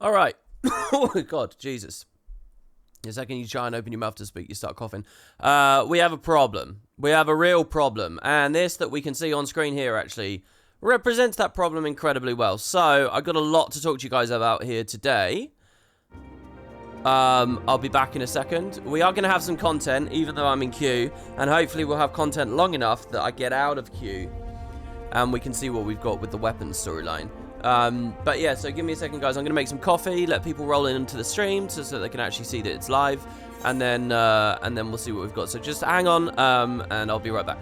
All right. Oh, God, Jesus. The second you try and open your mouth to speak, you start coughing. We have a problem. We have a real problem. And this that we can see on screen here actually represents that problem incredibly well. So, I've got a lot to talk to you guys about here today. I'll be back in a second. We are going to have some content, even though I'm in queue. And hopefully we'll have content long enough that I get out of queue. And we can see what we've got with the weapons storyline. But yeah, so give me a second, guys. I'm going to make some coffee, let people roll into the stream so they can actually see that it's live. And then we'll see what we've got. So just hang on, and I'll be right back.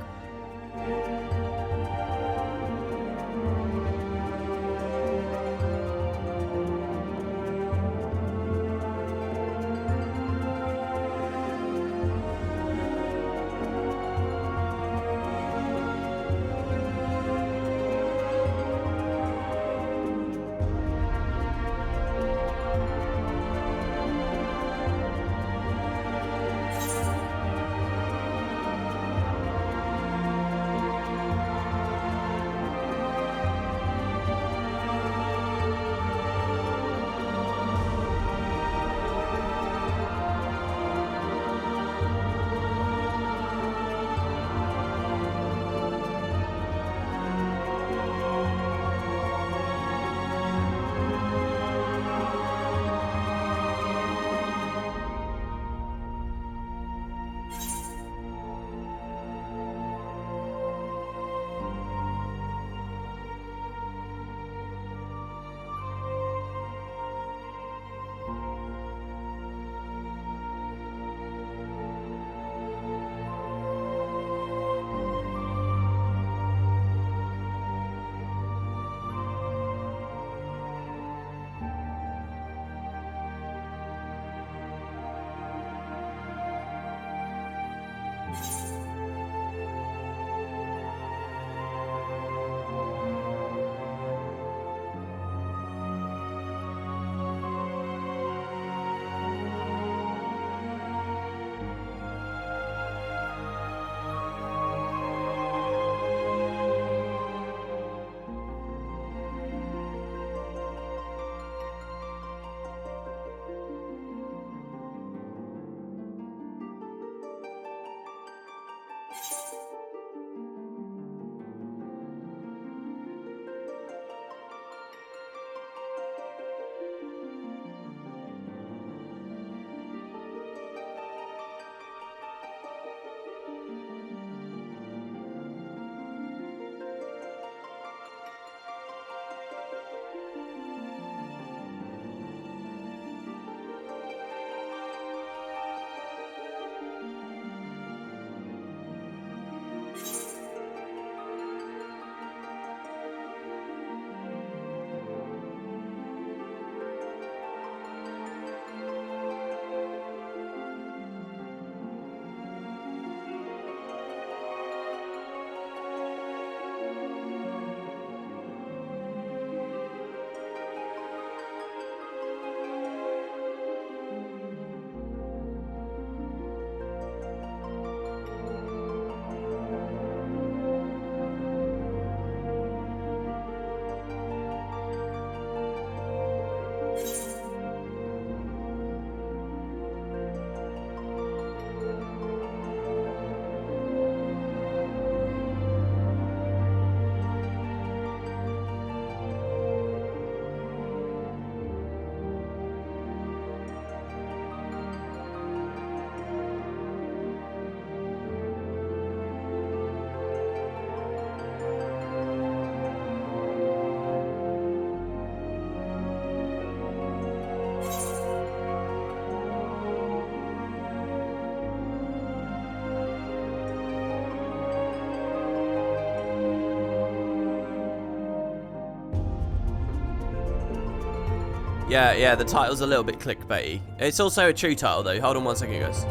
Yeah, the title's a little bit clickbaity. It's also a true title, though. Hold on one second, guys.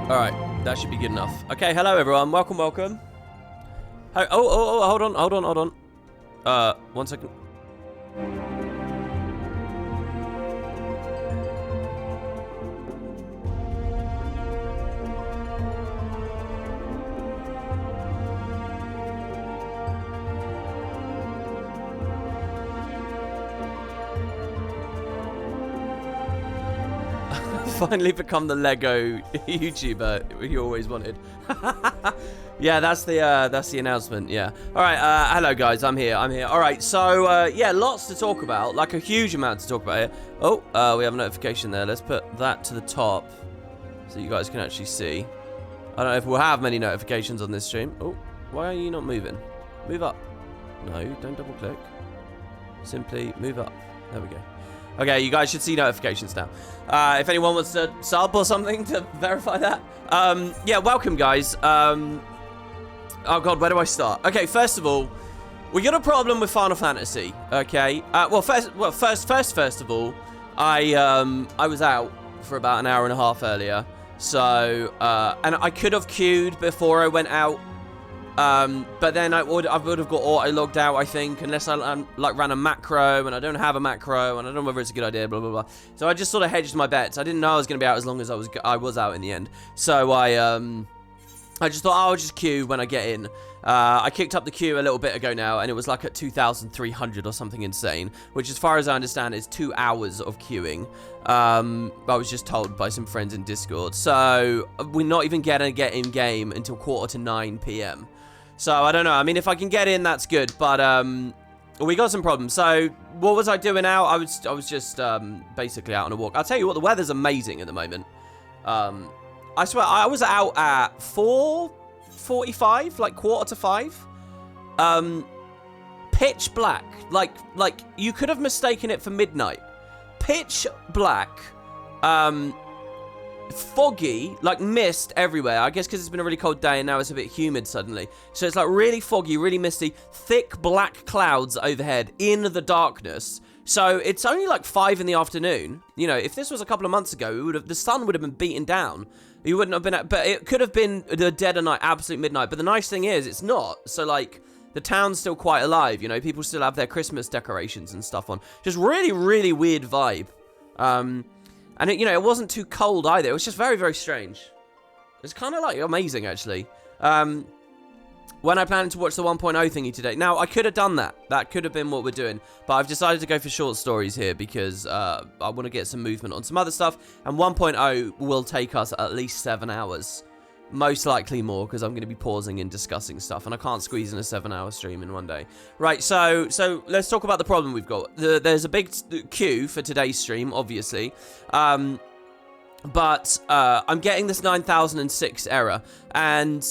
Alright, that should be good enough. Okay, hello, everyone. Welcome. Oh, hold on. One second. Finally become the Lego YouTuber you always wanted. Yeah, that's the announcement. Yeah. All right. Hello guys. I'm here. All right. So yeah, lots to talk about. Like a huge amount to talk about here. Oh, we have a notification there. Let's put that to the top so you guys can actually see. I don't know if we'll have many notifications on this stream. Oh, why are you not moving? Move up. No, don't double click. Simply move up. There we go. Okay, you guys should see notifications now. If anyone wants to sub or something to verify that. Yeah, welcome guys. Oh god, where do I start? Okay, first of all, we got a problem with Final Fantasy. Okay. First of all, I was out for about an hour and a half earlier. So, and I could have queued before I went out. But then I would have got auto-logged out, I think, unless I like ran a macro, and I don't have a macro, and I don't know whether it's a good idea, blah, blah, blah. So I just sort of hedged my bets. I didn't know I was going to be out as long as I was out in the end. So I just thought, I'll just queue when I get in. I kicked up the queue a little bit ago now, and it was like at 2,300 or something insane, which as far as I understand is 2 hours of queuing. I was just told by some friends in Discord. So we're not even going to get in game until 8:45 p.m. So I don't know. I mean, if I can get in, that's good. But we got some problems. So what was I doing out? I was just basically out on a walk. I'll tell you what, the weather's amazing at the moment. I swear, I was out at 4:45, like 4:45. Pitch black. Like you could have mistaken it for midnight. Pitch black. Foggy, like mist everywhere. I guess because it's been a really cold day and now it's a bit humid suddenly. So it's like really foggy, really misty, thick black clouds overhead in the darkness. So it's only like 5 in the afternoon. You know, if this was a couple of months ago, the sun would have been beaten down. You wouldn't have been, but it could have been the dead of night, absolute midnight. But the nice thing is, it's not. So like, the town's still quite alive. You know, people still have their Christmas decorations and stuff on. Just really, really weird vibe. And it, you know, it wasn't too cold either. It was just very, very strange. It's kind of like amazing, actually. When I planned to watch the 1.0 thingy today. Now, I could have done that. That could have been what we're doing. But I've decided to go for short stories here because I want to get some movement on some other stuff. And 1.0 will take us at least 7 hours. Most likely more, because I'm going to be pausing and discussing stuff. And I can't squeeze in a 7-hour stream in one day. Right, so let's talk about the problem we've got. There's a big queue for today's stream, obviously. But I'm getting this 9006 error. And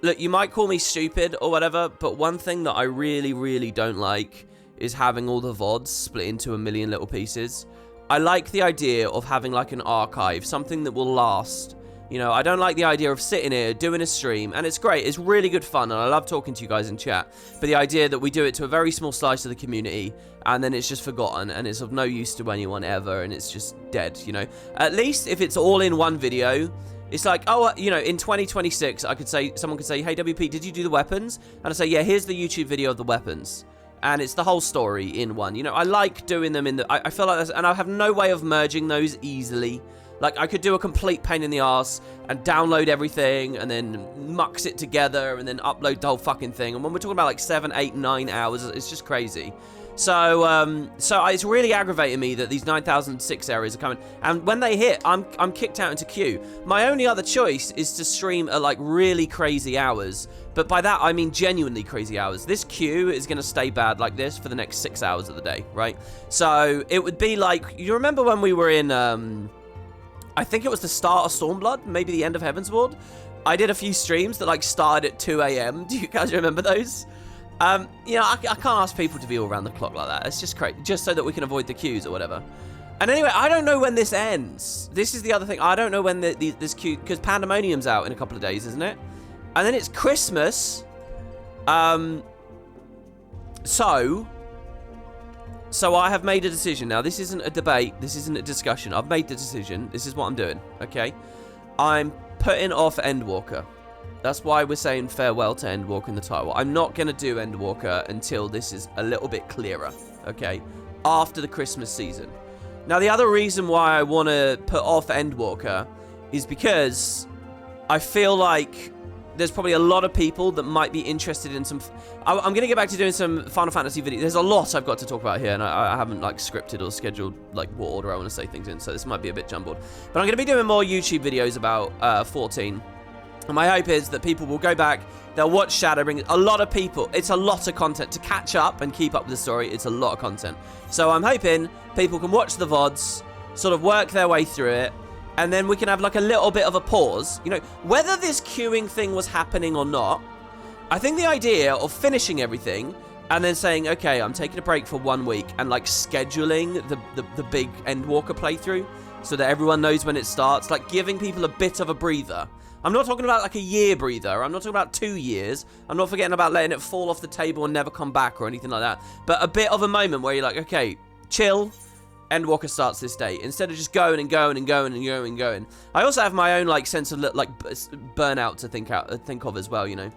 look, you might call me stupid or whatever, but one thing that I really, really don't like is having all the VODs split into a million little pieces. I like the idea of having like an archive, something that will last. You know, I don't like the idea of sitting here, doing a stream, and it's great. It's really good fun, and I love talking to you guys in chat. But the idea that we do it to a very small slice of the community, and then it's just forgotten, and it's of no use to anyone ever, and it's just dead, you know. At least if it's all in one video, it's like, oh, you know, in 2026, someone could say, hey, WP, did you do the weapons? And I say, yeah, here's the YouTube video of the weapons. And it's the whole story in one. You know, I like doing them in the... I feel like that's... And I have no way of merging those easily. Like, I could do a complete pain in the ass and download everything and then mux it together and then upload the whole fucking thing. And when we're talking about like 7, 8, 9 hours, it's just crazy. So it's really aggravating me that these 9006 errors are coming. And when they hit, I'm kicked out into queue. My only other choice is to stream at like really crazy hours. But by that, I mean genuinely crazy hours. This queue is going to stay bad like this for the next 6 hours of the day, right? So it would be like, you remember when we were in... I think it was the start of Stormblood, maybe the end of Heavensward. I did a few streams that like started at 2 a.m. Do you guys remember those? You know, I can't ask people to be all around the clock like that. It's just crazy, just so that we can avoid the queues or whatever. And anyway, I don't know when this ends. This is the other thing. I don't know when this queue, because Pandemonium's out in a couple of days, isn't it? And then it's Christmas. So I have made a decision. Now, this isn't a debate. This isn't a discussion. I've made the decision. This is what I'm doing, okay? I'm putting off Endwalker. That's why we're saying farewell to Endwalker in the title. I'm not going to do Endwalker until this is a little bit clearer, okay? After the Christmas season. Now, the other reason why I want to put off Endwalker is because I feel like there's probably a lot of people that might be interested in some... I'm going to get back to doing some Final Fantasy videos. There's a lot I've got to talk about here, and I haven't, like, scripted or scheduled, like, what order I want to say things in, so this might be a bit jumbled. But I'm going to be doing more YouTube videos about 14. And my hope is that people will go back, they'll watch Shadowbringers. A lot of people, it's a lot of content. To catch up and keep up with the story, it's a lot of content. So I'm hoping people can watch the VODs, sort of work their way through it, and then we can have like a little bit of a pause. You know, whether this queuing thing was happening or not, I think the idea of finishing everything and then saying, okay, I'm taking a break for 1 week and like scheduling the big Endwalker playthrough so that everyone knows when it starts, like giving people a bit of a breather. I'm not talking about like a year breather. I'm not talking about 2 years. I'm not forgetting about letting it fall off the table and never come back or anything like that. But a bit of a moment where you're like, okay, chill. Endwalker starts this day, instead of just going and going and going and going and going. I also have my own like sense of like burnout to think of as well, you know.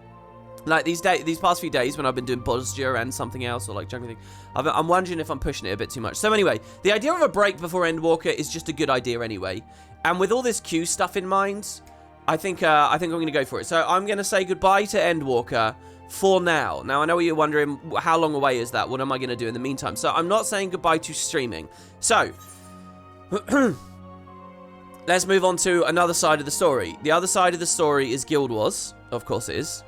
Like these past few days when I've been doing posture and something else or like juggling thing, I'm wondering if I'm pushing it a bit too much. So anyway, the idea of a break before Endwalker is just a good idea anyway. And with all this queue stuff in mind, I think I'm going to go for it. So I'm going to say goodbye to Endwalker for now. Now, I know you're wondering, how long away is that? What am I going to do in the meantime? So I'm not saying goodbye to streaming. So, let's move on to another side of the story. The other side of the story is Guild Wars. Of course it is.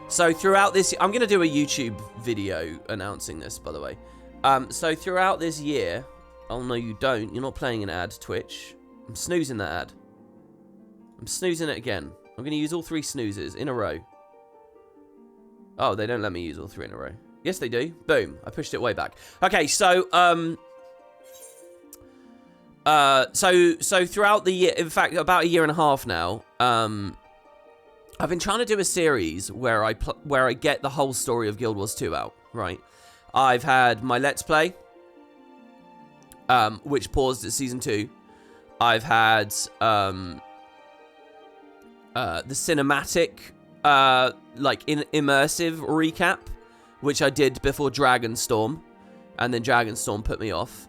So throughout this... I'm going to do a YouTube video announcing this, by the way. So throughout this year... Oh, no, you don't. You're not playing an ad, Twitch. I'm snoozing that ad. I'm snoozing it again. I'm going to use all 3 snoozes in a row. Oh, they don't let me use all 3 in a row. Yes, they do. Boom. I pushed it way back. Okay, so, so throughout the year, in fact, about 1.5 years now, I've been trying to do a series where I get the whole story of Guild Wars 2 out, right? I've had my Let's Play, which paused at Season 2. I've had, the cinematic, like, immersive recap, which I did before Dragonstorm, and then Dragonstorm put me off.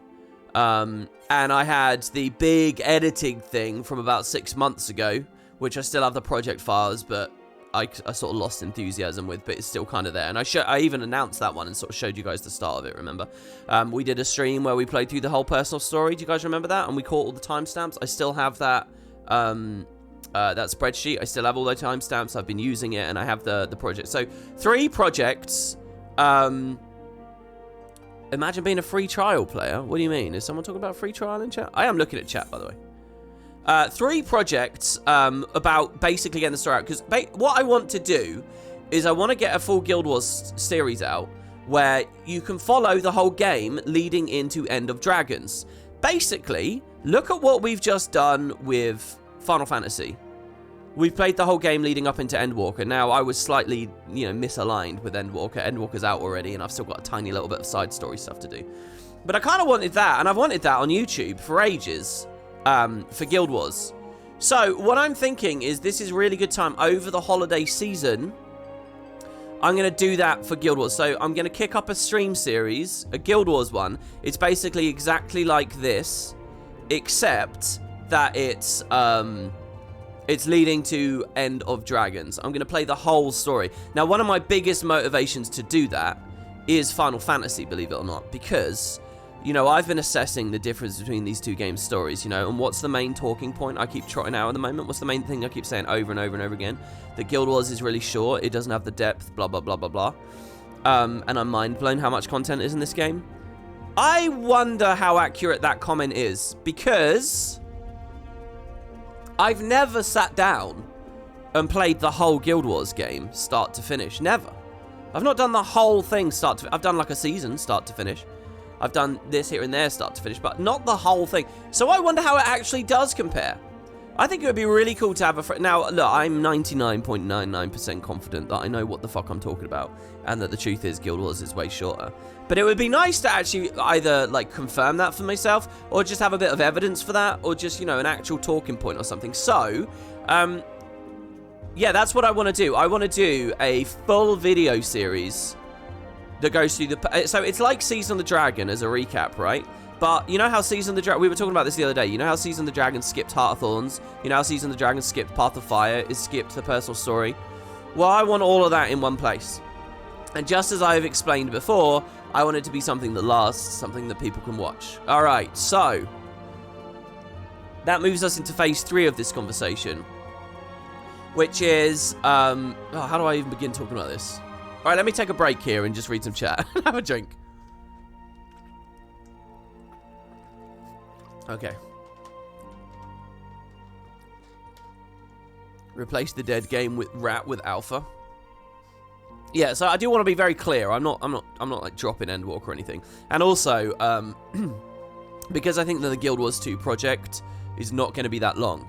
And I had the big editing thing from about 6 months ago, which I still have the project files, but I sort of lost enthusiasm with, but it's still kind of there. And I even announced that one and sort of showed you guys the start of it, remember? We did a stream where we played through the whole personal story. Do you guys remember that? And we caught all the timestamps. I still have that that spreadsheet. I still have all the timestamps. I've been using it, and I have the project. So 3 projects. Imagine being a free trial player. What do you mean? Is someone talking about free trial in chat? I am looking at chat, by the way. 3 projects about basically getting the story out. Because what I want to do is I want to get a full Guild Wars series out where you can follow the whole game leading into End of Dragons. Basically, look at what we've just done with Final Fantasy. We've played the whole game leading up into Endwalker. Now, I was slightly, you know, misaligned with Endwalker. Endwalker's out already, and I've still got a tiny little bit of side story stuff to do. But I kind of wanted that, and I've wanted that on YouTube for ages, for Guild Wars. So, what I'm thinking is this is a really good time over the holiday season. I'm going to do that for Guild Wars. So, I'm going to kick up a stream series, a Guild Wars one. It's basically exactly like this, except that it's leading to End of Dragons. I'm going to play the whole story. Now, one of my biggest motivations to do that is Final Fantasy, believe it or not, because, you know, I've been assessing the difference between these 2 games' stories, you know, and what's the main talking point I keep trotting out at the moment? What's the main thing I keep saying over and over and over again? That Guild Wars is really short, it doesn't have the depth, blah, blah, blah, blah, blah. And I'm mind blown how much content is in this game. I wonder how accurate that comment is, because I've never sat down and played the whole Guild Wars game, start to finish. Never. I've not done the whole thing start to... I've done like a season, start to finish. I've done this here and there, start to finish, but not the whole thing. So I wonder how it actually does compare. I think it would be really cool to have a... Now, look, I'm 99.99% confident that I know what the fuck I'm talking about, and that the truth is Guild Wars is way shorter. But it would be nice to actually either, like, confirm that for myself, or just have a bit of evidence for that, or just, you know, an actual talking point or something. So, yeah, that's what I want to do. I want to do a full video series that goes through the... So it's like Season of the Dragon as a recap, right? But you know how Season of the Dragon... We were talking about this the other day. You know how Season of the Dragon skipped Heart of Thorns? You know how Season of the Dragon skipped Path of Fire? It skipped the personal story? Well, I want all of that in one place. And just as I've explained before, I want it to be something that lasts, something that people can watch. Alright, so... that moves us into phase 3 of this conversation. Which is... how do I even begin talking about this? Alright, let me take a break here and just read some chat. Have a drink. Okay. Replace the dead game with Rat with Alpha. Yeah, so I do want to be very clear. I'm not like dropping Endwalker or anything. And also, because I think that the Guild Wars 2 project is not going to be that long.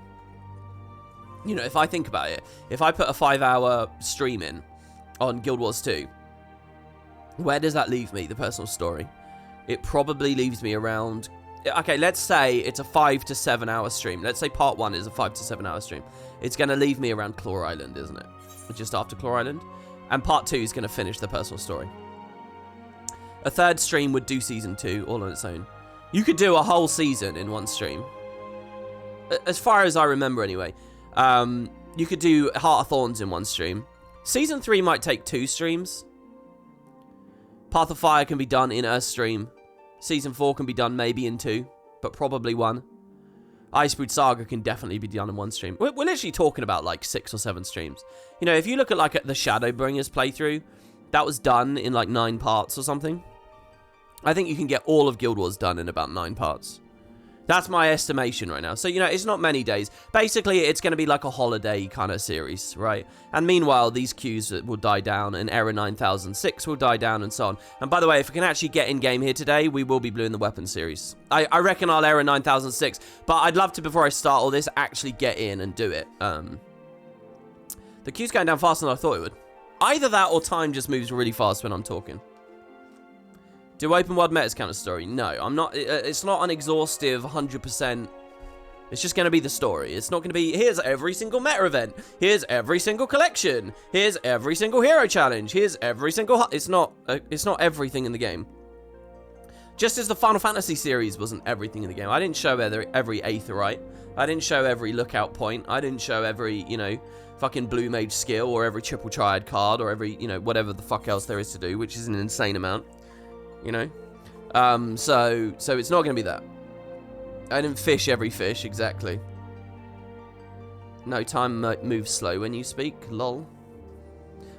You know, if I think about it, if I put a 5-hour stream in on Guild Wars 2, where does that leave me, the personal story? It probably leaves me around... Okay, let's say it's a 5 to 7 hour stream. Let's say part 1 is a 5 to 7 hour stream. It's going to leave me around Claw Island, isn't it? Just after Claw Island. And part 2 is going to finish the personal story. A third stream would do season 2 all on its own. You could do a whole season in one stream. As far as I remember anyway. You could do Heart of Thorns in one stream. Season 3 might take 2 streams. Path of Fire can be done in a stream. Season 4 can be done maybe in 2, but probably 1. Icebrood Saga can definitely be done in 1 stream. We're literally talking about like 6 or 7 streams. You know, if you look at like the Shadowbringers playthrough, that was done in like 9 parts or something. I think you can get all of Guild Wars done in about 9 parts. That's my estimation right now. So, you know, it's not many days. Basically, it's going to be like a holiday kind of series, right? And meanwhile, these queues will die down, and Era 9006 will die down, and so on. And by the way, if we can actually get in-game here today, we will be Blue in the Weapon series. I reckon I'll Era 9006, but I'd love to, before I start all this, actually get in and do it. The queue's going down faster than I thought it would. Either that or time just moves really fast when I'm talking. Do open world metas count as story? No, I'm not. It's not an exhaustive 100%. It's just going to be the story. It's not going to be, here's every single meta event. Here's every single collection. Here's every single hero challenge. Here's every single... It's not everything in the game. Just as the Final Fantasy series wasn't everything in the game. I didn't show every Aetheryte. I didn't show every lookout point. I didn't show every, you know, fucking Blue Mage skill or every Triple Triad card or every, you know, whatever the fuck else there is to do, which is an insane amount. You know? So it's not going to be that. I didn't fish every fish, exactly. No, time moves slow when you speak, lol.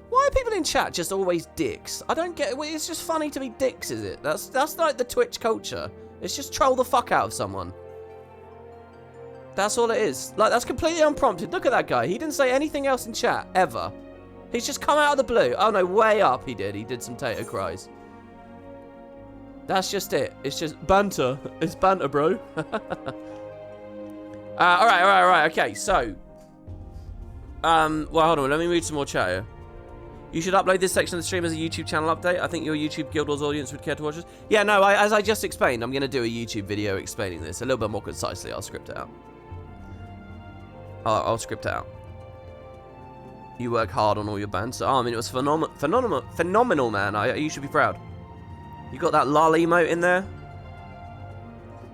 Why are people in chat just always dicks? I don't get it. It's just funny to be dicks, is it? That's like the Twitch culture. It's just troll the fuck out of someone. That's all it is. Like, that's completely unprompted. Look at that guy. He didn't say anything else in chat, ever. He's just come out of the blue. Oh, no, way up he did. He did some tater cries. That's just it. It's just banter. It's banter, bro. Alright. Okay, so. Well, hold on. Let me read some more chat here. You should upload this section of the stream as a YouTube channel update. I think your YouTube Guild Wars audience would care to watch this. Yeah, no, as I just explained, I'm going to do a YouTube video explaining this a little bit more concisely. I'll script it out. I'll script it out. You work hard on all your banter. Oh, I mean, it was phenomenal, man. You should be proud. You got that lol emote in there?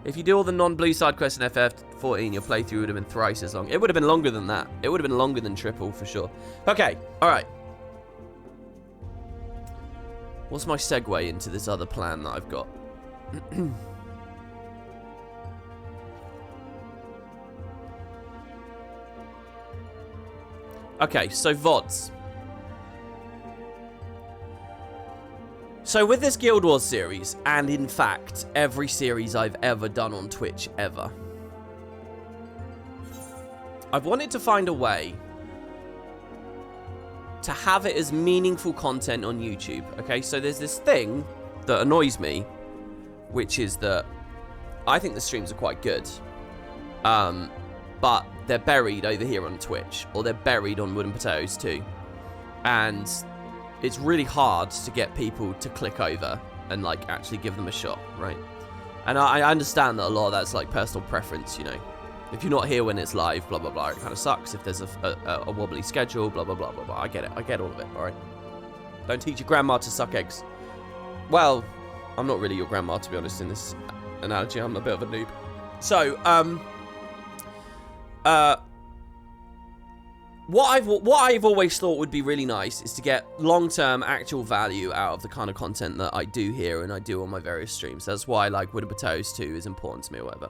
If you do all the non-blue side quests in FF14, your playthrough would have been thrice as long. It would have been longer than that. It would have been longer than triple, for sure. Okay, alright. What's my segue into this other plan that I've got? Okay, so VODs. So with this Guild Wars series, and in fact, every series I've ever done on Twitch ever, I've wanted to find a way to have it as meaningful content on YouTube. Okay, so there's this thing that annoys me, which is that I think the streams are quite good, but they're buried over here on Twitch, or they're buried on Wooden Potatoes too, and it's really hard to get people to click over and, like, actually give them a shot, right? And I understand that a lot of that's, like, personal preference, you know. If you're not here when it's live, blah, blah, blah, it kind of sucks. If there's a wobbly schedule, blah, blah, blah, blah, blah. I get it. I get all of it, all right? Don't teach your grandma to suck eggs. Well, I'm not really your grandma, to be honest, in this analogy. I'm a bit of a noob. So, what I've always thought would be really nice is to get long-term actual value out of the kind of content that I do here and I do on my various streams. That's why, like, Wood and Potatoes 2 is important to me or whatever.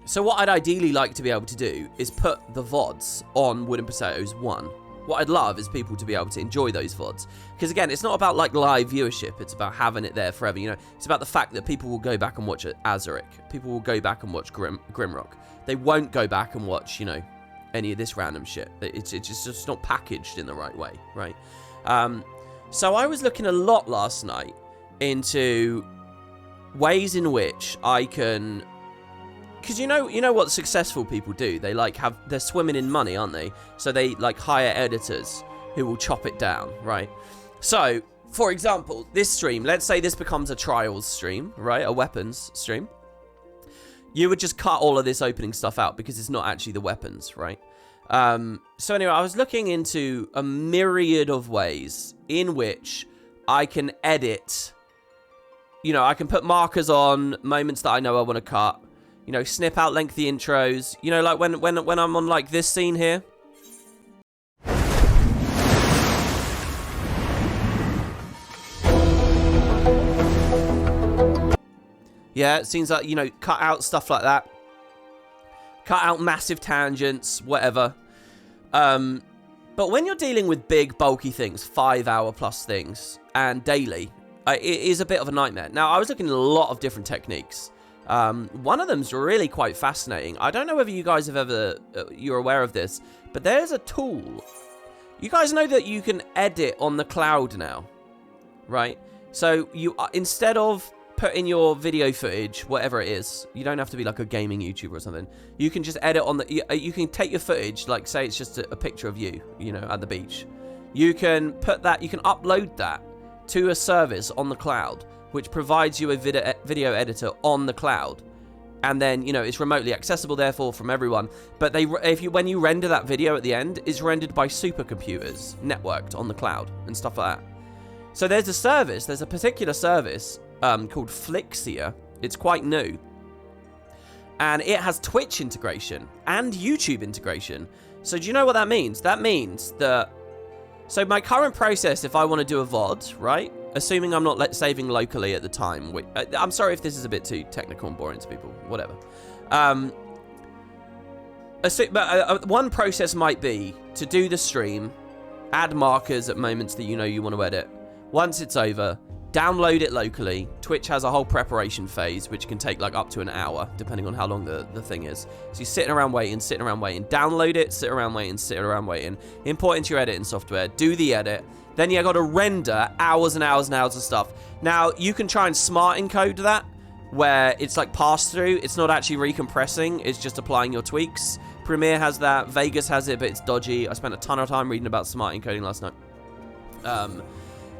So what I'd ideally like to be able to do is put the VODs on Wood and Potatoes 1. What I'd love is people to be able to enjoy those VODs. Because, again, it's not about, like, live viewership. It's about having it there forever, you know. It's about the fact that people will go back and watch Azaric. People will go back and watch Grimrock. They won't go back and watch, you know, any of this random shit. It's just not packaged in the right way, right? So I was looking a lot last night into ways in which I can... Because you know what successful people do? They they're swimming in money, aren't they? So they like hire editors who will chop it down, right? So, for example, this stream, let's say this becomes a trials stream, right? A weapons stream. You would just cut all of this opening stuff out because it's not actually the weapons, right? So anyway, I was looking into a myriad of ways in which I can edit. You know, I can put markers on moments that I know I want to cut. You know, snip out lengthy intros. You know, like when I'm on, like, this scene here. Yeah, it seems like, you know, cut out stuff like that. Cut out massive tangents, whatever. But when you're dealing with big, bulky things, 5-hour-plus things, and daily, it is a bit of a nightmare. Now, I was looking at a lot of different techniques. One of them's really quite fascinating. I don't know whether you guys have ever, you're aware of this, but there's a tool. You guys know that you can edit on the cloud now, right? So you, instead of putting your video footage, whatever it is, you don't have to be like a gaming YouTuber or something. You can just edit on the, you can take your footage, like say it's just a picture of you, you know, at the beach. You can put that, you can upload that to a service on the cloud, which provides you a video editor on the cloud, and then, you know, it's remotely accessible, therefore, from everyone. But when you render that video at the end, it's rendered by supercomputers networked on the cloud and stuff like that. So there's a particular service called Flixia. It's quite new, and it has Twitch integration and YouTube integration. So do you know what that means? That means that, so my current process, if I want to do a VOD, right? Assuming I'm not saving locally at the time. I'm sorry if this is a bit too technical and boring to people. Whatever. One process might be to do the stream, add markers at moments that you know you want to edit. Once it's over, download it locally. Twitch has a whole preparation phase, which can take like up to an hour, depending on how long the thing is. So you're sitting around waiting. Download it, sit around waiting. Import into your editing software, do the edit. Then you got to render hours and hours and hours of stuff. Now, you can try and smart encode that, where it's like pass-through. It's not actually recompressing. It's just applying your tweaks. Premiere has that. Vegas has it, but it's dodgy. I spent a ton of time reading about smart encoding last night.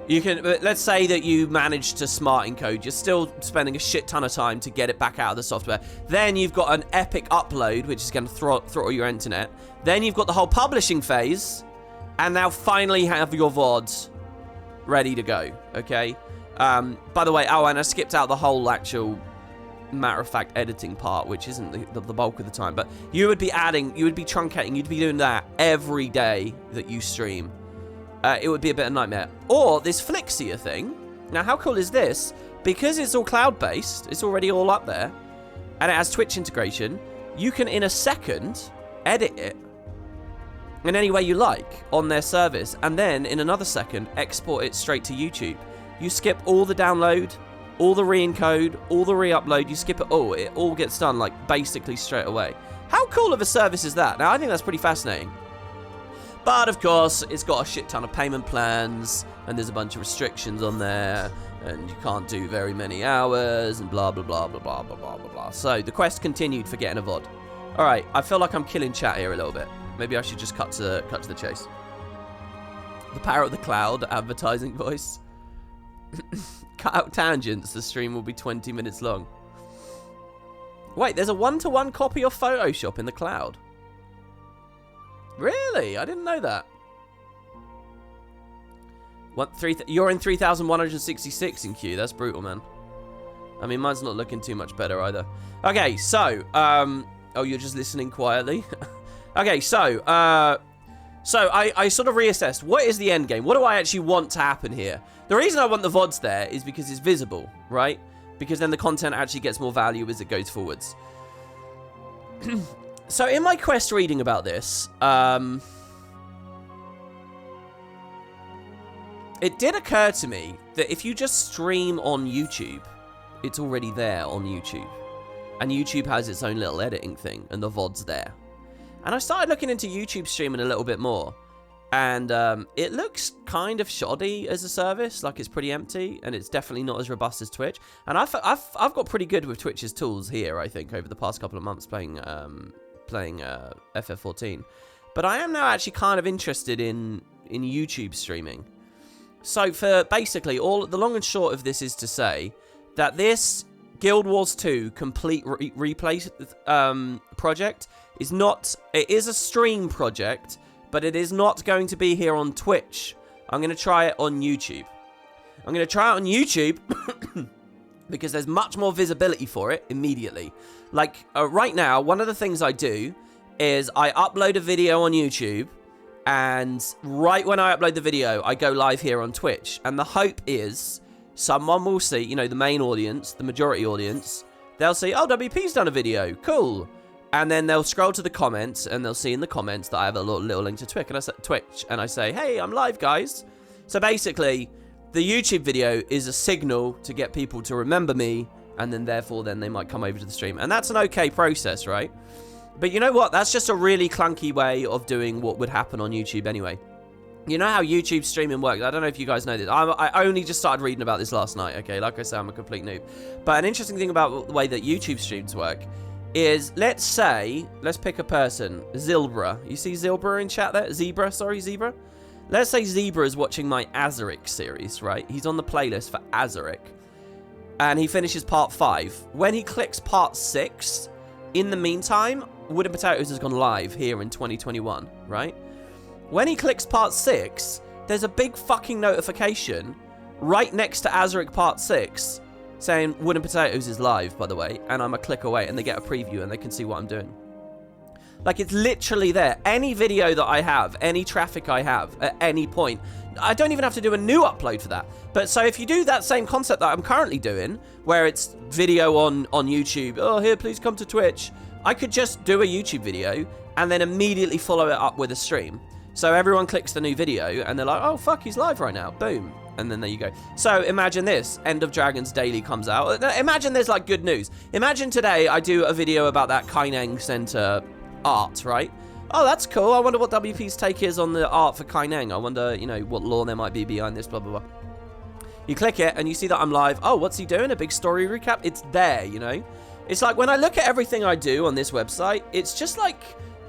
You can, let's say that you managed to smart encode. You're still spending a shit ton of time to get it back out of the software. Then you've got an epic upload, which is going to throttle your internet. Then you've got the whole publishing phase. And now finally have your VODs ready to go, okay? By the way, and I skipped out the whole actual matter-of-fact editing part, which isn't the bulk of the time. But you would be truncating, you'd be doing that every day that you stream. It would be a bit of a nightmare. Or this Flixia thing. Now, how cool is this? Because it's all cloud-based, it's already all up there, and it has Twitch integration, you can, in a second, edit it in any way you like on their service, and then in another second export it straight to YouTube. You skip all the download, all the re-encode, all the re-upload, you skip it all gets done like basically straight away. How cool of a service is that? Now I think that's pretty fascinating. But of course it's got a shit ton of payment plans, and there's a bunch of restrictions on there, and you can't do very many hours, and blah blah blah blah blah blah blah blah blah. So the quest continued for getting a VOD. Alright, I feel like I'm killing chat here a little bit. Maybe I should just cut to the chase. The power of the cloud, advertising voice. Cut out tangents, the stream will be 20 minutes long. Wait, there's a one-to-one copy of Photoshop in the cloud. Really? I didn't know that. You're in 3166 in queue. That's brutal, man. I mean, mine's not looking too much better either. Okay, so, oh, you're just listening quietly? Okay, so I sort of reassessed, what is the end game? What do I actually want to happen here? The reason I want the VODs there is because it's visible, right? Because then the content actually gets more value as it goes forwards. So in my quest reading about this, it did occur to me that if you just stream on YouTube, it's already there on YouTube. And YouTube has its own little editing thing, and the VOD's there. And I started looking into YouTube streaming a little bit more. And it looks kind of shoddy as a service, like it's pretty empty, and it's definitely not as robust as Twitch. And I've got pretty good with Twitch's tools here, I think, over the past couple of months playing FF14. But I am now actually kind of interested in YouTube streaming. So for basically the long and short of this is to say that this Guild Wars 2 complete replay project is not, it is a stream project, but it is not going to be here on Twitch. I'm going to try it on YouTube. I'm going to try it on YouTube because there's much more visibility for it immediately. Like right now, one of the things I do is I upload a video on YouTube, and right when I upload the video, I go live here on Twitch. And the hope is someone will see, you know, the main audience, the majority audience, they'll see, oh, WP's done a video, cool. And then they'll scroll to the comments, and they'll see in the comments that I have a little link to Twitch, and I say, hey, I'm live, guys. So basically, the YouTube video is a signal to get people to remember me, and then therefore then they might come over to the stream. And that's an okay process, right? But you know what? That's just a really clunky way of doing what would happen on YouTube anyway. You know how YouTube streaming works? I don't know if you guys know this. I only just started reading about this last night, okay? Like I said, I'm a complete noob. But an interesting thing about the way that YouTube streams work is, let's pick a person, Zilbra. You see Zilbra in chat there? Zebra. Let's say Zebra is watching my Azaric series, right? He's on the playlist for Azaric. And he finishes part 5. When he clicks part 6, in the meantime, Wooden Potatoes has gone live here in 2021, right? When he clicks part 6, there's a big fucking notification right next to Azaric part 6 saying Wooden Potatoes is live, by the way, and I'm a click away, and they get a preview and they can see what I'm doing. Like, it's literally there. Any video that I have, any traffic I have at any point, I don't even have to do a new upload for that. But so if you do that same concept that I'm currently doing, where it's video on YouTube, oh, here, please come to Twitch, I could just do a YouTube video and then immediately follow it up with a stream. So everyone clicks the new video and they're like, oh, fuck, he's live right now. Boom. And then there you go. So imagine this. End of Dragons Daily comes out. Imagine there's like good news. Imagine today I do a video about that Kaineng Center art, right? Oh, that's cool. I wonder what WP's take is on the art for Kaineng. I wonder, you know, what lore there might be behind this, blah, blah, blah. You click it and you see that I'm live. Oh, what's he doing? A big story recap? It's there, you know? It's like when I look at everything I do on this website, it's just like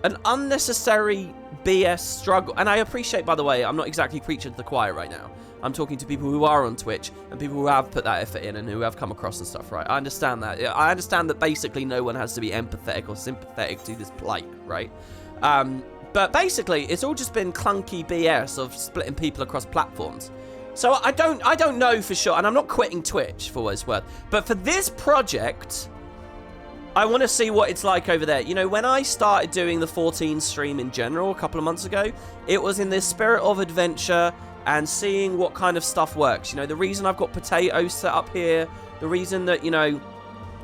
an unnecessary BS struggle. And I appreciate, by the way, I'm not exactly preaching to the choir right now. I'm talking to people who are on Twitch and people who have put that effort in and who have come across and stuff, right? I understand that. I understand that basically no one has to be empathetic or sympathetic to this plight, right? But basically, it's all just been clunky BS of splitting people across platforms. So I don't know for sure, and I'm not quitting Twitch for what it's worth. But for this project, I want to see what it's like over there. You know, when I started doing the 14 stream in general a couple of months ago, it was in this spirit of adventure and seeing what kind of stuff works. You know, the reason I've got potatoes set up here, the reason that, you know,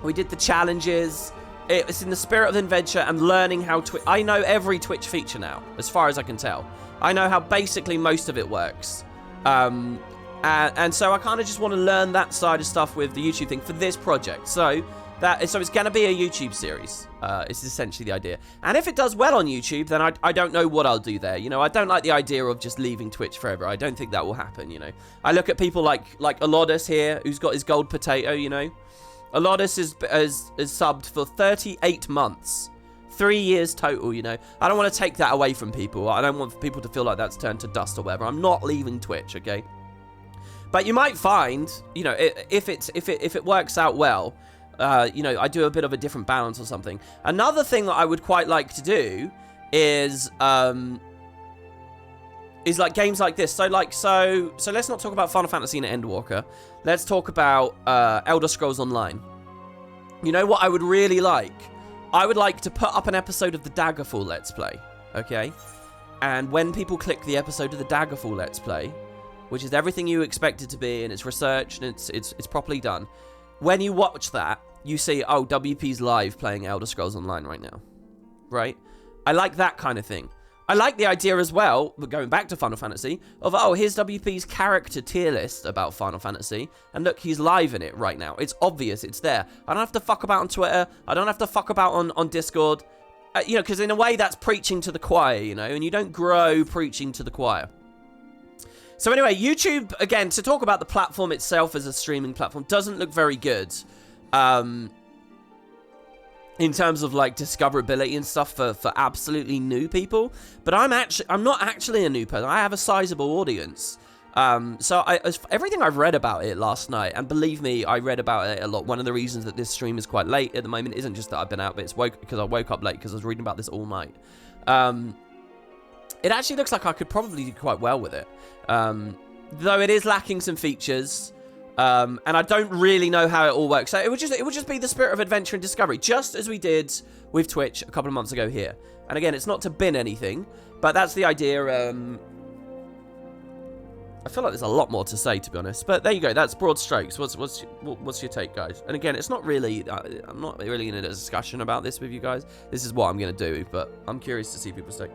we did the challenges, it's in the spirit of adventure and learning how to... I know every Twitch feature now, as far as I can tell. I know how basically most of it works. And so I kind of just want to learn that side of stuff with the YouTube thing for this project. So it's going to be a YouTube series. It's essentially the idea. And if it does well on YouTube, then I don't know what I'll do there. You know, I don't like the idea of just leaving Twitch forever. I don't think that will happen, you know. I look at people like Alodis here, who's got his gold potato, you know. Alodis is subbed for 38 months. 3 years total, you know. I don't want to take that away from people. I don't want people to feel like that's turned to dust or whatever. I'm not leaving Twitch, okay? But you might find, you know, if it works out well, you know, I do a bit of a different balance or something. Another thing that I would quite like to do is is like games like this. So let's not talk about Final Fantasy and Endwalker. Let's talk about Elder Scrolls Online. You know what I would really like? I would like to put up an episode of the Daggerfall Let's Play, okay? And when people click the episode of the Daggerfall Let's Play, which is everything you expect it to be, and it's researched, and it's properly done, when you watch that, you see, oh, WP's live playing Elder Scrolls Online right now, right? I like that kind of thing. I like the idea as well, but going back to Final Fantasy, of, oh, here's WP's character tier list about Final Fantasy, and look, he's live in it right now. It's obvious, it's there. I don't have to fuck about on Twitter, I don't have to fuck about on Discord, you know, because in a way that's preaching to the choir, you know, and you don't grow preaching to the choir. So anyway, YouTube, again, to talk about the platform itself as a streaming platform, doesn't look very good. In terms of like discoverability and stuff for absolutely new people, but I'm not actually a new person. I have a sizable audience. So everything I've read about it last night, and believe me, I read about it a lot. One of the reasons that this stream is quite late at the moment isn't just that I've been out, but it's because I woke up late because I was reading about this all night. It actually looks like I could probably do quite well with it, though it is lacking some features. And I don't really know how it all works. So it would just be the spirit of adventure and discovery, just as we did with Twitch a couple of months ago here. And again, it's not to bin anything, but that's the idea. I feel like there's a lot more to say, to be honest. But there you go. That's broad strokes. What's your take, guys? And again, it's not really. I'm not really in a discussion about this with you guys. This is what I'm gonna do, but I'm curious to see people's take.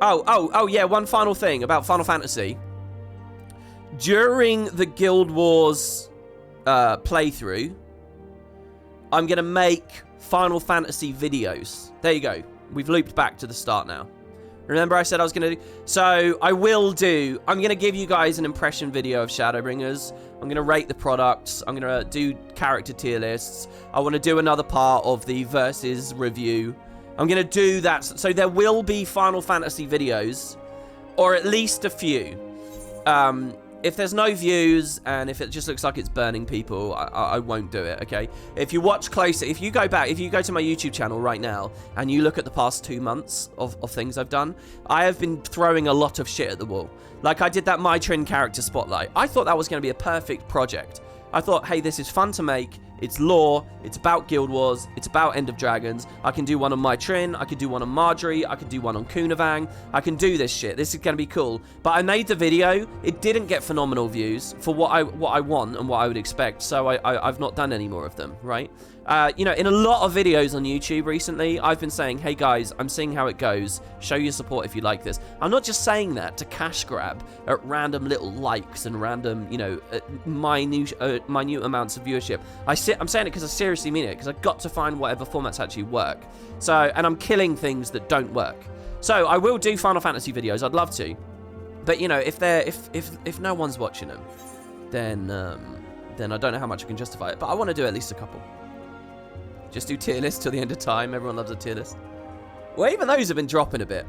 Oh yeah. One final thing about Final Fantasy. During the Guild Wars playthrough, I'm going to make Final Fantasy videos. There you go. We've looped back to the start now. Remember I said I was going to do... So, I'm going to give you guys an impression video of Shadowbringers. I'm going to rate the products. I'm going to do character tier lists. I want to do another part of the Versus review. I'm going to do that. So, there will be Final Fantasy videos, or at least a few. If there's no views, and if it just looks like it's burning people, I won't do it, okay? If you watch closer, if you go to my YouTube channel right now, and you look at the past 2 months of things I've done, I have been throwing a lot of shit at the wall. Like, I did that My Trin character spotlight. I thought that was going to be a perfect project. I thought, hey, this is fun to make. It's lore, it's about Guild Wars, it's about End of Dragons. I can do one on My Trin, I could do one on Marjorie, I could do one on Kunavang. I can do this shit. This is going to be cool. But I made the video. It didn't get phenomenal views for what I want and what I would expect. So I've not done any more of them, right? You know, in a lot of videos on YouTube recently, I've been saying, hey guys, I'm seeing how it goes. Show your support if you like this. I'm not just saying that to cash grab at random little likes and random, you know, minute amounts of viewership. I'm saying it because I seriously mean it, because I've got to find whatever formats actually work. So, and I'm killing things that don't work. So, I will do Final Fantasy videos. I'd love to. But, you know, if no one's watching them, then I don't know how much I can justify it. But I want to do at least a couple. Just do tier lists till the end of time. Everyone loves a tier list. Well, even those have been dropping a bit.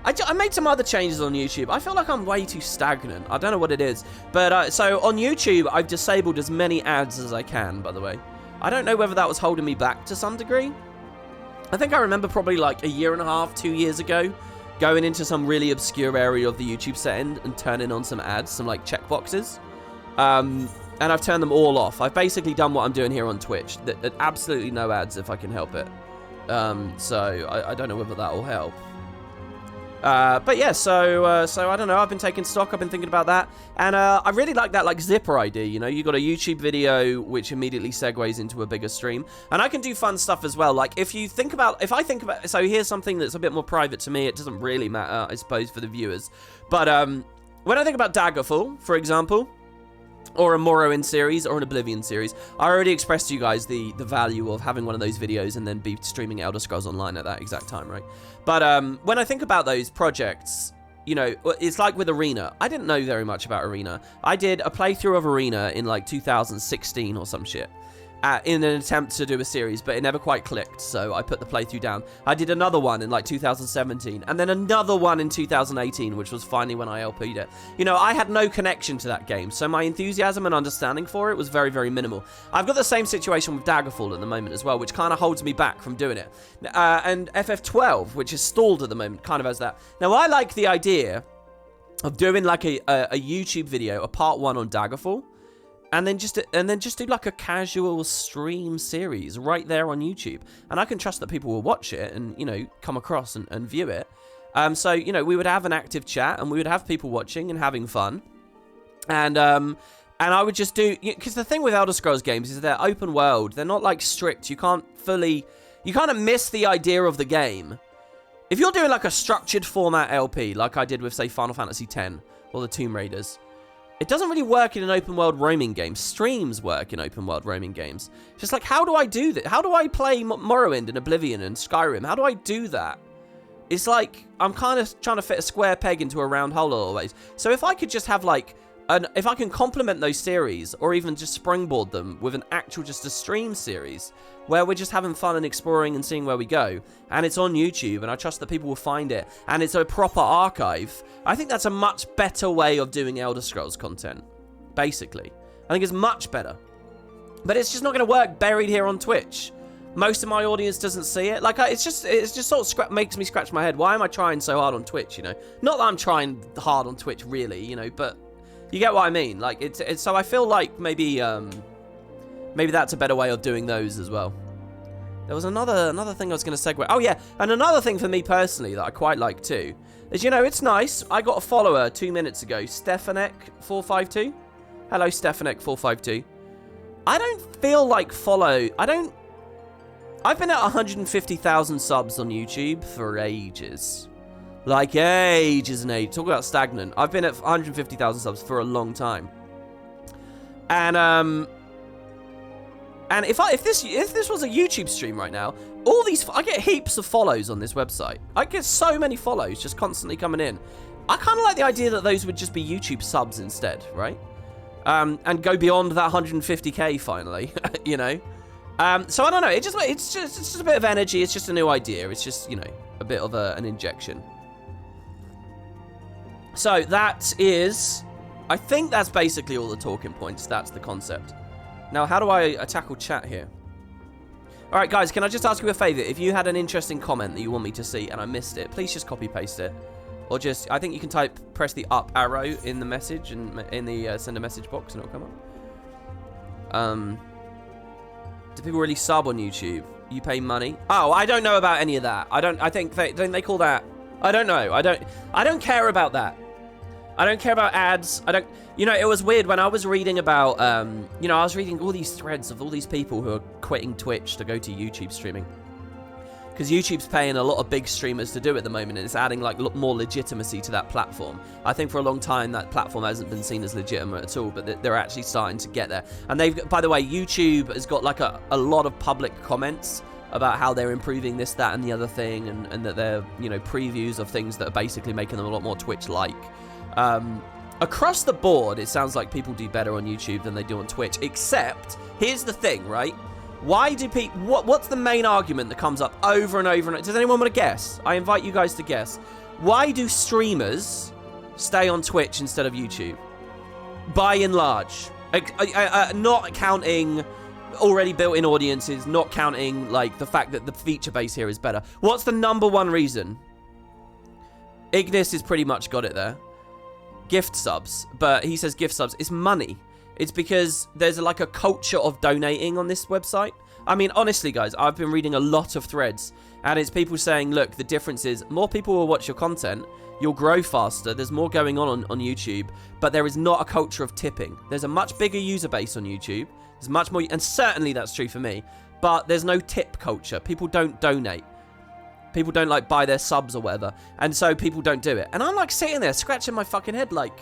I made some other changes on YouTube. I feel like I'm way too stagnant. I don't know what it is. But, so, on YouTube, I've disabled as many ads as I can, by the way. I don't know whether that was holding me back to some degree. I think I remember probably like 1.5 years, 2 years ago, going into some really obscure area of the YouTube setting and turning on some ads, some, like, checkboxes. And I've turned them all off. I've basically done what I'm doing here on Twitch. That absolutely no ads if I can help it. So I don't know whether that will help. But yeah, so I don't know. I've been taking stock. I've been thinking about that. And I really like that like zipper idea. You know, you got a YouTube video which immediately segues into a bigger stream. And I can do fun stuff as well. Like if I think about, so here's something that's a bit more private to me. It doesn't really matter, I suppose, for the viewers. But when I think about Daggerfall, for example, or a Morrowind series, or an Oblivion series, I already expressed to you guys the value of having one of those videos and then be streaming Elder Scrolls Online at that exact time, right? But when I think about those projects, you know, it's like with Arena. I didn't know very much about Arena. I did a playthrough of Arena in like 2016 or some shit. In an attempt to do a series, but it never quite clicked, so I put the playthrough down. I did another one in like 2017, and then another one in 2018, which was finally when I LP'd it. You know, I had no connection to that game, so my enthusiasm and understanding for it was very, very minimal. I've got the same situation with Daggerfall at the moment as well, which kind of holds me back from doing it. And FF12, which is stalled at the moment, kind of has that. Now, I like the idea of doing like a YouTube video, a part 1 on Daggerfall, and then just do like a casual stream series right there on YouTube, and I can trust that people will watch it and, you know, come across and view it. So, you know, we would have an active chat and we would have people watching and having fun, and I would just do, because the thing with Elder Scrolls games is they're open world. They're not like strict. You kind of miss the idea of the game. If you're doing like a structured format LP, like I did with, say, Final Fantasy X or the Tomb Raiders, it doesn't really work in an open world roaming game. Streams work in open world roaming games. Just like, how do I do that? How do I play Morrowind and Oblivion and Skyrim? How do I do that? It's like, I'm kind of trying to fit a square peg into a round hole always. So if I could just have like, if I can complement those series, or even just springboard them with an actual, just a stream series, where we're just having fun and exploring and seeing where we go, and it's on YouTube, and I trust that people will find it, and it's a proper archive, I think that's a much better way of doing Elder Scrolls content, basically. I think it's much better. But it's just not going to work buried here on Twitch. Most of my audience doesn't see it. Like, it's just sort of makes me scratch my head. Why am I trying so hard on Twitch, you know? Not that I'm trying hard on Twitch, really, you know, but you get what I mean. Like, it's so I feel like maybe that's a better way of doing those as well. There was another thing I was going to segue. Oh, yeah, and another thing for me personally that I quite like too is, you know, it's nice. I got a follower 2 minutes ago, Stefanek452. Hello, Stefanek452. I don't feel like I've been at 150,000 subs on YouTube for ages. Like, ages and ages. Talk about stagnant. I've been at 150,000 subs for a long time. And if this was a YouTube stream right now, I get heaps of follows on this website. I get so many follows just constantly coming in. I kind of like the idea that those would just be YouTube subs instead, right? And go beyond that 150k finally, you know? So I don't know. It's just a bit of energy. It's just a new idea. It's just, you know, a bit of an injection. So that is, I think that's basically all the talking points. That's the concept. Now, how do I tackle chat here? All right, guys, can I just ask you a favor? If you had an interesting comment that you want me to see and I missed it, please just copy paste it. Or just, I think you can press the up arrow in the message and in the send a message box and it'll come up. Do people really sub on YouTube? You pay money? Oh, I don't know about any of that. I think they call that, I don't know. I don't care about that. I don't care about ads. You know, it was weird when I was reading about, you know, I was reading all these threads of all these people who are quitting Twitch to go to YouTube streaming. Because YouTube's paying a lot of big streamers to do it at the moment, and it's adding, like, more legitimacy to that platform. I think for a long time that platform hasn't been seen as legitimate at all, but they're actually starting to get there. And by the way, YouTube has got, like, a lot of public comments about how they're improving this, that, and the other thing, and that they're, you know, previews of things that are basically making them a lot more Twitch-like. Across the board, it sounds like people do better on YouTube than they do on Twitch, except, here's the thing, right? Why do people, what's the main argument that comes up over and over and over? Does anyone want to guess? I invite you guys to guess. Why do streamers stay on Twitch instead of YouTube? By and large. Not counting already built-in audiences, not counting, like, the fact that the feature base here is better. What's the #1 reason? Ignis has pretty much got it there. Gift subs, but he says gift subs. It's money. It's because there's like a culture of donating on this website. I mean, honestly, guys, I've been reading a lot of threads, and it's people saying, look, the difference is more people will watch your content, you'll grow faster, there's more going on YouTube, but there is not a culture of tipping. There's a much bigger user base on YouTube. There's much more, and certainly that's true for me, but there's no tip culture. People don't donate. People don't, like, buy their subs or whatever. And so people don't do it. And I'm, like, sitting there scratching my fucking head like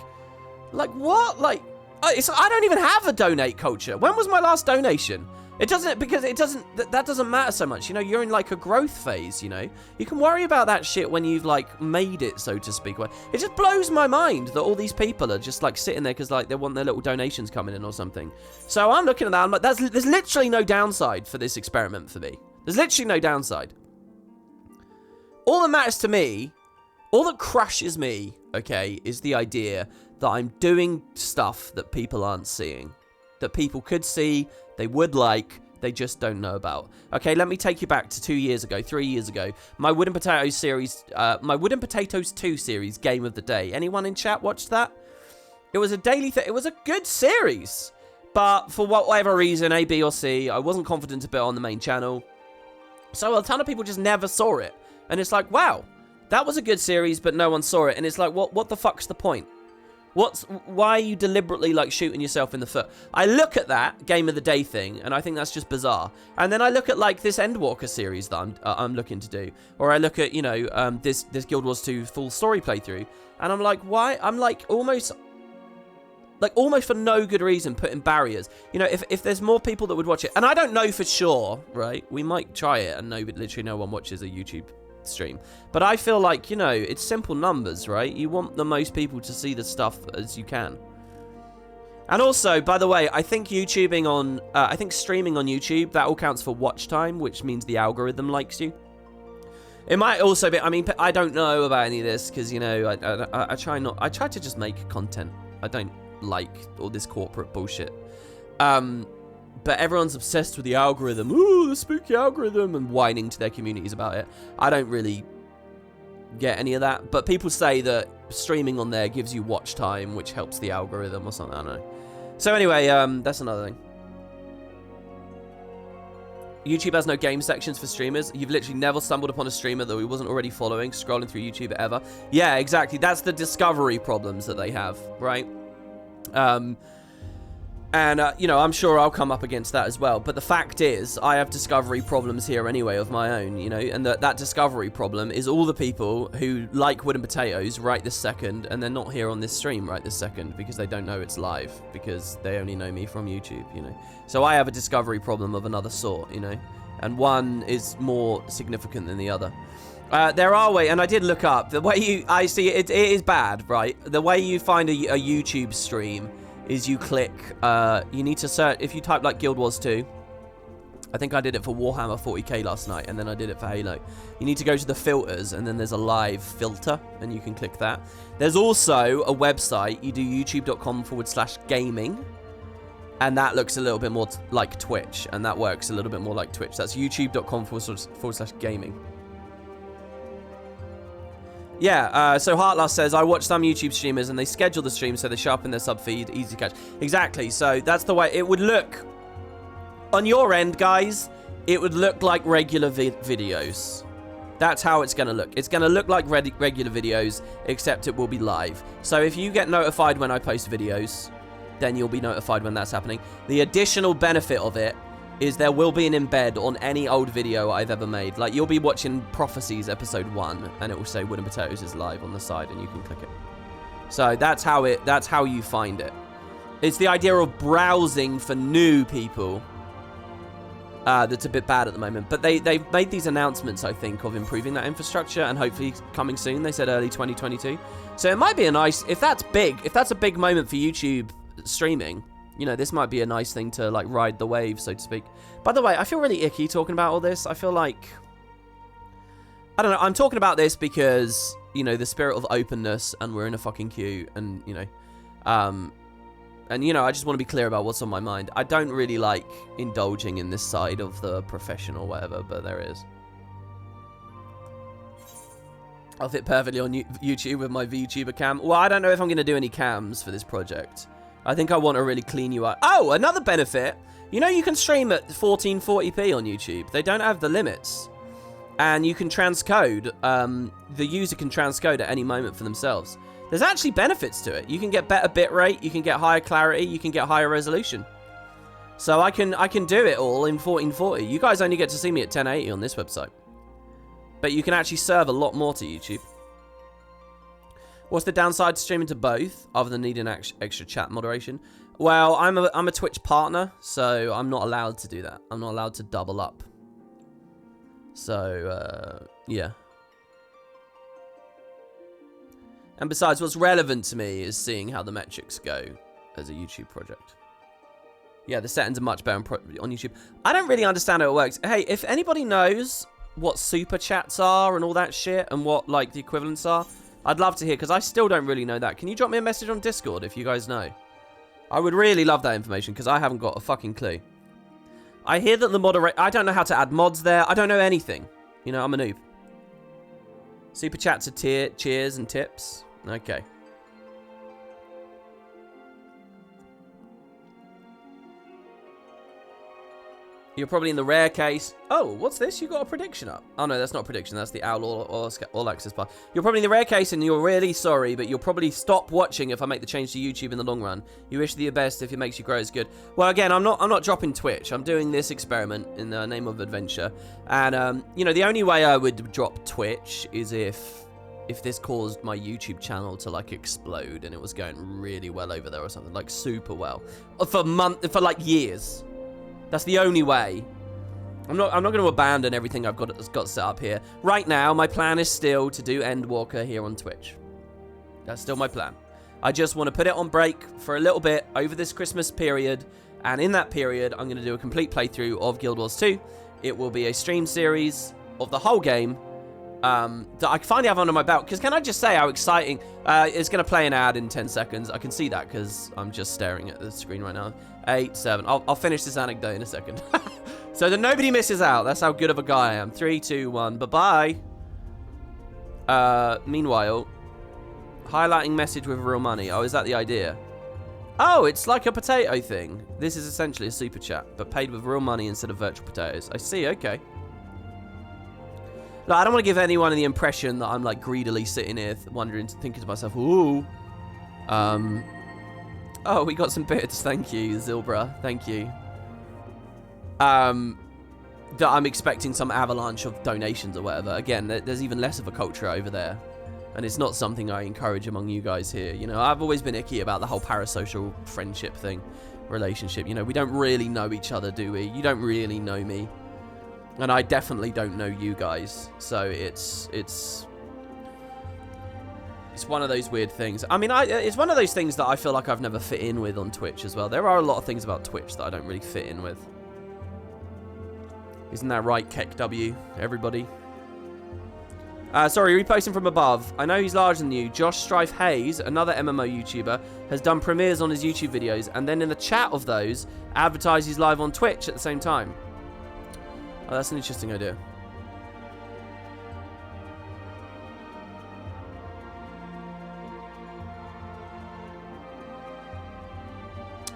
what? Like, I don't even have a donate culture. When was my last donation? That doesn't matter so much. You know, you're in, like, a growth phase, you know. You can worry about that shit when you've, like, made it, so to speak. It just blows my mind that all these people are just, like, sitting there because, like, they want their little donations coming in or something. So I'm looking at that. I'm like, there's literally no downside for this experiment for me. There's literally no downside. All that matters to me, all that crushes me, okay, is the idea that I'm doing stuff that people aren't seeing. That people could see, they would like, they just don't know about. Okay, let me take you back to 2 years ago, 3 years ago. My Wooden Potatoes series, my Wooden Potatoes 2 series, Game of the Day. Anyone in chat watched that? It was a daily thing. It was a good series. But for whatever reason, A, B, or C, I wasn't confident to put it on the main channel. So a ton of people just never saw it. And it's like, wow, that was a good series, but no one saw it. And it's like, what the fuck's the point? Why are you deliberately, like, shooting yourself in the foot? I look at that Game of the Day thing, and I think that's just bizarre. And then I look at, like, this Endwalker series that I'm looking to do. Or I look at, you know, this Guild Wars 2 full story playthrough. And I'm like, why? I'm, like, almost for no good reason putting barriers. You know, if there's more people that would watch it. And I don't know for sure, right? We might try it and literally no one watches a YouTube stream. But I feel like, you know, it's simple numbers, right? You want the most people to see the stuff as you can. And also, by the way, I think streaming on YouTube, that all counts for watch time, which means the algorithm likes you. It might also be, I mean, I don't know about any of this because, you know, I try to just make content. I don't like all this corporate bullshit. But everyone's obsessed with the algorithm. Ooh, the spooky algorithm, and whining to their communities about it. I don't really get any of that. But people say that streaming on there gives you watch time, which helps the algorithm or something. I don't know. So anyway, that's another thing. YouTube has no game sections for streamers. You've literally never stumbled upon a streamer that we wasn't already following, scrolling through YouTube ever. Yeah, exactly. That's the discovery problems that they have, right? You know, I'm sure I'll come up against that as well. But the fact is, I have discovery problems here anyway of my own, you know. And that discovery problem is all the people who like Wooden Potatoes right this second, and they're not here on this stream right this second because they don't know it's live, because they only know me from YouTube, you know. So I have a discovery problem of another sort, you know. And one is more significant than the other. There are ways, and I did look up, the way I see it is bad, right? The way you find a YouTube stream is you click, you need to search, if you type like Guild Wars 2, I think I did it for Warhammer 40k last night, and then I did it for Halo. You need to go to the filters, and then there's a live filter, and you can click that. There's also a website, you do youtube.com/gaming, and that looks a little bit more like Twitch, and that works a little bit more like Twitch. That's youtube.com/gaming. Yeah, so Heartlast says, I watch some YouTube streamers and they schedule the stream so they sharpen their sub feed, easy to catch. Exactly, so that's the way it would look. On your end, guys, it would look like regular videos. That's how it's going to look. It's going to look like regular videos, except it will be live. So if you get notified when I post videos, then you'll be notified when that's happening. The additional benefit of it is there will be an embed on any old video I've ever made. Like, you'll be watching Prophecies episode 1, and it will say Wooden Potatoes is live on the side, and you can click it. So that's how you find it. It's the idea of browsing for new people that's a bit bad at the moment. But they've made these announcements, I think, of improving that infrastructure, and hopefully coming soon. They said early 2022. So it might be a nice, if that's a big moment for YouTube streaming, you know, this might be a nice thing to, like, ride the wave, so to speak. By the way, I feel really icky talking about all this. I feel like, I don't know, I'm talking about this because, you know, the spirit of openness, and we're in a fucking queue, and, you know, and, you know, I just want to be clear about what's on my mind. I don't really like indulging in this side of the profession or whatever, but there is. I'll fit perfectly on YouTube with my VTuber cam. Well, I don't know if I'm going to do any cams for this project. I think I want to really clean you up. Oh, another benefit. You know, you can stream at 1440p on YouTube. They don't have the limits. And you can transcode. The user can transcode at any moment for themselves. There's actually benefits to it. You can get better bitrate. You can get higher clarity. You can get higher resolution. So I can do it all in 1440. You guys only get to see me at 1080 on this website. But you can actually serve a lot more to YouTube. What's the downside to streaming to both, other than needing extra chat moderation? Well, I'm a Twitch partner, so I'm not allowed to do that. I'm not allowed to double up. So, yeah. And besides, what's relevant to me is seeing how the metrics go as a YouTube project. Yeah, the settings are much better on YouTube. I don't really understand how it works. Hey, if anybody knows what super chats are and all that shit, and what, like, the equivalents are, I'd love to hear, because I still don't really know that. Can you drop me a message on Discord if you guys know? I would really love that information, because I haven't got a fucking clue. I hear that the moderator... I don't know how to add mods there. I don't know anything. You know, I'm a noob. Super chats are cheers and tips. Okay. You're probably in the rare case. Oh, what's this? You got a prediction up. Oh, no, that's not a prediction. That's the Owl All Access Bar. You're probably in the rare case and you're really sorry, but you'll probably stop watching if I make the change to YouTube in the long run. You wish the best if it makes you grow as good. Well, again, I'm not dropping Twitch. I'm doing this experiment in the name of adventure. And, you know, the only way I would drop Twitch is if this caused my YouTube channel to, like, explode and it was going really well over there or something. Like, super well. For like, years. That's the only way. I'm not going to abandon everything I've got set up here. Right now, my plan is still to do Endwalker here on Twitch. That's still my plan. I just want to put it on break for a little bit over this Christmas period. And in that period, I'm going to do a complete playthrough of Guild Wars 2. It will be a stream series of the whole game that I finally have under my belt. Because can I just say how exciting... it's going to play an ad in 10 seconds. I can see that because I'm just staring at the screen right now. 8, 7. I'll finish this anecdote in a second. So that nobody misses out. That's how good of a guy I am. 3, 2, 1. Bye-bye. Meanwhile, highlighting message with real money. Oh, is that the idea? Oh, it's like a potato thing. This is essentially a super chat, but paid with real money instead of virtual potatoes. I see, okay. Look, I don't want to give anyone the impression that I'm, like, greedily sitting here thinking to myself, ooh. Oh, we got some bits. Thank you, Zilbra. Thank you. That I'm expecting some avalanche of donations or whatever. Again, there's even less of a culture over there. And it's not something I encourage among you guys here. You know, I've always been icky about the whole parasocial friendship thing. Relationship. You know, we don't really know each other, do we? You don't really know me. And I definitely don't know you guys. So it's one of those weird things. I mean, it's one of those things that I feel like I've never fit in with on Twitch as well. There are a lot of things about Twitch that I don't really fit in with. Isn't that right, KekW, everybody? Sorry, reposting from above. I know he's larger than you. Josh Strife Hayes, another MMO YouTuber, has done premieres on his YouTube videos, and then in the chat of those, advertises live on Twitch at the same time. Oh, that's an interesting idea.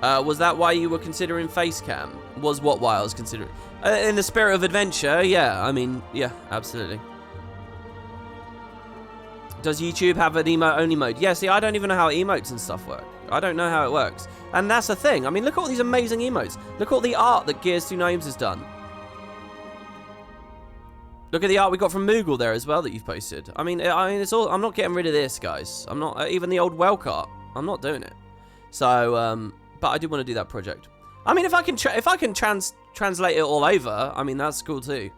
Was that why you were considering Facecam? Was what why I was considering? In the spirit of adventure, yeah. I mean, yeah, absolutely. Does YouTube have an emote-only mode? Yeah, see, I don't even know how emotes and stuff work. I don't know how it works. And that's the thing. I mean, look at all these amazing emotes. Look at all the art that Gears 2 Names has done. Look at the art we got from Moogle there as well that you've posted. I mean, it's all... I'm not getting rid of this, guys. I'm not... even the old Welk art. I'm not doing it. So, but I do want to do that project. I mean, if I can translate it all over, I mean, that's cool too.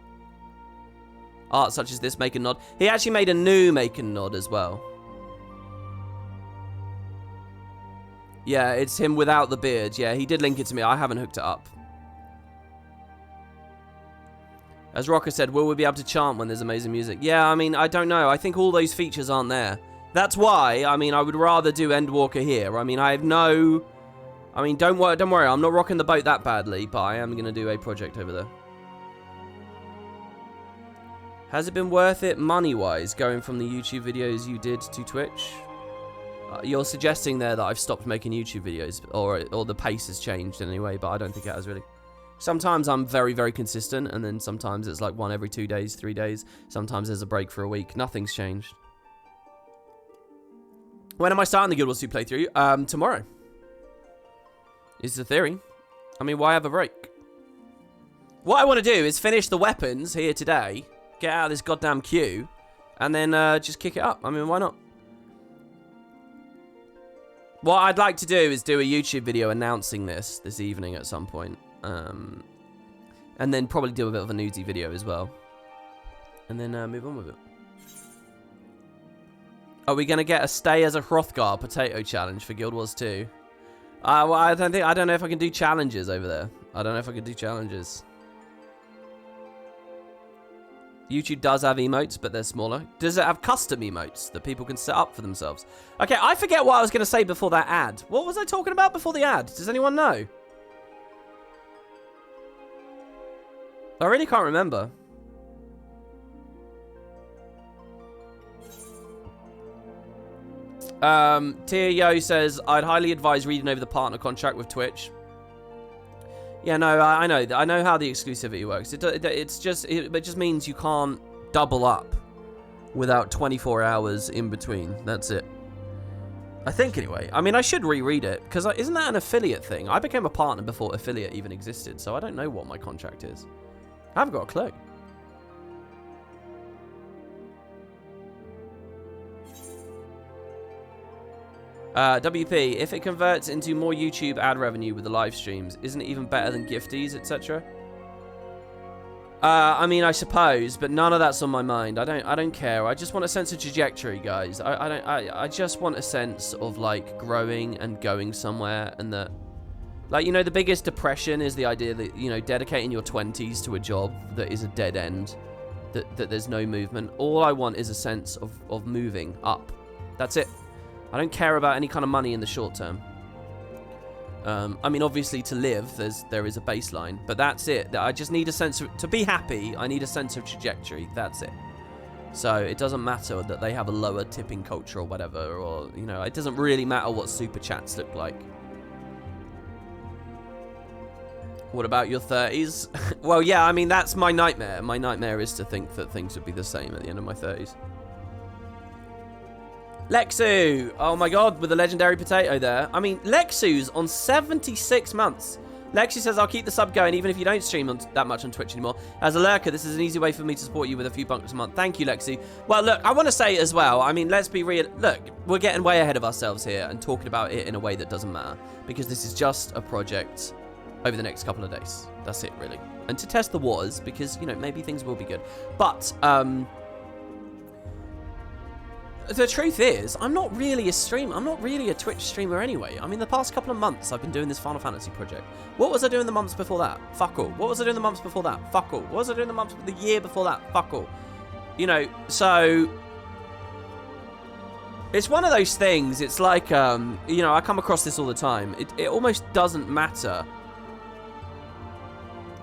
Art such as this, Make and Nod. He actually made a new Make and Nod as well. Yeah, it's him without the beard. Yeah, he did link it to me. I haven't hooked it up. As Rocker said, will we be able to chant when there's amazing music? Yeah, I mean, I don't know. I think all those features aren't there. That's why, I mean, I would rather do Endwalker here. I mean, I have no... I mean, don't worry. I'm not rocking the boat that badly, but I am going to do a project over there. Has it been worth it money-wise, going from the YouTube videos you did to Twitch? You're suggesting there that I've stopped making YouTube videos, or the pace has changed in any way, but I don't think it has really. Sometimes I'm very, very consistent, and then sometimes it's like one every 2 days, 3 days. Sometimes there's a break for a week. Nothing's changed. When am I starting the Guild Wars 2 playthrough? Tomorrow. Is the theory. I mean, why have a break? What I want to do is finish the weapons here today, get out of this goddamn queue, and then just kick it up. I mean, why not? What I'd like to do is do a YouTube video announcing this evening at some point. And then probably do a bit of a nudie video as well. And then move on with it. Are we going to get a stay as a Hrothgar potato challenge for Guild Wars 2? Well, I don't know if I can do challenges over there. I don't know if I can do challenges. YouTube does have emotes, but they're smaller. Does it have custom emotes that people can set up for themselves? Okay, I forget what I was going to say before that ad. What was I talking about before the ad? Does anyone know? I really can't remember. Tia Yo says, I'd highly advise reading over the partner contract with Twitch. Yeah, no, I know how the exclusivity works. It just means you can't double up without 24 hours in between. That's it. I think, anyway. I mean, I should reread it, because isn't that an affiliate thing? I became a partner before affiliate even existed, so I don't know what my contract is. I haven't got a clue. WP, if it converts into more YouTube ad revenue with the live streams, isn't it even better than gifties, etc.? I mean, I suppose, but none of that's on my mind. I don't care. I just want a sense of trajectory, guys. I just want a sense of, like, growing and going somewhere, and that, like, you know, the biggest depression is the idea that, you know, dedicating your 20s to a job that is a dead end, that there's no movement. All I want is a sense of moving up. That's it. I don't care about any kind of money in the short term. I mean, obviously, to live, there is a baseline, but that's it. I just need a sense of, to be happy, I need a sense of trajectory. That's it. So it doesn't matter that they have a lower tipping culture or whatever, or, you know, it doesn't really matter what super chats look like. What about your 30s? Well, yeah, I mean, that's my nightmare. My nightmare is to think that things would be the same at the end of my 30s. Lexu! Oh my god, with the legendary potato there. I mean, Lexu's on 76 months. Lexu says, I'll keep the sub going even if you don't stream that much on Twitch anymore. As a lurker, this is an easy way for me to support you with a few bucks a month. Thank you, Lexu. Well, look, I want to say as well, I mean, let's be real. Look, we're getting way ahead of ourselves here and talking about it in a way that doesn't matter. Because this is just a project over the next couple of days. That's it, really. And to test the waters, because, you know, maybe things will be good. But, the truth is, I'm not really a streamer. I'm not really a Twitch streamer anyway. I mean, the past couple of months, I've been doing this Final Fantasy project. What was I doing the months before that? Fuck all. What was I doing the months before that? Fuck all. What was I doing the year before that? Fuck all. You know, so it's one of those things. It's like, you know, I come across this all the time. It almost doesn't matter.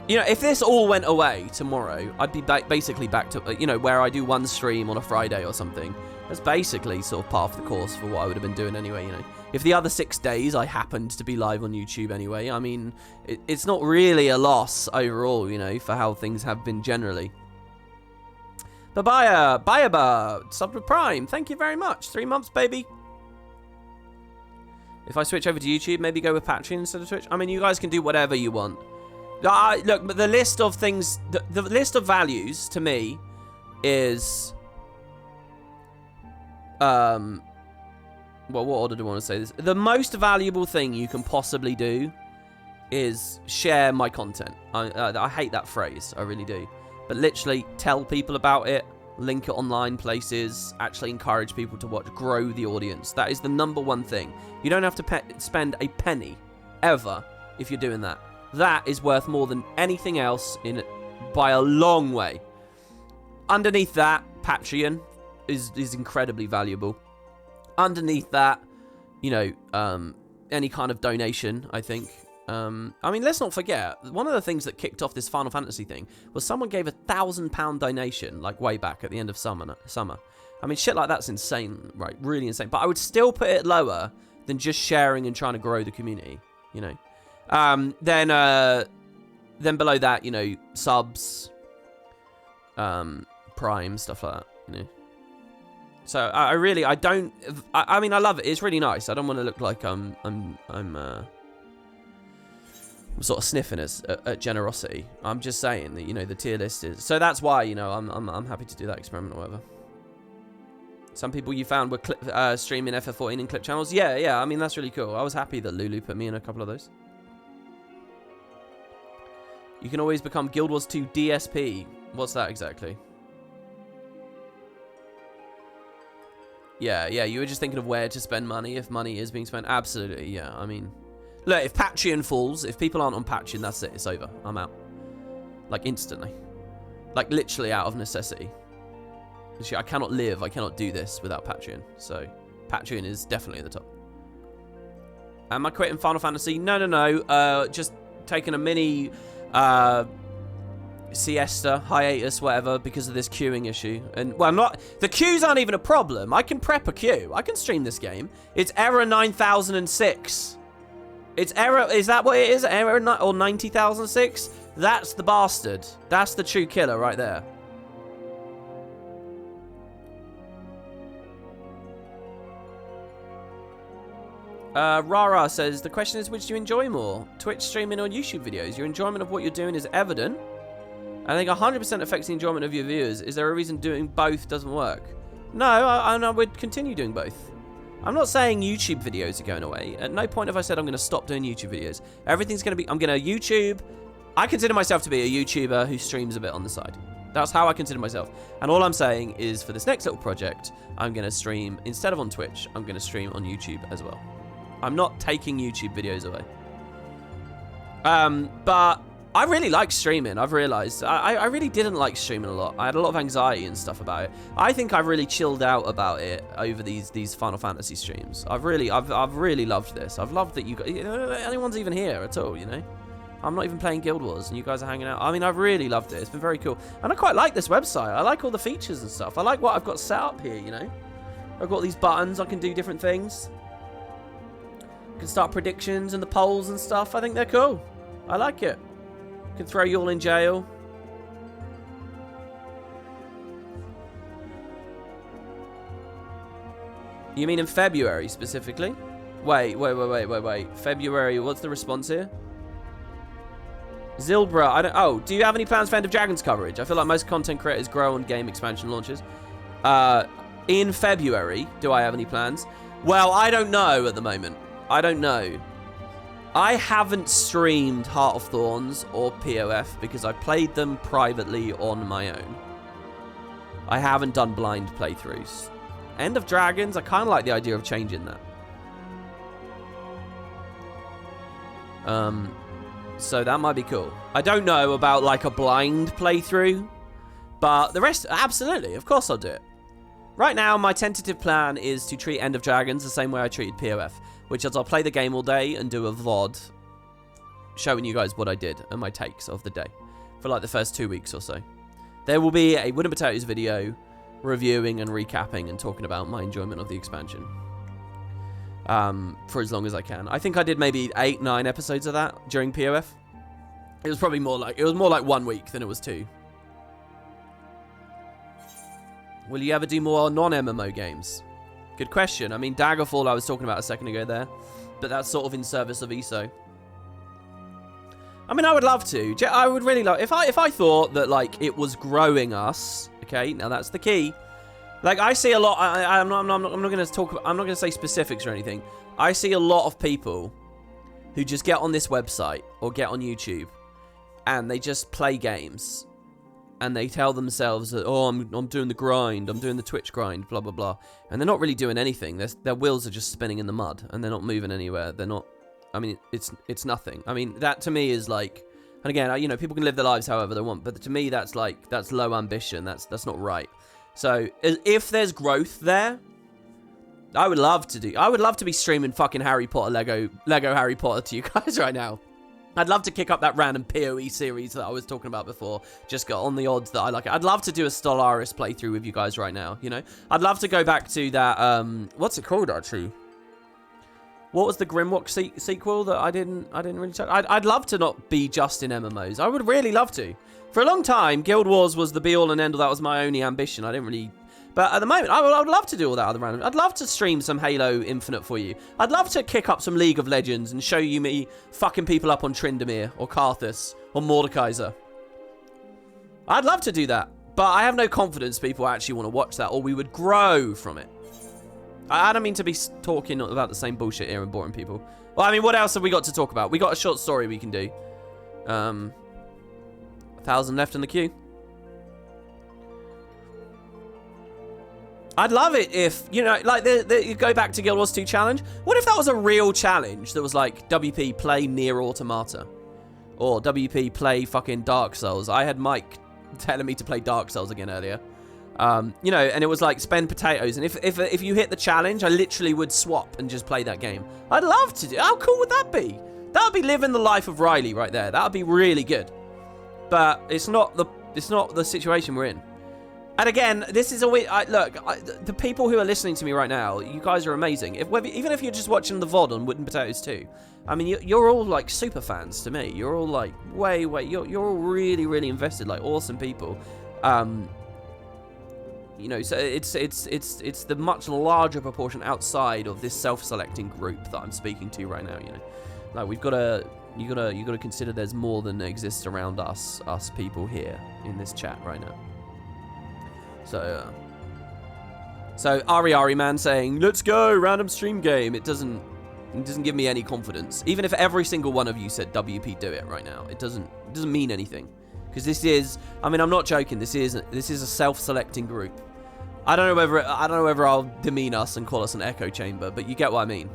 You know, if this all went away tomorrow, I'd be basically back to, you know, where I do one stream on a Friday or something. That's basically sort of part of the course for what I would have been doing anyway, you know. If the other 6 days I happened to be live on YouTube anyway, I mean, it's not really a loss overall, you know, for how things have been generally. Bayaba, sub to Prime, thank you very much. 3 months, baby. If I switch over to YouTube, maybe go with Patreon instead of Twitch. I mean, you guys can do whatever you want. Look, but the list of things, the list of values to me is... well, what order do I want to say this? The most valuable thing you can possibly do is share my content. I hate that phrase. I really do. But literally tell people about it, link it online places, actually encourage people to watch, grow the audience. That is the #1 thing. You don't have to spend a penny ever if you're doing that. That is worth more than anything else by a long way. Underneath that, Patreon is incredibly valuable. Underneath that, you know, any kind of donation, I think. I mean, let's not forget, one of the things that kicked off this Final Fantasy thing was someone gave a £1,000 donation, like way back at the end of summer. I mean, shit like that's insane, right? Really insane. But I would still put it lower than just sharing and trying to grow the community, you know. Then below that, you know, subs, Prime, stuff like that, you know. So I mean, I love it. It's really nice. I don't want to look like I'm sort of sniffing at generosity. I'm just saying that, you know, the tier list is. So that's why, you know, I'm happy to do that experiment or whatever. Some people you found were streaming FF14 in clip channels. Yeah. I mean, that's really cool. I was happy that Lulu put me in a couple of those. You can always become Guild Wars 2 DSP. What's that exactly? Yeah, you were just thinking of where to spend money if money is being spent. Absolutely, yeah. I mean, look, if Patreon falls, if people aren't on Patreon, that's it. It's over. I'm out. Like, instantly. Like, literally out of necessity. I cannot live, I cannot do this without Patreon. So, Patreon is definitely at the top. Am I quitting Final Fantasy? No. Just taking a mini siesta, hiatus, whatever, because of this queuing issue. And, well, the queues aren't even a problem. I can prep a queue. I can stream this game. It's error 9006. It's error, is that what it is? Error or 90,006? That's the bastard. That's the true killer right there. Rara says, the question is, which do you enjoy more? Twitch streaming or YouTube videos? Your enjoyment of what you're doing is evident. I think 100% affects the enjoyment of your viewers. Is there a reason doing both doesn't work? No, I would continue doing both. I'm not saying YouTube videos are going away. At no point have I said I'm going to stop doing YouTube videos. Everything's going to be, I'm going to YouTube. I consider myself to be a YouTuber who streams a bit on the side. That's how I consider myself. And all I'm saying is for this next little project, I'm going to stream, instead of on Twitch, I'm going to stream on YouTube as well. I'm not taking YouTube videos away. But I really like streaming, I've realized. I really didn't like streaming a lot. I had a lot of anxiety and stuff about it. I think I've really chilled out about it over these Final Fantasy streams. I've really loved this. I've loved that anyone's even here at all, you know? I'm not even playing Guild Wars and you guys are hanging out. I mean, I've really loved it. It's been very cool. And I quite like this website. I like all the features and stuff. I like what I've got set up here, you know? I've got these buttons. I can do different things. Can start predictions and the polls and stuff. I think they're cool. I like it. Can throw you all in jail. You mean in February specifically? Wait. February, what's the response here? Zilbra, do you have any plans for End of Dragons coverage? I feel like most content creators grow on game expansion launches. In February, do I have any plans? Well, I don't know at the moment. I don't know. I haven't streamed Heart of Thorns or POF because I played them privately on my own. I haven't done blind playthroughs. End of Dragons, I kind of like the idea of changing that. So that might be cool. I don't know about like a blind playthrough, but the rest, absolutely, of course I'll do it. Right now, my tentative plan is to treat End of Dragons the same way I treated POF, which is I'll play the game all day and do a VOD showing you guys what I did and my takes of the day for like the first 2 weeks or so. There will be a Wood and Potatoes video reviewing and recapping and talking about my enjoyment of the expansion for as long as I can. I think I did maybe 8, 9 episodes of that during POF. It was probably more like 1 week than it was 2. Will you ever do more non-MMO games? Good question. I mean, Daggerfall I was talking about a second ago there, but that's sort of in service of ESO. I mean, I would love to. I would really love if I thought that like it was growing us. Okay, now that's the key. Like I see a lot. I'm not going to talk. I'm not going to say specifics or anything. I see a lot of people who just get on this website or get on YouTube and they just play games. And they tell themselves that, oh, I'm doing the grind, I'm doing the Twitch grind, blah, blah, blah. And they're not really doing anything. Their wheels are just spinning in the mud, and they're not moving anywhere. They're not, I mean, it's nothing. I mean, that to me is like, and again, you know, people can live their lives however they want, but to me, that's like, that's low ambition. That's not right. So, if there's growth there, I would love to be streaming fucking Harry Potter, Lego Harry Potter to you guys right now. I'd love to kick up that random PoE series that I was talking about before. Just got on the odds that I like it. I'd love to do a Stellaris playthrough with you guys right now, you know? I'd love to go back to that, what's it called, actually? What was the Grimlock sequel that I didn't really check? I'd love to not be just in MMOs. I would really love to. For a long time, Guild Wars was the be-all and end-all. That was my only ambition. I didn't really... But at the moment, I would love to do all that other random. I'd love to stream some Halo Infinite for you. I'd love to kick up some League of Legends and show you me fucking people up on Tryndamere or Karthus or Mordekaiser. I'd love to do that. But I have no confidence people actually want to watch that or we would grow from it. I don't mean to be talking about the same bullshit here and boring people. Well, I mean, what else have we got to talk about? We got a short story we can do. 1,000 left in the queue. I'd love it if, you know, like, you go back to Guild Wars 2 challenge. What if that was a real challenge that was like, WP, play Nier Automata? Or WP, play fucking Dark Souls. I had Mike telling me to play Dark Souls again earlier. You know, and it was like, spend potatoes. And if you hit the challenge, I literally would swap and just play that game. I'd love to do. How cool would that be? That would be living the life of Riley right there. That would be really good. but it's not the situation we're in. And again, this is the people who are listening to me right now, you guys are amazing. Even if you're just watching the VOD on Wood and Potatoes 2, I mean, you're all like super fans to me. You're all like you're all really, really invested, like awesome people. You know, so it's the much larger proportion outside of this self-selecting group that I'm speaking to right now. You know, like you gotta consider there's more than exists around us people here in this chat right now. So Ari man saying, let's go, random stream game. It doesn't give me any confidence. Even if every single one of you said WP do it right now, it doesn't mean anything. Because this is, I mean, I'm not joking, this is a self-selecting group. I don't know whether I'll demean us and call us an echo chamber, but you get what I mean.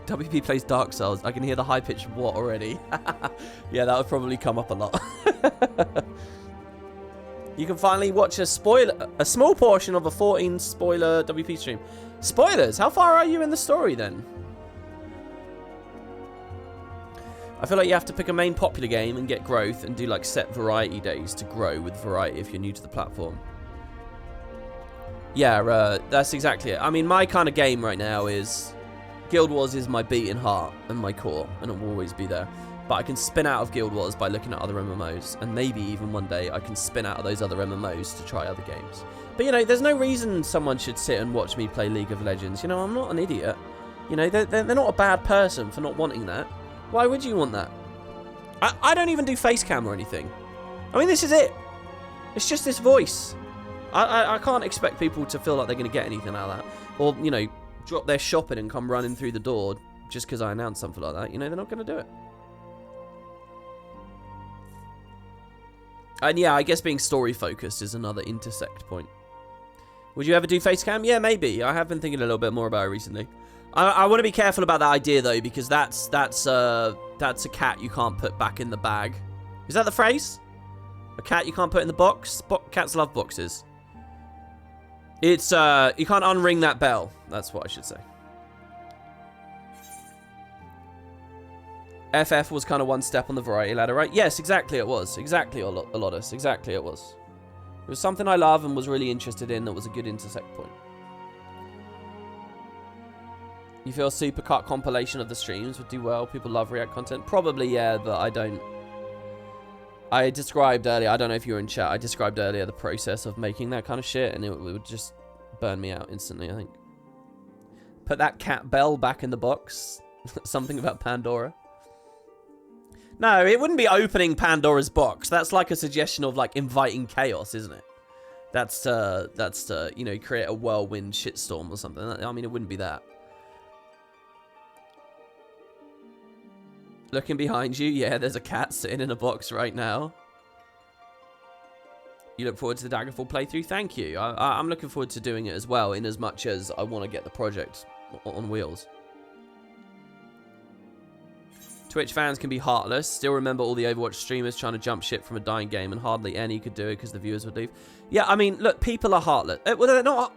WP plays Dark Souls. I can hear the high-pitched what already. Yeah, that would probably come up a lot. You can finally watch a small portion of a 14 spoiler WP stream. Spoilers? How far are you in the story then? I feel like you have to pick a main popular game and get growth and do like set variety days to grow with variety if you're new to the platform. Yeah, that's exactly it. I mean, my kind of game right now is Guild Wars is my beating heart and my core, and it will always be there. But I can spin out of Guild Wars by looking at other MMOs, and maybe even one day I can spin out of those other MMOs to try other games. But, you know, there's no reason someone should sit and watch me play League of Legends. You know, I'm not an idiot. You know, they're not a bad person for not wanting that. Why would you want that? I don't even do face cam or anything. I mean, this is it. It's just this voice. I can't expect people to feel like they're going to get anything out of that. Or, you know, drop their shopping and come running through the door just because I announced something like that. You know, they're not going to do it. And yeah, I guess being story focused is another intersect point. Would you ever do face cam? Yeah, maybe. I have been thinking a little bit more about it recently. I want to be careful about that idea though, because that's a cat you can't put back in the bag. Is that the phrase? A cat you can't put in the box? Cats love boxes. It's you can't unring that bell. That's what I should say. FF was kind of one step on the variety ladder, right? Yes, exactly it was. Exactly, Alodis. Exactly it was. It was something I love and was really interested in that was a good intersect point. You feel a supercut compilation of the streams would do well? People love React content? Probably, yeah, but I don't. I described earlier, I don't know if you were in chat, I described earlier the process of making that kind of shit, and it would just burn me out instantly, I think. Put that cat bell back in the box. Something about Pandora. No, it wouldn't be opening Pandora's box. That's like a suggestion of like inviting chaos, isn't it? That's to, you know, create a whirlwind shitstorm or something. I mean, it wouldn't be that. Looking behind you, yeah, there's a cat sitting in a box right now. You look forward to the Daggerfall playthrough? Thank you. I'm looking forward to doing it as well, in as much as I want to get the project on wheels. Twitch fans can be heartless. Still remember all the Overwatch streamers trying to jump ship from a dying game, and hardly any could do it because the viewers would leave. Yeah, I mean, look, people are heartless. Well, they're not.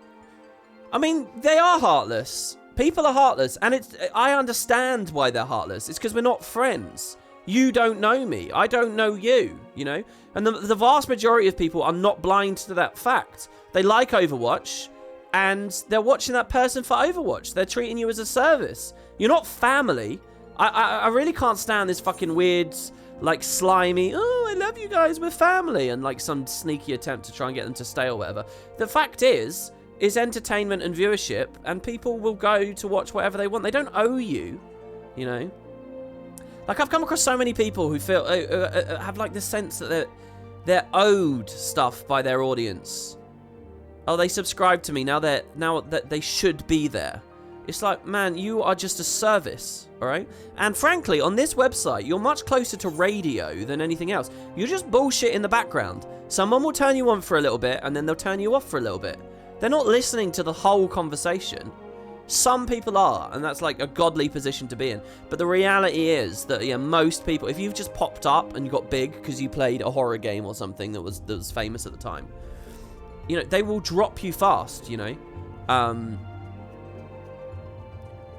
I mean, they are heartless. People are heartless, and I understand why they're heartless. It's because we're not friends. You don't know me. I don't know you, you know? And the vast majority of people are not blind to that fact. They like Overwatch, and they're watching that person for Overwatch. They're treating you as a service. You're not family. I really can't stand this fucking weird, like, slimy, oh, I love you guys, we're family, and, like, some sneaky attempt to try and get them to stay or whatever. The fact is entertainment and viewership, and people will go to watch whatever they want. They don't owe you, you know? Like, I've come across so many people who feel, have, like, this sense that they're owed stuff by their audience. Oh, they subscribe to me, now that they should be there. It's like, man, you are just a service, all right? And frankly, on this website, you're much closer to radio than anything else. You're just bullshit in the background. Someone will turn you on for a little bit, and then they'll turn you off for a little bit. They're not listening to the whole conversation. Some people are, and that's like a godly position to be in. But the reality is that, yeah, most people, if you've just popped up and you got big because you played a horror game or something that was famous at the time, you know, they will drop you fast, you know?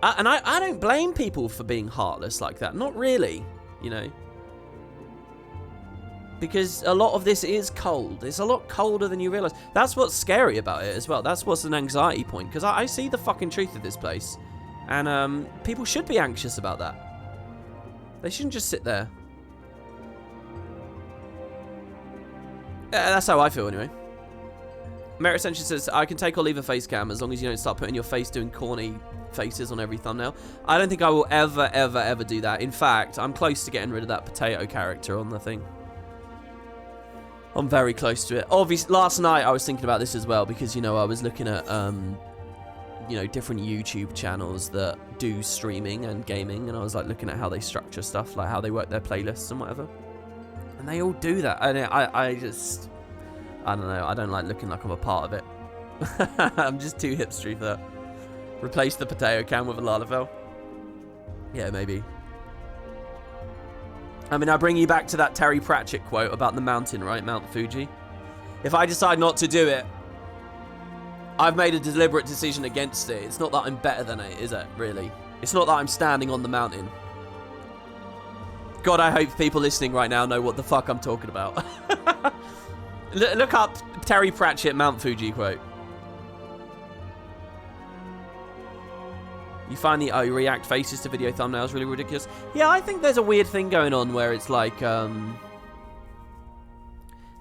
And I don't blame people for being heartless like that. Not really, you know. Because a lot of this is cold. It's a lot colder than you realise. That's what's scary about it as well. That's what's an anxiety point. Because I see the fucking truth of this place. And people should be anxious about that. They shouldn't just sit there. That's how I feel anyway. Merit Ascension says, I can take or leave a face cam as long as you don't start putting your face doing corny faces on every thumbnail. I don't think I will ever, ever, ever do that. In fact, I'm close to getting rid of that potato character on the thing. I'm very close to it. Obviously, last night I was thinking about this as well because, you know, I was looking at, you know, different YouTube channels that do streaming and gaming, and I was like looking at how they structure stuff, like how they work their playlists and whatever. And they all do that. And I don't know. I don't like looking like I'm a part of it. I'm just too hipstery for that. Replace the potato can with a Lalafell. Yeah, maybe. I mean, I bring you back to that Terry Pratchett quote about the mountain, right? Mount Fuji. If I decide not to do it, I've made a deliberate decision against it. It's not that I'm better than it, is it, really? It's not that I'm standing on the mountain. God, I hope people listening right now know what the fuck I'm talking about. Look up Terry Pratchett Mount Fuji quote. You find the react faces to video thumbnails really ridiculous? Yeah, I think there's a weird thing going on where it's like, I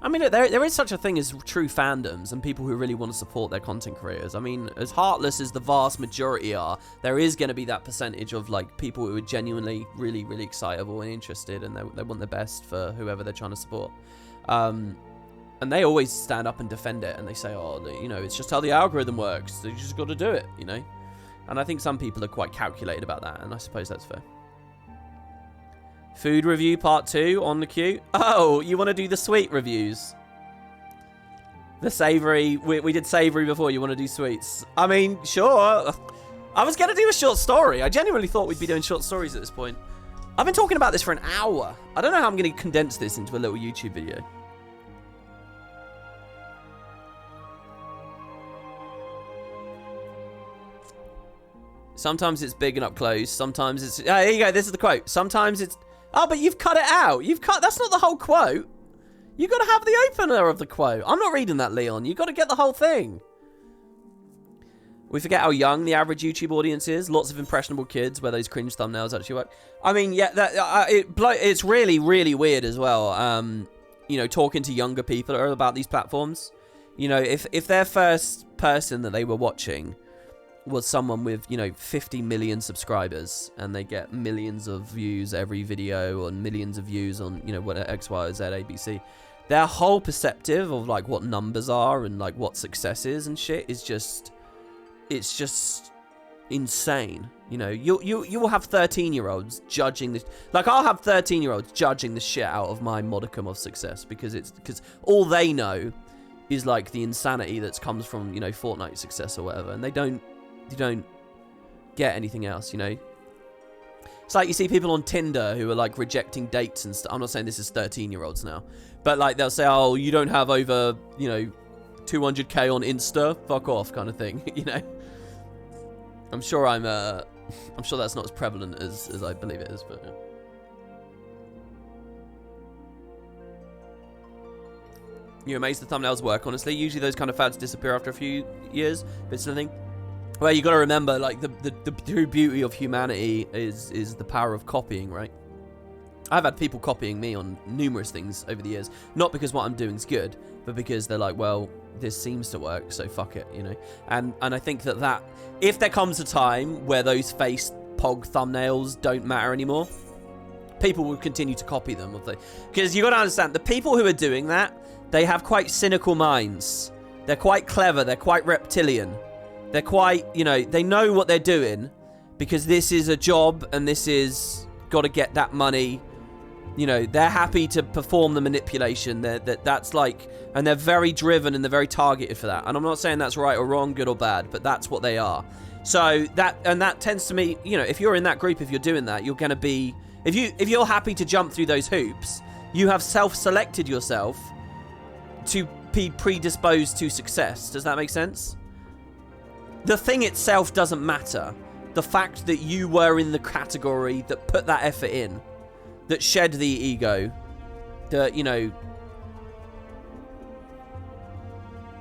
mean, look, there is such a thing as true fandoms and people who really want to support their content creators. I mean, as heartless as the vast majority are, there is going to be that percentage of, like, people who are genuinely really, really excitable and interested, and they want the best for whoever they're trying to support. And they always stand up and defend it, and they say, oh, you know, it's just how the algorithm works. So you just got to do it, you know? And I think some people are quite calculated about that, and I suppose that's fair. Food review part 2 on the queue. Oh, you want to do the sweet reviews? The savoury. We did savoury before. You want to do sweets? I mean, sure. I was going to do a short story. I genuinely thought we'd be doing short stories at this point. I've been talking about this for an hour. I don't know how I'm going to condense this into a little YouTube video. Sometimes it's big and up close. Sometimes it's... Oh, here you go. This is the quote. Sometimes it's... Oh, but you've cut it out. You've cut... That's not the whole quote. You got to have the opener of the quote. I'm not reading that, Leon. You got to get the whole thing. We forget how young the average YouTube audience is. Lots of impressionable kids where those cringe thumbnails actually work. I mean, yeah, it's really, really weird as well. You know, talking to younger people about these platforms. You know, if their first person that they were watching was someone with, you know, 50 million subscribers, and they get millions of views every video, and millions of views on, you know, what X, Y, Z, ABC, their whole perspective of, like, what numbers are and, like, what success is and shit is just, it's just insane. You know, you will have 13-year-olds judging this. Like, I'll have 13-year-olds judging the shit out of my modicum of success because all they know is, like, the insanity that comes from, you know, Fortnite success or whatever, and they don't get anything else, you know. It's like you see people on Tinder who are, like, rejecting dates and stuff. I'm not saying this is 13-year-olds now, but, like, they'll say, oh, you don't have over, you know, 200k on Insta, fuck off, kind of thing. You know, I'm sure that's not as prevalent as I believe it is, but yeah. You're amazed the thumbnails work, honestly. Usually those kind of fads disappear after a few years, but it's nothing. Well, you got to remember, like, the true beauty of humanity is the power of copying, right? I've had people copying me on numerous things over the years, not because what I'm doing is good, but because they're like, well, this seems to work, so fuck it, you know. And I think that if there comes a time where those face pog thumbnails don't matter anymore, people will continue to copy them, because you got to understand, the people who are doing that, they have quite cynical minds. They're quite clever. They're quite reptilian. They're quite, you know, they know what they're doing because this is a job and this is got to get that money. You know, they're happy to perform the manipulation. That's like, and they're very driven and they're very targeted for that. And I'm not saying that's right or wrong, good or bad, but that's what they are. So that tends to me, you know, if you're in that group, if you're doing that, you're going to be, if you're happy to jump through those hoops, you have self-selected yourself to be predisposed to success. Does that make sense? The thing itself doesn't matter. The fact that you were in the category that put that effort in, that shed the ego, that, you know,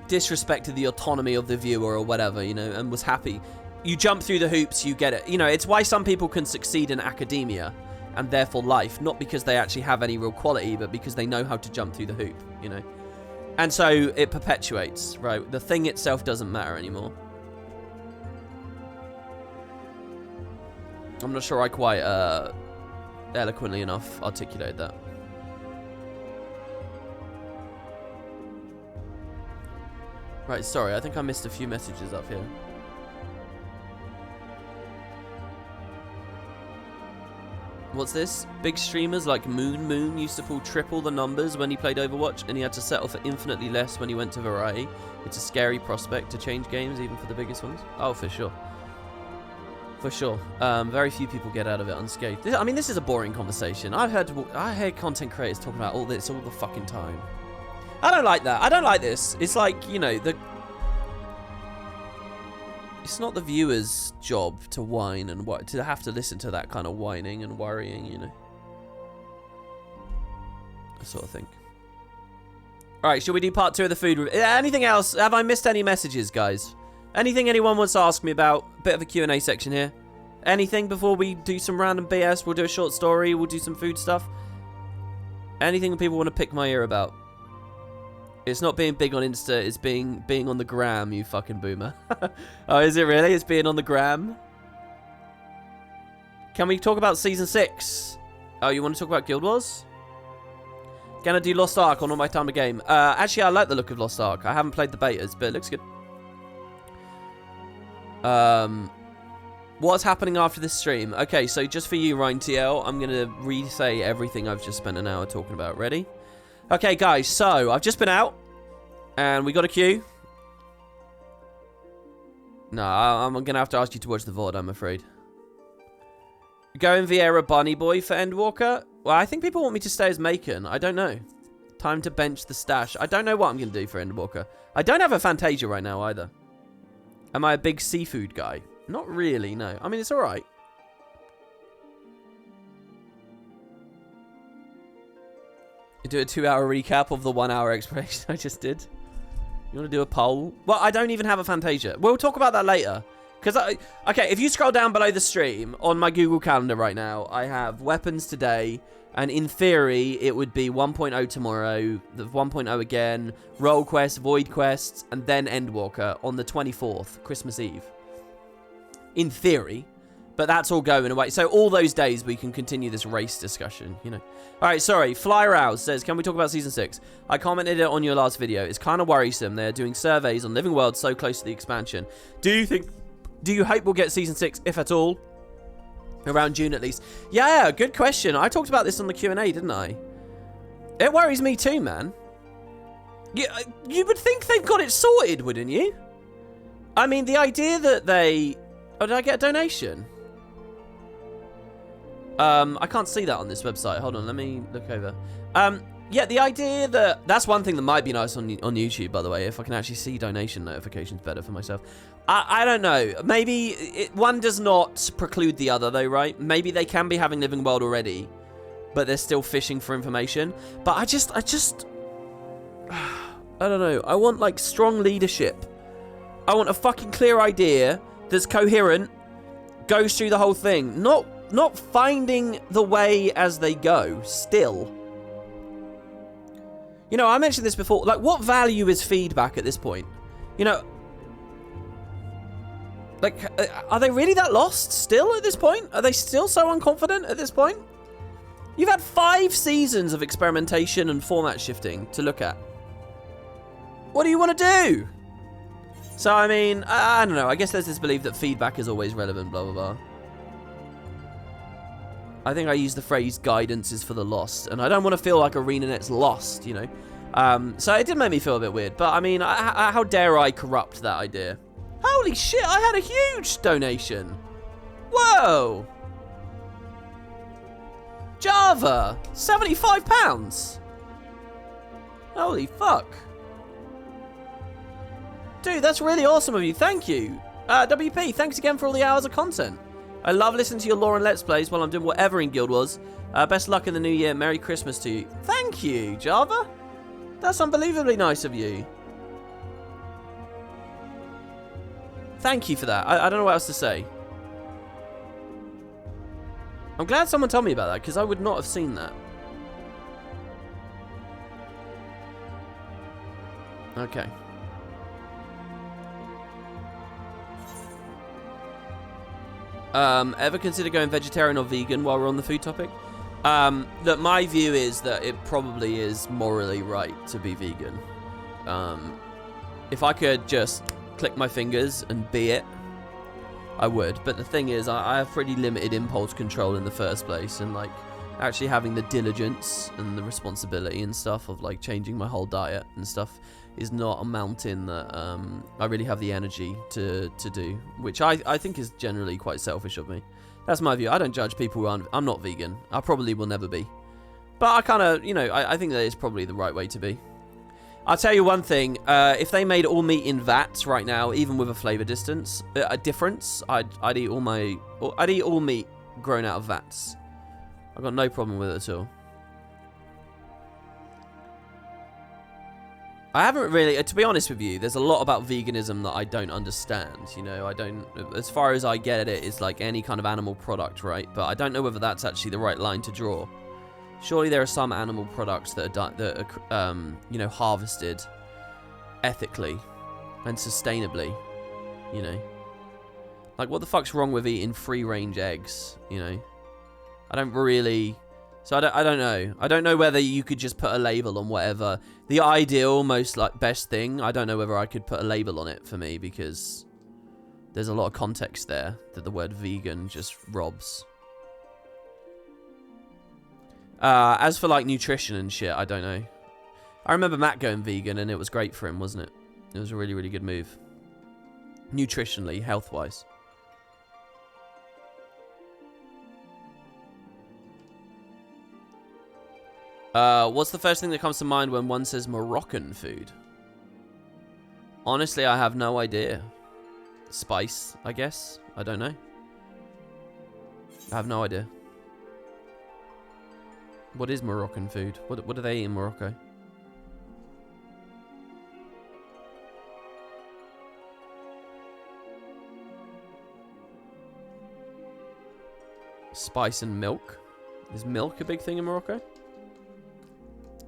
disrespected the autonomy of the viewer or whatever, you know, and was happy. You jump through the hoops, you get it. You know, it's why some people can succeed in academia and therefore life, not because they actually have any real quality, but because they know how to jump through the hoop, you know. And so it perpetuates, right? The thing itself doesn't matter anymore. I'm not sure I quite eloquently enough articulated that. Right, sorry, I think I missed a few messages up here. What's this? Big streamers like Moon used to pull triple the numbers when he played Overwatch, and he had to settle for infinitely less when he went to Variety. It's a scary prospect to change games, even for the biggest ones. Oh, for sure. For sure. Very few people get out of it unscathed. I mean, this is a boring conversation. I heard content creators talking about all this all the fucking time. I don't like that. I don't like this. It's like, you know, it's not the viewer's job to whine and to have to listen to that kind of whining and worrying, you know. That sort of thing. All right, should we do part 2 of the food? Anything else? Have I missed any messages, guys? Anything anyone wants to ask me about? Bit of a Q&A section here. Anything before we do some random BS? We'll do a short story. We'll do some food stuff. Anything people want to pick my ear about? It's not being big on Insta, it's being on the gram, you fucking boomer. Oh, is it really? It's being on the gram? Can we talk about Season 6? Oh, you want to talk about Guild Wars? Gonna do Lost Ark on all my time of game. Actually, I like the look of Lost Ark. I haven't played the betas, but it looks good. What's happening after this stream? Okay, so just for you, Ryan TL, I'm gonna re-say everything I've just spent an hour talking about. Ready? Okay, guys, so I've just been out, and we got a queue. No, I'm going to have to ask you to watch the VOD, I'm afraid. Going Vieira Bunny Boy for Endwalker? Well, I think people want me to stay as Macon. I don't know. Time to bench the stash. I don't know what I'm going to do for Endwalker. I don't have a Fantasia right now, either. Am I a big seafood guy? Not really, no. I mean, it's alright. You do a 2-hour recap of the 1-hour explanation I just did. You want to do a poll? Well, I don't even have a Fantasia. We'll talk about that later. Because, okay, if you scroll down below the stream, on my Google Calendar right now, I have weapons today, and in theory, it would be 1.0 tomorrow, the 1.0 again, Roll Quest, Void Quests, and then Endwalker on the 24th, Christmas Eve. In theory. But that's all going away. So all those days we can continue this race discussion, you know. All right, sorry. Fly Rouse says, can we talk about Season 6? I commented it on your last video. It's kind of worrisome. They're doing surveys on Living World so close to the expansion. Do you hope we'll get Season 6, if at all? Around June, at least. Yeah, good question. I talked about this on the Q&A, didn't I? It worries me too, man. You would think they've got it sorted, wouldn't you? I mean, the idea that they... Oh, did I get a donation? I can't see that on this website. Hold on, let me look over. Yeah, the idea that... That's one thing that might be nice on YouTube, by the way, if I can actually see donation notifications better for myself. I don't know. Maybe one does not preclude the other, though, right? Maybe they can be having Living World already, but they're still fishing for information. But I just... I don't know. I want, like, strong leadership. I want a fucking clear idea that's coherent, goes through the whole thing. Not finding the way as they go, still. You know, I mentioned this before. Like, what value is feedback at this point? You know, like, are they really that lost still at this point? Are they still so unconfident at this point? You've had 5 seasons of experimentation and format shifting to look at. What do you want to do? So, I mean, I don't know. I guess there's this belief that feedback is always relevant, blah, blah, blah. I think I use the phrase guidance is for the lost, and I don't want to feel like ArenaNet's lost, you know. So it did make me feel a bit weird, but I mean, how dare I corrupt that idea? Holy shit, I had a huge donation. Whoa. Java, £75. Holy fuck. Dude, that's really awesome of you. Thank you. WP, thanks again for all the hours of content. I love listening to your lore and Let's Plays while I'm doing whatever in Guild Wars. Best luck in the new year. Merry Christmas to you. Thank thank you, Java. That's unbelievably nice of you. Thank you for that. I don't know what else to say. I'm glad someone told me about that, because I would not have seen that. Okay. Ever consider going vegetarian or vegan while we're on the food topic? Look, my view is that it probably is morally right to be vegan. If I could just click my fingers and be it, I would. But the thing is, I have pretty limited impulse control in the first place, and like actually having the diligence and the responsibility and stuff of like changing my whole diet and stuff is not a mountain that I really have the energy to do, which I think is generally quite selfish of me. That's my view. I don't judge people who aren't. I'm not vegan. I probably will never be. But I kind of, you know, I think that is probably the right way to be. I'll tell you one thing. If they made all meat in vats right now, even with a flavor difference, I'd eat all meat grown out of vats. I've got no problem with it at all. I haven't really, to be honest with you, there's a lot about veganism that I don't understand. You know, I don't, as far as I get it, it's like any kind of animal product, right? But I don't know whether that's actually the right line to draw. Surely there are some animal products that are you know, harvested ethically and sustainably, you know. Like, what the fuck's wrong with eating free-range eggs, you know? I don't really... So I don't know. I don't know whether you could just put a label on whatever. The ideal, most like best thing, I don't know whether I could put a label on it for me, because there's a lot of context there that the word vegan just robs. As for like nutrition and shit, I don't know. I remember Matt going vegan and it was great for him, wasn't it? It was a really, really good move. Nutritionally, health-wise. What's the first thing that comes to mind when one says Moroccan food? Honestly, I have no idea. Spice, I guess. I don't know. I have no idea. What is Moroccan food? What do they eat in Morocco? Spice and milk. Is milk a big thing in Morocco?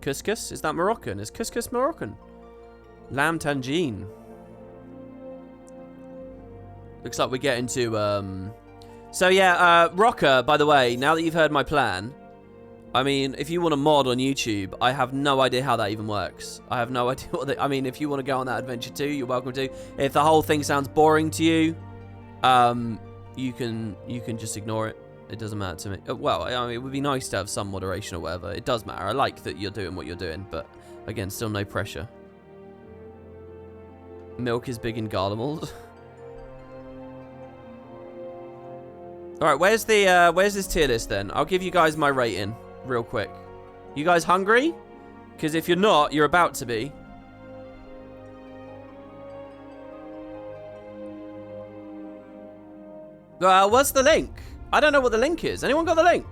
Couscous? Is that Moroccan? Is couscous Moroccan? Lamb tangine. Looks like we're getting to, So yeah, Rocker, by the way, now that you've heard my plan, I mean, if you want to mod on YouTube, I have no idea how that even works. I have no idea what I mean, if you want to go on that adventure too, you're welcome to. If the whole thing sounds boring to you, you can just ignore it. It doesn't matter to me. Well, I mean, it would be nice to have some moderation or whatever. It does matter. I like that you're doing what you're doing, but again, still no pressure. Milk is big in Garlemald. All right, where's this tier list then? I'll give you guys my rating real quick. You guys hungry? Because if you're not, you're about to be. What's the link? I don't know what the link is. Anyone got the link?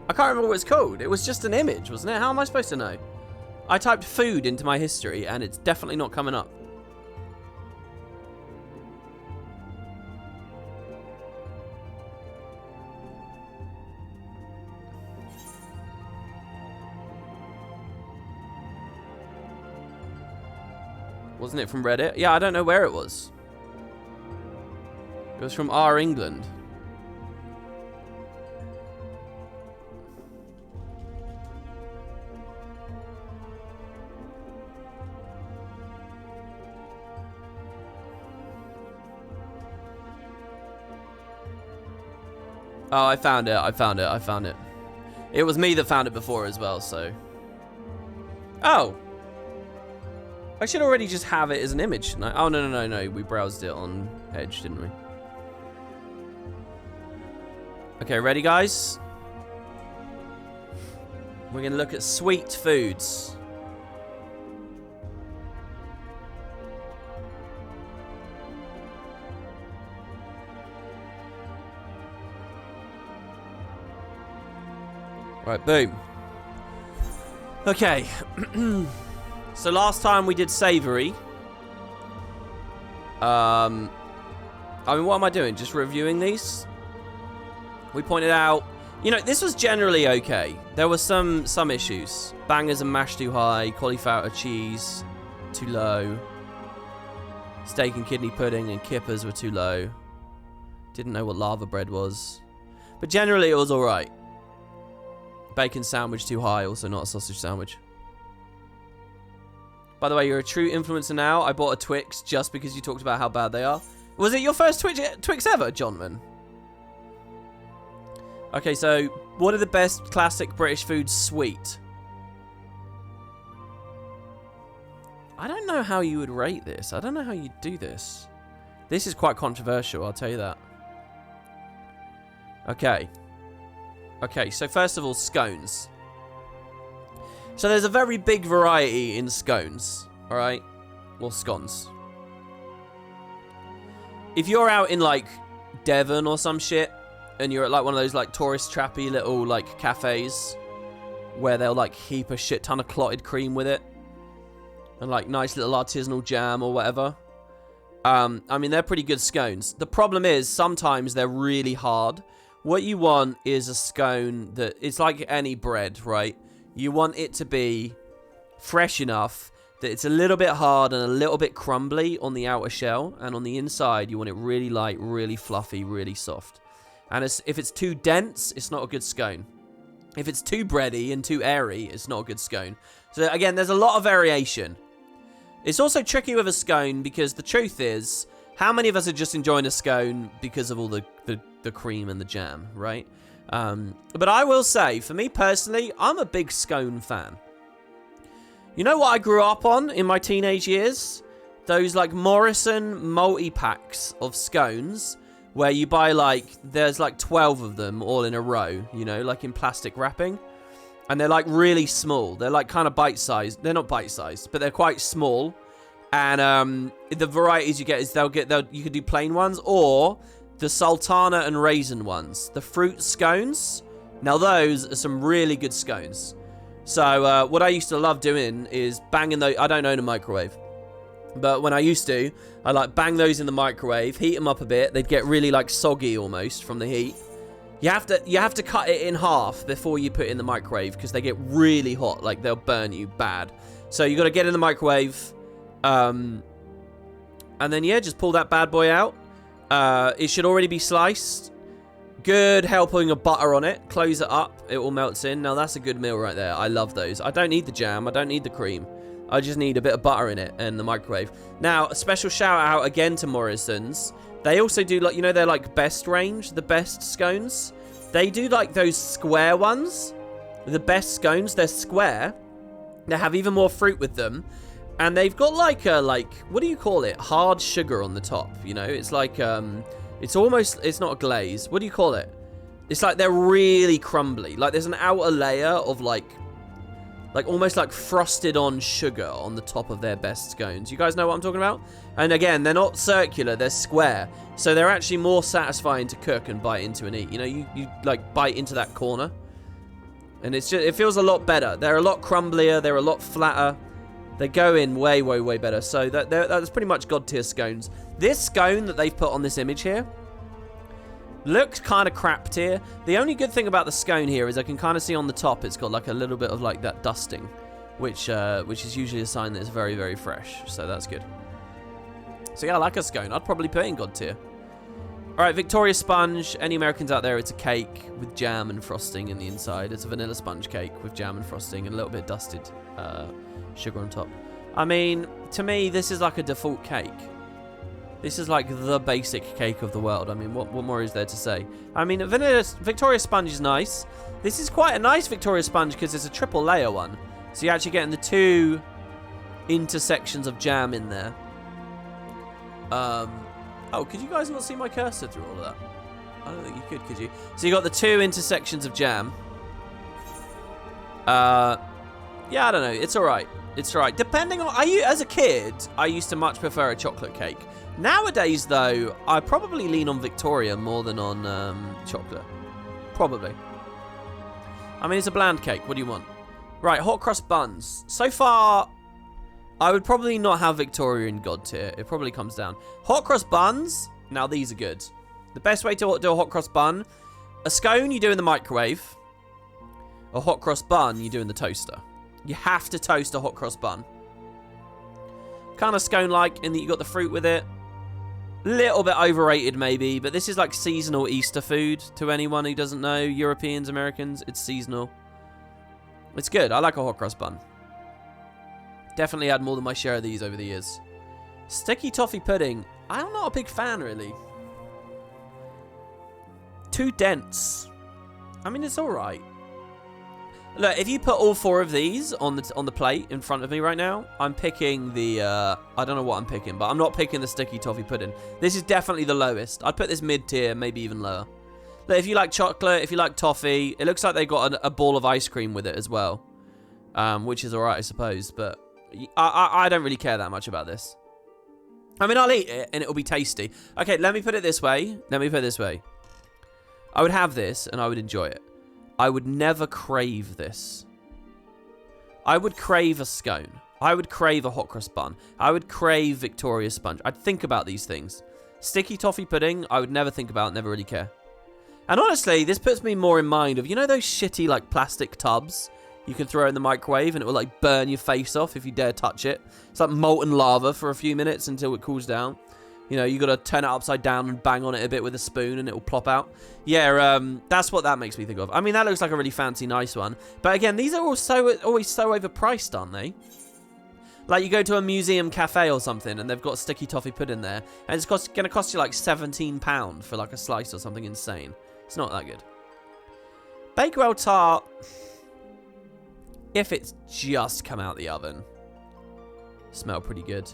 I can't remember what it's called. It was just an image, wasn't it? How am I supposed to know? I typed food into my history, and it's definitely not coming up. Wasn't it from Reddit? Yeah, I don't know where it was. It was from R England. Oh, I found it. I found it. It was me that found it before as well, so. Oh. I should already just have it as an image. No, oh, no. We browsed it on Edge, didn't we? Okay, ready, guys? We're going to look at sweet foods. Right, boom. Okay. So last time we did savoury. I mean, what am I doing? Just reviewing these? We pointed out... You know, this was generally okay. There were some issues. Bangers and mash too high. Cauliflower cheese too low. Steak and kidney pudding and kippers were too low. Didn't know what lava bread was. But generally it was alright. Bacon sandwich too high. Also not a sausage sandwich. By the way, you're a true influencer now. I bought a Twix just because you talked about how bad they are. Was it your first Twix ever, Johnman? Okay, so what are the best classic British foods sweet? I don't know how you would rate this. I don't know how you'd do this. This is quite controversial, I'll tell you that. Okay. Okay, so first of all, scones. So there's a very big variety in scones, alright? Well, scones. If you're out in, like, Devon or some shit, and you're at, like, one of those, like, tourist trappy little, like, cafes, where they'll, like, heap a shit ton of clotted cream with it, and, like, nice little artisanal jam or whatever. I mean, they're pretty good scones. The problem is, sometimes they're really hard. What you want is a scone that... It's like any bread, right? You want it to be fresh enough that it's a little bit hard and a little bit crumbly on the outer shell. And on the inside, you want it really light, really fluffy, really soft. And if it's too dense, it's not a good scone. If it's too bready and too airy, it's not a good scone. So again, there's a lot of variation. It's also tricky with a scone because the truth is, how many of us are just enjoying a scone because of all the cream and the jam, right? But I will say, for me personally, I'm a big scone fan. You know what I grew up on in my teenage years? Those, like, Morrison multi-packs of scones where you buy, like, there's, like, 12 of them all in a row, you know, like in plastic wrapping. And they're, like, really small. They're, like, kind of bite-sized. They're not bite-sized, but they're quite small. And the varieties you get is you could do plain ones or the sultana and raisin ones. The fruit scones. Now, those are some really good scones. So, what I used to love doing is banging those. I don't own a microwave. But when I used to, I like bang those in the microwave, heat them up a bit. They'd get really like soggy almost from the heat. You have to cut it in half before you put it in the microwave because they get really hot, like they'll burn you bad. So you got to get in the microwave, and then yeah, just pull that bad boy out. It should already be sliced. Good helping of butter on it. Close it up, it all melts in. Now that's a good meal right there. I love those. I don't need the jam. I don't need the cream. I just need a bit of butter in it and the microwave. Now, a special shout out again to Morrison's. They also do, like, you know, they're like best range, the best scones. They do like those square ones. The best scones, they're square. They have even more fruit with them. And they've got like a, what do you call it? Hard sugar on the top, you know? It's like, it's not a glaze. What do you call it? It's like they're really crumbly. Like there's an outer layer of like almost like frosted on sugar on the top of their best scones. You guys know what I'm talking about? And again, they're not circular, they're square. So they're actually more satisfying to cook and bite into and eat. You know, you like bite into that corner. And it's just, it feels a lot better. They're a lot crumblier, they're a lot flatter. They go in way, way, way better. So that's pretty much God tier scones. This scone that they've put on this image here looks kind of crap tier. The only good thing about the scone here is I can kind of see on the top it's got like a little bit of like that dusting, which is usually a sign that it's very, very fresh. So that's good. So yeah, I like a scone. I'd probably put it in God tier. All right, Victoria sponge. Any Americans out there, it's a cake with jam and frosting in the inside. It's a vanilla sponge cake with jam and frosting and a little bit dusted sugar on top. I mean, to me, this is like a default cake. This is like the basic cake of the world. I mean, what more is there to say? I mean, Victoria sponge is nice. This is quite a nice Victoria sponge because it's a triple layer one. So you're actually getting the two intersections of jam in there. Oh, could you guys not see my cursor through all of that? I don't think you could you? So you got the two intersections of jam. Yeah, I don't know. It's all right. It's all right. Depending on... as a kid, I used to much prefer a chocolate cake. Nowadays, though, I probably lean on Victoria more than on chocolate. Probably. I mean, it's a bland cake. What do you want? Right, hot cross buns. So far, I would probably not have Victoria in God tier. It probably comes down. Hot cross buns. Now, these are good. The best way to do a hot cross bun, a scone you do in the microwave. A hot cross bun you do in the toaster. You have to toast a hot cross bun. Kind of scone-like in that you got the fruit with it. Little bit overrated maybe, but this is like seasonal Easter food to anyone who doesn't know. Europeans, Americans, it's seasonal. It's good. I like a hot cross bun. Definitely had more than my share of these over the years. Sticky toffee pudding. I'm not a big fan, really. Too dense. I mean, it's alright. Look, if you put all 4 of these on the plate in front of me right now, I'm picking the, I don't know what I'm picking, but I'm not picking the sticky toffee pudding. This is definitely the lowest. I'd put this mid-tier, maybe even lower. Look, if you like chocolate, if you like toffee, it looks like they got a ball of ice cream with it as well. Which is alright, I suppose, but I don't really care that much about this. I mean, I'll eat it, and it'll be tasty. Okay, let me put it this way. I would have this, and I would enjoy it. I would never crave this. I would crave a scone. I would crave a hot cross bun. I would crave Victoria sponge. I'd think about these things. Sticky toffee pudding, I would never think about, never really care. And honestly, this puts me more in mind of, you know those shitty, like, plastic tubs you can throw in the microwave and it will, like, burn your face off if you dare touch it? It's like molten lava for a few minutes until it cools down. You know, you got to turn it upside down and bang on it a bit with a spoon and it will plop out. Yeah, that's what that makes me think of. I mean, that looks like a really fancy, nice one. But again, these are always so overpriced, aren't they? Like, you go to a museum cafe or something and they've got sticky toffee pudding there. And it's going to cost you like £17 for like a slice or something insane. It's not that good. Bakewell tart, if it's just come out the oven, smell pretty good.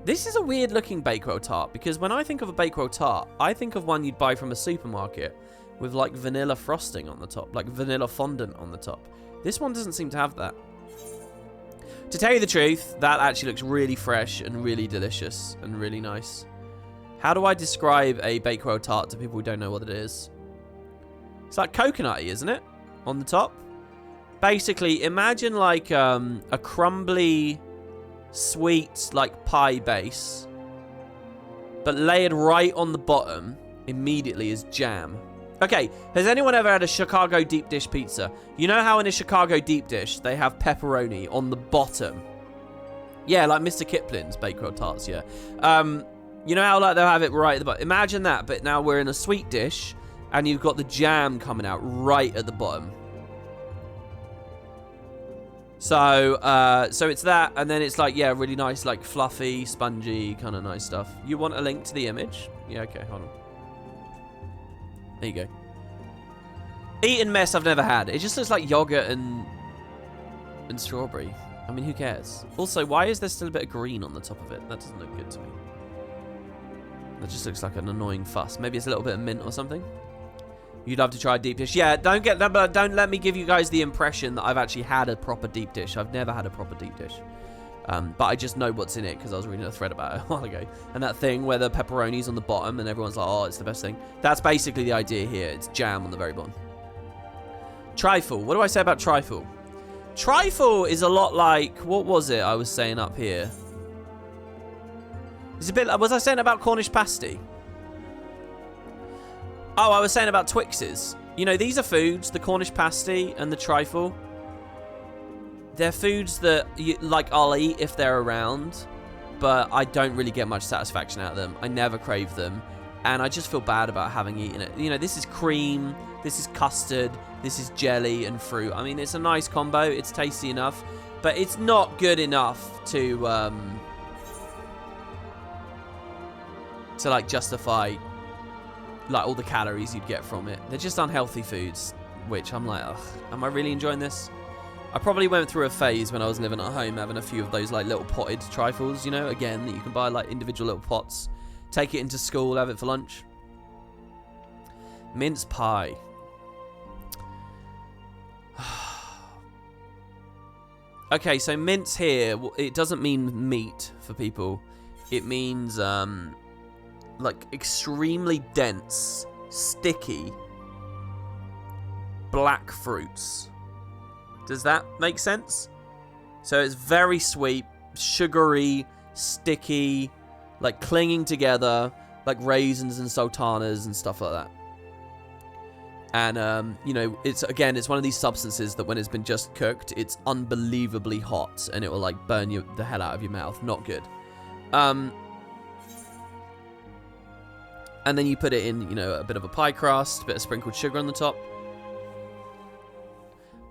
This is a weird looking Bakewell tart, because when I think of a Bakewell tart, I think of one you'd buy from a supermarket with like vanilla frosting on the top, like vanilla fondant on the top. This one doesn't seem to have that. To tell you the truth, that actually looks really fresh and really delicious and really nice. How do I describe a Bakewell tart to people who don't know what it is? It's like coconutty, isn't it? On the top. Basically, imagine like a crumbly, sweet, like pie base, but layered right on the bottom immediately is jam. Okay, has anyone ever had a Chicago deep dish pizza? You know how in a Chicago deep dish they have pepperoni on the bottom? Yeah, like Mr. Kipling's Bakewell tarts, yeah. You know how like they'll have it right at the bottom? Imagine that, but now we're in a sweet dish and you've got the jam coming out right at the bottom. So it's that, and then it's like, yeah, really nice, like fluffy, spongy, kind of nice stuff. You want a link to the image? Yeah, okay, hold on. There you go. Eaten mess I've never had. It just looks like yogurt and strawberry. I mean, who cares? Also, why is there still a bit of green on the top of it? That doesn't look good to me. That just looks like an annoying fuss. Maybe it's a little bit of mint or something. You'd love to try a deep dish. Yeah, don't let me give you guys the impression that I've actually had a proper deep dish. I've never had a proper deep dish. But I just know what's in it because I was reading a thread about it a while ago. And that thing where the pepperoni's on the bottom and everyone's like, oh, it's the best thing. That's basically the idea here. It's jam on the very bottom. Trifle. What do I say about trifle? Trifle is a lot like, what was it I was saying up here? It's a bit like, was I saying about Cornish pasty? Oh, I was saying about Twixes. You know, these are foods, the Cornish pasty and the trifle. They're foods that, I'll eat if they're around, but I don't really get much satisfaction out of them. I never crave them, and I just feel bad about having eaten it. You know, this is cream, this is custard, this is jelly and fruit. I mean, it's a nice combo. It's tasty enough, but it's not good enough to like, justify like all the calories you'd get from it. They're just unhealthy foods, which I'm like, ugh, am I really enjoying this? I probably went through a phase when I was living at home having a few of those like little potted trifles, you know, again, that you can buy like individual little pots, take it into school, have it for lunch. Mince pie. Okay, so mince here, it doesn't mean meat for people. It means like extremely dense, sticky, black fruits. Does that make sense? So it's very sweet, sugary, sticky, like clinging together, like raisins and sultanas and stuff like that. And, you know, it's one of these substances that when it's been just cooked, it's unbelievably hot and it will, like, burn the hell out of your mouth. Not good. And then you put it in, you know, a bit of a pie crust, a bit of sprinkled sugar on the top.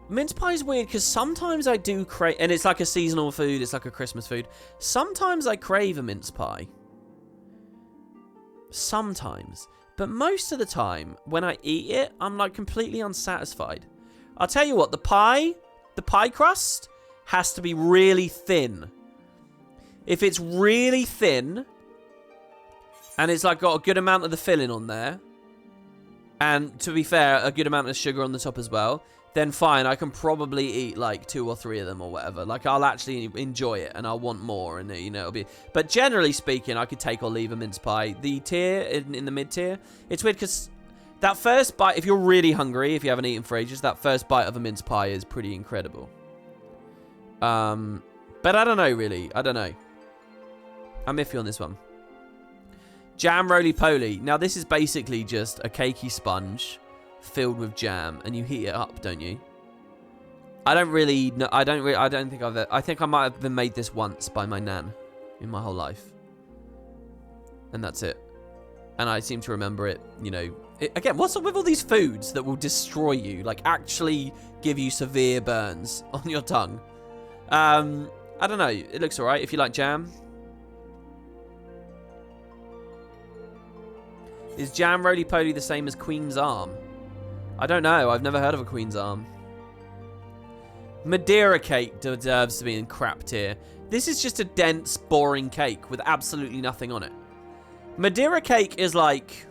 Mince pie is weird because sometimes I do crave, and it's like a seasonal food, it's like a Christmas food. Sometimes I crave a mince pie. Sometimes. But most of the time, when I eat it, I'm like completely unsatisfied. I'll tell you what, the pie crust has to be really thin. If it's really thin, and it's like got a good amount of the filling on there, and to be fair, a good amount of sugar on the top as well, then fine, I can probably eat like 2 or 3 of them or whatever. Like, I'll actually enjoy it and I'll want more, and you know, it'll be. But generally speaking, I could take or leave a mince pie. The tier in the mid tier, it's weird because that first bite, if you're really hungry, if you haven't eaten for ages, that first bite of a mince pie is pretty incredible. But I don't know, really. I don't know. I'm iffy on this one. Jam roly-poly. Now, this is basically just a cakey sponge filled with jam, and you heat it up, don't you? I don't really know. I think I might have been made this once by my nan in my whole life, and that's it. And I seem to remember it, you know. Again, what's up with all these foods that will destroy you, like actually give you severe burns on your tongue? I don't know. It looks alright if you like jam. Is jam roly-poly the same as Queen's Arm? I don't know. I've never heard of a Queen's Arm. Madeira cake deserves to be in crap tier. This is just a dense, boring cake with absolutely nothing on it. Madeira cake is like...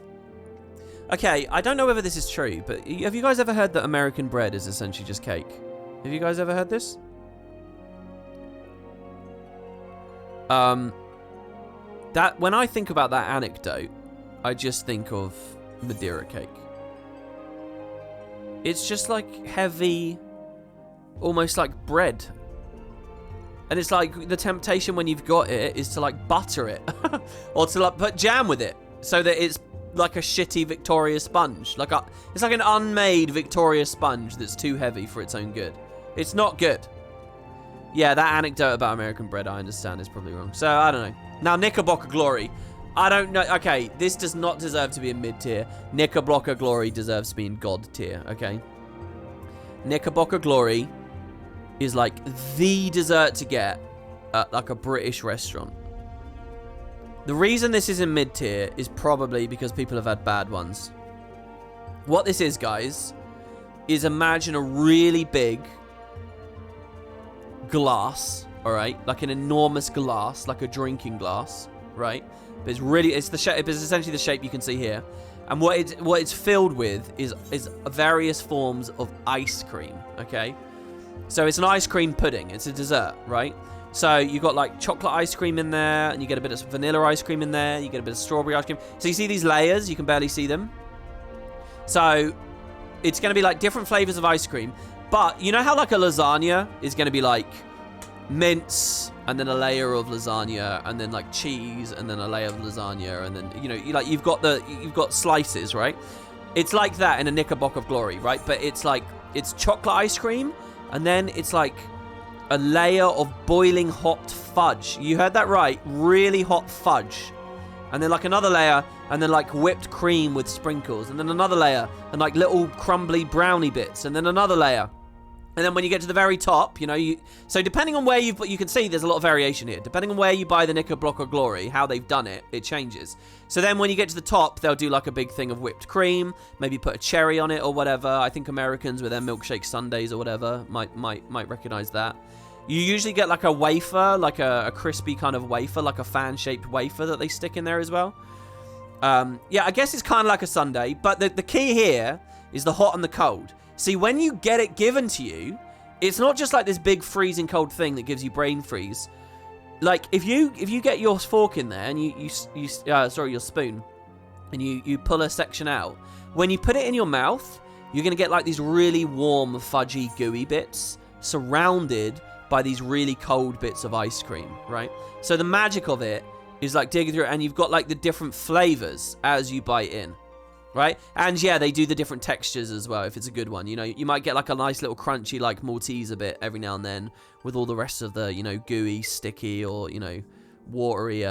Okay, I don't know whether this is true, but have you guys ever heard that American bread is essentially just cake? Have you guys ever heard this? That when I think about that anecdote, I just think of Madeira cake. It's just like heavy, almost like bread. And it's like the temptation when you've got it is to like butter it or to like put jam with it so that it's like a shitty Victoria sponge. It's like an unmade Victoria sponge that's too heavy for its own good. It's not good. Yeah, that anecdote about American bread, I understand, is probably wrong. So, I don't know. Now, Knickerbocker Glory. I don't know. Okay, this does not deserve to be in mid-tier. Knickerbocker Glory deserves to be in God tier, okay? Knickerbocker Glory is like the dessert to get at like a British restaurant. The reason this is in mid-tier is probably because people have had bad ones. What this is, guys, is imagine a really big glass, all right? Like an enormous glass, like a drinking glass, right? But it's the shape. It's essentially the shape you can see here, and what it's filled with is various forms of ice cream. Okay, so it's an ice cream pudding. It's a dessert, right? So you got like chocolate ice cream in there, and you get a bit of vanilla ice cream in there. You get a bit of strawberry ice cream. So you see these layers. You can barely see them. So it's going to be like different flavors of ice cream. But you know how like a lasagna is going to be like mince and then a layer of lasagna and then like cheese and then a layer of lasagna and then, you know, you've got slices, right? It's like that in a Knickerbocker of Glory, right? But it's like it's chocolate ice cream and then it's like a layer of boiling hot fudge. You heard that right, really hot fudge. And then like another layer and then like whipped cream with sprinkles and then another layer and like little crumbly brownie bits and then another layer. And then when you get to the very top, you know, so depending on where you can see there's a lot of variation here. Depending on where you buy the Knickerbocker Glory, how they've done it, it changes. So then when you get to the top, they'll do like a big thing of whipped cream, maybe put a cherry on it or whatever. I think Americans with their milkshake sundaes or whatever might recognize that. You usually get like a wafer, like a crispy kind of wafer, like a fan-shaped wafer that they stick in there as well. Yeah, I guess it's kind of like a sundae, but the key here is the hot and the cold. See, when you get it given to you, it's not just like this big freezing cold thing that gives you brain freeze. Like if you get your fork in there and your spoon, and you pull a section out, when you put it in your mouth, you're going to get like these really warm, fudgy, gooey bits surrounded by these really cold bits of ice cream, right? So the magic of it is like digging through it, and you've got like the different flavors as you bite in, right? And yeah, they do the different textures as well if it's a good one. You know, you might get like a nice little crunchy like Malteser bit every now and then with all the rest of the, you know, gooey, sticky, or, you know, watery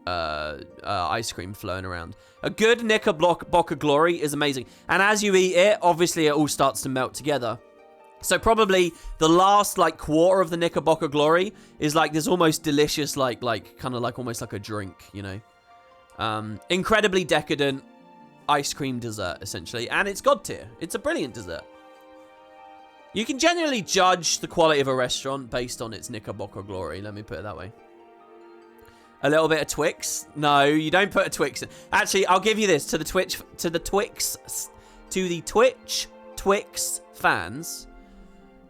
ice cream flowing around. A good Knickerbocker Glory is amazing. And as you eat it, obviously it all starts to melt together. So probably the last like quarter of the Knickerbocker Glory is like this almost delicious like kind of like almost like a drink, you know. Incredibly decadent ice cream dessert essentially, and it's god tier. It's a brilliant dessert. You can generally judge the quality of a restaurant based on its Knickerbocker Glory, let me put it that way. A little bit of Twix? No, you don't put a Twix in. Actually, I'll give you this to the Twix fans.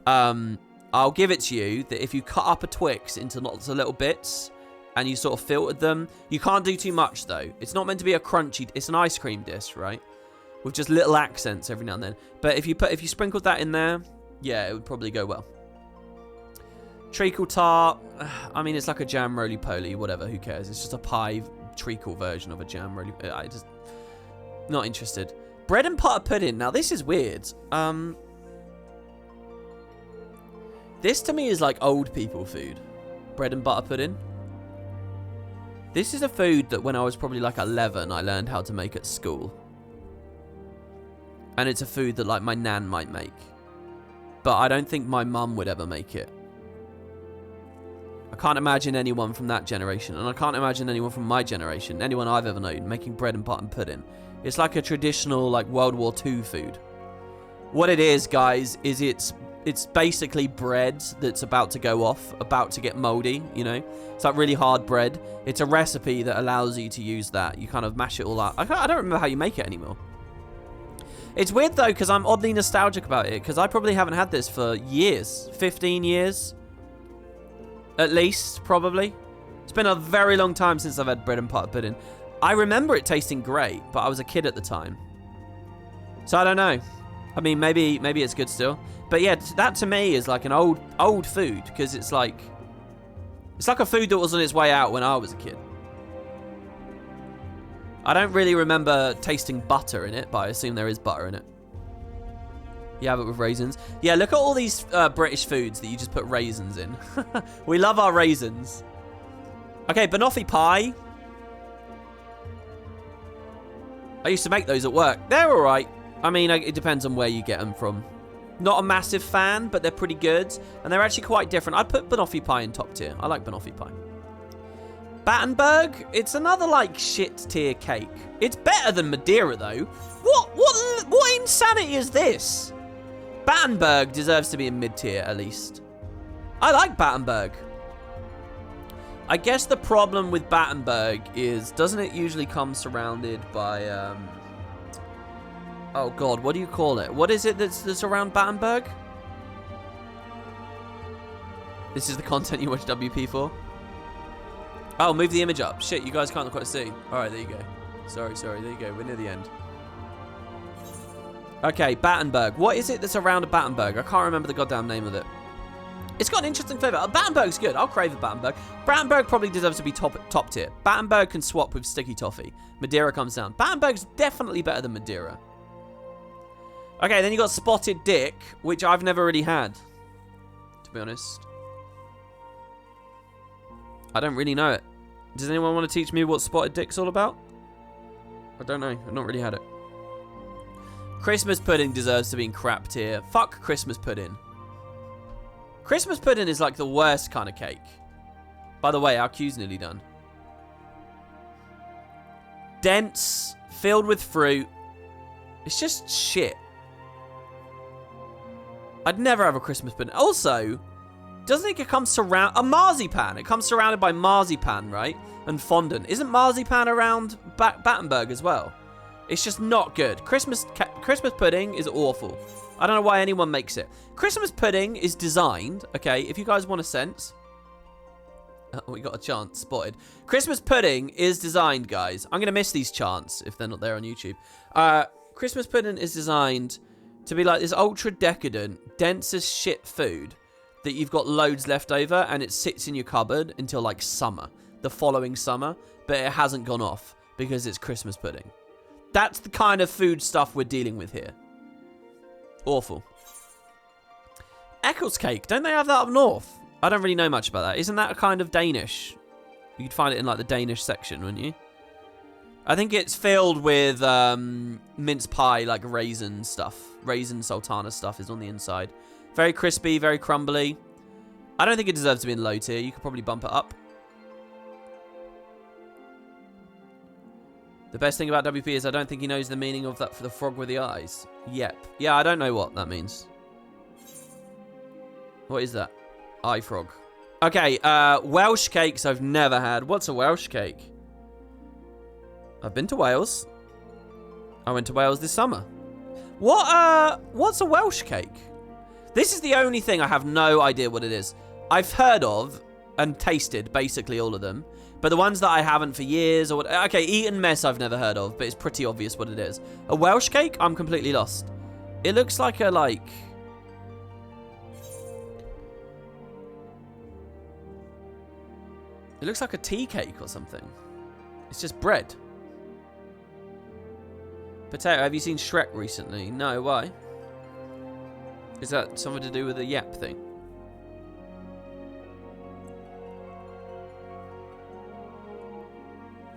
I'll give it to you that if you cut up a Twix into lots of little bits and you sort of filtered them, you can't do too much though. It's not meant to be a crunchy, it's an ice cream dish, right? With just little accents every now and then. But if you sprinkled that in there, yeah, it would probably go well. Treacle tart, I mean, it's like a jam roly-poly, whatever, who cares? It's just a pie treacle version of a jam roly. I just, not interested. Bread and butter pudding, now this is weird. This to me is like old people food. Bread and butter pudding. This is a food that when I was probably like 11, I learned how to make at school. And it's a food that like my nan might make. But I don't think my mum would ever make it. I can't imagine anyone from that generation, and I can't imagine anyone from my generation, anyone I've ever known, making bread and butter and pudding. It's like a traditional, like, World War II food. What it is, guys, is it's basically bread that's about to go off, about to get moldy, you know? It's like really hard bread. It's a recipe that allows you to use that. You kind of mash it all up. I don't remember how you make it anymore. It's weird, though, because I'm oddly nostalgic about it, because I probably haven't had this for years. 15 years. At least, probably. It's been a very long time since I've had bread and butter pudding. I remember it tasting great, but I was a kid at the time. So I don't know. I mean, maybe it's good still. But yeah, that to me is like an old food, because it's like a food that was on its way out when I was a kid. I don't really remember tasting butter in it, but I assume there is butter in it. You have it with raisins. Yeah, look at all these British foods that you just put raisins in. We love our raisins. Okay, banoffee pie. I used to make those at work. They're all right. I mean, it depends on where you get them from. Not a massive fan, but they're pretty good. And they're actually quite different. I'd put banoffee pie in top tier. I like banoffee pie. Battenberg, it's another, like, shit tier cake. It's better than Madeira, though. What insanity is this? Battenberg deserves to be in mid-tier, at least. I like Battenberg. I guess the problem with Battenberg is, doesn't it usually come surrounded by, oh, God, what do you call it? What is it that's around Battenberg? This is the content you watch WP for? Oh, move the image up. Shit, you guys can't quite see. All right, there you go. Sorry, there you go. We're near the end. Okay, Battenberg. What is it that's around a Battenberg? I can't remember the goddamn name of it. It's got an interesting flavour. Battenberg's good. I'll crave a Battenberg. Battenberg probably deserves to be top tier. Battenberg can swap with sticky toffee. Madeira comes down. Battenberg's definitely better than Madeira. Okay, then you got Spotted Dick, which I've never really had, to be honest. I don't really know it. Does anyone want to teach me what Spotted Dick's all about? I don't know. I've not really had it. Christmas pudding deserves to be in crap tier. Fuck Christmas pudding. Christmas pudding is like the worst kind of cake. By the way, our queue's nearly done. Dense, filled with fruit. It's just shit. I'd never have a Christmas pudding. Also, doesn't it come surrounded... A marzipan. It comes surrounded by marzipan, right? And fondant. Isn't marzipan around Battenberg as well? It's just not good. Christmas pudding is awful. I don't know why anyone makes it. Christmas pudding is designed... Okay, if you guys want a sense... Oh, we got a chant. Spotted. Christmas pudding is designed, guys. I'm going to miss these chants if they're not there on YouTube. Christmas pudding is designed to be like this ultra decadent, dense as shit food that you've got loads left over and it sits in your cupboard until like summer, the following summer, but it hasn't gone off because it's Christmas pudding. That's the kind of food stuff we're dealing with here. Awful. Eccles cake, don't they have that up north? I don't really know much about that. Isn't that a kind of Danish? You'd find it in like the Danish section, wouldn't you? I think it's filled with mince pie, like raisin stuff. Raisin sultana stuff is on the inside. Very crispy, very crumbly. I don't think it deserves to be in low tier. You could probably bump it up. The best thing about WP is I don't think he knows the meaning of that for the frog with the eyes. Yep. Yeah, I don't know what that means. What is that? Eye frog. Okay, Welsh cakes I've never had. What's a Welsh cake? I've been to Wales. I went to Wales this summer. What's a Welsh cake? This is the only thing I have no idea what it is. I've heard of and tasted basically all of them, but the ones that I haven't for years or what... Okay, Eton mess I've never heard of, but it's pretty obvious what it is. A Welsh cake? I'm completely lost. It looks like a, like... It looks like a tea cake or something. It's just bread. Potato, have you seen Shrek recently? No, why? Is that something to do with the yap thing?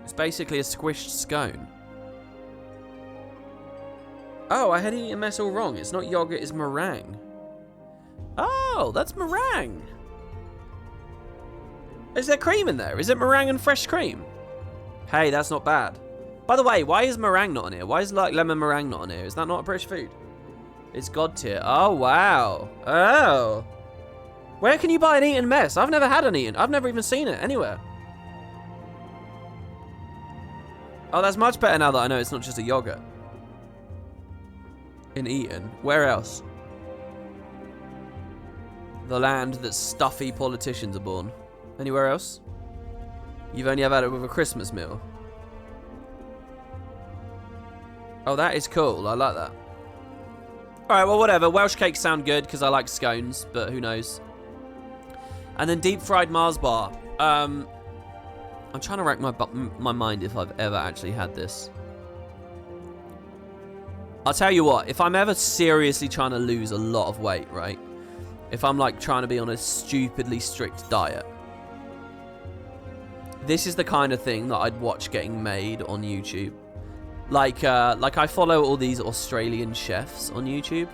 It's basically a squished scone. Oh, I had eaten mess all wrong. It's not yogurt, it's meringue. Oh, that's meringue. Is there cream in there? Is it meringue and fresh cream? Hey, that's not bad. By the way, why is meringue not on here? Why is like lemon meringue not on here? Is that not a British food? It's God tier. Oh, wow. Oh. Where can you buy an Eton mess? I've never had an Eton. I've never even seen it anywhere. Oh, that's much better now that I know it's not just a yogurt. In Eton. Where else? The land that stuffy politicians are born. Anywhere else? You've only ever had it with a Christmas meal. Oh, that is cool. I like that. Alright, well, whatever. Welsh cakes sound good because I like scones, but who knows. And then deep fried Mars bar. I'm trying to rack my mind if I've ever actually had this. I'll tell you what, if I'm ever seriously trying to lose a lot of weight, right? If I'm like trying to be on a stupidly strict diet, this is the kind of thing that I'd watch getting made on YouTube. Like I follow all these Australian chefs on YouTube,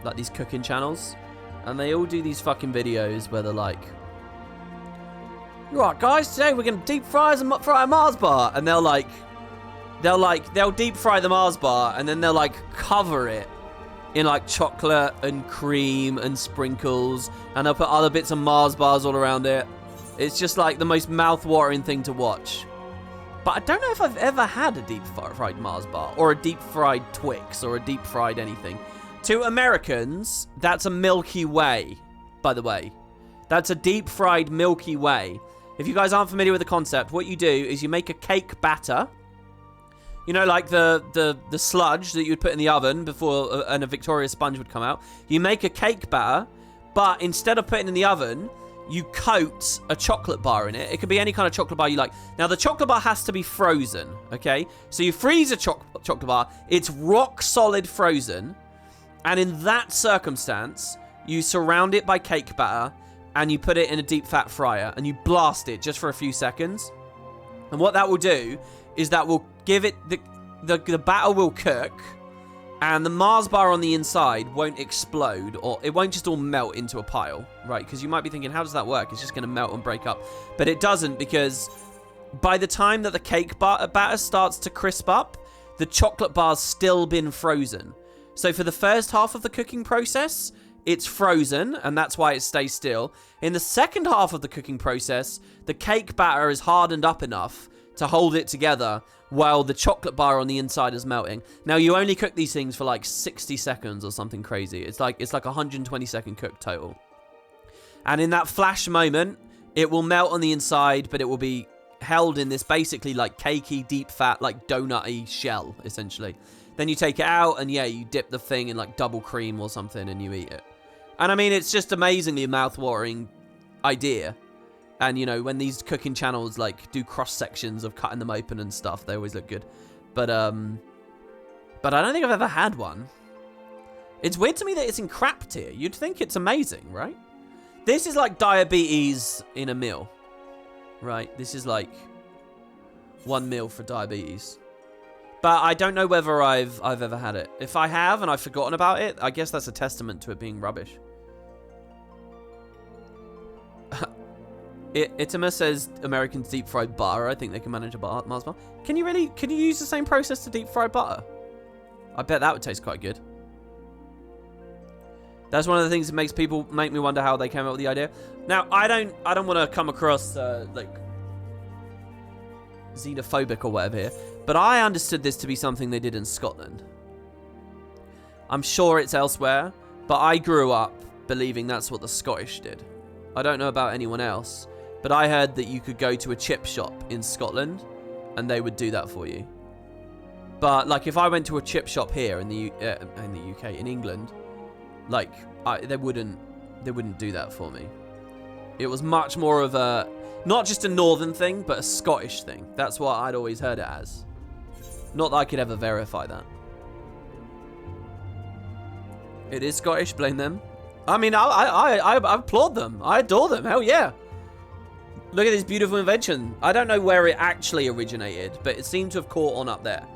like these cooking channels, and they all do these fucking videos where they're like, right guys, today we're gonna deep fry a Mars bar, and they'll deep fry the Mars bar, and then they'll like cover it in like chocolate and cream and sprinkles, and they'll put other bits of Mars bars all around it. It's just like the most mouth-watering thing to watch. But I don't know if I've ever had a deep-fried Mars bar, or a deep-fried Twix, or a deep-fried anything. To Americans, that's a Milky Way, by the way. That's a deep-fried Milky Way. If you guys aren't familiar with the concept, what you do is you make a cake batter. You know, like the sludge that you'd put in the oven before and a Victoria sponge would come out. You make a cake batter, but instead of putting it in the oven, you coat a chocolate bar in it. It could be any kind of chocolate bar you like. Now, the chocolate bar has to be frozen, okay? So you freeze a chocolate bar. It's rock solid frozen. And in that circumstance, you surround it by cake batter and you put it in a deep fat fryer and you blast it just for a few seconds. And what that will do is that will give it... The batter will cook, and the Mars bar on the inside won't explode, or it won't just all melt into a pile, right? Because you might be thinking, how does that work? It's just going to melt and break up. But it doesn't, because by the time that the cake batter starts to crisp up, the chocolate bar's still been frozen. So for the first half of the cooking process, it's frozen, and that's why it stays still. In the second half of the cooking process, the cake batter is hardened up enough to hold it together while the chocolate bar on the inside is melting. Now, you only cook these things for like 60 seconds or something crazy. It's like 120-second cook total. And in that flash moment, it will melt on the inside, but it will be held in this basically like cakey, deep fat, like donut-y shell, essentially. Then you take it out, and yeah, you dip the thing in like double cream or something, and you eat it. And I mean, it's just amazingly mouth-watering idea. And, you know, when these cooking channels, like, do cross-sections of cutting them open and stuff, they always look good. But I don't think I've ever had one. It's weird to me that it's in crap tier. You'd think it's amazing, right? This is like diabetes in a meal, right? This is like 1 meal for diabetes. But I don't know whether I've ever had it. If I have and I've forgotten about it, I guess that's a testament to it being rubbish. Itima says Americans deep fried butter. I think they can manage a Mars bar. Can you use the same process to deep fry butter? I bet that would taste quite good. That's one of the things that make me wonder how they came up with the idea. Now, I don't want to come across like xenophobic or whatever here, but I understood this to be something they did in Scotland. I'm sure it's elsewhere, but I grew up believing that's what the Scottish did. I don't know about anyone else, but I heard that you could go to a chip shop in Scotland and they would do that for you. But like if I went to a chip shop here in the UK, in England, like they wouldn't do that for me. It was much more of a, not just a northern thing, but a Scottish thing. That's what I'd always heard it as. Not that I could ever verify that. It is Scottish, blame them. I mean, I applaud them. I adore them. Hell yeah. Look at this beautiful invention. I don't know where it actually originated, but it seemed to have caught on up there.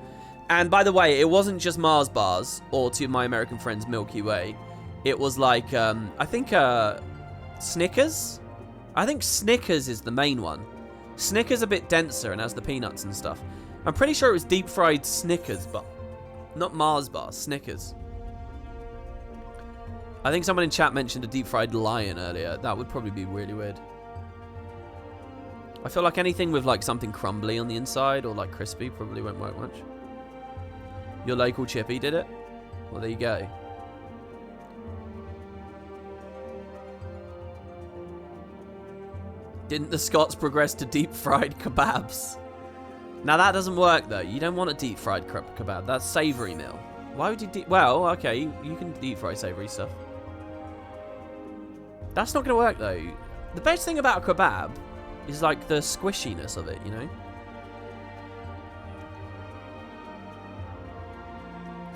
And by the way, it wasn't just Mars bars, or to my American friends, Milky Way. It was like, I think Snickers? I think Snickers is the main one. Snickers a bit denser and has the peanuts and stuff. I'm pretty sure it was deep fried Snickers, but not Mars bars, Snickers. I think someone in chat mentioned a deep fried lion earlier. That would probably be really weird. I feel like anything with like something crumbly on the inside or like crispy probably won't work much. Your local chippy did it? Well, there you go. Didn't the Scots progress to deep fried kebabs? Now that doesn't work though. You don't want a deep fried kebab. That's savoury meal. Why would you well, okay, you can deep fry savoury stuff. That's not going to work though. The best thing about a kebab is like the squishiness of it, you know?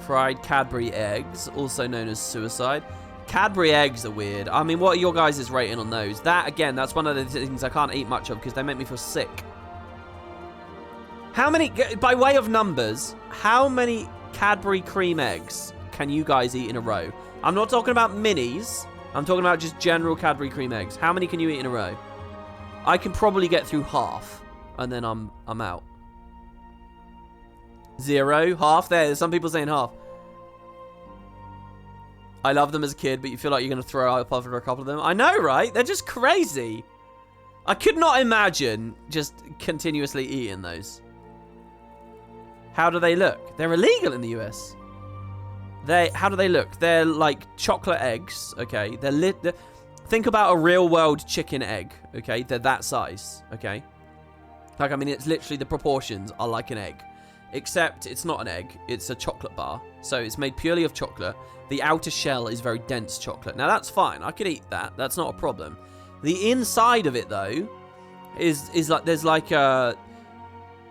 Fried Cadbury eggs, also known as suicide. Cadbury eggs are weird. I mean, what are your guys' rating on those? That, again, that's one of the things I can't eat much of because they make me feel sick. How many, by way of numbers, how many Cadbury cream eggs can you guys eat in a row? I'm not talking about minis. I'm talking about just general Cadbury cream eggs. How many can you eat in a row? I can probably get through half, and then I'm out. 0, half. There's some people saying half. I love them as a kid, but you feel like you're going to throw up after a couple of them. I know, right? They're just crazy. I could not imagine just continuously eating those. How do they look? They're illegal in the US. How do they look? They're like chocolate eggs, okay? Think about a real world chicken egg, okay? They're that size, okay? Like, I mean, it's literally the proportions are like an egg. Except it's not an egg, it's a chocolate bar. So it's made purely of chocolate. The outer shell is very dense chocolate. Now that's fine, I could eat that, that's not a problem. The inside of it though, is like, there's like a...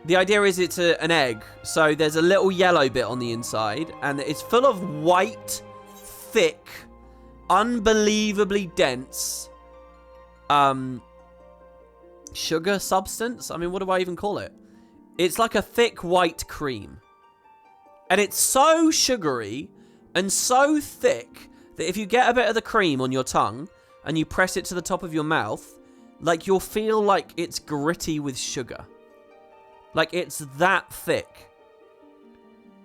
The idea is it's an egg, so there's a little yellow bit on the inside, and it's full of white, thick, unbelievably dense sugar substance. I mean, what do I even call it? It's like a thick white cream. And it's so sugary and so thick that if you get a bit of the cream on your tongue and you press it to the top of your mouth, like you'll feel like it's gritty with sugar. Like it's that thick.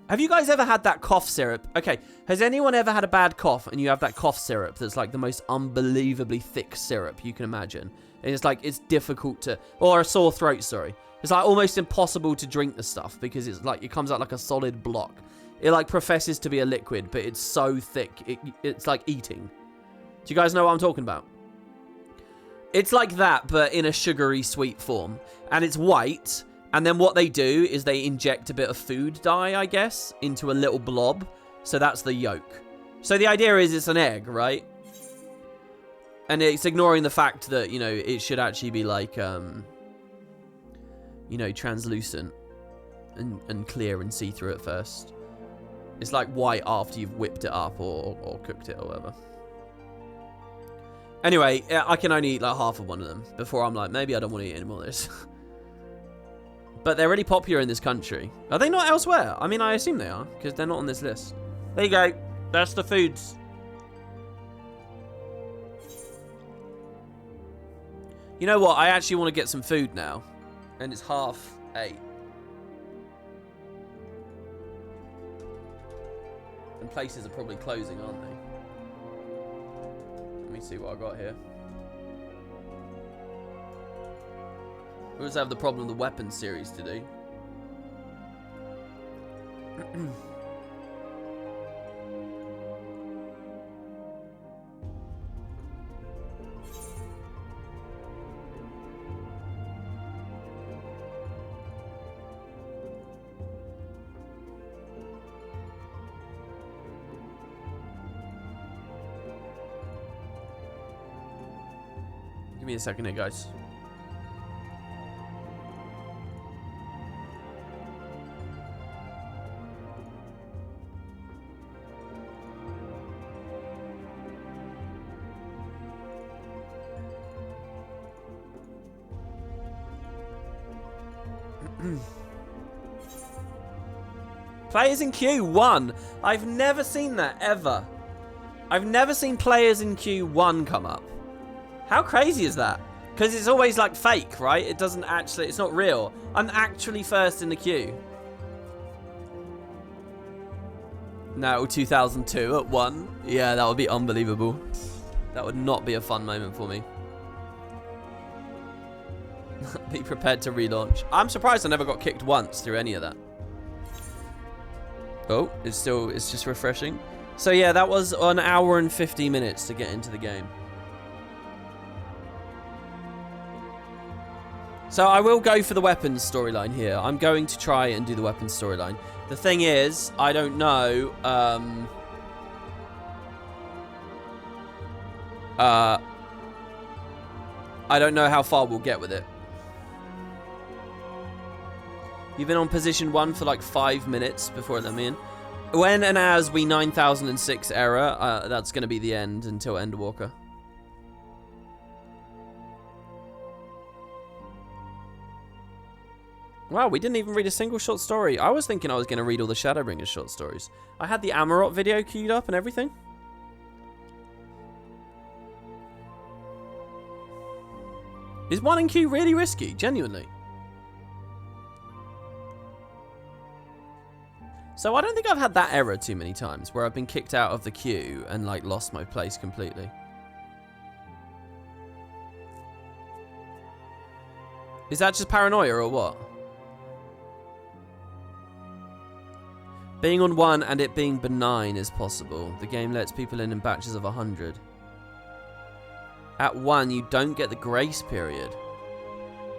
Have you guys ever had that cough syrup? Okay, has anyone ever had a bad cough and you have that cough syrup that's like the most unbelievably thick syrup you can imagine? And it's like, it's difficult to, or a sore throat, sorry. It's like almost impossible to drink the stuff because it's like, it comes out like a solid block. It like professes to be a liquid, but it's so thick. It's like eating. Do you guys know what I'm talking about? It's like that, but in a sugary sweet form. And it's white. And then what they do is they inject a bit of food dye, I guess, into a little blob. So that's the yolk. So the idea is it's an egg, right? And it's ignoring the fact that, you know, it should actually be like, you know, translucent and clear and see-through at first. It's like white after you've whipped it up or cooked it or whatever. Anyway, I can only eat like half of one of them before I'm like, maybe I don't want to eat any more of this. But they're really popular in this country. Are they not elsewhere? I mean, I assume they are, because they're not on this list. There you go. That's the foods. You know what? I actually want to get some food now. And it's 8:30. And places are probably closing, aren't they? Let me see what I got here. We also have the problem of the weapons series to do. Give me a second here, guys. Players in queue 1. I've never seen that ever. I've never seen players in queue 1 come up. How crazy is that? Because it's always like fake, right? It doesn't actually, it's not real. I'm actually first in the queue. No, 2002 at 1. Yeah, that would be unbelievable. That would not be a fun moment for me. Be prepared to relaunch. I'm surprised I never got kicked once through any of that. Oh, it's just refreshing. So yeah, that was an hour and 50 minutes to get into the game. So I will go for the weapons storyline here. I'm going to try and do the weapons storyline. The thing is, I don't know. I don't know how far we'll get with it. You've been on position 1 for like 5 minutes before it let me in. When and as we 9006 error, that's going to be the end until Endwalker. Wow, we didn't even read a single short story. I was thinking I was going to read all the Shadowbringers short stories. I had the Amarot video queued up and everything. Is 1 in queue really risky? Genuinely. So I don't think I've had that error too many times, where I've been kicked out of the queue and like lost my place completely. Is that just paranoia or what? Being on 1 and it being benign is possible. The game lets people in batches of 100. At 1, you don't get the grace period.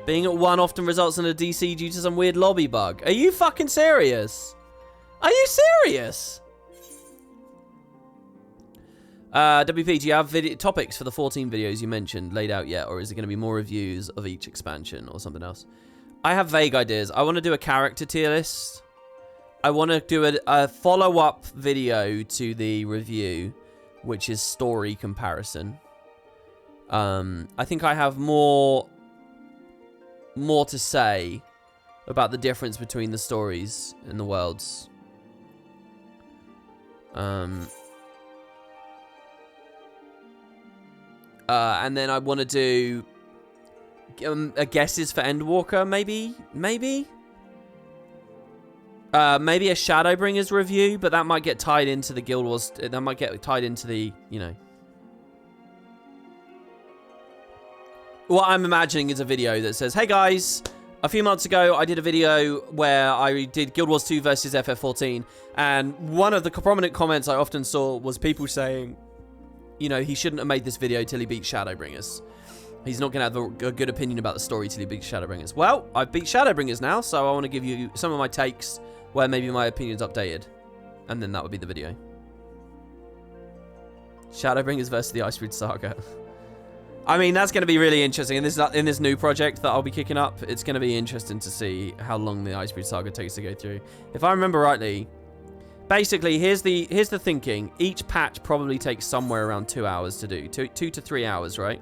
Being at 1 often results in a DC due to some weird lobby bug. Are you fucking serious? Are you serious? WP, do you have topics for the 14 videos you mentioned laid out yet? Or is it going to be more reviews of each expansion or something else? I have vague ideas. I want to do a character tier list. I want to do a follow-up video to the review, which is story comparison. I think I have more to say about the difference between the stories and the worlds. And then I want to do guesses for Endwalker, maybe? Maybe a Shadowbringers review, but that might get tied into the Guild Wars. That might get tied into the, you know. What I'm imagining is a video that says, hey guys, a few months ago I did a video where I did Guild Wars 2 versus FF14, and one of the prominent comments I often saw was people saying, you know, he shouldn't have made this video till he beat Shadowbringers. He's not going to have a good opinion about the story till he beats Shadowbringers. Well, I've beat Shadowbringers now, so I want to give you some of my takes where maybe my opinion's updated. And then that would be the video. Shadowbringers versus the Icebreed Saga. I mean, that's going to be really interesting. In this new project that I'll be kicking up, it's going to be interesting to see how long the Icebreed Saga takes to go through. If I remember rightly, basically, here's the thinking. Each patch probably takes somewhere around 2 hours to do. 2 to 3 hours, right?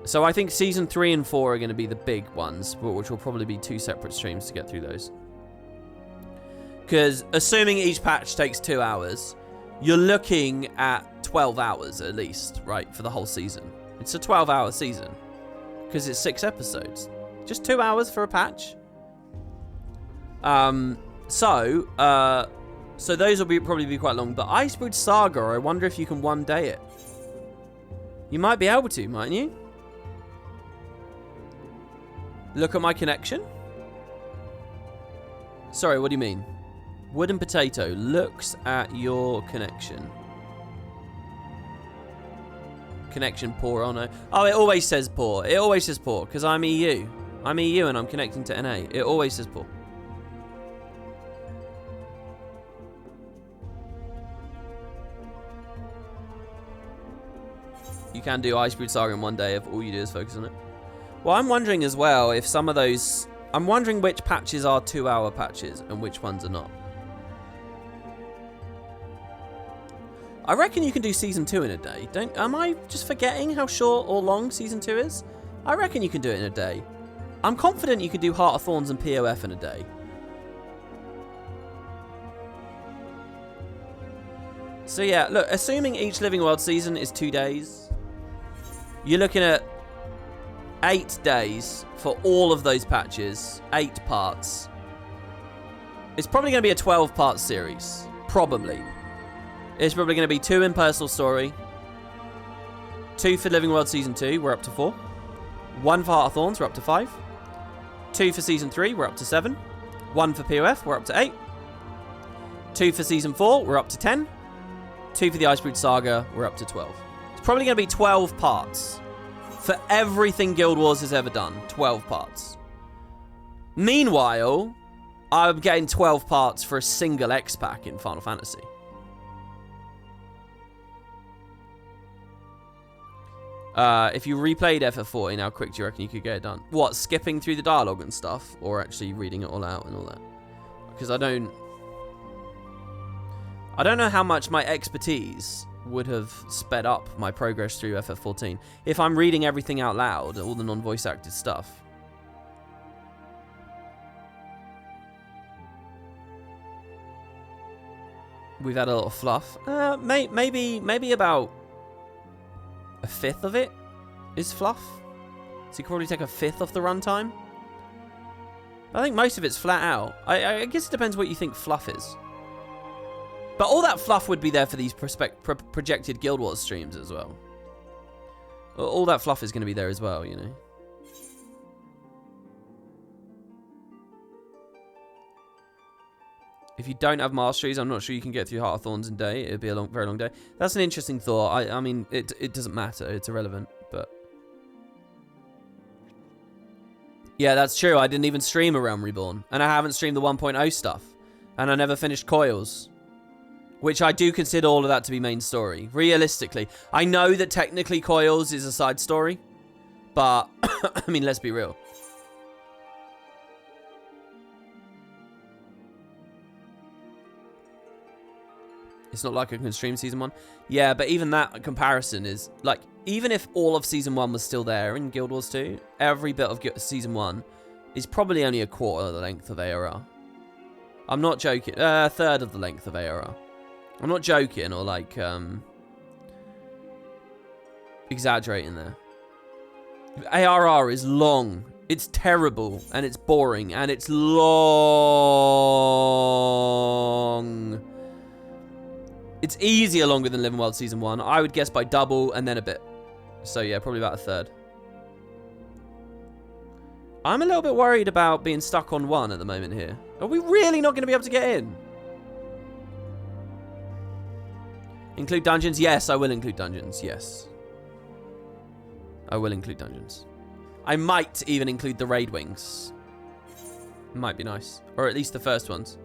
So I think Season 3 and 4 are going to be the big ones, which will probably be 2 separate streams to get through those. Because assuming each patch takes 2 hours, you're looking at 12 hours at least, right, for the whole season. It's a 12-hour season because it's 6 episodes. Just 2 hours for a patch. So those will probably be quite long. But Icebreed Saga, I wonder if you can one day it. You might be able to, mightn't you? Look at my connection. Sorry, what do you mean? Wooden Potato looks at your connection. Connection poor, oh no. Oh, it always says poor. It always says poor, because I'm EU. I'm EU and I'm connecting to NA. It always says poor. You can do Icebreed Saga in one day if all you do is focus on it. Well, I'm wondering as well if some of those... I'm wondering which patches are 2-hour patches and which ones are not. I reckon you can do Season 2 in a day. Am I just forgetting how short or long Season 2 is? I reckon you can do it in a day. I'm confident you could do Heart of Thorns and POF in a day. So yeah, look, assuming each Living World season is 2 days, you're looking at 8 days for all of those patches, 8 parts. It's probably going to be a 12-part series. Probably. It's probably going to be 2 in Personal Story, 2 for Living World Season 2, we're up to 4. 1 for Heart of Thorns, we're up to 5. 2 for Season 3, we're up to 7. 1 for POF, we're up to 8. 2 for Season 4, we're up to 10. 2 for the Icebreed Saga, we're up to 12. It's probably going to be 12 parts. For everything Guild Wars has ever done, 12 parts. Meanwhile, I'm getting 12 parts for a single X-Pack in Final Fantasy. If you replayed FF14, how quick do you reckon you could get it done? What, skipping through the dialogue and stuff? Or actually reading it all out and all that? Because I don't know how much my expertise would have sped up my progress through FF14 if I'm reading everything out loud, all the non-voice acted stuff. We've had a lot of fluff. Maybe about a fifth of it is fluff. So you could probably take a fifth off the runtime. I think most of it's flat out. I guess it depends what you think fluff is. But all that fluff would be there for these projected Guild Wars streams as well. All that fluff is going to be there as well, you know. If you don't have masteries, I'm not sure you can get through Heart of Thorns in a day. It'd be a very long day. That's an interesting thought. I mean, it doesn't matter. It's irrelevant, but... Yeah, that's true. I didn't even stream A Realm Reborn. And I haven't streamed the 1.0 stuff. And I never finished Coils. Which I do consider all of that to be main story. Realistically. I know that technically Coils is a side story. But, I mean, let's be real. It's not like I can stream Season 1. Yeah, but even that comparison is... Like, even if all of Season 1 was still there in Guild Wars 2, every bit of Season 1 is probably only a quarter of the length of ARR. I'm not joking. A third of the length of ARR. I'm not joking or, like, exaggerating there. ARR is long. It's terrible, and it's boring, and it's long. It's easier longer than Living World Season 1. I would guess by double and then a bit. So, yeah, probably about a third. I'm a little bit worried about being stuck on 1 at the moment here. Are we really not going to be able to get in? Include dungeons? Yes, I will include dungeons. Yes. I will include dungeons. I might even include the raid wings. Might be nice. Or at least the first ones.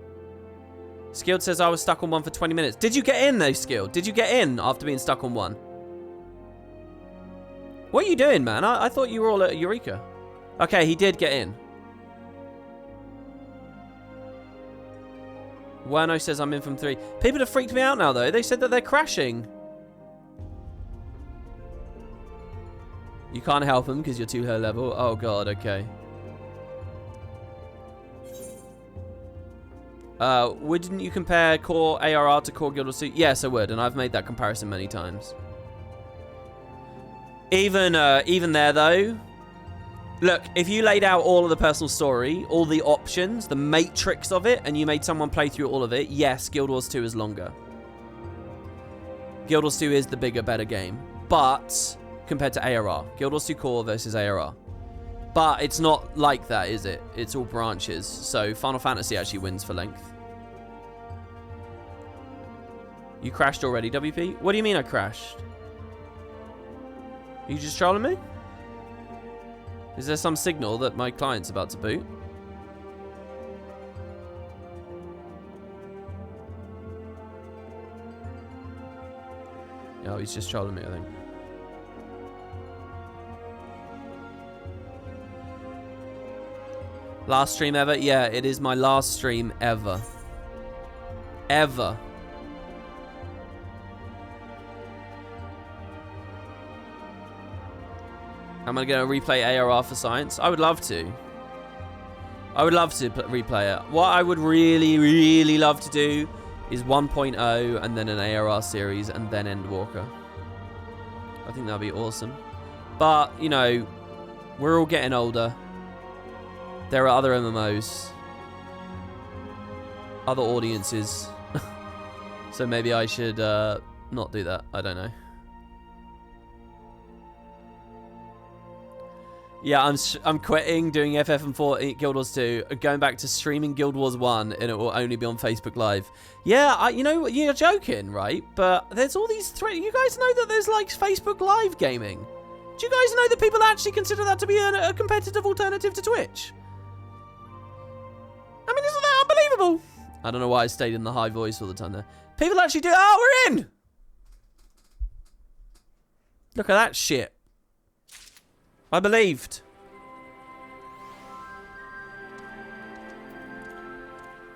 Skilled says I was stuck on one for 20 minutes. Did you get in though, Skilled? Did you get in after being stuck on one? What are you doing, man? I thought you were all at Eureka. Okay, he did get in. Wano says I'm in from 3. People have freaked me out now, though. They said that they're crashing. You can't help them because you're too low level. Oh, God, okay. Wouldn't you compare core ARR to core Guild Wars 2? Yes, I would, and I've made that comparison many times. Even there, though, look, if you laid out all of the personal story, all the options, the matrix of it, and you made someone play through all of it, yes, Guild Wars 2 is longer. Guild Wars 2 is the bigger, better game. But, compared to ARR, Guild Wars 2 core versus ARR. But it's not like that, is it? It's all branches. So Final Fantasy actually wins for length. You crashed already, WP? What do you mean I crashed? Are you just trolling me? Is there some signal that my client's about to boot? Oh, he's just trolling me, I think. Last stream ever? Yeah, it is my last stream ever. Ever. Am I going to replay ARR for science? I would love to. I would love to replay it. What I would really, really love to do is 1.0 and then an ARR series and then Endwalker. I think that would be awesome. But, you know, we're all getting older. There are other MMOs. Other audiences. So maybe I should not do that. I don't know. Yeah, I'm quitting doing FF4 Guild Wars 2, going back to streaming Guild Wars 1, and it will only be on Facebook Live. Yeah, you know, you're joking, right? But there's all these you guys know that there's like Facebook Live gaming. Do you guys know that people actually consider that to be a competitive alternative to Twitch? I mean, isn't that unbelievable? I don't know why I stayed in the high voice all the time there. People actually do. Oh, we're in! Look at that shit. I believed.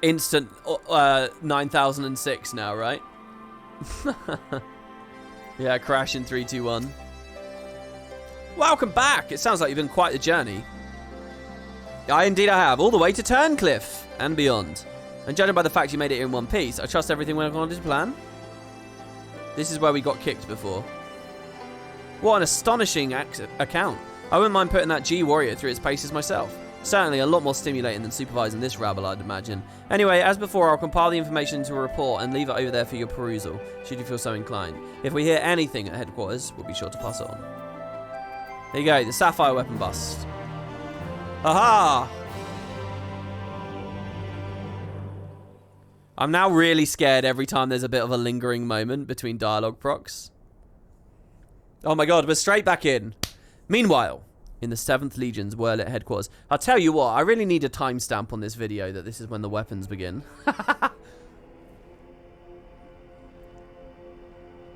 Instant 9006 now, right? Yeah, crash in 3, 2, 1. Welcome back. It sounds like you've been quite the journey. Indeed I have. All the way to Turncliffe and beyond. And judging by the fact you made it in one piece, I trust everything went according to plan. This is where we got kicked before. What an astonishing account. I wouldn't mind putting that G Warrior through its paces myself. Certainly a lot more stimulating than supervising this rabble, I'd imagine. Anyway, as before, I'll compile the information into a report and leave it over there for your perusal, should you feel so inclined. If we hear anything at headquarters, we'll be sure to pass it on. There you go, the Sapphire weapon bust. Aha! I'm now really scared every time there's a bit of a lingering moment between dialogue procs. Oh my god, we're straight back in. Meanwhile, in the 7th Legion's Whirlit headquarters. I'll tell you what, I really need a timestamp on this video that this is when the weapons begin.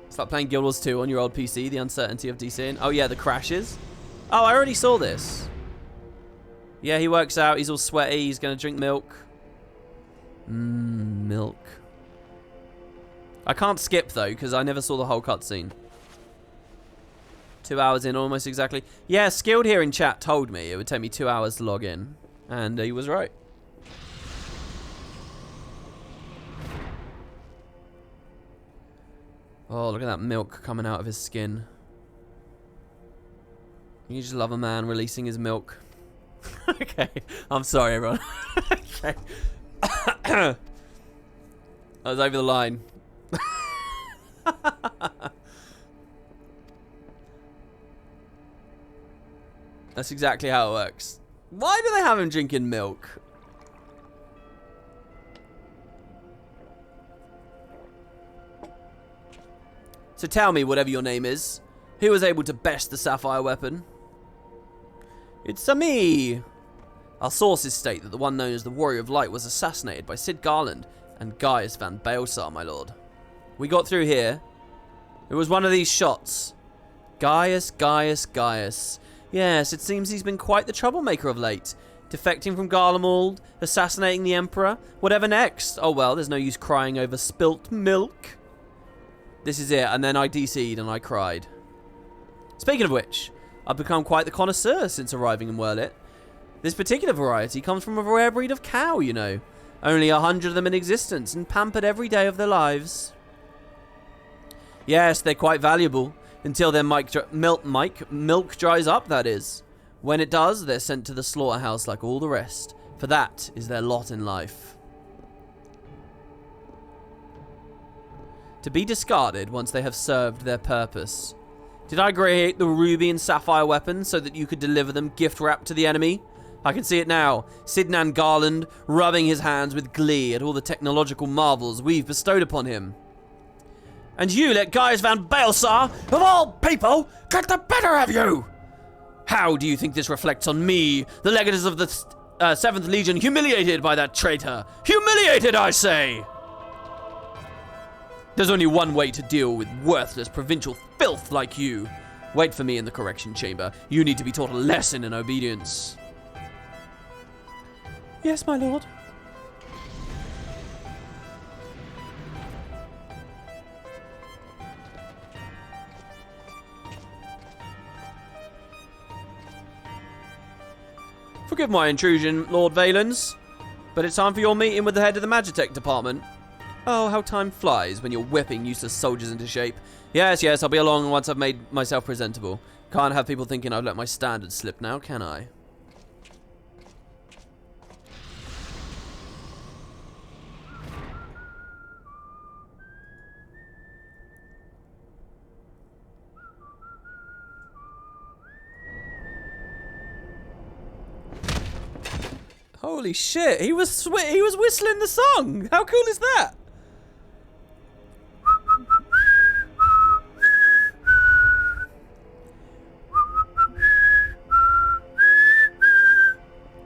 It's like playing Guild Wars 2 on your old PC, the uncertainty of DCing. Oh yeah, the crashes. Oh, I already saw this. Yeah, he works out, he's all sweaty, he's gonna drink milk. Milk. I can't skip though, because I never saw the whole cutscene. 2 hours in, almost exactly. Yeah, Skilled here in chat told me it would take me 2 hours to log in. And he was right. Oh, look at that milk coming out of his skin. You just love a man releasing his milk. Okay, I'm sorry, everyone. Okay. I was over the line. That's exactly how it works. Why do they have him drinking milk? So tell me, whatever your name is, Who was able to best the Sapphire weapon? It's a me! Our sources state that the one known as the Warrior of Light was assassinated by Sid Garland and Gaius Van Baelsar, my lord. We got through here. It was one of these shots. Gaius. Yes, it seems he's been quite the troublemaker of late. Defecting from Garlemald, assassinating the Emperor. Whatever next? Oh well, there's no use crying over spilt milk. This is it, and then I DC'd and I cried. Speaking of which, I've become quite the connoisseur since arriving in Wurlit. This particular variety comes from a rare breed of cow, you know. Only 100 of them in existence and pampered every day of their lives. Yes, they're quite valuable. Until their milk dries up, that is. When it does, they're sent to the slaughterhouse like all the rest. For that is their lot in life. To be discarded once they have served their purpose. Did I create the ruby and sapphire weapons so that you could deliver them gift-wrapped to the enemy? I can see it now. Sidnan Garland rubbing his hands with glee at all the technological marvels we've bestowed upon him. And you let Gaius Van Baelsar, of all people, get the better of you! How do you think this reflects on me, the legators of the 7th Legion, humiliated by that traitor? Humiliated, I say! There's only one way to deal with worthless provincial filth like you. Wait for me in the correction chamber. You need to be taught a lesson in obedience. Yes, my lord. Forgive my intrusion, Lord Valens, but it's time for your meeting with the head of the Magitech department. Oh, how time flies when you're whipping useless soldiers into shape. Yes, I'll be along once I've made myself presentable. Can't have people thinking I've let my standards slip now, can I? Holy shit, he was whistling the song. How cool is that?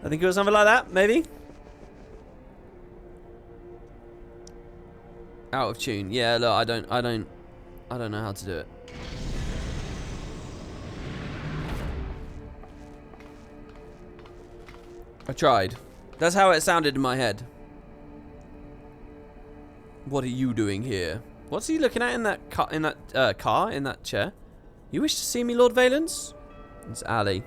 I think it was something like that, maybe. Out of tune. Yeah, look, I don't know how to do it. I tried. That's how it sounded in my head. What are you doing here? What's he looking at in that car, in that chair? You wish to see me, Lord Valens? It's Ali.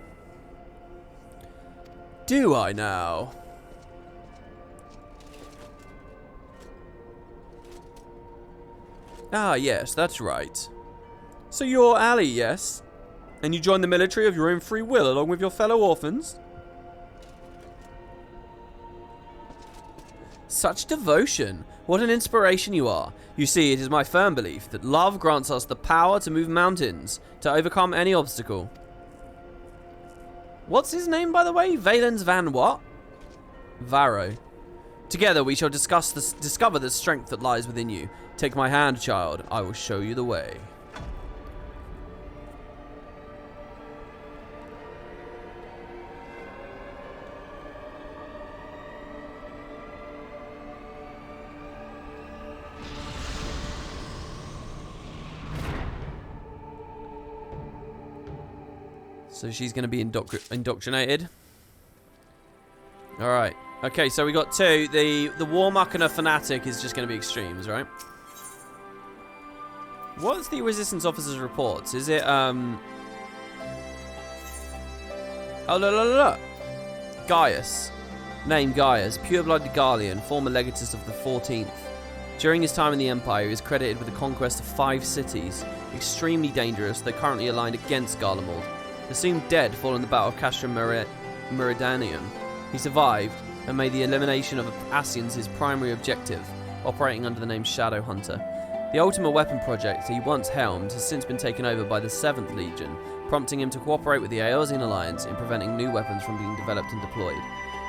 Do I now? Ah, yes, that's right. So you're Ali, yes? And you joined the military of your own free will along with your fellow orphans? Such devotion. What an inspiration you are. You see, it is my firm belief that love grants us the power to move mountains, to overcome any obstacle. What's his name, by the way? Valens Van what? Varro. Together we shall discover the strength that lies within you. Take my hand, child. I will show you the way. So she's going to be indoctrinated. Alright. Okay, so we got two. The Warmuck and a Fanatic is just going to be extremes, right? What's the Resistance Officer's reports? Is it, Oh, look. Gaius. Name Gaius. Pure-blooded Garlean, former legatist of the 14th. During his time in the Empire, he is credited with the conquest of 5 cities. Extremely dangerous, though currently aligned against Garlemald. Assumed dead following the Battle of Castra Meridanium, he survived and made the elimination of Ascians his primary objective, operating under the name Shadow Hunter. The Ultima Weapon project he once helmed has since been taken over by the 7th Legion, prompting him to cooperate with the Eorzean Alliance in preventing new weapons from being developed and deployed.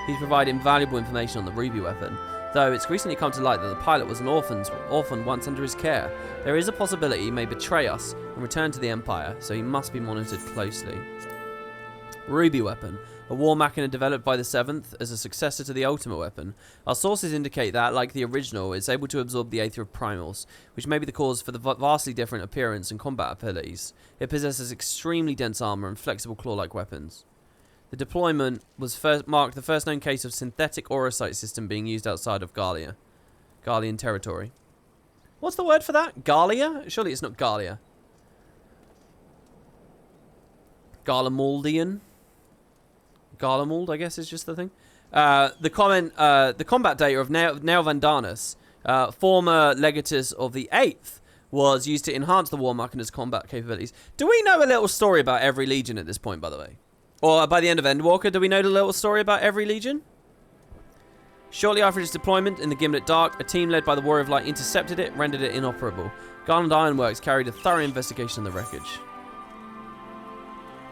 He's provided invaluable information on the Ruby weapon, Though it's recently come to light that the pilot was an orphan once under his care, there is a possibility he may betray us and return to the Empire, so he must be monitored closely. Ruby Weapon, a war machina developed by the 7th as a successor to the Ultimate Weapon. Our sources indicate that, like the original, it's able to absorb the Aether of Primals, which may be the cause for the vastly different appearance and combat abilities. It possesses extremely dense armor and flexible claw-like weapons. The deployment marked the first known case of synthetic aurosite system being used outside of Garlean territory. What's the word for that? Garlia? Surely it's not Garlia. Garlemaldian? Garlemald, I guess, is just the thing. The combat data of Neo Vandanus, former legatus of the 8th, was used to enhance the War Machina's combat capabilities. Do we know a little story about every legion at this point, by the way? Or by the end of Endwalker, do we know the little story about every legion? Shortly after its deployment in the Gimlet Dark, a team led by the Warrior of Light intercepted it, rendered it inoperable. Garland Ironworks carried a thorough investigation of the wreckage.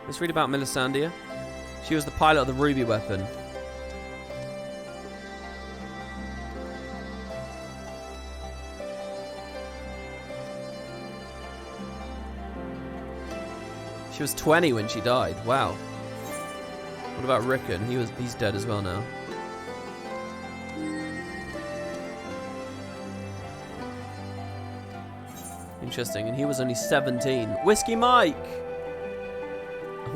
Let's read about Melisandre. She was the pilot of the Ruby Weapon. She was 20 when she died. Wow. What about Rickon? He's dead as well now. Interesting, and he was only 17. Whiskey Mike!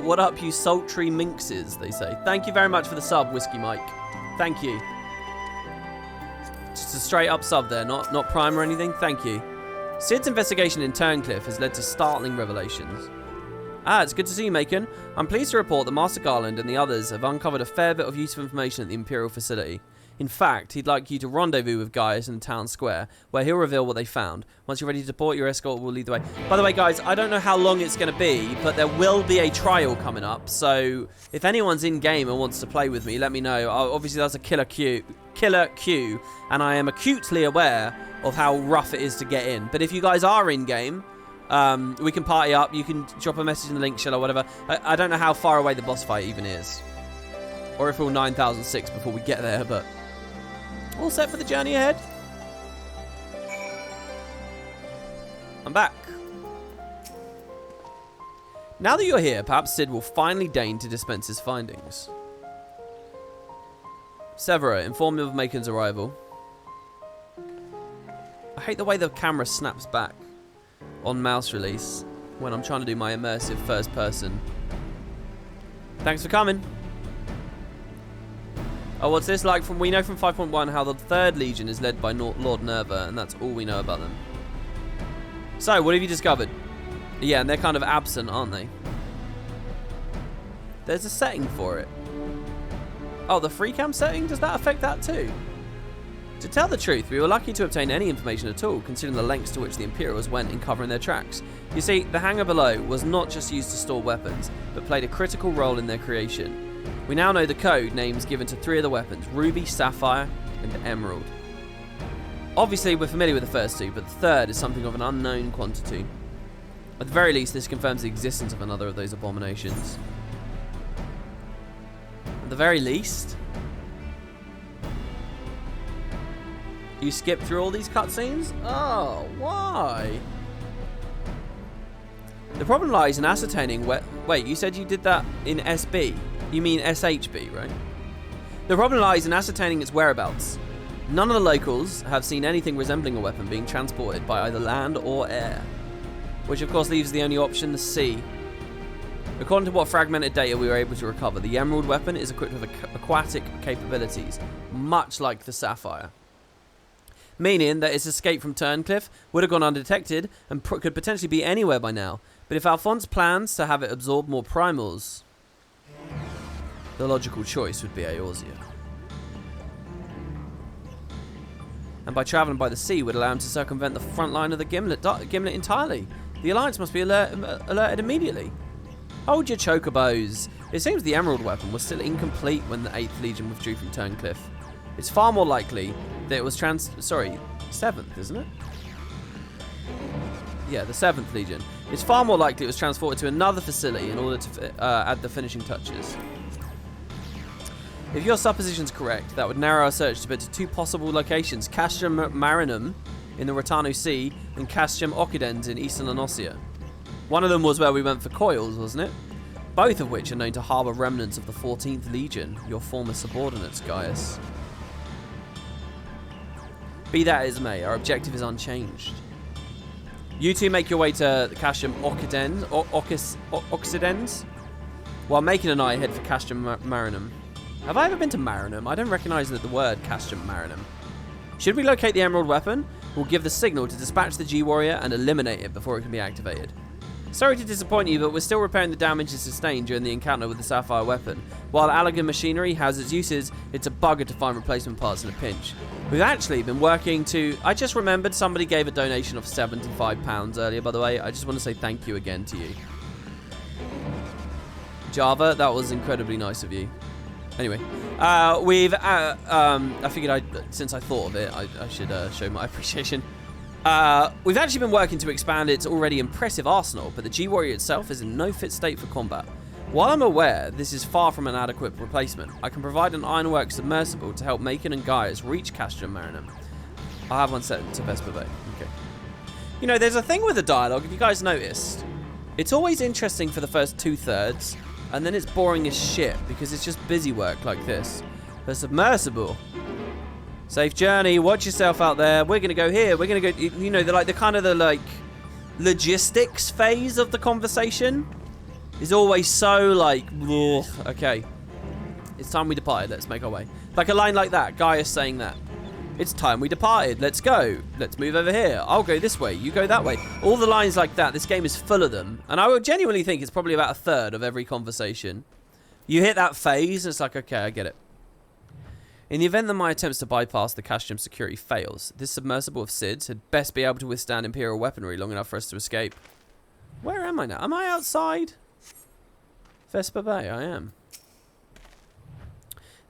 What up, you sultry minxes, they say. Thank you very much for the sub, Whiskey Mike. Thank you. Just a straight up sub there, not prime or anything. Thank you. Sid's investigation in Turncliffe has led to startling revelations. It's good to see you, Macon. I'm pleased to report that Master Garland and the others have uncovered a fair bit of useful information at the Imperial facility. In fact, he'd like you to rendezvous with Gaius in the town square, where he'll reveal what they found. Once you're ready to depart, your escort will lead the way. By the way, guys, I don't know how long it's going to be, but there will be a trial coming up, so if anyone's in-game and wants to play with me, let me know. Obviously, that's a killer queue, and I am acutely aware of how rough it is to get in. But if you guys are in-game, we can party up. You can drop a message in the link shell or whatever. I don't know how far away the boss fight even is, or if we're 9006 before we get there, but all set for the journey ahead. I'm back. Now that you're here, perhaps Sid will finally deign to dispense his findings. Severo, inform me of Macon's arrival. I hate the way the camera snaps back on mouse release when I'm trying to do my immersive first person. Thanks for coming. Oh, what's this like? We know from 5.1 how the 3rd Legion is led by Lord Nerva, and that's all we know about them. So, what have you discovered? Yeah, and they're kind of absent, aren't they? There's a setting for it. Oh, the free cam setting? Does that affect that too? To tell the truth, we were lucky to obtain any information at all, considering the lengths to which the Imperials went in covering their tracks. You see, the hangar below was not just used to store weapons, but played a critical role in their creation. We now know the code names given to 3 of the weapons, Ruby, Sapphire, and Emerald. Obviously, we're familiar with the first 2, but the 3rd is something of an unknown quantity. At the very least, this confirms the existence of another of those abominations. At the very least? You skipped through all these cutscenes? Oh, why? The problem lies in ascertaining where... Wait, you said you did that in SB? You mean SHB, right? The problem lies in ascertaining its whereabouts. None of the locals have seen anything resembling a weapon being transported by either land or air, which of course leaves the only option, the sea. According to what fragmented data we were able to recover, the Emerald weapon is equipped with aquatic capabilities, much like the Sapphire. Meaning that its escape from Turncliffe would have gone undetected and could potentially be anywhere by now. But if Alphonse plans to have it absorb more primals, the logical choice would be Eorzea. And by travelling by the sea would allow him to circumvent the front line of the Gimlet entirely. The Alliance must be alerted immediately. Hold your chocobos. It seems the Emerald weapon was still incomplete when the 8th Legion withdrew from Turncliffe. It's far more likely that it was 7th, isn't it? Yeah, the 7th Legion. It's far more likely it was transported to another facility in order to add the finishing touches. If your supposition's correct, that would narrow our search to but to 2 possible locations, Castrum Marinum in the Rotano Sea and Castrum Occidens in eastern Lanossia. One of them was where we went for coils, wasn't it? Both of which are known to harbour remnants of the 14th Legion, your former subordinates, Gaius. Be that as may, our objective is unchanged. You two make your way to the Castrum Occidens, while making an eye ahead for Castrum Marinum. Have I ever been to Marinum? I don't recognise the word Castrum Marinum. Should we locate the Emerald Weapon, we'll give the signal to dispatch the G-Warrior and eliminate it before it can be activated. Sorry to disappoint you, but we're still repairing the damage sustained during the encounter with the Sapphire weapon. While Allergan machinery has its uses, it's a bugger to find replacement parts in a pinch. We've actually been working to... I just remembered somebody gave a donation of £75 earlier, by the way. I just want to say thank you again to you. Java, that was incredibly nice of you. Anyway, I figured since I thought of it, I should show my appreciation. We've actually been working to expand its already impressive arsenal, but the G-Warrior itself is in no fit state for combat. While I'm aware this is far from an adequate replacement, I can provide an Ironworks submersible to help Macon and Gaius reach Castrum Marinum. I'll have one set to Vesper Bay. Okay. You know, there's a thing with the dialogue, if you guys noticed. It's always interesting for the first 2/3, and then it's boring as shit, because it's just busy work like this. The submersible... Safe journey, watch yourself out there. We're going to go here. We're going to go... You know, the kind of logistics phase of the conversation is always so, like... Ugh. Okay. It's time we departed. Let's make our way. Like a line like that. Gaius saying that. It's time we departed. Let's go. Let's move over here. I'll go this way. You go that way. All the lines like that. This game is full of them. And I would genuinely think it's probably about 1/3 of every conversation. You hit that phase, and it's like, okay, I get it. In the event that my attempts to bypass the Castrum security fails, this submersible of Sid's had best be able to withstand Imperial weaponry long enough for us to escape. Where am I now? Am I outside? Vesper Bay, I am.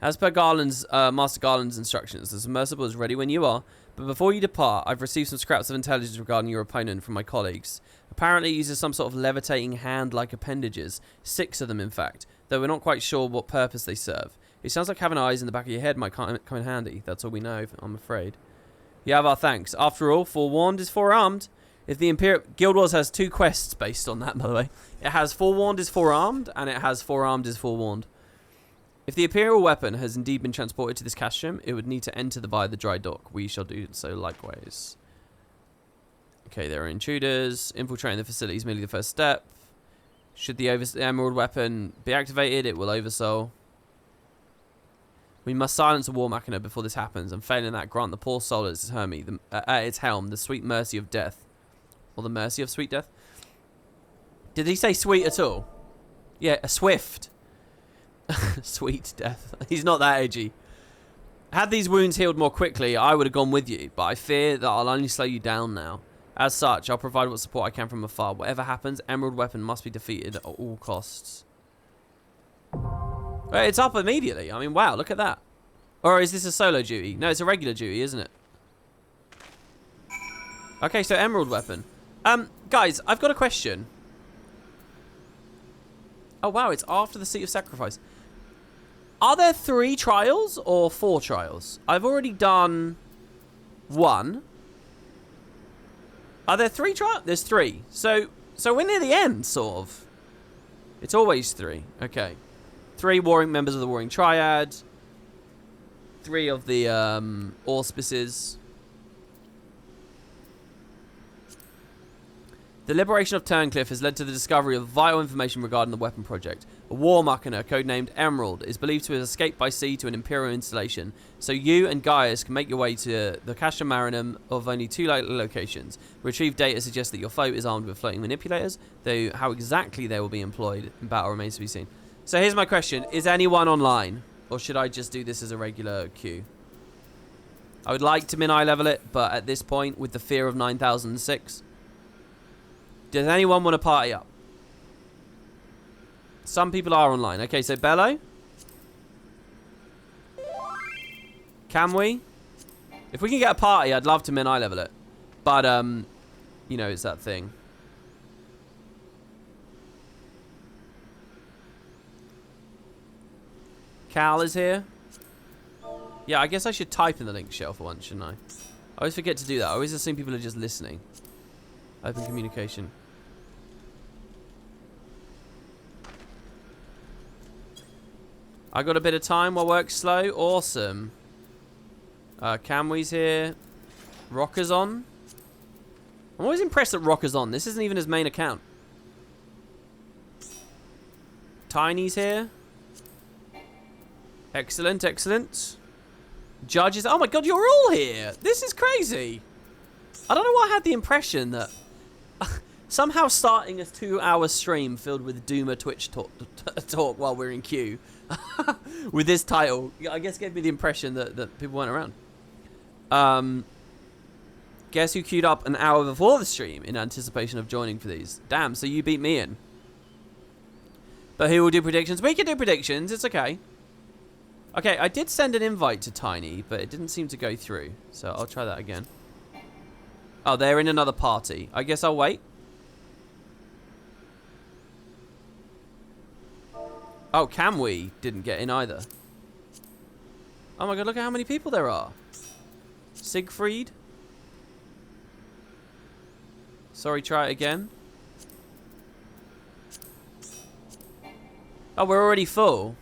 As per Master Garland's instructions, the submersible is ready when you are, but before you depart, I've received some scraps of intelligence regarding your opponent from my colleagues. Apparently it uses some sort of levitating hand-like appendages, 6 of them in fact, though we're not quite sure what purpose they serve. It sounds like having eyes in the back of your head might come in handy. That's all we know, I'm afraid. You have our thanks. After all, forewarned is forearmed. If the Guild Wars has 2 quests based on that, by the way. It has forewarned is forearmed, and it has forearmed is forewarned. If the Imperial weapon has indeed been transported to this Castrum, it would need to enter via the dry dock. We shall do so likewise. Okay, there are intruders. Infiltrating the facility is merely the first step. Should the Emerald weapon be activated, it will oversoul. We must silence the War Machina before this happens, and failing that, grant the poor soul at its helm the sweet mercy of death. Or the mercy of sweet death? Did he say sweet at all? Yeah, a swift. Sweet death. He's not that edgy. Had these wounds healed more quickly, I would have gone with you, but I fear that I'll only slow you down now. As such, I'll provide what support I can from afar. Whatever happens, Emerald Weapon must be defeated at all costs. It's up immediately. I mean, wow, look at that. Or is this a solo duty? No, it's a regular duty, isn't it? Okay, so Emerald Weapon. Guys, I've got a question. Oh, wow, it's after the Seat of Sacrifice. Are there 3 trials or 4 trials? I've already done 1. Are there 3 trials? There's 3. So we're near the end, sort of. It's always 3. Okay. 3 warring members of the Warring Triad. 3 of the auspices. The liberation of Turncliffe has led to the discovery of vital information regarding the weapon project. A War Machina, codenamed Emerald, is believed to have escaped by sea to an Imperial installation, so you and Gaius can make your way to the Castrum Marinum of only 2 locations. Retrieved data suggests that your foe is armed with floating manipulators, though how exactly they will be employed in battle remains to be seen. So here's my question. Is anyone online? Or should I just do this as a regular queue? I would like to min-eye level it, but at this point, with the fear of 9006... Does anyone want to party up? Some people are online. Okay, so Bello. Can we? If we can get a party, I'd love to min-eye level it. But, you know, it's that thing. Cal is here. Yeah, I guess I should type in the link shell for once, shouldn't I? I always forget to do that. I always assume people are just listening. Open communication. I got a bit of time while work's slow. Awesome. Camwee's here. Rocker's on. I'm always impressed that Rocker's on. This isn't even his main account. Tiny's here. Excellent, excellent. Judges. Oh my god, you're all here. This is crazy. I don't know why I had the impression that somehow starting a 2-hour stream filled with Doomer Twitch talk while we're in queue with this title, I guess gave me the impression that people weren't around. Guess who queued up an hour before the stream in anticipation of joining for these? Damn, so you beat me in. But who will do predictions? We can do predictions, it's okay. Okay, I did send an invite to Tiny, but it didn't seem to go through. So I'll try that again. Oh, they're in another party. I guess I'll wait. Oh, Camwee didn't get in either. Oh my god, look at how many people there are. Siegfried. Sorry, try it again. Oh, we're already full.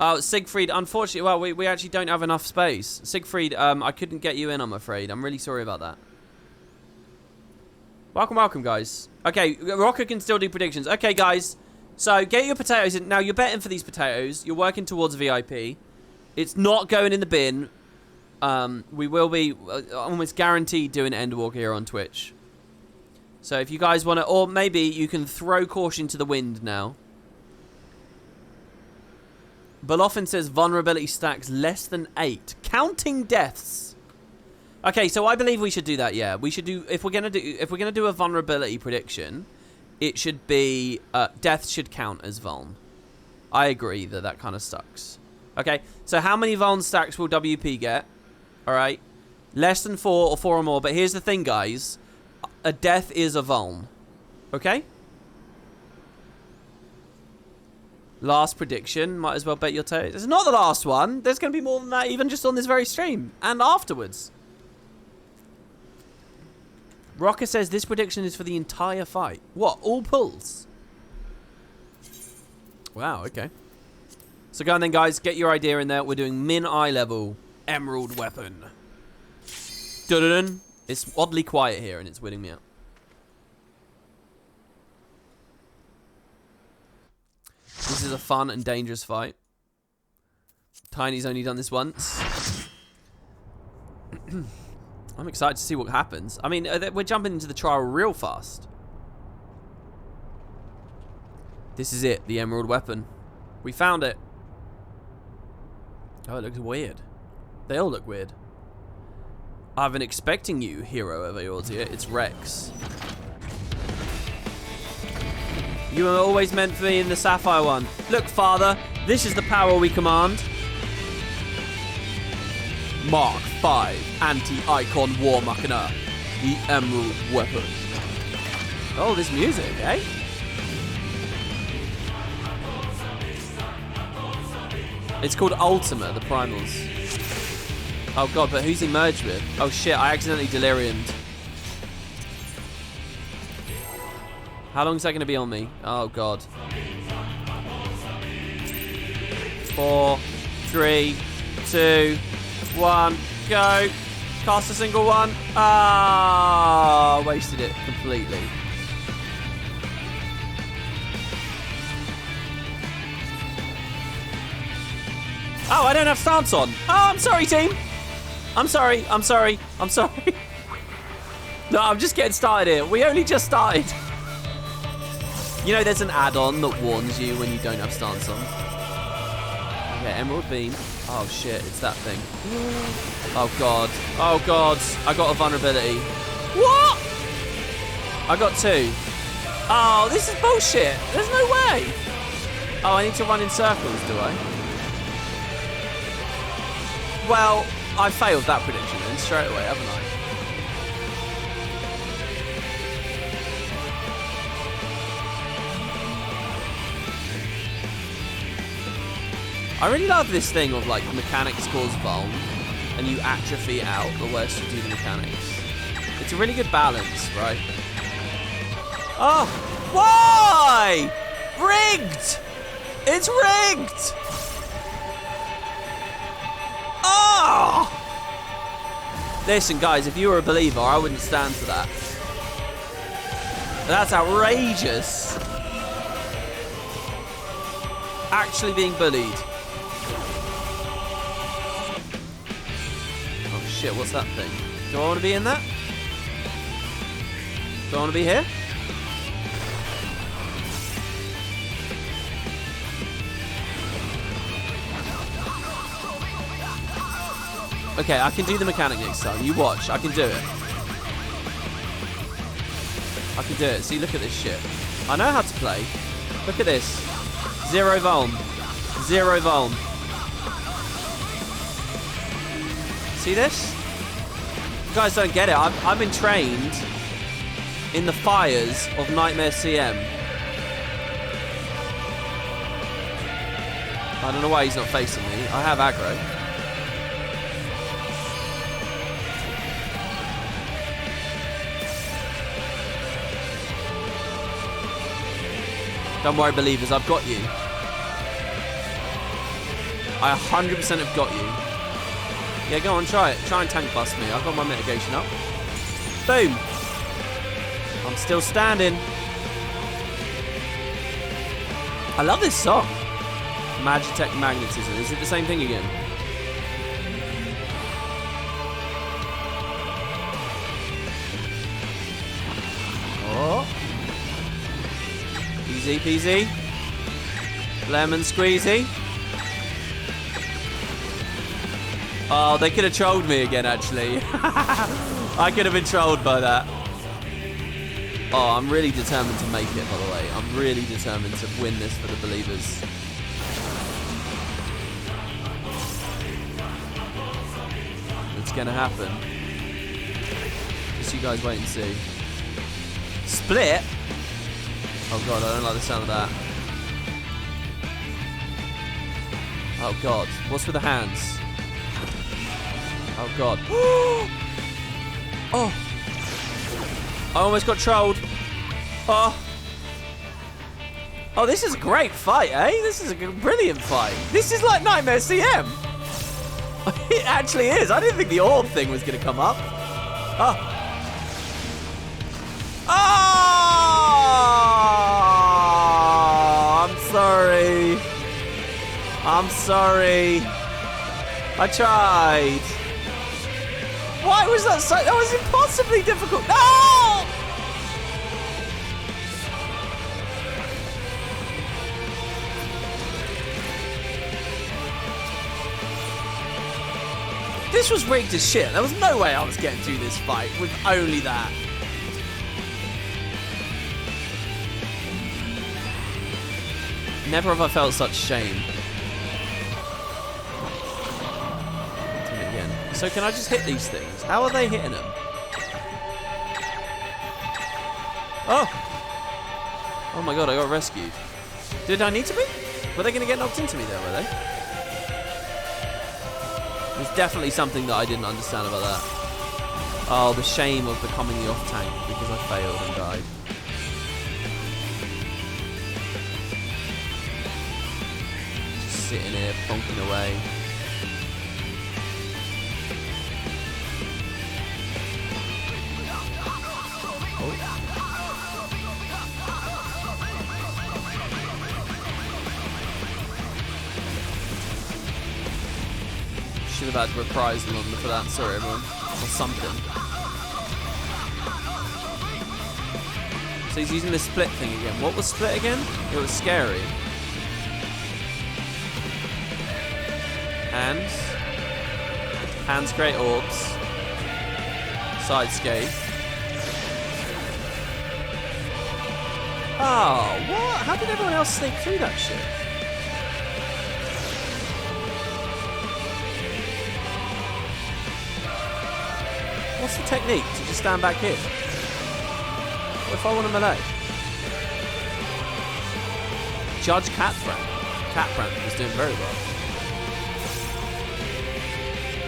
Oh, Siegfried, unfortunately, well, we actually don't have enough space. Siegfried, I couldn't get you in, I'm afraid. I'm really sorry about that. Welcome, welcome, guys. Okay, Rocker can still do predictions. Okay, guys, so get your potatoes in. Now, you're betting for these potatoes. You're working towards VIP. It's not going in the bin. We will be almost guaranteed doing Endwalker here on Twitch. So if you guys want to, or maybe you can throw caution to the wind now. Belofin says vulnerability stacks less than 8, counting deaths. Okay, so I believe we should do that. Yeah, we should do. If we're gonna do a vulnerability prediction, it should be deaths should count as vuln. I agree that kind of sucks. Okay, so how many vuln stacks will WP get? All right, less than 4 or 4 or more. But here's the thing, guys: a death is a vuln. Okay. Last prediction. Might as well bet your toes. It's not the last one. There's going to be more than that even just on this very stream. And afterwards. Rocker says this prediction is for the entire fight. What? All pulls? Wow, okay. So go on then, guys. Get your idea in there. We're doing min eye level emerald weapon. Dun-dun-dun. It's oddly quiet here and it's winning me out. This is a fun and dangerous fight. Tiny's only done this once. I'm excited to see what happens. I mean, we're jumping into the trial real fast. This is it, the emerald weapon. We found it. Oh, it looks weird. They all look weird. I've been expecting you, hero of Eorzea. It's Rex. You were always meant for me in the Sapphire one. Look, father, this is the power we command. Mark 5, Anti-Icon War Machina, the Emerald Weapon. Oh, this music, eh? It's called Ultima, the Primals. Oh god, but who's he merged with? Oh shit, I accidentally deliriumed. How long is that going to be on me? Oh, God. 4, 3, 2, 1, go. Cast a single one. Ah, wasted it completely. Oh, I don't have stance on. Oh, I'm sorry, team. I'm sorry. I'm sorry. I'm sorry. No, I'm just getting started here. We only just started. You know, there's an add-on that warns you when you don't have stance on. Okay, Emerald Beam. Oh, shit, it's that thing. Oh, God. Oh, God. I got a vulnerability. What? I got 2. Oh, this is bullshit. There's no way. Oh, I need to run in circles, do I? Well, I failed that prediction then straight away, haven't I? I really love this thing of like mechanics cause vuln and you atrophy out the worse you do the mechanics. It's a really good balance, right? Oh, why? Rigged! It's rigged! Oh! Listen, guys, if you were a believer, I wouldn't stand for that. That's outrageous. Actually being bullied. Oh shit, what's that thing? Do I want to be in that? Do I want to be here? Okay, I can do the mechanic next time. You watch, I can do it. I can do it. See, look at this shit. I know how to play. Look at this. 0 vuln. 0 vuln. See this? You guys don't get it. I've been trained in the fires of Nightmare CM. I don't know why he's not facing me. I have aggro. Don't worry, believers, I've got you. I 100% have got you. Yeah, go on, try it. Try and tank bust me. I've got my mitigation up. Boom. I'm still standing. I love this song. Magitech Magnetism. Is it the same thing again? Oh. Easy peasy. Lemon squeezy. Oh, they could have trolled me again, actually. I could have been trolled by that. Oh, I'm really determined to make it, by the way. I'm really determined to win this for the believers. It's gonna happen. Just you guys wait and see. Split? Oh god, I don't like the sound of that. Oh god, what's with the hands? Oh god. Oh! I almost got trolled. Oh! Oh, this is a great fight, eh? This is a brilliant fight. This is like Nightmare CM. It actually is. I didn't think the orb thing was going to come up. Oh! Oh! I'm sorry. I'm sorry. I tried. Why was that so... That was impossibly difficult. No! This was rigged as shit. There was no way I was getting through this fight with only that. Never have I felt such shame. So can I just hit these things? How are they hitting them? Oh! Oh my god, I got rescued. Did I need to be? Were they going to get knocked into me there, were they? There's definitely something that I didn't understand about that. Oh, the shame of becoming the off tank because I failed and died. Just sitting here, plonking away. Should have had reprisal on for that. Sorry, everyone. Or something. So he's using the split thing again. What was split again? It was scary. Hands. Hands great orbs. Side skate. Oh, what? How did everyone else sneak through that shit? What's the technique? To just stand back here? What if I want a melee? Judge Catbrand. Catbrand was doing very well.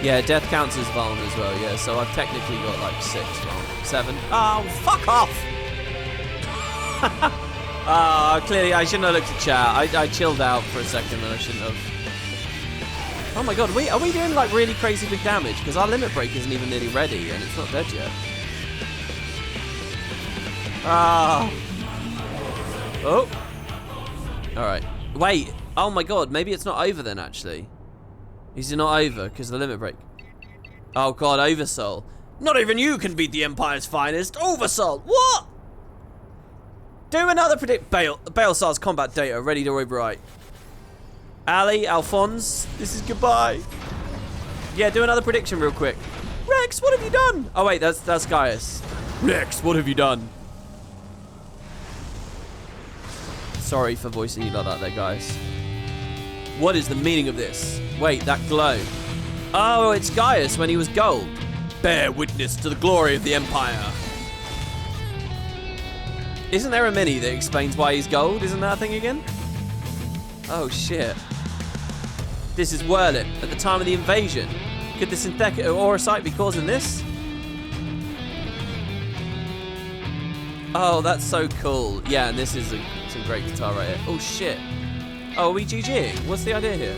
Yeah, death counts as vuln as well, yeah. So I've technically got like 6 vuln. 7. Oh, fuck off! Clearly I shouldn't have looked at chat. I chilled out for a second and I shouldn't have. Oh my god, are we doing like really crazy big damage? Because our limit break isn't even nearly ready and it's not dead yet. Oh. Alright. Wait. Oh my god, maybe it's not over then actually. Is it not over because of the limit break? Oh god, Oversoul. Not even you can beat the Empire's finest. Oversoul. What? Do another predict. Baelsar's combat data ready to overwrite. Ali, Alphonse, this is goodbye. Yeah, do another prediction real quick. Rex, what have you done? Oh wait, that's Gaius. Rex, what have you done? Sorry for voicing you like that there, guys. What is the meaning of this? Wait, that glow. Oh, it's Gaius when he was gold. Bear witness to the glory of the Empire. Isn't there a mini that explains why he's gold? Isn't that a thing again? Oh, shit. This is Whirlit at the time of the invasion. Could the synthetic aura site be causing this? Oh, that's so cool. Yeah, and this is some great guitar right here. Oh, shit. Oh, are we GGing? What's the idea here?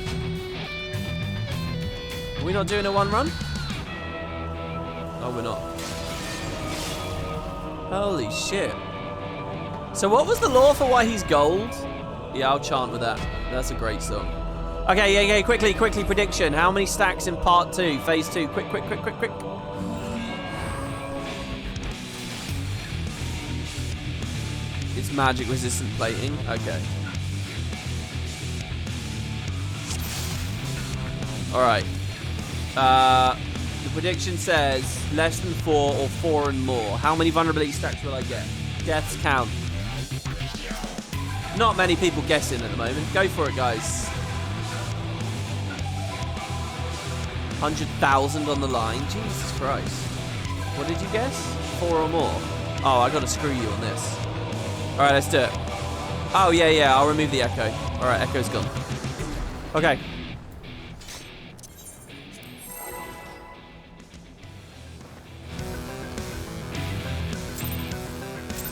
Are we not doing a one run? Oh, we're not. Holy shit. So what was the lore for why he's gold? Yeah, I'll chant with that. That's a great song. Okay, yeah, quickly, prediction. How many stacks in part 2, phase 2? Quick. It's magic resistant plating. Okay. Alright. The prediction says less than 4 or 4 and more. How many vulnerability stacks will I get? Deaths count. Not many people guessing at the moment. Go for it, guys. 100,000 on the line. Jesus Christ. What did you guess? 4 or more? Oh, I gotta screw you on this. Alright, let's do it. Oh, yeah, I'll remove the echo. Alright, echo's gone. Okay.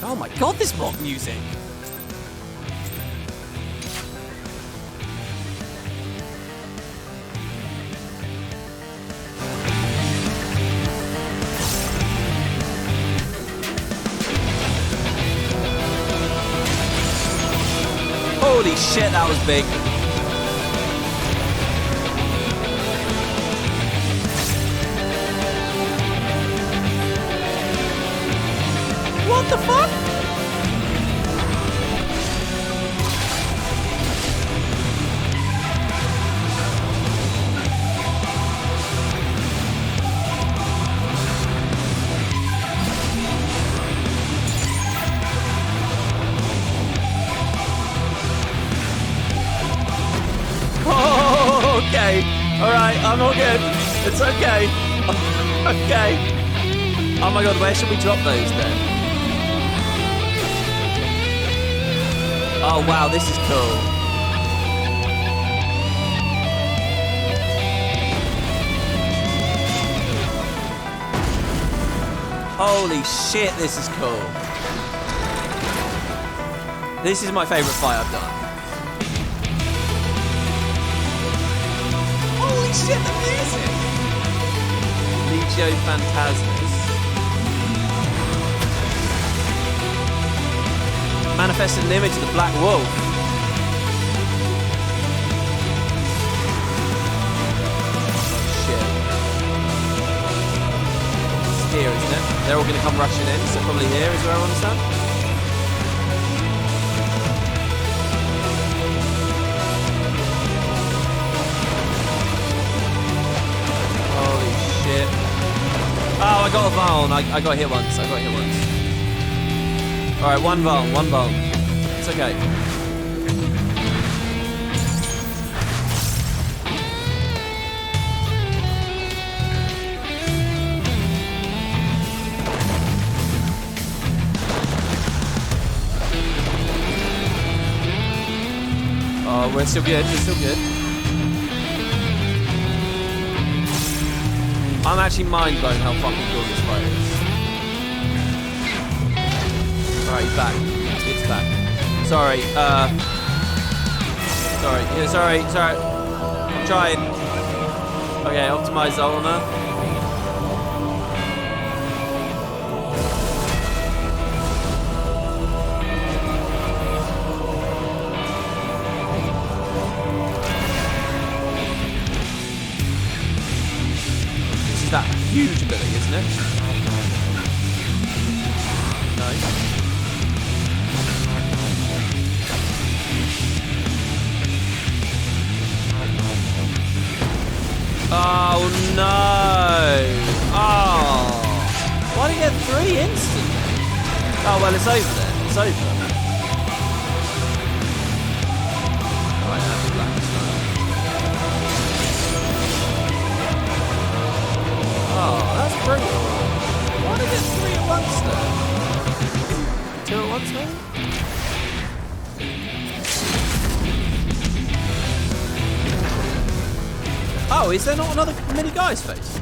Oh my god, this mock music! Holy shit, that was big. What the fuck? Okay, alright, I'm all good. It's okay. Okay. Oh my god, where should we drop those then? Oh wow, this is cool. Holy shit, this is cool. This is my favourite fight I've done. Holy shit, the music! Legio Phantasmus. Manifested an image of the Black Wolf. Oh shit. It's here, isn't it? They're all going to come rushing in, so probably here is where I understand. Holy shit. Oh, I got a Vuln. I got hit once. Alright, one Vuln. It's okay. Oh, we're still good. I'm actually mind blown how fucking cool this fight is. Alright, he's back. It's back. Sorry, sorry. Yeah, sorry. I'm trying. Okay, optimize Ultima. This is that huge ability, isn't it? Nice. Oh no! Oh! Why did he get 3 instantly? Oh well, it's over then. It's over. Alright, that's black. Oh, that's brilliant. Why did he get 3 at once then? 2 at once maybe? Oh, is there not another mini guy's face?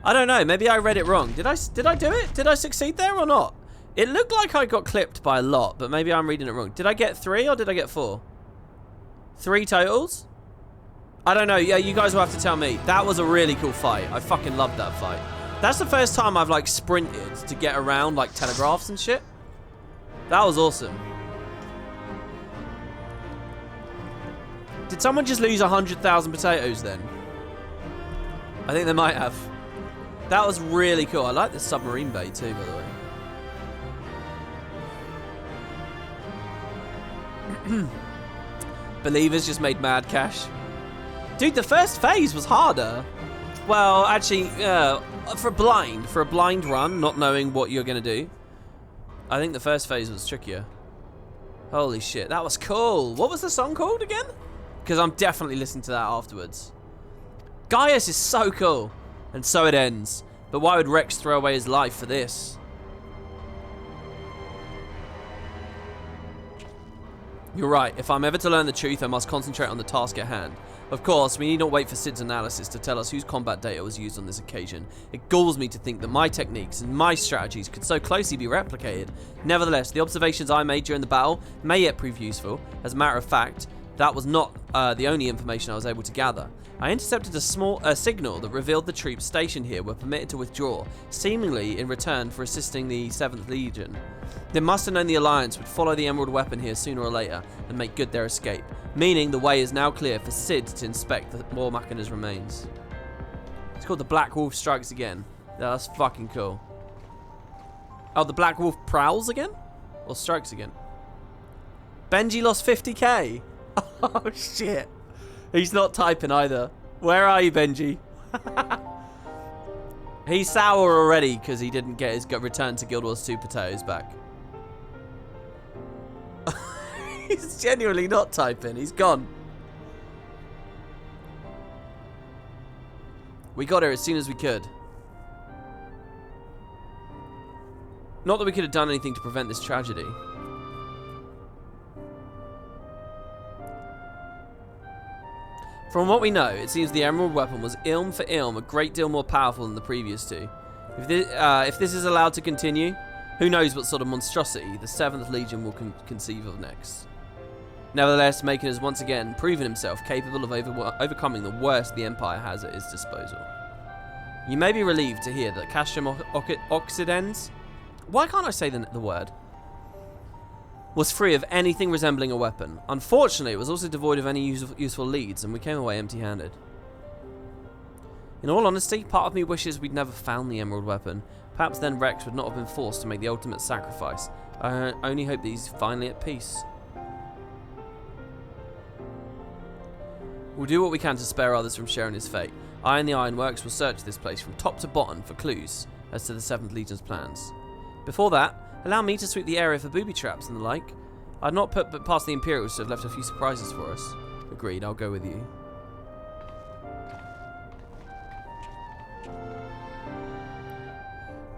I don't know. Maybe I read it wrong. Did I do it? Did I succeed there or not? It looked like I got clipped by a lot, but maybe I'm reading it wrong. Did I get 3 or did I get 4? 3 totals? I don't know. Yeah, you guys will have to tell me. That was a really cool fight. I fucking loved that fight. That's the first time I've like sprinted to get around like telegraphs and shit. That was awesome. Did someone just lose 100,000 potatoes then? I think they might have. That was really cool. I like the submarine bay too, by the way. Believers just made mad cash. Dude, the first phase was harder. Well, actually, for a blind run, not knowing what you're going to do, I think the first phase was trickier. Holy shit, that was cool. What was the song called again? Because I'm definitely listening to that afterwards. Gaius is so cool. And so it ends. But why would Rex throw away his life for this? You're right. If I'm ever to learn the truth, I must concentrate on the task at hand. Of course, we need not wait for Sid's analysis to tell us whose combat data was used on this occasion. It galls me to think that my techniques and my strategies could so closely be replicated. Nevertheless, the observations I made during the battle may yet prove useful. As a matter of fact, that was not the only information I was able to gather. I intercepted a small signal that revealed the troops stationed here were permitted to withdraw, seemingly in return for assisting the 7th Legion. They must have known the Alliance would follow the Emerald Weapon here sooner or later and make good their escape, meaning the way is now clear for Cid to inspect the War Machina's remains. It's called the Black Wolf Strikes Again. Yeah, that's fucking cool. Oh, the Black Wolf prowls again? Or strikes again? Benji lost 50k. Oh, shit. He's not typing either. Where are you, Benji? He's sour already because he didn't get his return to Guild Wars 2 potatoes back. He's genuinely not typing. He's gone. We got her as soon as we could. Not that we could have done anything to prevent this tragedy. From what we know, it seems the Emerald Weapon was ilm for ilm a great deal more powerful than the previous two. If this is allowed to continue, who knows what sort of monstrosity the 7th Legion will conceive of next. Nevertheless, Macon has once again proven himself capable of overcoming the worst the Empire has at its disposal. You may be relieved to hear that Castrum Occidens, why can't I say the word, was free of anything resembling a weapon. Unfortunately, it was also devoid of any useful leads, and we came away empty-handed. In all honesty, part of me wishes we'd never found the Emerald Weapon. Perhaps then Rex would not have been forced to make the ultimate sacrifice. I only hope that he's finally at peace. We'll do what we can to spare others from sharing his fate. I and the Ironworks will search this place from top to bottom for clues as to the 7th Legion's plans. Before that, allow me to sweep the area for booby traps and the like. I'd not put past the Imperials to have left a few surprises for us. Agreed, I'll go with you.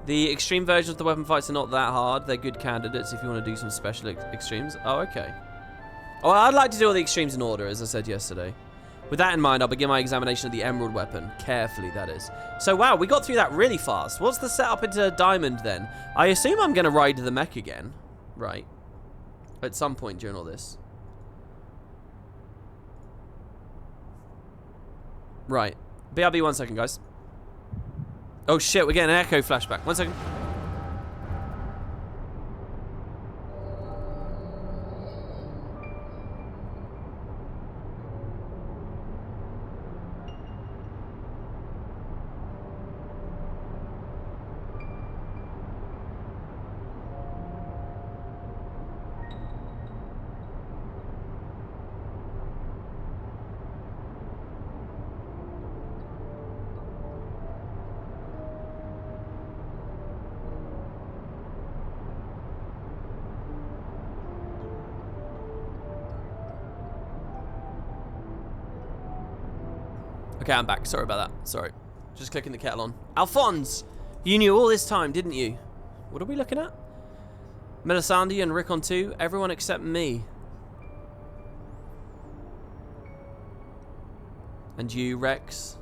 The extreme versions of the weapon fights are not that hard. They're good candidates if you want to do some special extremes. Oh, okay. Oh, I'd like to do all the extremes in order, as I said yesterday. With that in mind, I'll begin my examination of the emerald weapon. Carefully, that is. So, wow, we got through that really fast. What's the setup into Diamond, then? I assume I'm going to ride the mech again. Right. At some point during all this. Right. BRB 1 second, guys. Oh, shit, we're getting an echo flashback. 1 second. Okay, I'm back. Sorry about that. Sorry. Just clicking the kettle on. Alphonse! You knew all this time, didn't you? What are we looking at? Melisande and Rickon too? Everyone except me. And you, Rex?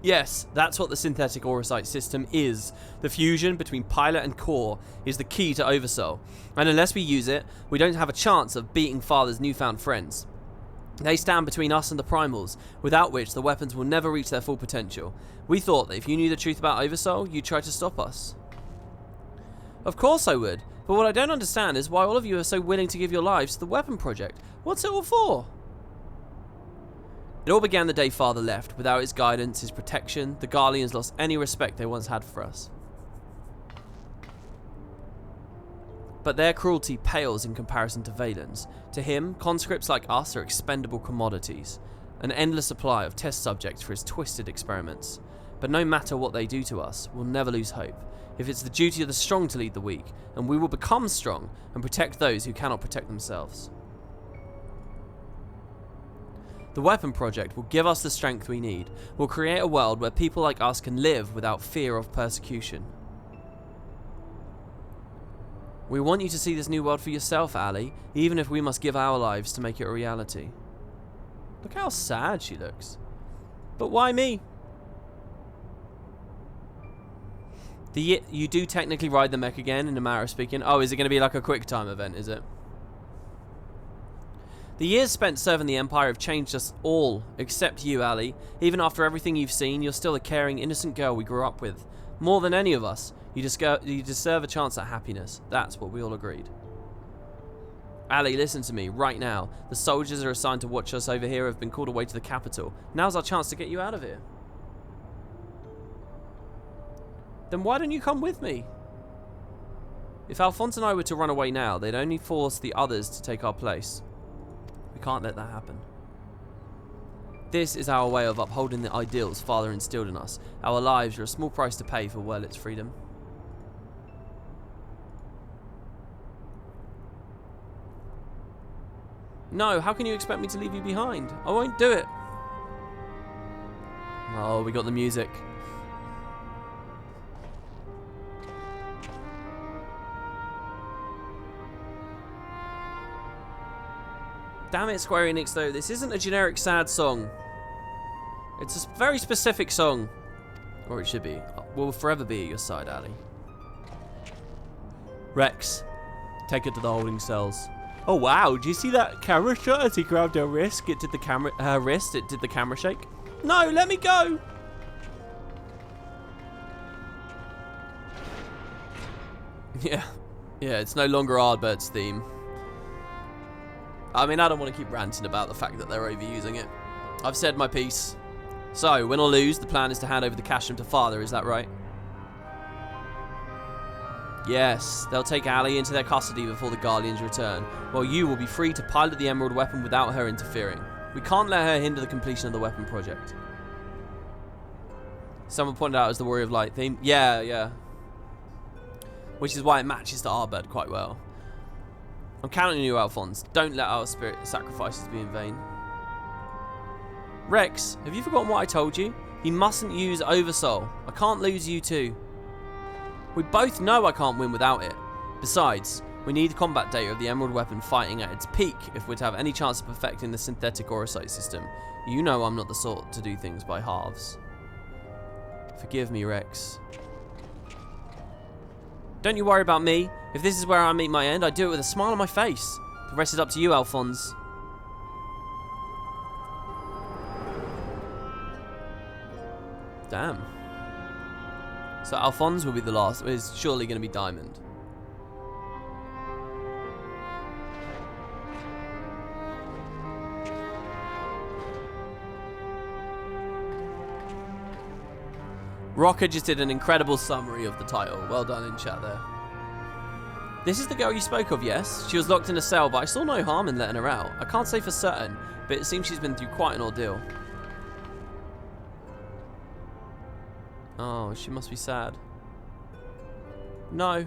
Yes, that's what the synthetic aurosite system is. The fusion between pilot and core is the key to Oversoul. And unless we use it, we don't have a chance of beating Father's newfound friends. They stand between us and the primals, without which the weapons will never reach their full potential. We thought that if you knew the truth about Oversoul, you'd try to stop us. Of course I would, but what I don't understand is why all of you are so willing to give your lives to the weapon project. What's it all for? It all began the day Father left. Without his guidance, his protection, the Garleans lost any respect they once had for us. But their cruelty pales in comparison to Valen's. To him, conscripts like us are expendable commodities, an endless supply of test subjects for his twisted experiments. But no matter what they do to us, we'll never lose hope. If it's the duty of the strong to lead the weak, and we will become strong and protect those who cannot protect themselves. The weapon project will give us the strength we need. We'll create a world where people like us can live without fear of persecution. We want you to see this new world for yourself, Ali, even if we must give our lives to make it a reality. Look how sad she looks. But why me? You do technically ride the mech again, in a matter of speaking. Oh, is it going to be like a quick time event, is it? The years spent serving the Empire have changed us all, except you, Ali. Even after everything you've seen, you're still a caring, innocent girl we grew up with. More than any of us, you deserve a chance at happiness. That's what we all agreed. Ali, listen to me, right now. The soldiers that are assigned to watch us over here have been called away to the capital. Now's our chance to get you out of here. Then why don't you come with me? If Alphonse and I were to run away now, they'd only force the others to take our place. We can't let that happen. This is our way of upholding the ideals Father instilled in us. Our lives are a small price to pay for Wurlit's freedom. No, how can you expect me to leave you behind? I won't do it. Oh, we got the music. Damn it, Square Enix, though. This isn't a generic sad song. It's a very specific song. Or it should be. We'll forever be at your side, Ali. Rex, take her to the holding cells. Oh, wow. Do you see that camera shot as he grabbed her wrist? It did the camera shake. No, let me go. Yeah, it's no longer Ardbert's theme. I mean, I don't want to keep ranting about the fact that they're overusing it. I've said my piece. So, win or lose, the plan is to hand over the Casham to Father, is that right? Yes, they'll take Ali into their custody before the Guardians return, while you will be free to pilot the Emerald weapon without her interfering. We can't let her hinder the completion of the weapon project. Someone pointed out as the Warrior of Light theme. Yeah. Which is why it matches to Ardbert quite well. I'm counting on you, Alphonse. Don't let our spirit sacrifices be in vain. Rex, have you forgotten what I told you? You mustn't use Oversoul. I can't lose you too. We both know I can't win without it. Besides, We need combat data of the emerald weapon fighting at its peak if we're to have any chance of perfecting the synthetic aurosite system. You know I'm not the sort to do things by halves. Forgive me, Rex. Don't you worry about me. If this is where I meet my end, I do it with a smile on my face. The rest is up to you, Alphonse. Damn. So Alphonse will be the last. It's surely going to be Diamond. Rocker just did an incredible summary of the title. Well done in chat there. This is the girl you spoke of, yes? She was locked in a cell, but I saw no harm in letting her out. I can't say for certain, but it seems she's been through quite an ordeal. Oh, she must be sad. No.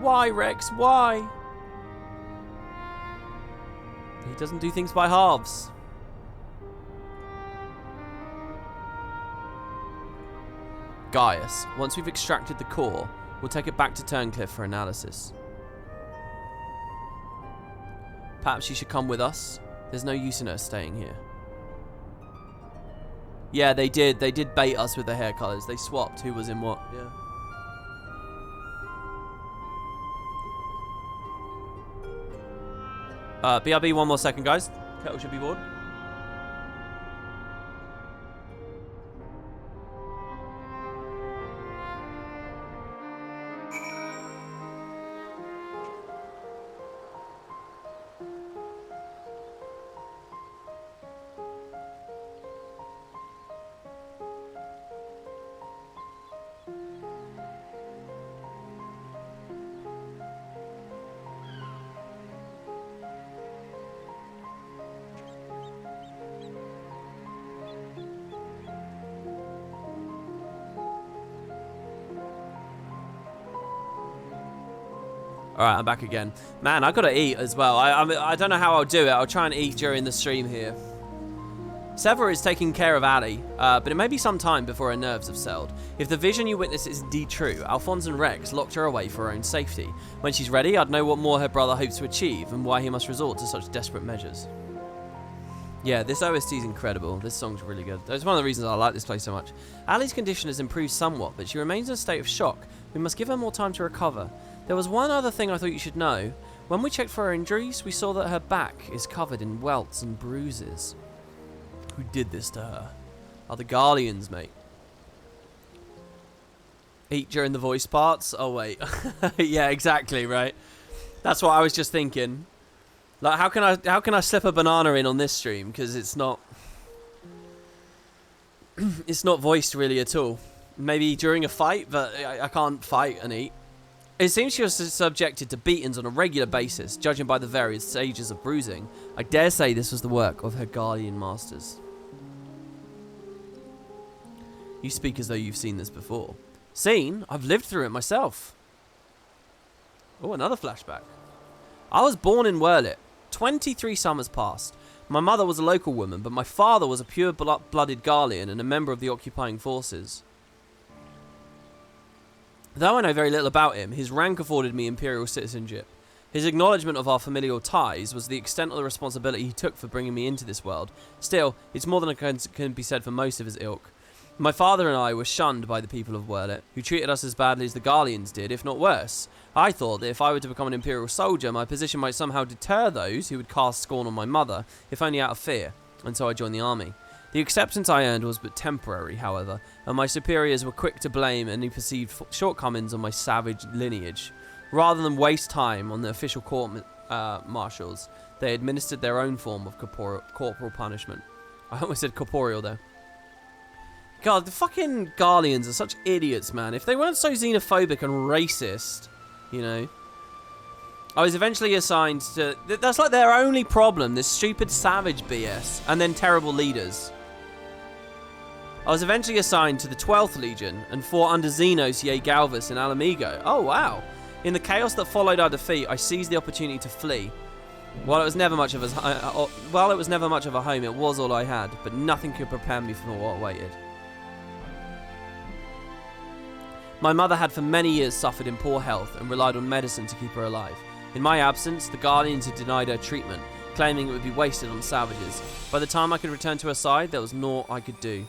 Why, Rex? Why? He doesn't do things by halves. Gaius, once we've extracted the core, we'll take it back to Turncliffe for analysis. Perhaps she should come with us. There's no use in her staying here. Yeah, they did. They did bait us with the hair colours. They swapped who was in what. Yeah. BRB, one more second, guys. Kettle should be bored. Alright, I'm back again. Man, I gotta eat as well. I don't know how I'll do it. I'll try and eat during the stream here. Sever is taking care of Ali, but it may be some time before her nerves have settled. If the vision you witness is indeed true, Alphonse and Rex locked her away for her own safety. When she's ready, I'd know what more her brother hopes to achieve and why he must resort to such desperate measures. Yeah, this OST is incredible. This song's really good. That's one of the reasons I like this place so much. Ali's condition has improved somewhat, but she remains in a state of shock. We must give her more time to recover. There was one other thing I thought you should know. When we checked for her injuries, we saw that her back is covered in welts and bruises. Who did this to her? Oh, the Guardians, mate. Eat during the voice parts? Oh, wait. Yeah, exactly, right? That's what I was just thinking. Like, how can I slip a banana in on this stream? Because it's not... it's not voiced really at all. Maybe during a fight, but I can't fight and eat. It seems she was subjected to beatings on a regular basis, judging by the various stages of bruising. I dare say this was the work of her guardian masters. You speak as though you've seen this before. Seen? I've lived through it myself. Oh, another flashback. I was born in Wurlit. 23 summers passed. My mother was a local woman, but my father was a pure-blooded Garlean and a member of the occupying forces. Though I know very little about him, his rank afforded me imperial citizenship. His acknowledgement of our familial ties was the extent of the responsibility he took for bringing me into this world. Still, it's more than can be said for most of his ilk. My father and I were shunned by the people of Wurlit, who treated us as badly as the Garleans did, if not worse. I thought that if I were to become an imperial soldier, my position might somehow deter those who would cast scorn on my mother, if only out of fear, and so I joined the army. The acceptance I earned was but temporary, however, and my superiors were quick to blame any perceived shortcomings on my savage lineage. Rather than waste time on the official court-martials, they administered their own form of corporal punishment. I almost said corporeal, though. God, the fucking Garleans are such idiots, man. If they weren't so xenophobic and racist, you know. I was eventually assigned to... That's like their only problem, this stupid savage BS, and then terrible leaders. I was eventually assigned to the 12th Legion and fought under Xenos Ye Galvus in Alamigo. Oh, wow. In the chaos that followed our defeat, I seized the opportunity to flee. While it was never much of a home, it was all I had, but nothing could prepare me for what awaited. My mother had for many years suffered in poor health and relied on medicine to keep her alive. In my absence, the Guardians had denied her treatment, claiming it would be wasted on savages. By the time I could return to her side, there was naught I could do.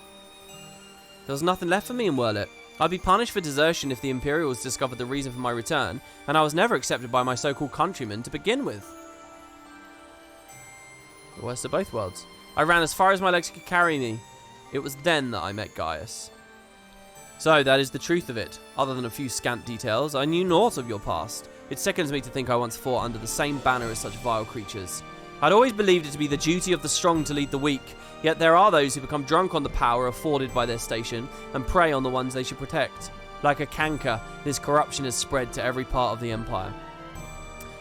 There was nothing left for me in Wurlit. I'd be punished for desertion if the Imperials discovered the reason for my return, and I was never accepted by my so-called countrymen to begin with. The worst of both worlds. I ran as far as my legs could carry me. It was then that I met Gaius. So, that is the truth of it. Other than a few scant details, I knew naught of your past. It sickens me to think I once fought under the same banner as such vile creatures. I'd always believed it to be the duty of the strong to lead the weak, yet there are those who become drunk on the power afforded by their station and prey on the ones they should protect. Like a canker, this corruption has spread to every part of the Empire.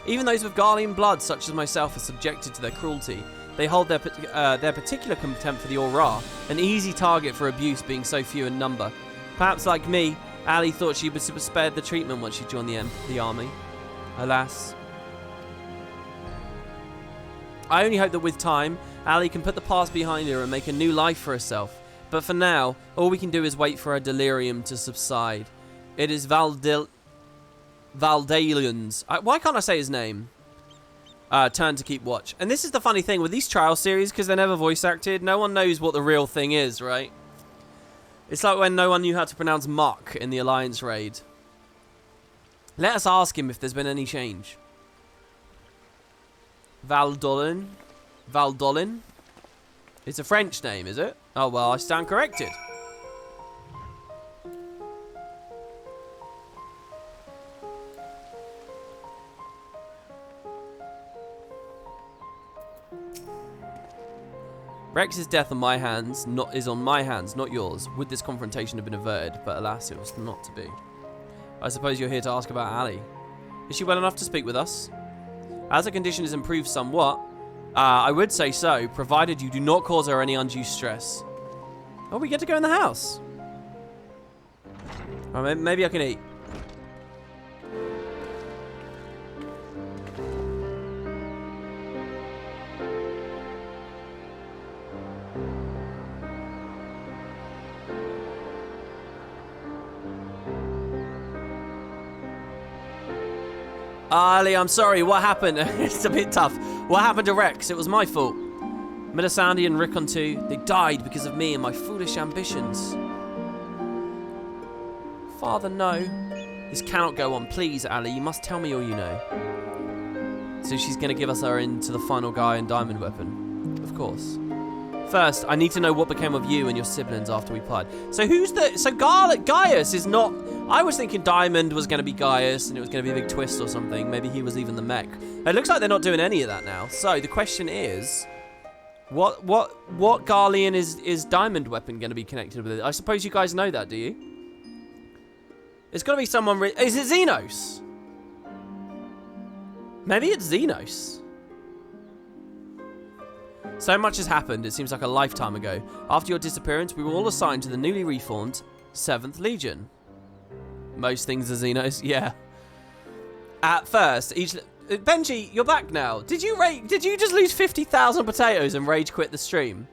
Even those with Garlean blood, such as myself, are subjected to their cruelty. They hold their particular contempt for the Aurora, an easy target for abuse being so few in number. Perhaps like me, Ali thought she was spared the treatment once she joined the army. Alas. I only hope that with time, Ali can put the past behind her and make a new life for herself. But for now, all we can do is wait for her delirium to subside. It is Valdalian's... why can't I say his name? Turn to keep watch. And this is the funny thing with these trial series, because they're never voice acted, no one knows what the real thing is, right? It's like when no one knew how to pronounce Muck in the Alliance raid. Let us ask him if there's been any change. Valdolin? Valdolin? It's a French name, is it? Oh, well, I stand corrected. Rex's death on my hands is on my hands, not yours. Would this confrontation have been averted? But alas, it was not to be. I suppose you're here to ask about Ali. Is she well enough to speak with us? As her condition has improved somewhat, I would say so, provided you do not cause her any undue stress. Oh, we get to go in the house. Right, maybe I can eat. Ali, I'm sorry, what happened? It's a bit tough. What happened to Rex? It was my fault. Melisandre and Rickon too, they died because of me and my foolish ambitions. Father, no. This cannot go on. Please, Ali, you must tell me all you know. So she's going to give us her into the final guy and diamond weapon. Of course. First, I need to know what became of you and your siblings after we parted. So who's the... So Gaius is not... I was thinking Diamond was going to be Gaius and it was going to be a big twist or something. Maybe he was even the mech. It looks like they're not doing any of that now. So the question is... What Garlean is Diamond weapon going to be connected with it? I suppose you guys know that, do you? It's got to be someone... Is it Xenos? Maybe it's Xenos. So much has happened, it seems like a lifetime ago. After your disappearance, we were all assigned to the newly reformed 7th Legion. Most things are Xenos, yeah. At first, each... Benji, you're back now. Did you just lose 50,000 potatoes and rage quit the stream?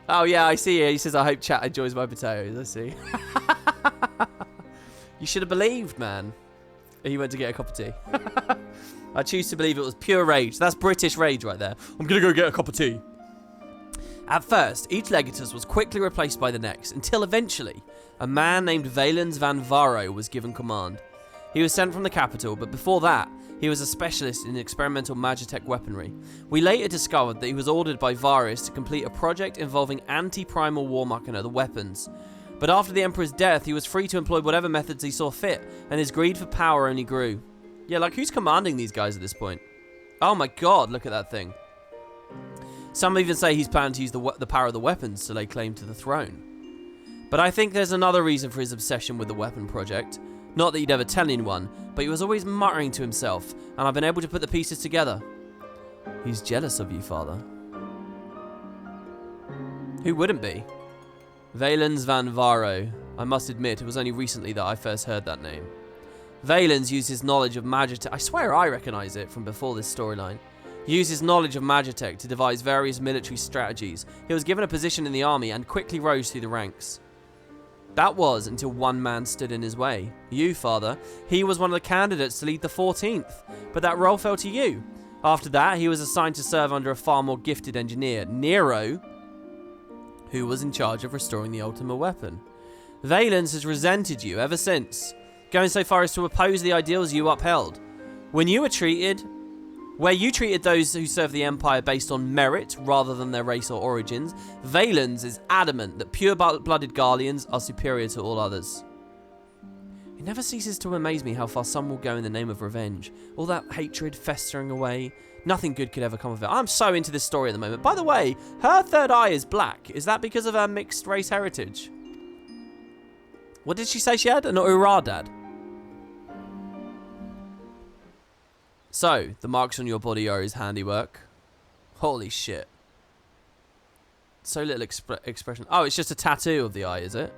Oh, yeah, I see here. He says, I hope chat enjoys my potatoes. I see. You should have believed, man. He went to get a cup of tea. I choose to believe it was pure rage. That's British rage right there. I'm going to go get a cup of tea. At first, each legatus was quickly replaced by the next, until eventually, a man named Valens van Varro was given command. He was sent from the capital, but before that, he was a specialist in experimental magitech weaponry. We later discovered that he was ordered by Varus to complete a project involving anti-primal war machina, the weapons. But after the Emperor's death, he was free to employ whatever methods he saw fit, and his greed for power only grew. Yeah, like, who's commanding these guys at this point? Oh my god, look at that thing. Some even say he's planning to use the power of the weapons to lay claim to the throne. But I think there's another reason for his obsession with the weapon project. Not that he'd ever tell anyone, but he was always muttering to himself, and I've been able to put the pieces together. He's jealous of you, Father. Who wouldn't be? Valens van Varro. I must admit, it was only recently that I first heard that name. Valens used his knowledge of magitech. I swear I recognise it from before this storyline. He used his knowledge of magitech to devise various military strategies. He was given a position in the army and quickly rose through the ranks. That was until one man stood in his way. You, Father. He was one of the candidates to lead the 14th, but that role fell to you. After that, he was assigned to serve under a far more gifted engineer, Nero, who was in charge of restoring the Ultima weapon. Valens has resented you ever since, going so far as to oppose the ideals you upheld. Where you treated those who serve the Empire based on merit rather than their race or origins, Valens is adamant that pure-blooded Garleans are superior to all others. It never ceases to amaze me how far some will go in the name of revenge. All that hatred festering away, nothing good could ever come of it. I'm so into this story at the moment. By the way, her third eye is black. Is that because of her mixed race heritage? What did she say she had? An Uradad. So, the marks on your body are his handiwork. Holy shit. So little expression. Oh, it's just a tattoo of the eye, is it?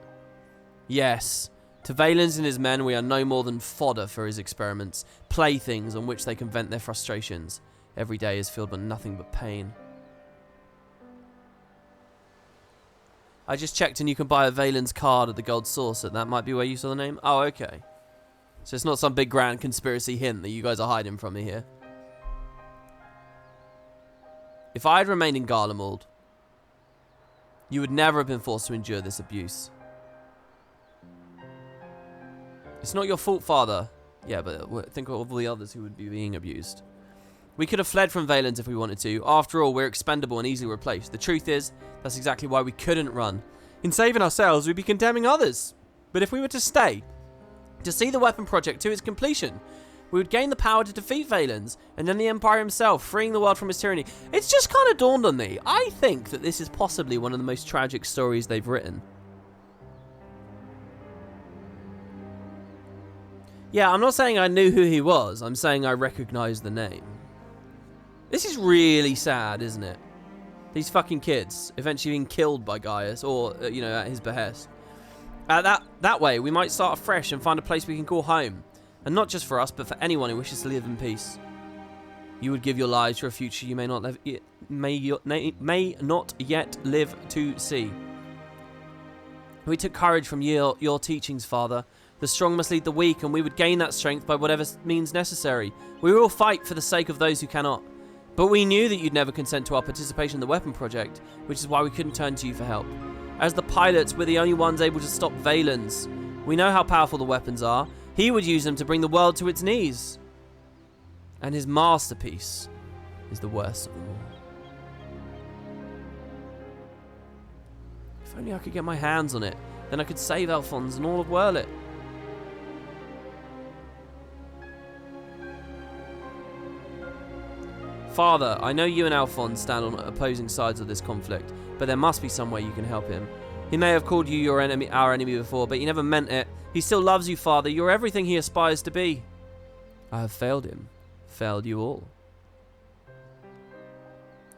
Yes. To Valens and his men, we are no more than fodder for his experiments. Playthings on which they can vent their frustrations. Every day is filled with nothing but pain. I just checked and you can buy a Valens card at the Gold Saucer. That might be where you saw the name? Oh, okay. So it's not some big grand conspiracy hint that you guys are hiding from me here. If I had remained in Garlemald, you would never have been forced to endure this abuse. It's not your fault, Father. Yeah, but think of all the others who would be being abused. We could have fled from Valens if we wanted to. After all, we're expendable and easily replaced. The truth is, that's exactly why we couldn't run. In saving ourselves, we'd be condemning others. But if we were to stay, to see the weapon project to its completion, we would gain the power to defeat Valens, and then the Empire himself, freeing the world from his tyranny. It's just kind of dawned on me. I think that this is possibly one of the most tragic stories they've written. Yeah, I'm not saying I knew who he was. I'm saying I recognized the name. This is really sad, isn't it? These fucking kids eventually being killed by Gaius, or, you know, at his behest. That way, we might start afresh and find a place we can call home. And not just for us, but for anyone who wishes to live in peace. You would give your lives for a future you may not yet live to see. We took courage from your teachings, Father. The strong must lead the weak, and we would gain that strength by whatever means necessary. We will fight for the sake of those who cannot. But we knew that you'd never consent to our participation in the weapon project, which is why we couldn't turn to you for help. As the pilots, we're the only ones able to stop Valens. We know how powerful the weapons are. He would use them to bring the world to its knees. And his masterpiece is the worst of them all. If only I could get my hands on it, then I could save Alphonse and all of Werlet. Father, I know you and Alphonse stand on opposing sides of this conflict, but there must be some way you can help him. He may have called you our enemy before, but he never meant it. He still loves you, Father. You're everything he aspires to be. I have failed him. Failed you all.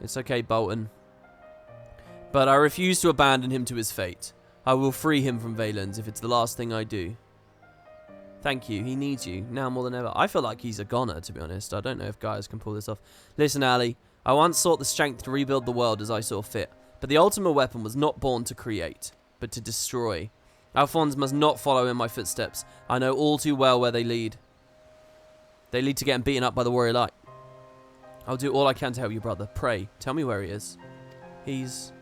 It's okay, Bolton. But I refuse to abandon him to his fate. I will free him from Valens if it's the last thing I do. Thank you. He needs you, now more than ever. I feel like he's a goner, to be honest. I don't know if Gaius can pull this off. Listen, Ali. I once sought the strength to rebuild the world as I saw fit. But the ultimate weapon was not born to create, but to destroy. Alphonse must not follow in my footsteps. I know all too well where they lead. They lead to getting beaten up by the Warrior Light. I'll do all I can to help you, brother. Pray. Tell me where he is. He's...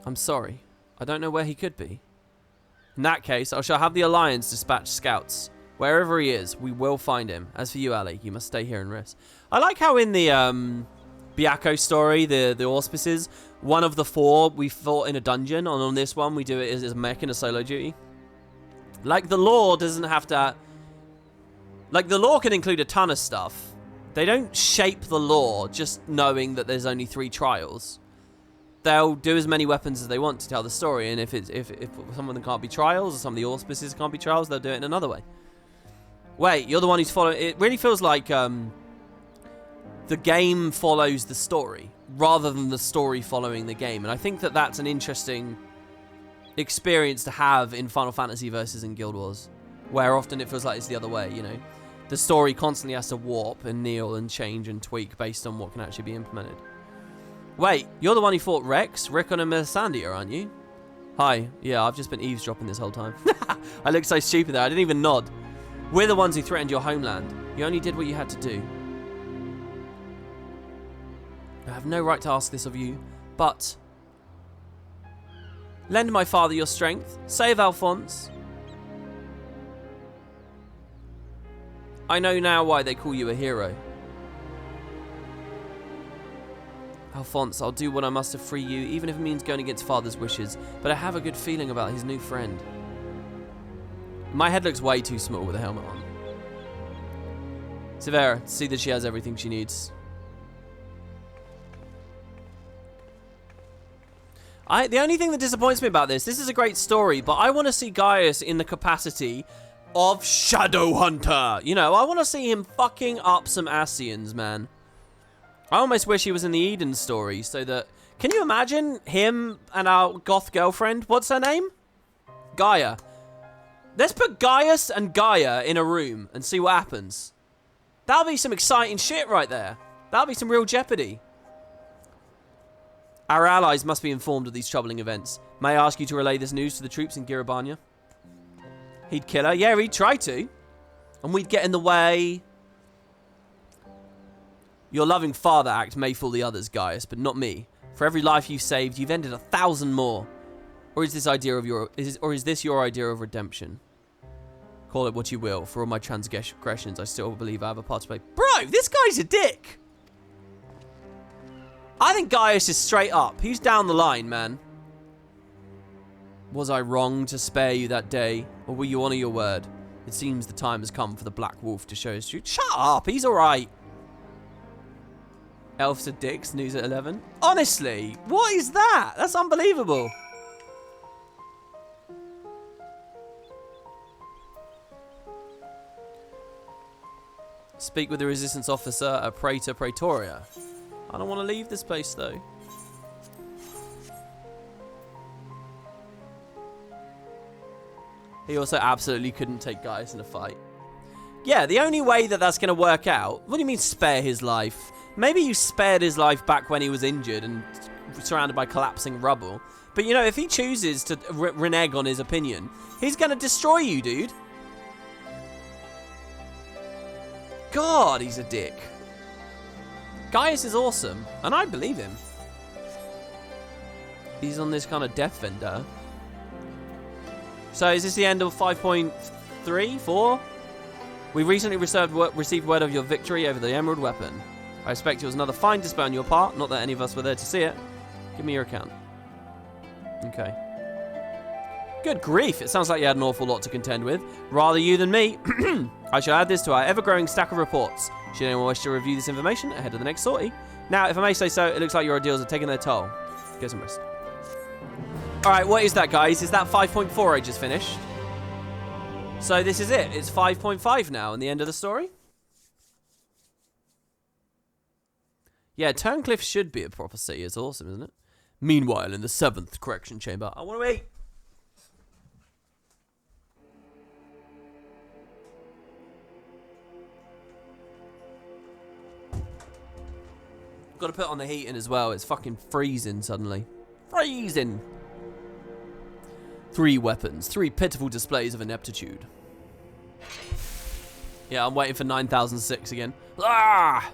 I'm sorry. I don't know where he could be. In that case, I shall have the Alliance dispatch scouts. Wherever he is, we will find him. As for you, Ali, you must stay here and rest. I like how in the Byakko story, the auspices, one of the four we fought in a dungeon, and on this one we do it as a mech in a solo duty. Like, the lore doesn't have to... Like, the lore can include a ton of stuff. They don't shape the lore just knowing that there's only 3 trials. They'll do as many weapons as they want to tell the story, and if some of them can't be trials, or some of the auspices can't be trials, they'll do it in another way. Wait, you're the one who's following... It really feels like the game follows the story, rather than the story following the game. And I think that that's an interesting experience to have in Final Fantasy versus in Guild Wars, where often it feels like it's the other way, you know. The story constantly has to warp and kneel and change and tweak based on what can actually be implemented. Wait, you're the one who fought Rex, Rickon and Melisandre, aren't you? Hi. Yeah, I've just been eavesdropping this whole time. I look so stupid there. I didn't even nod. We're the ones who threatened your homeland. You only did what you had to do. I have no right to ask this of you, but... lend my father your strength. Save Alphonse. I know now why they call you a hero. Alphonse, I'll do what I must to free you, even if it means going against father's wishes, but I have a good feeling about his new friend. My head looks way too small with a helmet on. Severa, see that she has everything she needs. The only thing that disappoints me about this is a great story, but I want to see Gaius in the capacity of Shadowhunter. You know, I want to see him fucking up some Ascians, man. I almost wish he was in the Eden story, so that... Can you imagine him and our goth girlfriend? What's her name? Gaia. Let's put Gaius and Gaia in a room and see what happens. That'll be some exciting shit right there. That'll be some real jeopardy. Our allies must be informed of these troubling events. May I ask you to relay this news to the troops in Girabania? He'd kill her. Yeah, he'd try to. And we'd get in the way. Your loving father act may fool the others, Gaius, but not me. For every life you've saved, you've ended 1,000 more. Or is this your idea of redemption? Call it what you will. For all my transgressions, I still believe I have a part to play. Bro, this guy's a dick. I think Gaius is straight up. He's down the line, man. Was I wrong to spare you that day, or will you honor your word? It seems the time has come for the Black Wolf to show his truth. Shut up, he's alright. Elves are dicks, news at 11. Honestly, what is that? That's unbelievable. Speak with the resistance officer at Praetor Praetoria. I don't want to leave this place, though. He also absolutely couldn't take Gaius in a fight. Yeah, the only way that that's going to work out... What do you mean, spare his life? Maybe you spared his life back when he was injured and surrounded by collapsing rubble. But, you know, if he chooses to renege on his opinion, he's going to destroy you, dude. God, he's a dick. Gaius is awesome, and I believe him. He's on this kind of death vendor. So is this the end of 5.3, 4? We recently received word of your victory over the Emerald Weapon. I expect it was another fine display on your part, not that any of us were there to see it. Give me your account. Okay. Good grief, it sounds like you had an awful lot to contend with. Rather you than me. I shall add this to our ever-growing stack of reports. Should anyone wish to review this information ahead of the next sortie. Now, if I may say so, it looks like your ordeals are taking their toll. Get some rest. Alright, what is that, guys? Is that 5.4 I just finished? So this is it. It's 5.5 now and the end of the story? Yeah, Turncliffe should be a proper city. It's awesome, isn't it? Meanwhile, in the 7th correction chamber. I want to eat. Got to put on the heating as well. It's fucking freezing suddenly. Freezing. 3 weapons. 3 pitiful displays of ineptitude. Yeah, I'm waiting for 9006 again. Ah!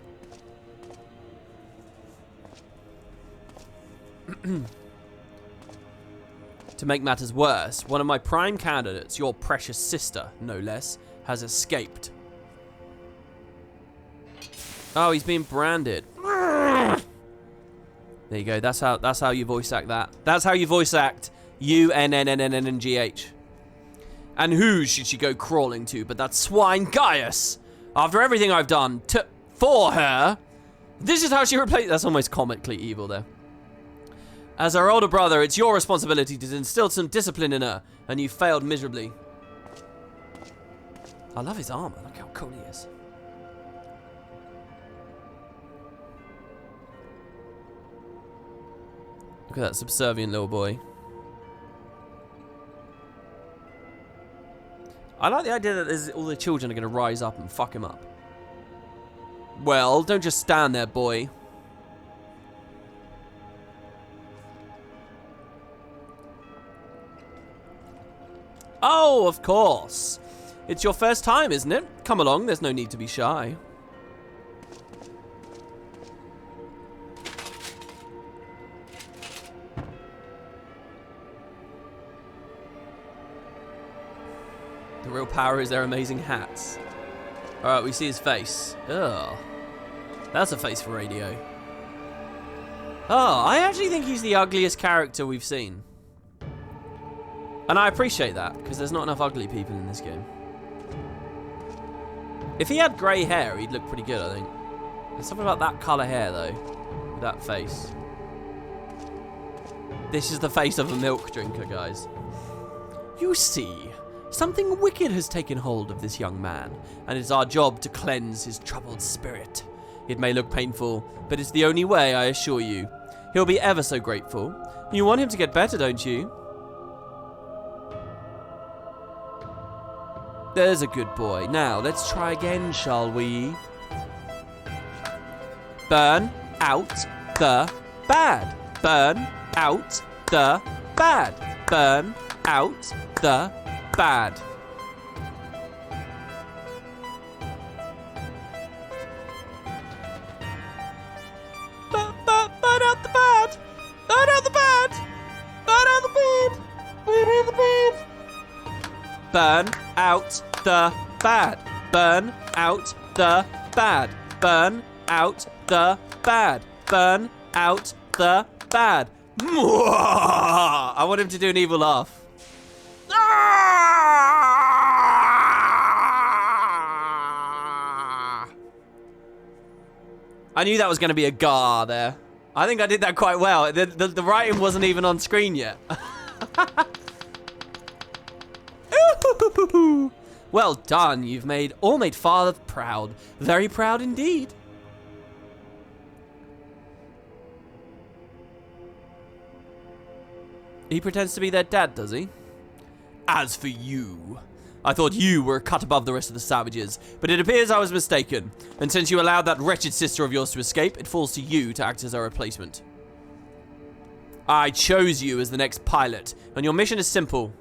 To make matters worse, one of my prime candidates, your precious sister, no less, has escaped. Oh, he's being branded. There you go. That's how you voice act that. That's how you voice act UNNNNNGH. And who should she go crawling to but that swine Gaius? After everything I've done for her, this is how she replaced. That's almost comically evil there. As her older brother, it's your responsibility to instill some discipline in her, and you failed miserably. I love his armor. Look how cool he is. Look at that subservient little boy. I like the idea that all the children are going to rise up and fuck him up. Well, don't just stand there, boy. Oh, of course. It's your first time, isn't it? Come along, there's no need to be shy. The real power is their amazing hats. Alright, we see his face. Ugh. That's a face for radio. Oh, I actually think he's the ugliest character we've seen. And I appreciate that, because there's not enough ugly people in this game. If he had grey hair, he'd look pretty good, I think. There's something about that colour hair, though. With that face. This is the face of a milk drinker, guys. You see, something wicked has taken hold of this young man, and it's our job to cleanse his troubled spirit. It may look painful, but it's the only way, I assure you. He'll be ever so grateful. You want him to get better, don't you? There's a good boy. Now, let's try again, shall we? Burn out the bad. Burn out the bad. Burn out the bad. Burn out the bad. Burn out the bad. Burn out the bad. Burn out the bad. Burn out the bad. Burn out the bad. Burn out the bad. Burn out the bad. I want him to do an evil laugh. I knew that was going to be a gar there. I think I did that quite well. The writing wasn't even on screen yet. Well done. You've made Father proud. Very proud indeed. He pretends to be their dad, does he? As for you, I thought you were cut above the rest of the savages, but it appears I was mistaken. And since you allowed that wretched sister of yours to escape, it falls to you to act as her replacement. I chose you as the next pilot, and your mission is simple.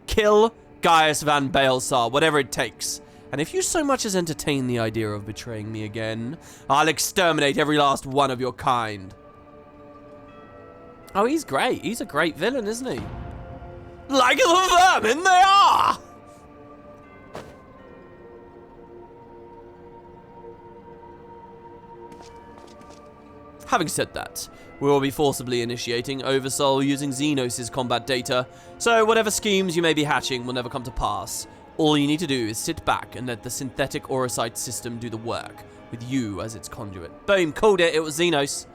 Kill Gaius Van Baelsar, whatever it takes. And if you so much as entertain the idea of betraying me again, I'll exterminate every last one of your kind. Oh, he's great. He's a great villain, isn't he? Like the vermin they are! Having said that, we will be forcibly initiating Oversoul using Xenos' combat data, so whatever schemes you may be hatching will never come to pass. All you need to do is sit back and let the synthetic Orocyte system do the work, with you as its conduit. Boom, called it, it was Xenos.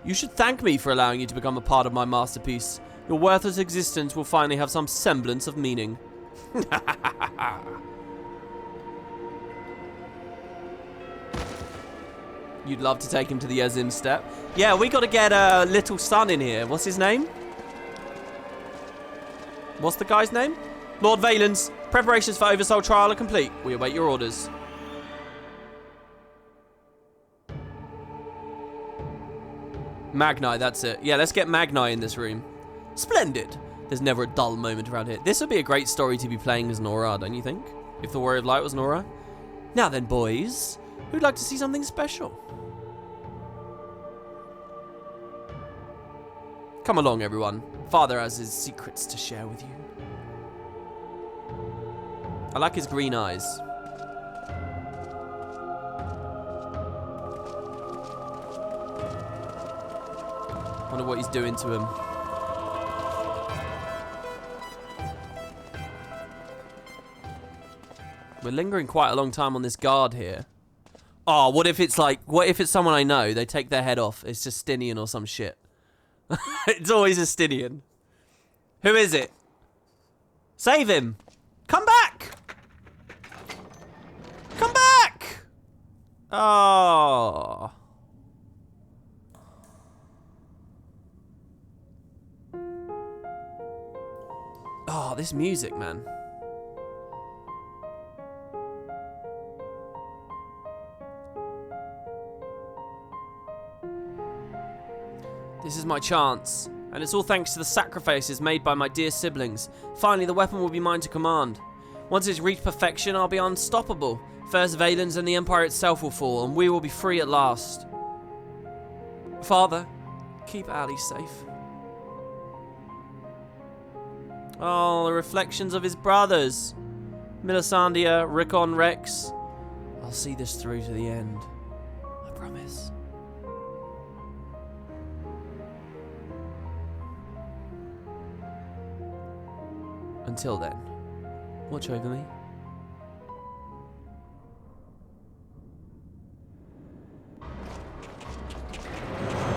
You should thank me for allowing you to become a part of my masterpiece. Your worthless existence will finally have some semblance of meaning. You'd love to take him to the Azim step. Yeah, we got to get a little son in here. What's his name? What's the guy's name? Lord Valens. Preparations for Oversoul trial are complete. We await your orders. Magni, that's it. Yeah, let's get Magni in this room. Splendid. There's never a dull moment around here. This would be a great story to be playing as Nora, don't you think? If the Warrior of Light was Nora. Now then, boys. Who'd like to see something special? Come along, everyone. Father has his secrets to share with you. I like his green eyes. Wonder what he's doing to him. We're lingering quite a long time on this guard here. Oh, what if it's someone I know? They take their head off. It's Justinian or some shit. It's always Justinian. Who is it? Save him. Come back. Come back. Oh. Oh, this music, man. This is my chance. And it's all thanks to the sacrifices made by my dear siblings. Finally, the weapon will be mine to command. Once it's reached perfection, I'll be unstoppable. First Valens and the Empire itself will fall, and we will be free at last. Father, keep Ali safe. Oh, the reflections of his brothers. Milisandia, Rickon, Rex. I'll see this through to the end. I promise. Until then, watch over me.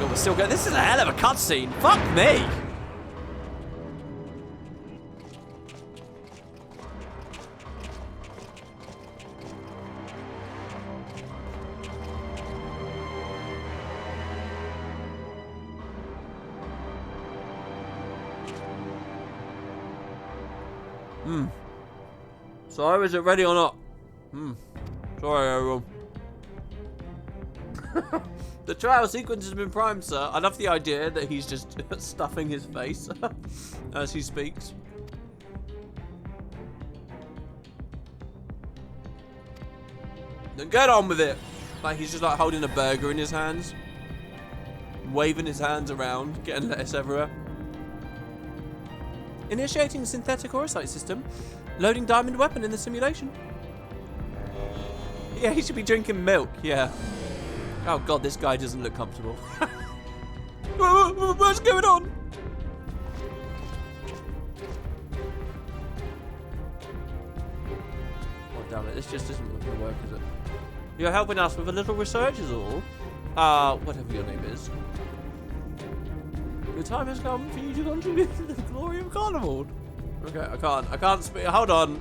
We're still going. This is a hell of a cutscene. Fuck me. So is it ready or not? Sorry, everyone. The trial sequence has been primed, sir. I love the idea that he's just stuffing his face as he speaks. Then get on with it. Like he's just like holding a burger in his hands, waving his hands around, getting lettuce everywhere. Initiating synthetic orosite system. Loading diamond weapon in the simulation. Yeah, he should be drinking milk, yeah. Oh god, this guy doesn't look comfortable. What's going on? Oh damn it, this just isn't going to work, is it? You're helping us with a little research is all. Whatever your name is. The time has come for you to contribute to the glory of Carnival. Okay, I can't speak. Hold on.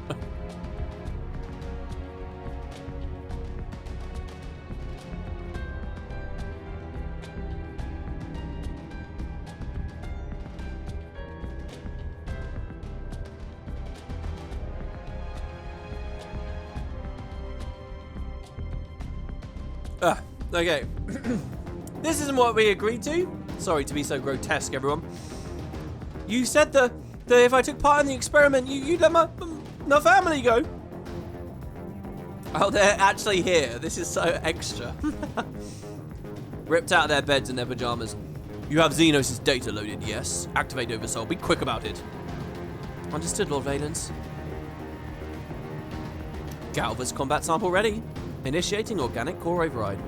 Okay. This isn't what we agreed to. Sorry to be so grotesque, everyone. You said that if I took part in the experiment, you'd let my family go. Oh, they're actually here. This is so extra. Ripped out of their beds in their pajamas. You have Xenos' data loaded, yes? Activate Oversoul. Be quick about it. Understood, Lord Valens. Galva's combat sample ready. Initiating organic core override.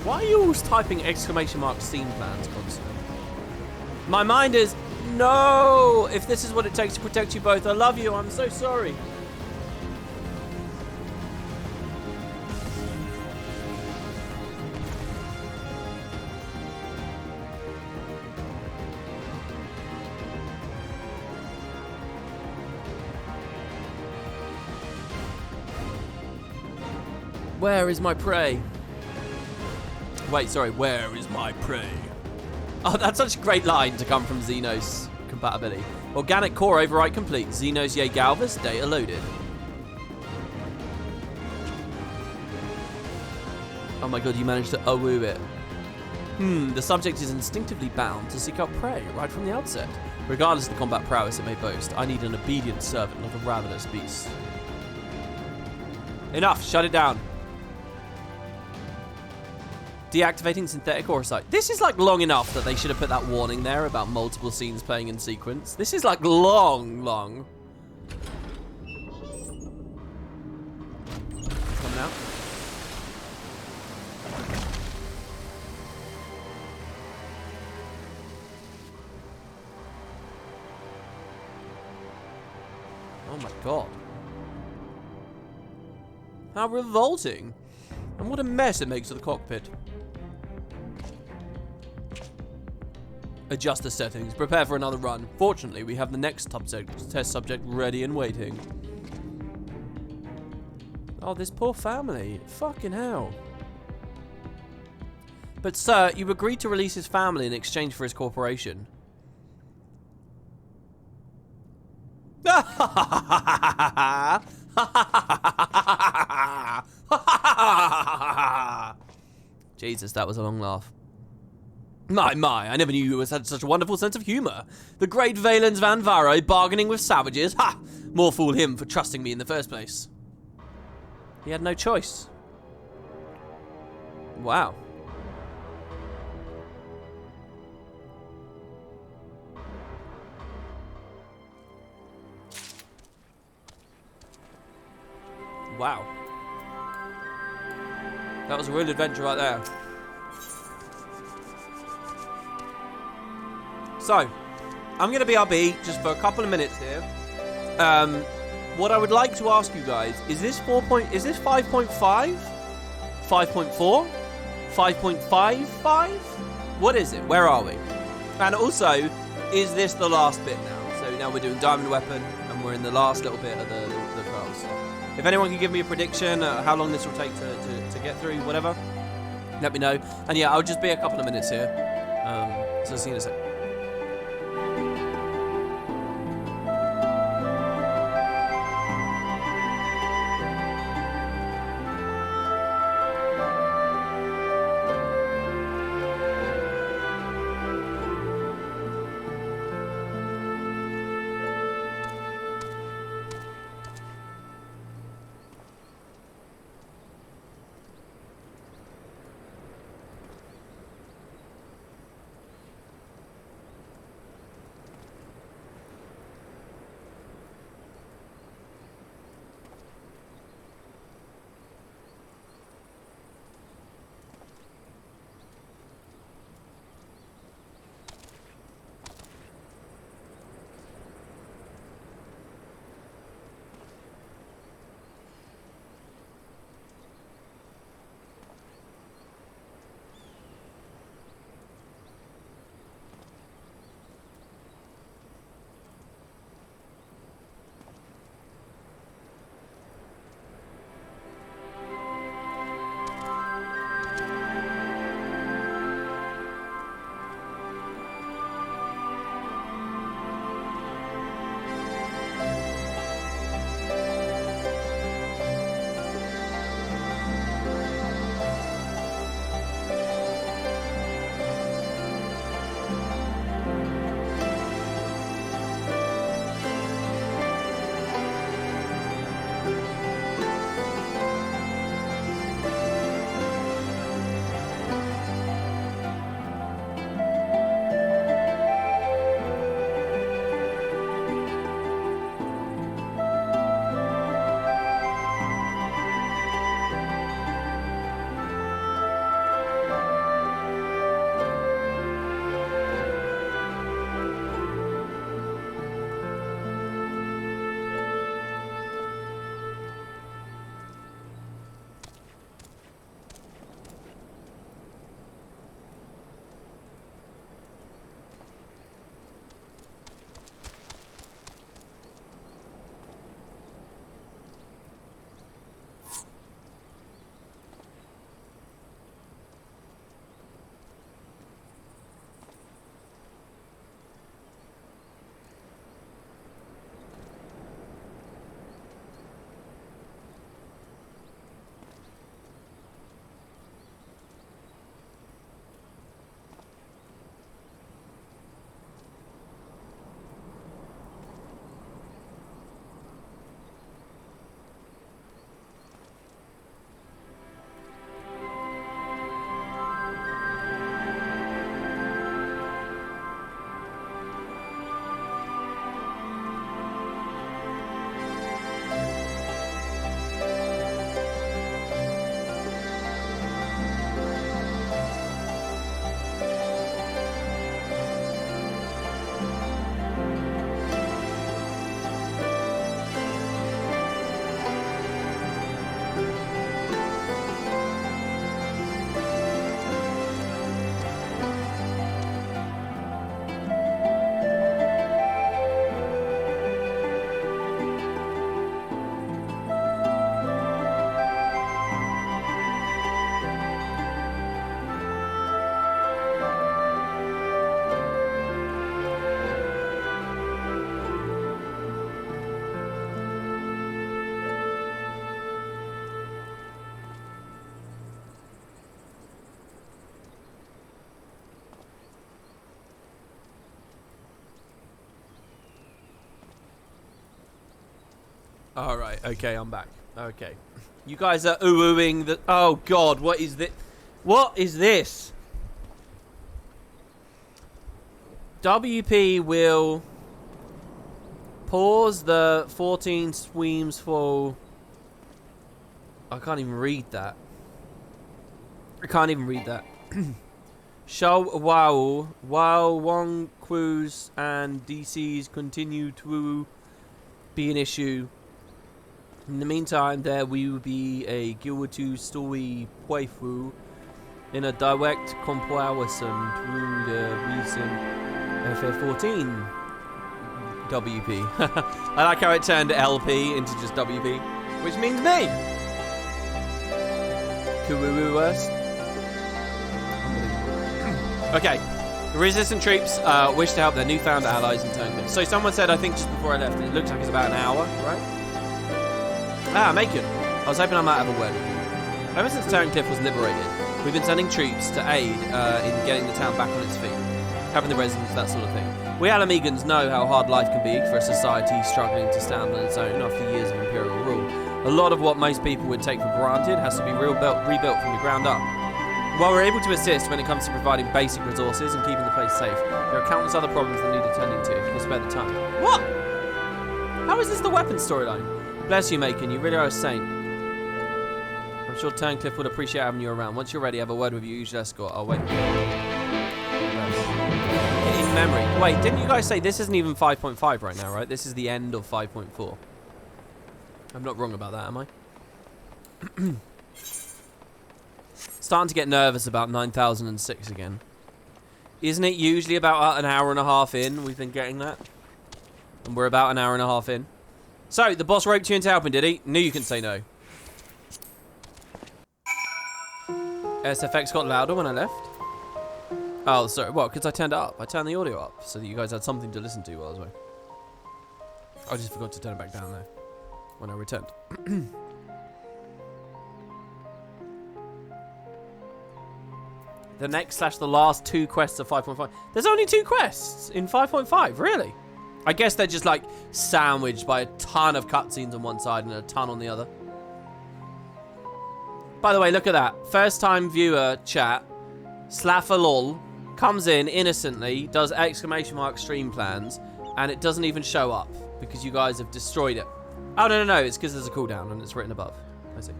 Why are you always typing exclamation mark scene plans constantly? My mind is, no! If this is what it takes to protect you both, I love you, I'm so sorry. Where is my prey? Wait, sorry, where is my prey? Oh, that's such a great line to come from Xenos compatibility. Organic core override complete. Xenos Ye Galvas, data loaded. Oh my god, you managed to awoo it. The subject is instinctively bound to seek out prey right from the outset. Regardless of the combat prowess it may boast, I need an obedient servant, not a ravenous beast. Enough, shut it down. Deactivating synthetic orosite. This is like long enough that they should have put that warning there about multiple scenes playing in sequence. This is like long. Coming out. Oh my god. How revolting. And what a mess it makes of the cockpit. Adjust the settings. Prepare for another run. Fortunately, we have the next test subject ready and waiting. Oh, this poor family. Fucking hell. But, sir, you agreed to release his family in exchange for his corporation. Jesus, that was a long laugh. My, I never knew you had such a wonderful sense of humour. The great Valens Van Varro bargaining with savages. Ha! More fool him for trusting me in the first place. He had no choice. Wow. Wow. That was a real adventure right there. So, I'm going to BRB just for a couple of minutes here. What I would like to ask you guys, is this 5.5? 5.4? 5.55? What is it? Where are we? And also, is this the last bit now? So now we're doing Diamond Weapon, and we're in the last little bit of the trials. So if anyone can give me a prediction, how long this will take to get through, whatever, let me know. And yeah, I'll just be a couple of minutes here. So see you in a sec. All right. Okay, I'm back. Okay. You guys are oohing the... Oh, God. What is this? What is this? WP will pause the 14 streams for... I can't even read that. I can't even read that. Shall while Wong Quos and DCs continue to be an issue. In the meantime, there will be a Guild 2 story playthrough in a direct comparison through the recent FF14 WP. I like how it turned LP into just WP, which means me. Kururuas. Okay. The resistant troops wish to help their newfound allies in Turncliffe. So someone said, I think just before I left, it looks like it's about an hour, right? Ah, Macon. I was hoping I might have a word with you. Ever since Turncliffe was liberated, we've been sending troops to aid in getting the town back on its feet, helping the residents, that sort of thing. We Alamegans know how hard life can be for a society struggling to stand on its own after years of imperial rule. A lot of what most people would take for granted has to be rebuilt from the ground up. While we're able to assist when it comes to providing basic resources and keeping the place safe, there are countless other problems that need attending to if you can spare the time. What? How is this the weapons storyline? Bless you, Macon. You really are a saint. I'm sure Turncliffe would appreciate having you around. Once you're ready, have a word with your usual escort. I'll wait. In memory. Wait, didn't you guys say this isn't even 5.5 right now, right? This is the end of 5.4. I'm not wrong about that, am I? Starting to get nervous about 9006 again. Isn't it usually about an hour and a half in? We've been getting that. And we're about an hour and a half in. So, the boss roped you into helping, did he? Knew you can say no. SFX got louder when I left. Oh, sorry. Well, because I turned it up. I turned the audio up so that you guys had something to listen to while I was away. I just forgot to turn it back down there when I returned. The next / the last 2 quests of 5.5. There's only 2 quests in 5.5, really? I guess they're just like sandwiched by a ton of cutscenes on one side and a ton on the other. By the way, look at that. First time viewer chat, Slaffalol, comes in innocently, does ! stream plans, and it doesn't even show up because you guys have destroyed it. Oh, no, it's because there's a cooldown and it's written above. I see.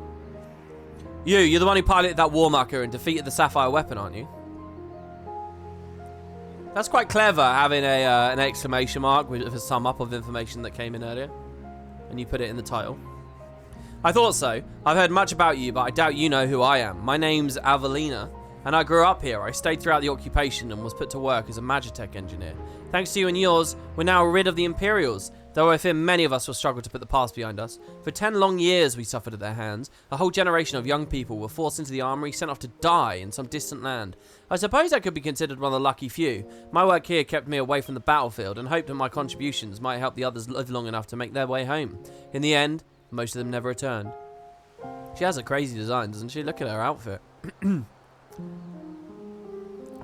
You're the one who piloted that war mucker and defeated the Sapphire weapon, aren't you? That's quite clever, having an exclamation mark with a sum up of information that came in earlier. And you put it in the title. I thought so. I've heard much about you, but I doubt you know who I am. My name's Avelina, and I grew up here. I stayed throughout the occupation and was put to work as a Magitech engineer. Thanks to you and yours, we're now rid of the Imperials, though I fear many of us will struggle to put the past behind us. For 10 long years we suffered at their hands. A whole generation of young people were forced into the armory, sent off to die in some distant land. I suppose I could be considered one of the lucky few. My work here kept me away from the battlefield and hoped that my contributions might help the others live long enough to make their way home. In the end, most of them never returned. She has a crazy design, doesn't she? Look at her outfit.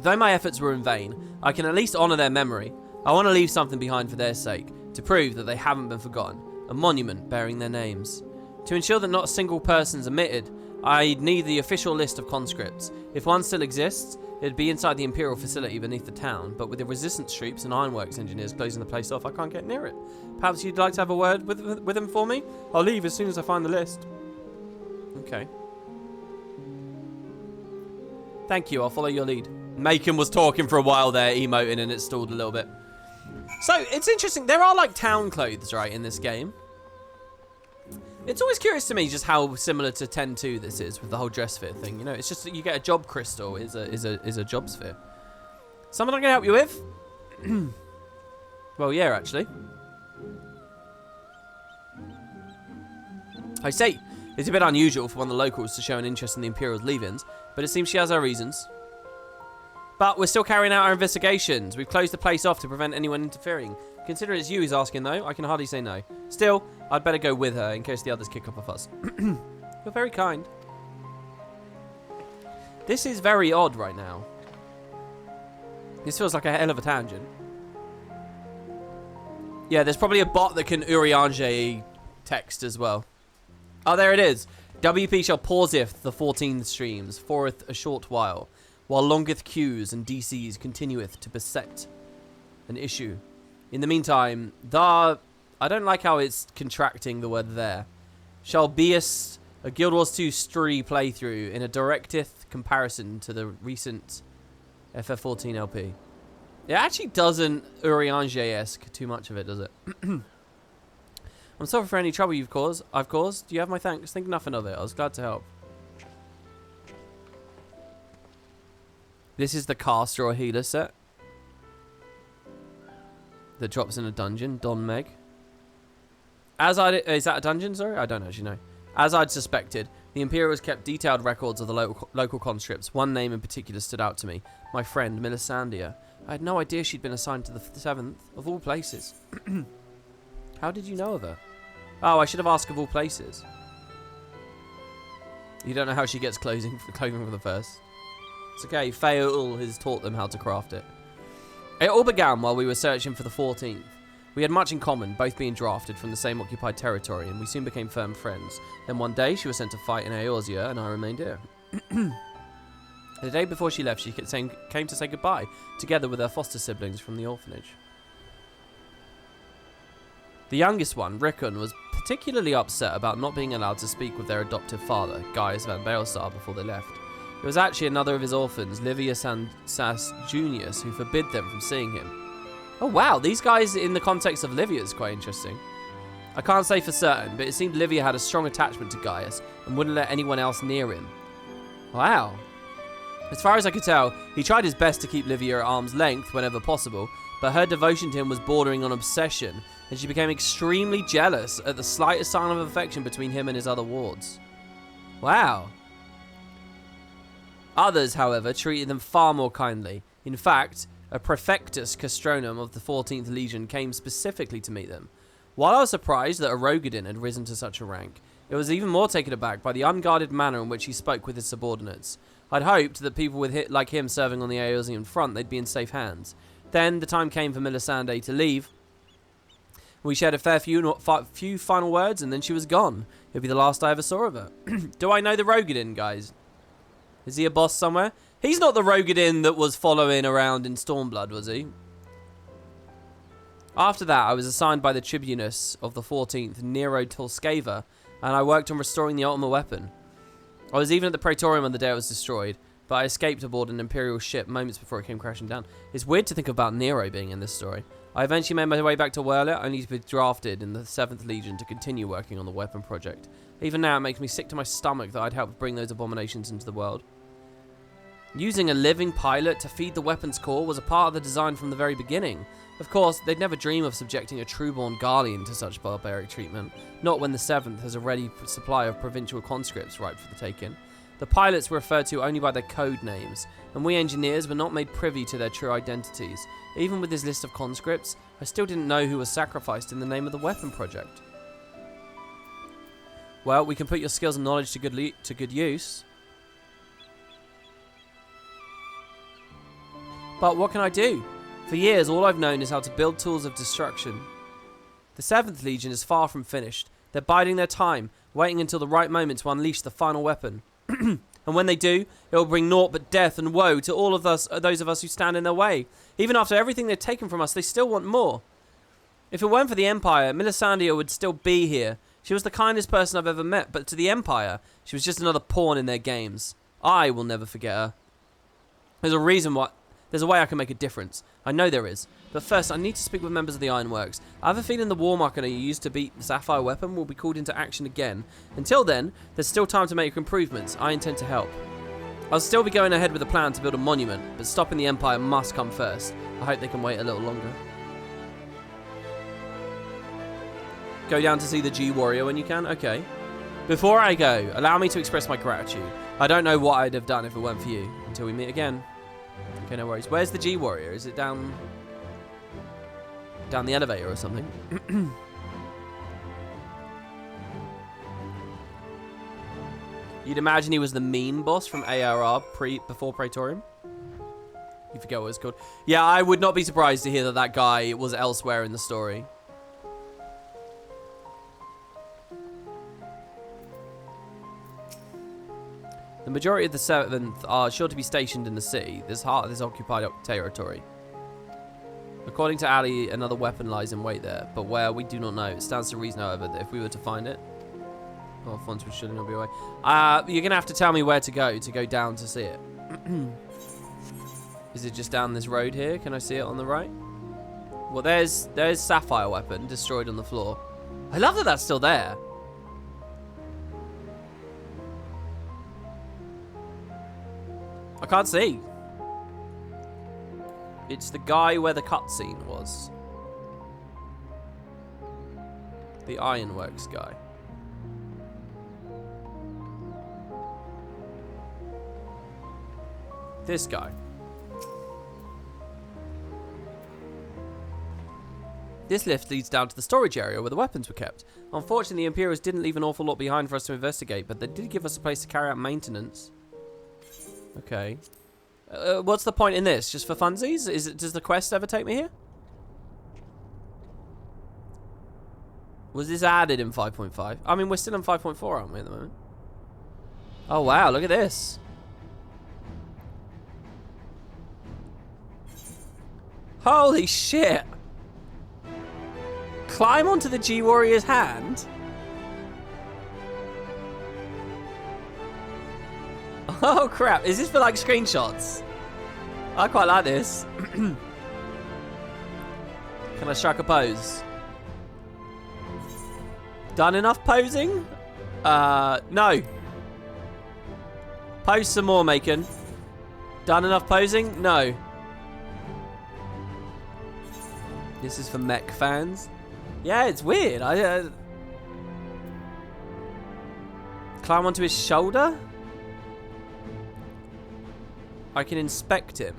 Though my efforts were in vain, I can at least honour their memory. I want to leave something behind for their sake, to prove that they haven't been forgotten. A monument bearing their names. To ensure that not a single person's omitted, I need the official list of conscripts. If one still exists, it'd be inside the Imperial facility beneath the town, but with the resistance troops and ironworks engineers closing the place off, I can't get near it. Perhaps you'd like to have a word with him for me? I'll leave as soon as I find the list. Okay. Thank you, I'll follow your lead. Macon was talking for a while there, emoting, and it stalled a little bit. So, it's interesting. There are, like, town clothes, right, in this game. It's always curious to me just how similar to 10.2 this is with the whole dress sphere thing. You know, it's just that you get a job crystal is a job sphere. Something I can help you with? Well, yeah, actually. I say, it's a bit unusual for one of the locals to show an interest in the Imperial's leave-ins, but it seems she has her reasons. But we're still carrying out our investigations. We've closed the place off to prevent anyone interfering. Considering it's you who's asking, though, I can hardly say no. Still, I'd better go with her in case the others kick up a fuss. You're very kind. This is very odd right now. This feels like a hell of a tangent. Yeah, there's probably a bot that can Urianger text as well. Oh, there it is. WP shall pauseth the 14 streams, forth a short while longeth queues and DCs continueth to beset an issue. In the meantime, I don't like how it's contracting the word there. Shall beest a Guild Wars 2 Stree playthrough in a directeth comparison to the recent FF14 LP. It actually doesn't Urianger-esque too much of it, does it? I'm sorry for any trouble I've caused. Do you have my thanks? Think nothing of it. I was glad to help. This is the caster or healer set that drops in a dungeon. Don Meg. Is that a dungeon? Sorry, I don't actually know. As I'd suspected, the Imperials kept detailed records of the local conscripts. One name in particular stood out to me. My friend, Melisandre. I had no idea she'd been assigned to the 7th, of all places. How did you know of her? Oh, I should have asked of all places. You don't know how she gets clothing from the 1st. It's okay, Fael has taught them how to craft it. It all began while we were searching for the 14th. We had much in common, both being drafted from the same occupied territory, and we soon became firm friends. Then one day, she was sent to fight in Eorzea, and I remained here. The day before she left, she came to say goodbye, together with her foster siblings from the orphanage. The youngest one, Rickon, was particularly upset about not being allowed to speak with their adoptive father, Gaius van Baelsar, before they left. It was actually another of his orphans, Livius and Sas Junius, who forbid them from seeing him. Oh wow, these guys in the context of Livia is quite interesting. I can't say for certain, but it seemed Livia had a strong attachment to Gaius and wouldn't let anyone else near him. Wow. As far as I could tell, he tried his best to keep Livia at arm's length whenever possible, but her devotion to him was bordering on obsession, and she became extremely jealous at the slightest sign of affection between him and his other wards. Wow. Others, however, treated them far more kindly. In fact, a Prefectus Castronum of the 14th Legion came specifically to meet them. While I was surprised that a Rogadin had risen to such a rank, it was even more taken aback by the unguarded manner in which he spoke with his subordinates. I'd hoped that people like him serving on the Eorzean front, they'd be in safe hands. Then the time came for Melisandre to leave. We shared a fair few final words, and then she was gone. It'd be the last I ever saw of her. Do I know the Rogadin, guys? Is he a boss somewhere? He's not the Rogadin that was following around in Stormblood, was he? After that, I was assigned by the Tribunus of the 14th, Nero Tulskeva, and I worked on restoring the Ultima weapon. I was even at the Praetorium on the day it was destroyed, but I escaped aboard an Imperial ship moments before it came crashing down. It's weird to think about Nero being in this story. I eventually made my way back to Werle, only to be drafted in the 7th Legion to continue working on the weapon project. Even now, it makes me sick to my stomach that I'd helped bring those abominations into the world. Using a living pilot to feed the weapon's core was a part of the design from the very beginning. Of course, they'd never dream of subjecting a trueborn Garlean to such barbaric treatment, not when the 7th has a ready supply of provincial conscripts ripe for the taking. The pilots were referred to only by their code names, and we engineers were not made privy to their true identities. Even with this list of conscripts, I still didn't know who was sacrificed in the name of the weapon project. Well, we can put your skills and knowledge to good use. But what can I do? For years, all I've known is how to build tools of destruction. The 7th Legion is far from finished. They're biding their time, waiting until the right moment to unleash the final weapon. And when they do, it will bring naught but death and woe to all of us, those of us who stand in their way. Even after everything they've taken from us, they still want more. If it weren't for the Empire, Melisandre would still be here. She was the kindest person I've ever met, but to the Empire, she was just another pawn in their games. I will never forget her. There's a way I can make a difference. I know there is. But first, I need to speak with members of the Ironworks. I have a feeling the war marker you used to beat the Sapphire weapon will be called into action again. Until then, there's still time to make improvements. I intend to help. I'll still be going ahead with a plan to build a monument, but stopping the Empire must come first. I hope they can wait a little longer. Go down to see the G-Warrior when you can? Okay. Before I go, allow me to express my gratitude. I don't know what I'd have done if it weren't for you. Until we meet again. Okay, no worries. Where's the G-Warrior? Is it down the elevator or something? You'd imagine he was the meme boss from ARR before Praetorium. You forget what it's called. Yeah, I would not be surprised to hear that guy was elsewhere in the story. The majority of the 7th are sure to be stationed in the city, this heart of this occupied territory. According to Ali, another weapon lies in wait there, but where we do not know. It stands to reason, however, that if we were to find it, our funds would surely not be away. You're gonna have to tell me where to go down to see it. Is it just down this road here? Can I see it on the right? Well, there's Sapphire weapon destroyed on the floor. I love that that's still there. I can't see. It's the guy where the cutscene was. The Ironworks guy. This guy. This lift leads down to the storage area where the weapons were kept. Unfortunately, the Imperials didn't leave an awful lot behind for us to investigate, but they did give us a place to carry out maintenance. Okay. What's the point in this? Just for funsies? Does the quest ever take me here? Was this added in 5.5? I mean, we're still in 5.4, aren't we, at the moment? Oh, wow. Look at this. Holy shit. Climb onto the G-Warrior's hand? Oh crap, is this for like screenshots? I quite like this. Can I strike a pose? Done enough posing? No. Pose some more, Macon. Done enough posing? No. This is for mech fans. Yeah, it's weird. Climb onto his shoulder? I can inspect him.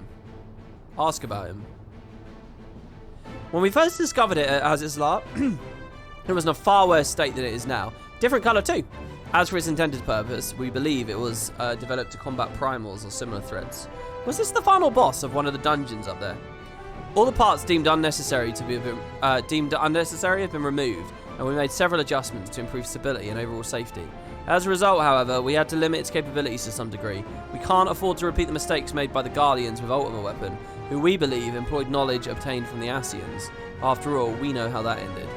Ask about him. When we first discovered it at Azizlar, it was in a far worse state than it is now. Different colour too. As for its intended purpose, we believe it was developed to combat primals or similar threats. Was this the final boss of one of the dungeons up there? All the parts deemed unnecessary have been removed, and we made several adjustments to improve stability and overall safety. As a result, however, we had to limit its capabilities to some degree. We can't afford to repeat the mistakes made by the Guardians with Ultima Weapon, who we believe employed knowledge obtained from the Asians. After all, we know how that ended.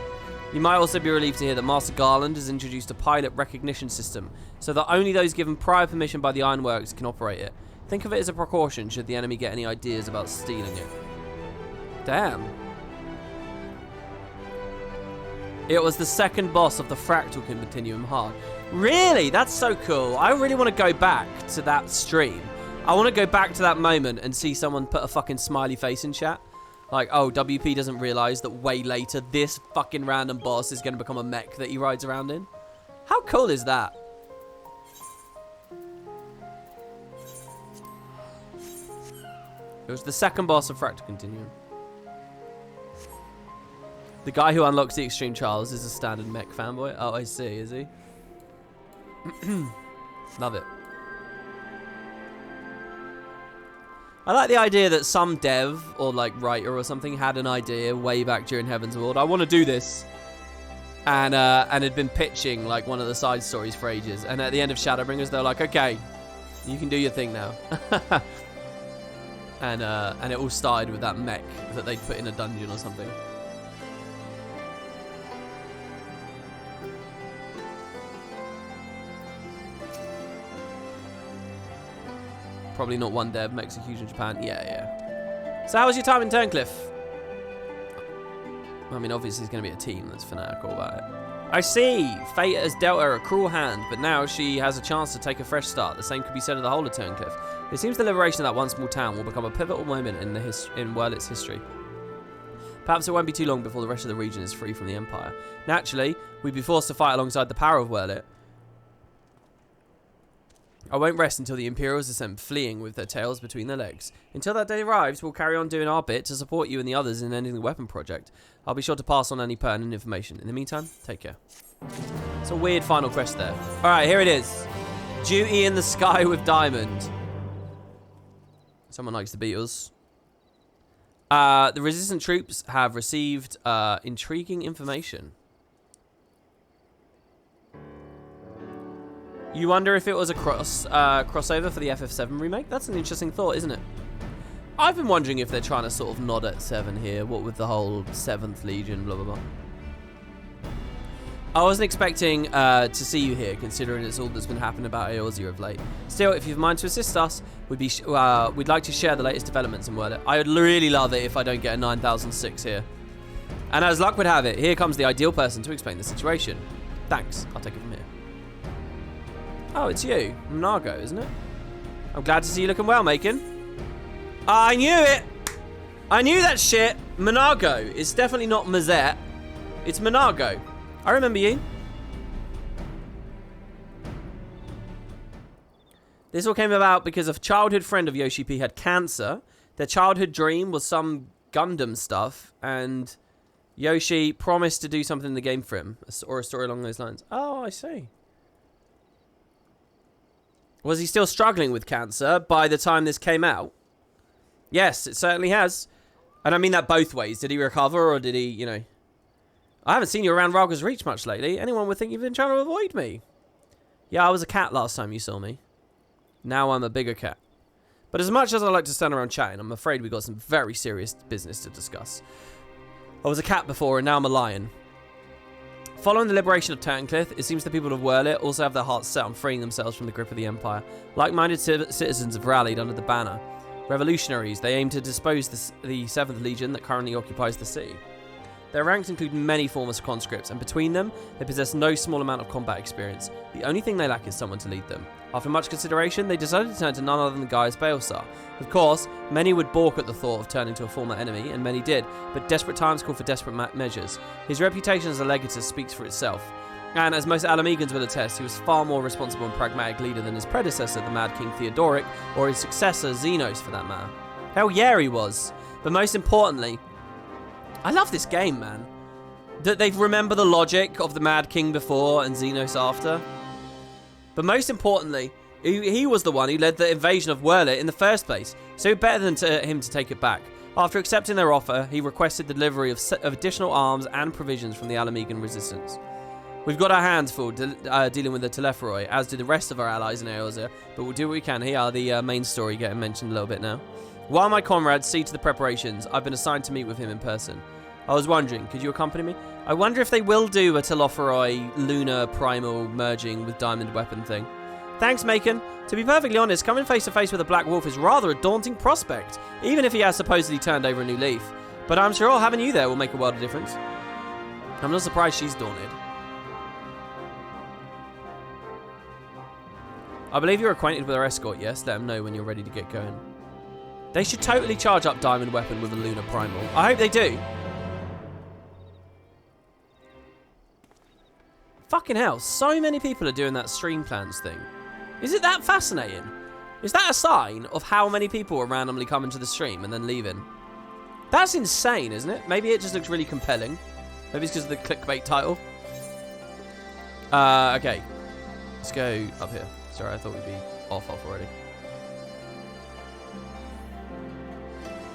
You might also be relieved to hear that Master Garland has introduced a pilot recognition system, so that only those given prior permission by the Ironworks can operate it. Think of it as a precaution should the enemy get any ideas about stealing it. Damn. It was the second boss of the Fractal Continuum Hard. Really? That's so cool. I really want to go back to that stream. I want to go back to that moment and see someone put a fucking smiley face in chat. Like, oh, WP doesn't realise that way later this fucking random boss is going to become a mech that he rides around in. How cool is that? It was the second boss of Fractal Continuum. The guy who unlocks the Extreme Trials is a standard mech fanboy. Oh, I see, is he? Love it. I like the idea that some dev or like writer or something had an idea way back during Heaven's World. I want to do this. And had been pitching like one of the side stories for ages. And at the end of Shadowbringers, they're like, okay, you can do your thing now. and it all started with that mech that they'd put in a dungeon or something. Probably not one dev, makes a huge in Japan. Yeah. So how was your time in Turncliffe? I mean, obviously there's going to be a team that's fanatical about it. I see. Fate has dealt her a cruel hand, but now she has a chance to take a fresh start. The same could be said of the whole of Turncliffe. It seems the liberation of that one small town will become a pivotal moment in Wurlit's history. Perhaps it won't be too long before the rest of the region is free from the Empire. Naturally, we'd be forced to fight alongside the power of Wurlit. I won't rest until the Imperials are sent fleeing with their tails between their legs. Until that day arrives, we'll carry on doing our bit to support you and the others in ending the weapon project. I'll be sure to pass on any pertinent information. In the meantime, take care. It's a weird final quest there. Alright, here it is. Duty in the Sky with Diamond. Someone likes the Beatles. The resistant troops have received intriguing information. You wonder if it was a crossover for the FF7 remake? That's an interesting thought, isn't it? I've been wondering if they're trying to sort of nod at 7 here. What with the whole 7th Legion, blah, blah, blah. I wasn't expecting to see you here, considering it's all that's been happening about Eorzea of late. Still, if you've mind to assist us, we'd like to share the latest developments in Word. I would really love it if I don't get a 9006 here. And as luck would have it, here comes the ideal person to explain the situation. Thanks. I'll take it from here. Oh, it's you. Monargo, isn't it? I'm glad to see you looking well, Macon. I knew it! I knew that shit! Monargo. It's definitely not Mazette. It's Monargo. I remember you. This all came about because a childhood friend of Yoshi P had cancer. Their childhood dream was some Gundam stuff, and Yoshi promised to do something in the game for him, or a story along those lines. Oh, I see. Was he still struggling with cancer by the time this came out? Yes, it certainly has. And I mean that both ways. Did he recover, or did he, you know... I haven't seen you around Ralga's Reach much lately. Anyone would think you've been trying to avoid me. Yeah, I was a cat last time you saw me. Now I'm a bigger cat. But as much as I like to stand around chatting, I'm afraid we got some very serious business to discuss. I was a cat before, and now I'm a lion. Following the liberation of Turncliffe, it seems the people of Wurlit also have their hearts set on freeing themselves from the grip of the Empire. Like-minded citizens have rallied under the banner. Revolutionaries, they aim to dispose the 7th Legion that currently occupies the city. Their ranks include many former conscripts, and between them, they possess no small amount of combat experience. The only thing they lack is someone to lead them. After much consideration, they decided to turn to none other than Gaius Baelsar. Of course, many would balk at the thought of turning to a former enemy, and many did, but desperate times call for desperate measures. His reputation as a legatus speaks for itself. And as most Alamegans will attest, he was far more responsible and pragmatic leader than his predecessor, the Mad King Theodoric, or his successor, Xenos, for that matter. Hell yeah, he was. But most importantly, I love this game, man. That they remember the logic of the Mad King before and Xenos after. But most importantly, he was the one who led the invasion of Wurlit in the first place, so better than him to take it back. After accepting their offer, he requested the delivery of additional arms and provisions from the Alamegan resistance. We've got our hands full dealing with the Telepharoi, as do the rest of our allies in Eorzea, but we'll do what we can. Here, the main story getting mentioned a little bit now. While my comrades see to the preparations, I've been assigned to meet with him in person. I was wondering, could you accompany me? I wonder if they will do a Telepharoi lunar primal merging with diamond weapon thing. Thanks, Macon. To be perfectly honest, coming face to face with a black wolf is rather a daunting prospect, even if he has supposedly turned over a new leaf. But I'm sure having you there will make a world of difference. I'm not surprised she's daunted. I believe you're acquainted with our escort, yes? Let them know when you're ready to get going. They should totally charge up diamond weapon with a lunar primal. I hope they do. Fucking hell, so many people are doing that stream plans thing. Is it that fascinating? Is that a sign of how many people are randomly coming to the stream and then leaving? That's insane, isn't it? Maybe it just looks really compelling. Maybe it's because of the clickbait title. Okay. Let's go up here. Sorry, I thought we'd be off already.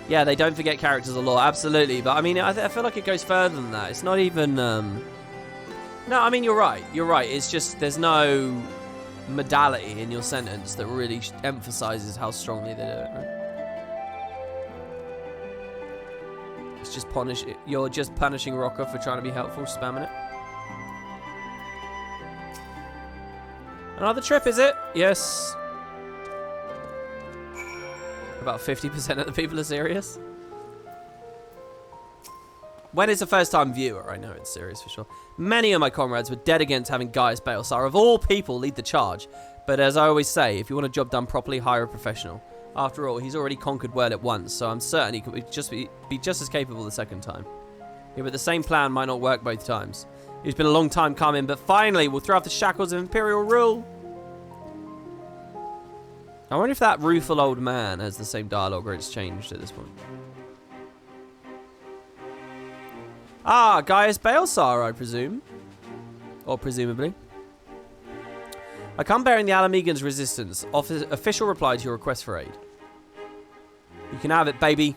Yeah, they don't forget characters a lot, absolutely. But I mean, I feel like it goes further than that. It's not even... No, I mean, you're right. You're right. It's just there's no modality in your sentence that really emphasizes how strongly they do it. Right? It's just punish. You're just punishing Rocker for trying to be helpful, spamming it. Another trip, is it? Yes. About 50% of the people are serious. When it's a first-time viewer, I know it's serious for sure. Many of my comrades were dead against having Gaius Baelsar, of all people, lead the charge. But as I always say, if you want a job done properly, hire a professional. After all, he's already conquered Wurlit once, so I'm certain he could be just as capable the second time. Yeah, but the same plan might not work both times. It's been a long time coming, but finally we'll throw off the shackles of Imperial rule. I wonder if that rueful old man has the same dialogue or it's changed at this point. Ah, Gaius Baelsar, I presume. Or presumably. I come bearing the Alamegan's resistance. Official reply to your request for aid. You can have it, baby.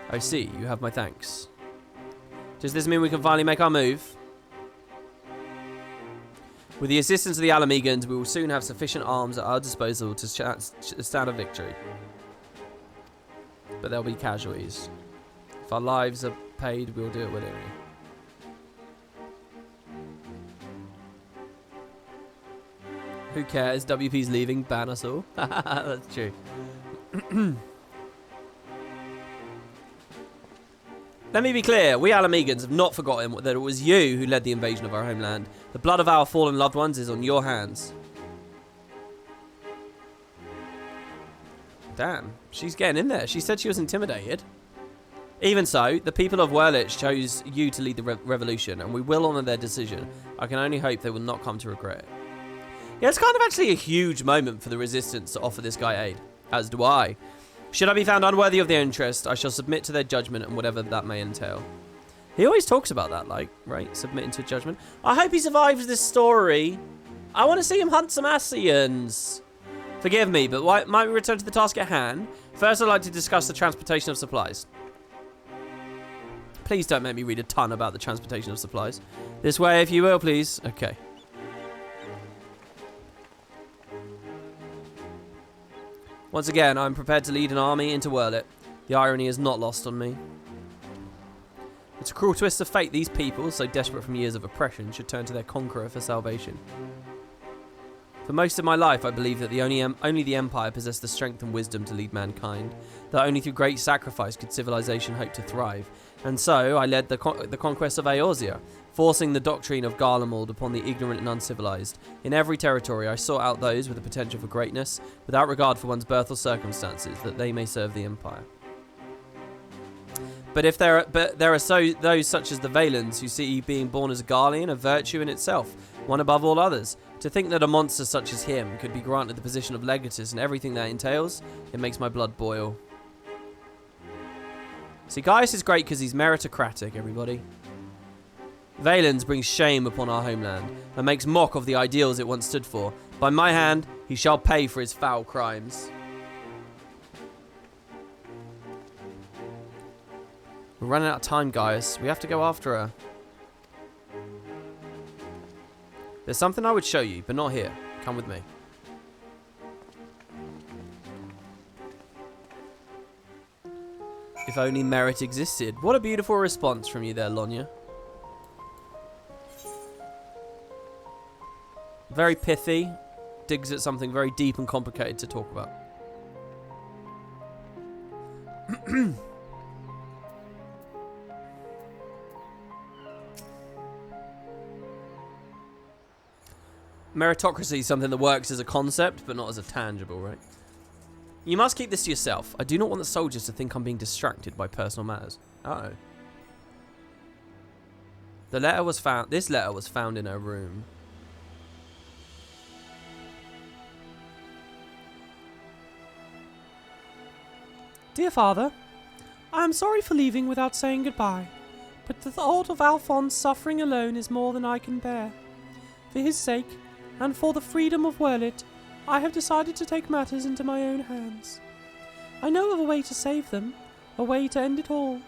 I see, you have my thanks. Does this mean we can finally make our move? With the assistance of the Alamegans, we will soon have sufficient arms at our disposal to stand a victory. But there'll be casualties. If our lives are paid, we'll do it willingly. Who cares? WP's leaving. Ban us all. That's true. Let me be clear. We Alamegans have not forgotten that it was you who led the invasion of our homeland. The blood of our fallen loved ones is on your hands. Damn. She's getting in there. She said she was intimidated. Even so, the people of Wurlich chose you to lead the revolution, and we will honour their decision. I can only hope they will not come to regret it. Yeah, it's kind of actually a huge moment for the resistance to offer this guy aid. As do I. Should I be found unworthy of their interest, I shall submit to their judgment and whatever that may entail. He always talks about that, like, right, submitting to judgment. I hope he survives this story. I want to see him hunt some Assyrians. Forgive me, but might we return to the task at hand? First, I'd like to discuss the transportation of supplies. Please don't make me read a ton about the transportation of supplies. This way, if you will, please. Okay. Once again, I'm prepared to lead an army into Wurlich. The irony is not lost on me. It's a cruel twist of fate these people, so desperate from years of oppression, should turn to their conqueror for salvation. For most of my life, I believed that only the Empire possessed the strength and wisdom to lead mankind, that only through great sacrifice could civilization hope to thrive. And so, I led the conquest of Eorzea, forcing the doctrine of Garlemald upon the ignorant and uncivilized. In every territory, I sought out those with the potential for greatness, without regard for one's birth or circumstances, that they may serve the Empire. But there are those such as the Valens who see being born as a Garlean a virtue in itself, one above all others. To think that a monster such as him could be granted the position of legatus and everything that entails, it makes my blood boil. See, Gaius is great because he's meritocratic, everybody. Valens brings shame upon our homeland and makes mock of the ideals it once stood for. By my hand, he shall pay for his foul crimes. We're running out of time, Gaius. We have to go after her. There's something I would show you, but not here. Come with me. If only merit existed. What a beautiful response from you there, Lonya. Very pithy. Digs at something very deep and complicated to talk about. Meritocracy is something that works as a concept, but not as a tangible, right? You must keep this to yourself. I do not want the soldiers to think I'm being distracted by personal matters. Uh-oh. This letter was found in her room. Dear Father, I am sorry for leaving without saying goodbye, but the thought of Alphonse suffering alone is more than I can bear. For his sake, and for the freedom of Wurlich, I have decided to take matters into my own hands. I know of a way to save them, a way to end it all.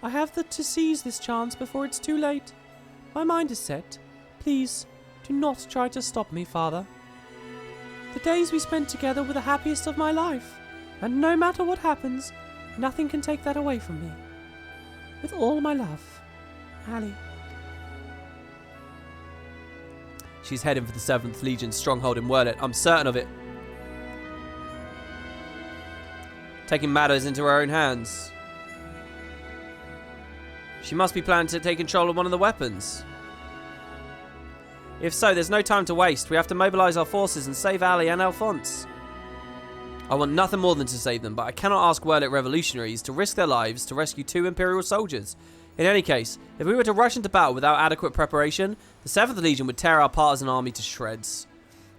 I have to seize this chance before it's too late. My mind is set. Please, do not try to stop me, Father. The days we spent together were the happiest of my life, and no matter what happens, nothing can take that away from me. With all my love, Ali. She's heading for the 7th Legion stronghold in Wurlich. I'm certain of it. Taking matters into her own hands. She must be planning to take control of one of the weapons. If so, there's no time to waste. We have to mobilize our forces and save Ali and Alphonse. I want nothing more than to save them, but I cannot ask Wurlich revolutionaries to risk their lives to rescue 2 Imperial soldiers. In any case, if we were to rush into battle without adequate preparation, the 7th Legion would tear our partisan army to shreds.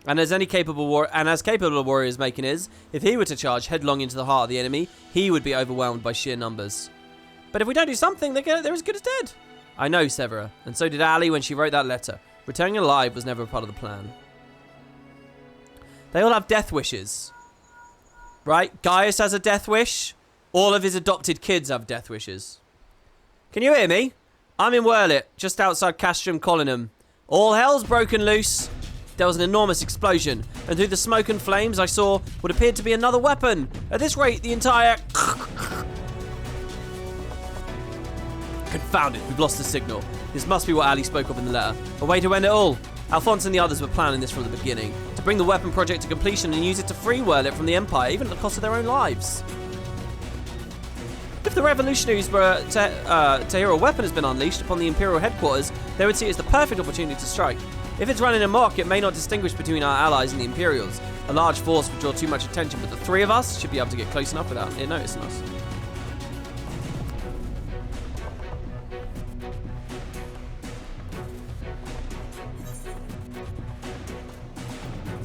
And as capable of warriors making is, if he were to charge headlong into the heart of the enemy, he would be overwhelmed by sheer numbers. But if we don't do something, they're as good as dead. I know, Severa, and so did Ali when she wrote that letter. Returning alive was never a part of the plan. They all have death wishes. Right? Gaius has a death wish. All of his adopted kids have death wishes. Can you hear me? I'm in Wurlit, just outside Castrum Collinham. All hell's broken loose. There was an enormous explosion, and through the smoke and flames I saw what appeared to be another weapon. At this rate, the entire... Confound it, we've lost the signal. This must be what Ali spoke of in the letter. A way to end it all. Alphonse and the others were planning this from the beginning. To bring the weapon project to completion and use it to free Wurlit from the Empire, even at the cost of their own lives. If the revolutionaries were to hear a weapon has been unleashed upon the Imperial headquarters, they would see it as the perfect opportunity to strike. If it's running amok, it may not distinguish between our allies and the Imperials. A large force would draw too much attention, but the three of us should be able to get close enough without it noticing us.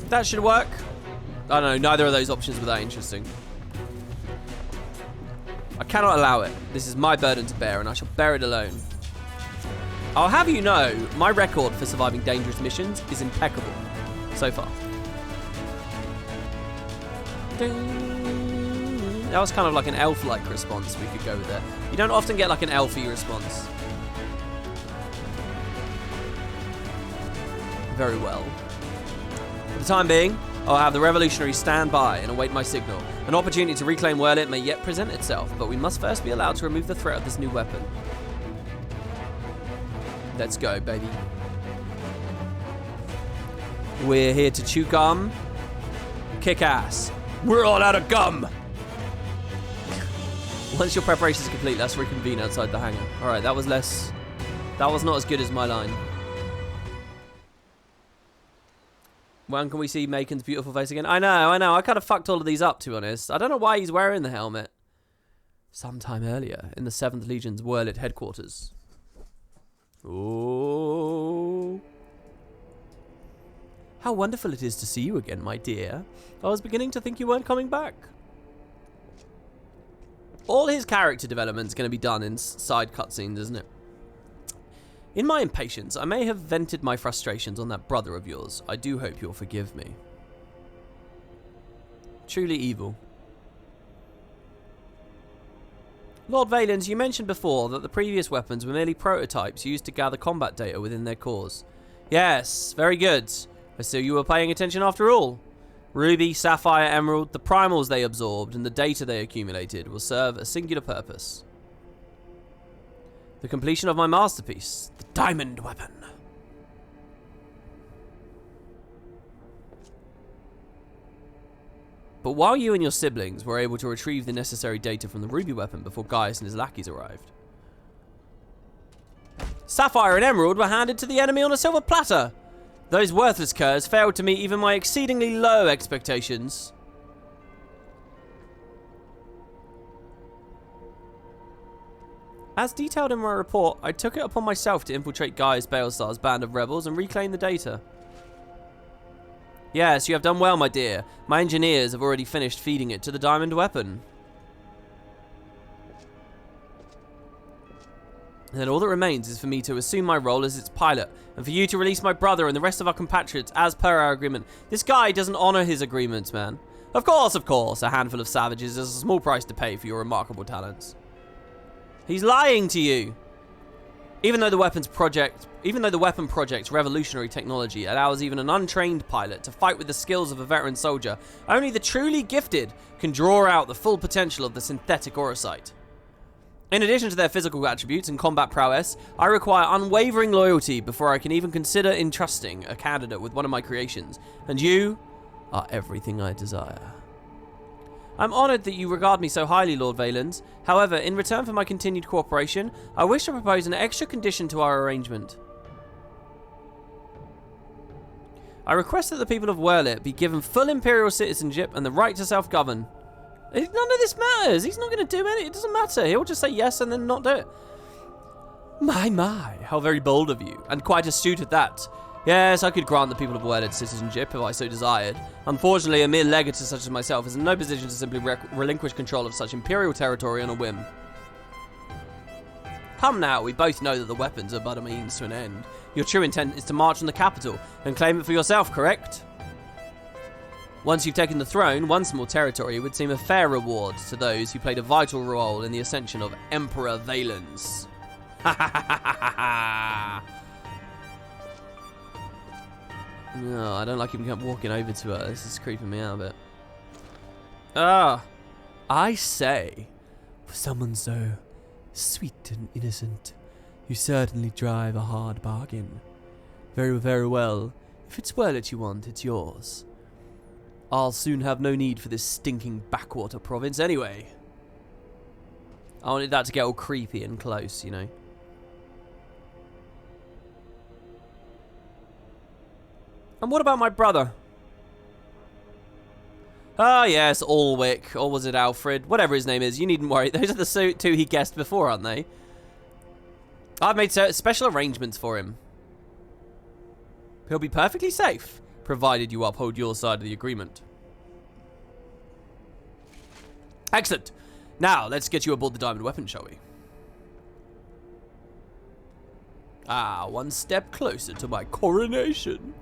That should work. I don't know, neither of those options were that interesting. I cannot allow it. This is my burden to bear, and I shall bear it alone. I'll have you know, my record for surviving dangerous missions is impeccable. So far. Ding. That was kind of like an elf-like response we could go with there. You don't often get like an elfy response. Very well. For the time being, I'll have the revolutionaries stand by and await my signal. An opportunity to reclaim Wurlit may yet present itself, but we must first be allowed to remove the threat of this new weapon. Let's go, baby. We're here to chew gum, kick ass. We're all out of gum! Once your preparations are complete, let's reconvene outside the hangar. Alright, that was not as good as my line. When can we see Macon's beautiful face again? I know. I kind of fucked all of these up, to be honest. I don't know why he's wearing the helmet. Sometime earlier, in the 7th Legion's Wurlit headquarters. Oh. How wonderful it is to see you again, my dear. I was beginning to think you weren't coming back. All his character development's going to be done in side cutscenes, isn't it? In my impatience, I may have vented my frustrations on that brother of yours. I do hope you'll forgive me. Truly evil. Lord Valens, you mentioned before that the previous weapons were merely prototypes used to gather combat data within their cores. Yes, very good. I see you were paying attention after all. Ruby, Sapphire, Emerald, the primals they absorbed and the data they accumulated will serve a singular purpose. The completion of my masterpiece, the diamond weapon. But while you and your siblings were able to retrieve the necessary data from the ruby weapon before Gaius and his lackeys arrived, Sapphire and Emerald were handed to the enemy on a silver platter. Those worthless curs failed to meet even my exceedingly low expectations. As detailed in my report, I took it upon myself to infiltrate Gaius Baelstar's band of rebels and reclaim the data. Yes, you have done well, my dear. My engineers have already finished feeding it to the diamond weapon. And then all that remains is for me to assume my role as its pilot, and for you to release my brother and the rest of our compatriots as per our agreement. This guy doesn't honor his agreements, man. Of course, a handful of savages is a small price to pay for your remarkable talents. He's lying to you. Even though the weapon project's revolutionary technology allows even an untrained pilot to fight with the skills of a veteran soldier, only the truly gifted can draw out the full potential of the synthetic Orosite. In addition to their physical attributes and combat prowess, I require unwavering loyalty before I can even consider entrusting a candidate with one of my creations, and you are everything I desire. I'm honoured that you regard me so highly, Lord Valens. However, in return for my continued cooperation, I wish to propose an extra condition to our arrangement. I request that the people of Wurlit be given full Imperial citizenship and the right to self-govern. None of this matters. He's not going to do anything. It doesn't matter. He'll just say yes and then not do it. My, how very bold of you, and quite astute at that. Yes, I could grant the people of Wurlit citizenship if I so desired. Unfortunately, a mere legate such as myself is in no position to simply relinquish control of such imperial territory on a whim. Come now, we both know that the weapons are but a means to an end. Your true intent is to march on the capital and claim it for yourself, correct? Once you've taken the throne, one small territory would seem a fair reward to those who played a vital role in the ascension of Emperor Valens. No, I don't like him walking over to her. This is creeping me out a bit. Ah, I say, for someone so sweet and innocent, you certainly drive a hard bargain. Very, very well. If it's Whirlet you want, it's yours. I'll soon have no need for this stinking backwater province anyway. I wanted that to get all creepy and close, you know. And what about my brother? Ah, yes, Alwick. Or was it Alfred? Whatever his name is, you needn't worry. Those are the two he guessed before, aren't they? I've made special arrangements for him. He'll be perfectly safe, provided you uphold your side of the agreement. Excellent. Now, let's get you aboard the diamond weapon, shall we? Ah, one step closer to my coronation.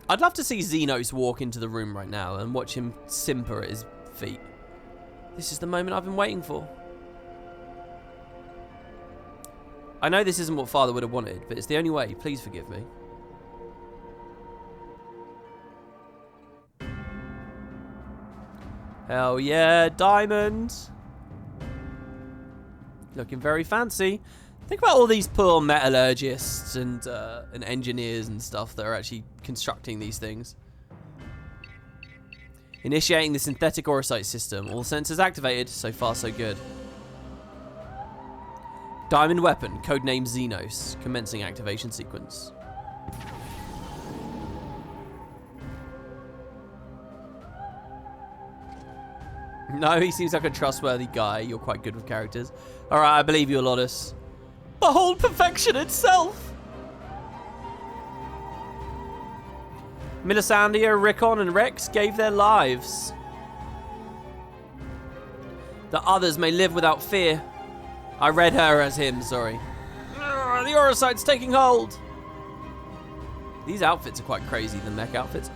I'd love to see Xenos walk into the room right now and watch him simper at his feet. This is the moment I've been waiting for. I know this isn't what Father would have wanted, but it's the only way. Please forgive me. Hell yeah, diamonds. Looking very fancy. Think about all these poor metallurgists and engineers and stuff that are actually constructing these things. Initiating the synthetic orosite system. All sensors activated. So far, so good. Diamond weapon, codename Xenos. Commencing activation sequence. No, he seems like a trustworthy guy. You're quite good with characters. Alright, I believe you, Lotus. Behold perfection itself! Milisandia, Rickon, and Rex gave their lives. The others may live without fear. I read her as him, sorry. The Orosite's taking hold. These outfits are quite crazy, the mech outfits.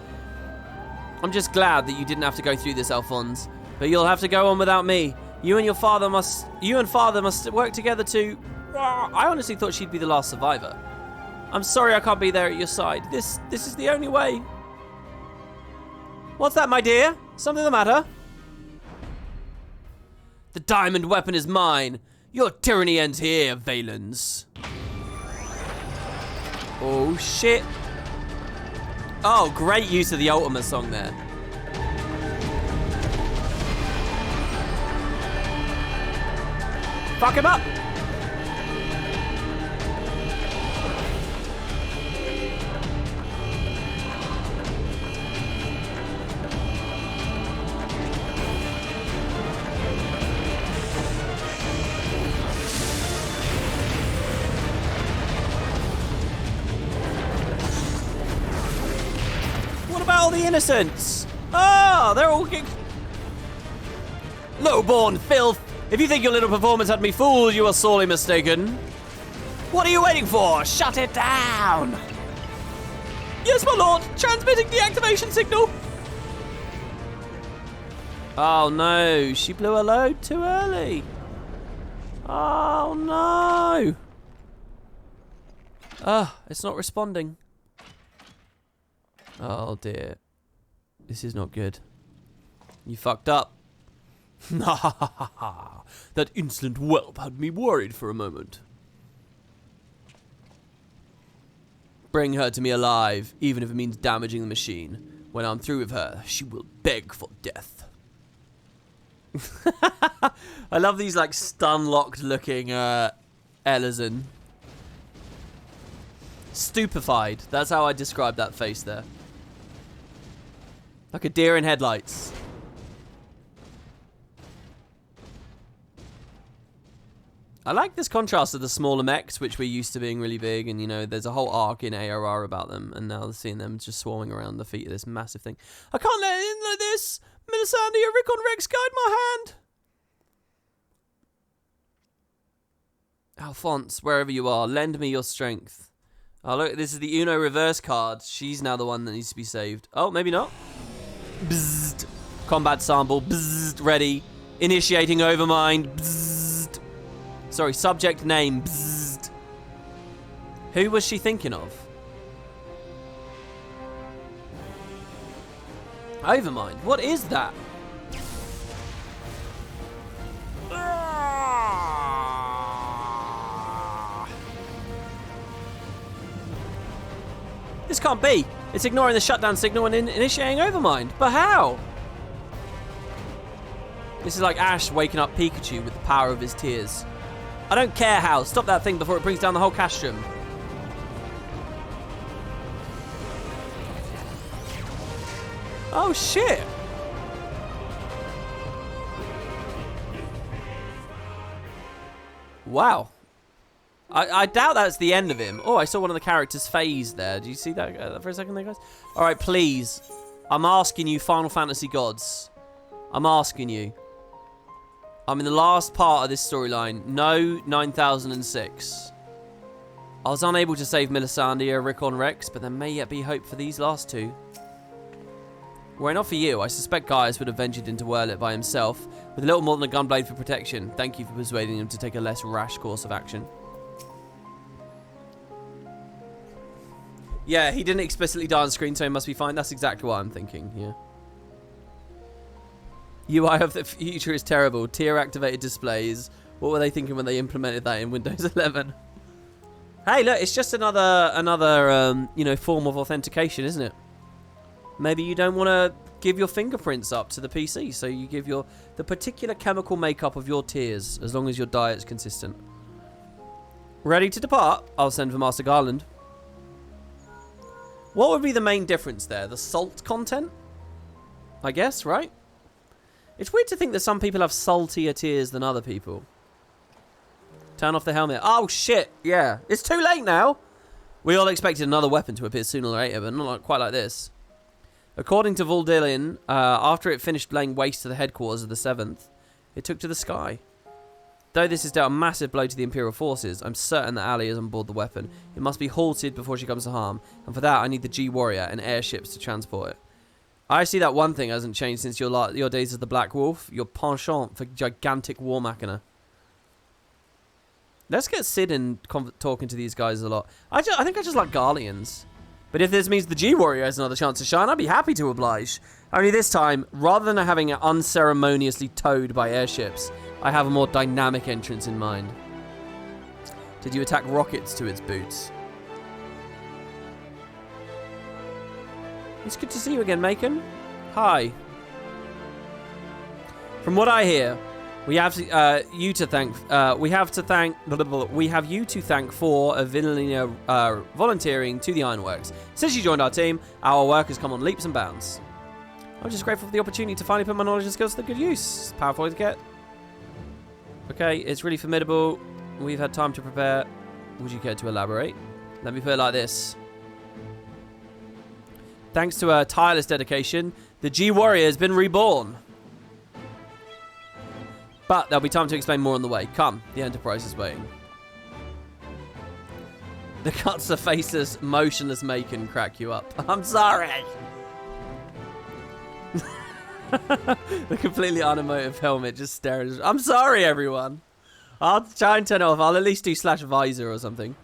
I'm just glad that you didn't have to go through this, Alphonse. But you'll have to go on without me. You and Father must work together to... I honestly thought she'd be the last survivor. I'm sorry I can't be there at your side. This is the only way. What's that, my dear? Something the matter? The diamond weapon is mine. Your tyranny ends here, Valens. Oh, shit. Oh, great use of the Ultima song there. Fuck him up! What about all the innocents? Ah, they're all getting... Low-born filth! If you think your little performance had me fooled, you are sorely mistaken. What are you waiting for? Shut it down! Yes, my lord! Transmitting deactivation signal! Oh no, she blew her load too early. Oh no! It's not responding. Oh dear. This is not good. You fucked up. That insolent whelp had me worried for a moment. Bring her to me alive, even if it means damaging the machine. When I'm through with her, she will beg for death. I love these like stun-locked looking Elezen. Stupefied. That's how I describe that face there. Like a deer in headlights. I like this contrast of the smaller mechs, which we're used to being really big, and you know, there's a whole arc in ARR about them, and now seeing them just swarming around the feet of this massive thing. I can't let it in like this! Milisandia, Rickon, Rex, guide my hand! Alphonse, wherever you are, lend me your strength. Oh look, this is the Uno reverse card. She's now the one that needs to be saved. Oh, maybe not. Bzzzt. Combat sample. Bzzzt. Ready. Initiating overmind. Bzzzt. Sorry, subject name. Bzzzt. Who was she thinking of? Overmind. What is that? This can't be. It's ignoring the shutdown signal and initiating Overmind. But how? This is like Ash waking up Pikachu with the power of his tears. I don't care how. Stop that thing before it brings down the whole castrum. Oh, shit. Wow. I doubt that's the end of him. Oh, I saw one of the characters phase there. Do you see that for a second there, guys? All right, please. I'm asking you, Final Fantasy gods. I'm asking you. I'm in the last part of this storyline. No 9006. I was unable to save Melisandre, Rickon, Rex, but there may yet be hope for these last two. Were it not for you, I suspect Gaius would have ventured into Wurlit by himself, with a little more than a gunblade for protection. Thank you for persuading him to take a less rash course of action. Yeah, he didn't explicitly die on screen, so he must be fine. That's exactly what I'm thinking, yeah. UI of the future is terrible. Tier-activated displays. What were they thinking when they implemented that in Windows 11? Hey, look, it's just another you know, form of authentication, isn't it? Maybe you don't want to give your fingerprints up to the PC, so you give the particular chemical makeup of your tears, as long as your diet's consistent. Ready to depart? I'll send for Master Garland. What would be the main difference there? The salt content? I guess, right? It's weird to think that some people have saltier tears than other people. Turn off the helmet. Oh, shit. Yeah. It's too late now. We all expected another weapon to appear sooner or later, but not quite like this. According to Vuldillion, after it finished laying waste to the headquarters of the 7th, it took to the sky. Though this has dealt a massive blow to the Imperial forces, I'm certain that Ali is on board the weapon. It must be halted before she comes to harm, and for that I need the G-Warrior and airships to transport it. I see that one thing hasn't changed since your days as the Black Wolf, your penchant for gigantic war machina. Let's get Sid in talking to these guys a lot. I think I just like Garleans. But if this means the G-Warrior has another chance to shine, I'd be happy to oblige. Only this time, rather than having it unceremoniously towed by airships, I have a more dynamic entrance in mind. Did you attack rockets to its boots? It's good to see you again, Macon. Hi. From what I hear, we have you to thank. We have you to thank for volunteering to the Ironworks. Since you joined our team, our work has come on leaps and bounds. I'm just grateful for the opportunity to finally put my knowledge and skills to good use. It's powerful to get. Okay, it's really formidable. We've had time to prepare. Would you care to elaborate? Let me put it like this. Thanks to her tireless dedication, the G-Warrior has been reborn. But there'll be time to explain more on the way. Come, the Enterprise is waiting. The cuts of faceless, motionless Macon crack you up. I'm sorry. The completely unemotive helmet just staring. I'm sorry, everyone. I'll try and turn it off. I'll at least do /visor or something.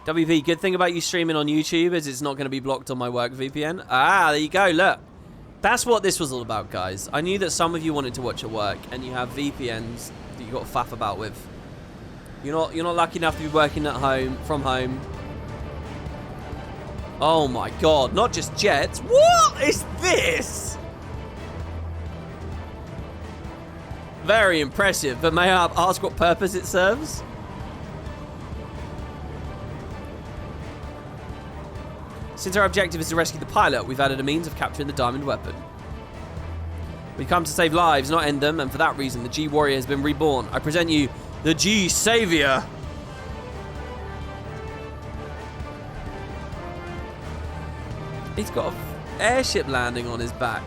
WP, good thing about you streaming on YouTube is it's not going to be blocked on my work VPN. Ah, there you go. Look. That's what this was all about, guys. I knew that some of you wanted to watch at work, and you have VPNs that you got to faff about with. You're not lucky enough to be working at home from home. Oh my god! Not just jets. What is this? Very impressive. But may I ask what purpose it serves? Since our objective is to rescue the pilot, we've added a means of capturing the diamond weapon. We've come to save lives, not end them, and for that reason, the G-Warrior has been reborn. I present you the G-Savior. He's got an airship landing on his back.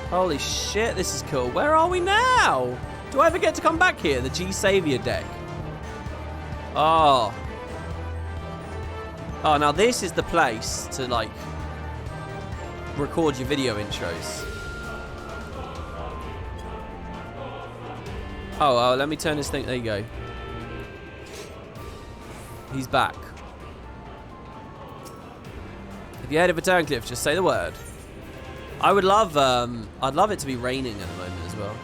Holy shit, this is cool. Where are we now? Do I ever get to come back here? The G-Savior deck. Oh. Oh, now this is the place to, like, record your video intros. Oh, let me turn this thing. There you go. He's back. If you head over Turncliffe, just say the word. I would love, I'd love it to be raining at the moment as well.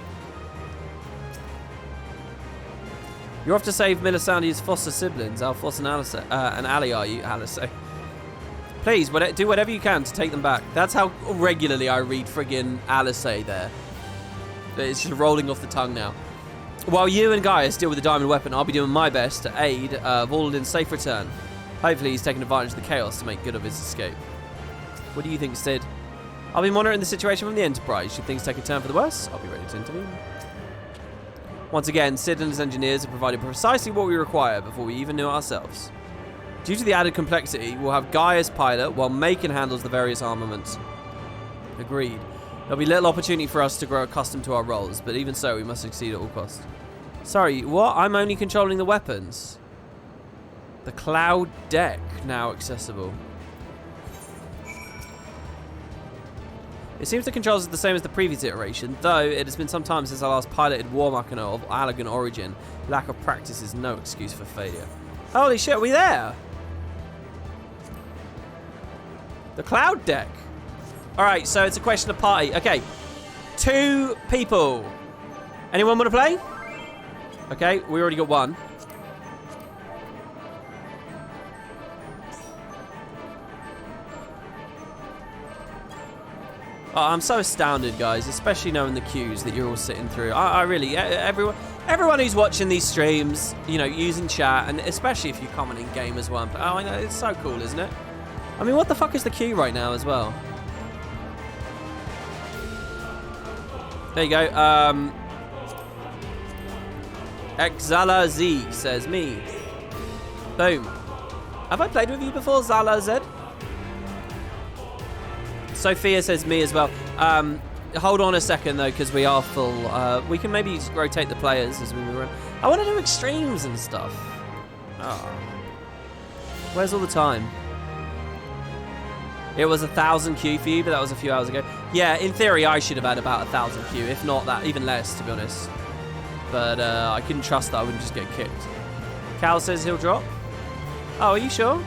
You're off to save Melisandre's foster siblings, Alphonse and Alice, and Ali, are you, Alice? Please, do whatever you can to take them back. That's how regularly I read friggin' Alice there. But it's just rolling off the tongue now. While you and Gaius deal with the diamond weapon, I'll be doing my best to aid Vauldin's safe return. Hopefully he's taking advantage of the chaos to make good of his escape. What do you think, Sid? I'll be monitoring the situation from the Enterprise. Should things take a turn for the worse, I'll be ready to intervene. Once again, Sid and his engineers have provided precisely what we require before we even knew it ourselves. Due to the added complexity, we'll have Gaius pilot while Macon handles the various armaments. Agreed. There'll be little opportunity for us to grow accustomed to our roles, but even so, we must succeed at all costs. Sorry, what? I'm only controlling the weapons. The cloud deck now accessible. It seems the controls are the same as the previous iteration, though it has been some time since I last piloted War Machina of elegant origin. Lack of practice is no excuse for failure. Holy shit, are we there? The cloud deck. Alright, so it's a question of party. Okay, 2 people. Anyone want to play? Okay, we already got 1. Oh, I'm so astounded, guys, especially knowing the queues that you're all sitting through. I really, everyone who's watching these streams, you know, using chat, and especially if you comment in game as well. Oh, I know, it's so cool, isn't it? I mean, what the fuck is the queue right now as well? There you go. Exala Z says me. Boom. Have I played with you before, Zala Z? Sophia says me as well. Hold on a second though, because we are full. We can maybe rotate the players as we move around. I want to do extremes and stuff. Oh. Where's all the time? It was 1,000 Q for you, but that was a few hours ago. Yeah, in theory, I should have had about 1,000 Q, if not that, even less, to be honest. But I couldn't trust that I wouldn't just get kicked. Cal says he'll drop. Oh, are you sure?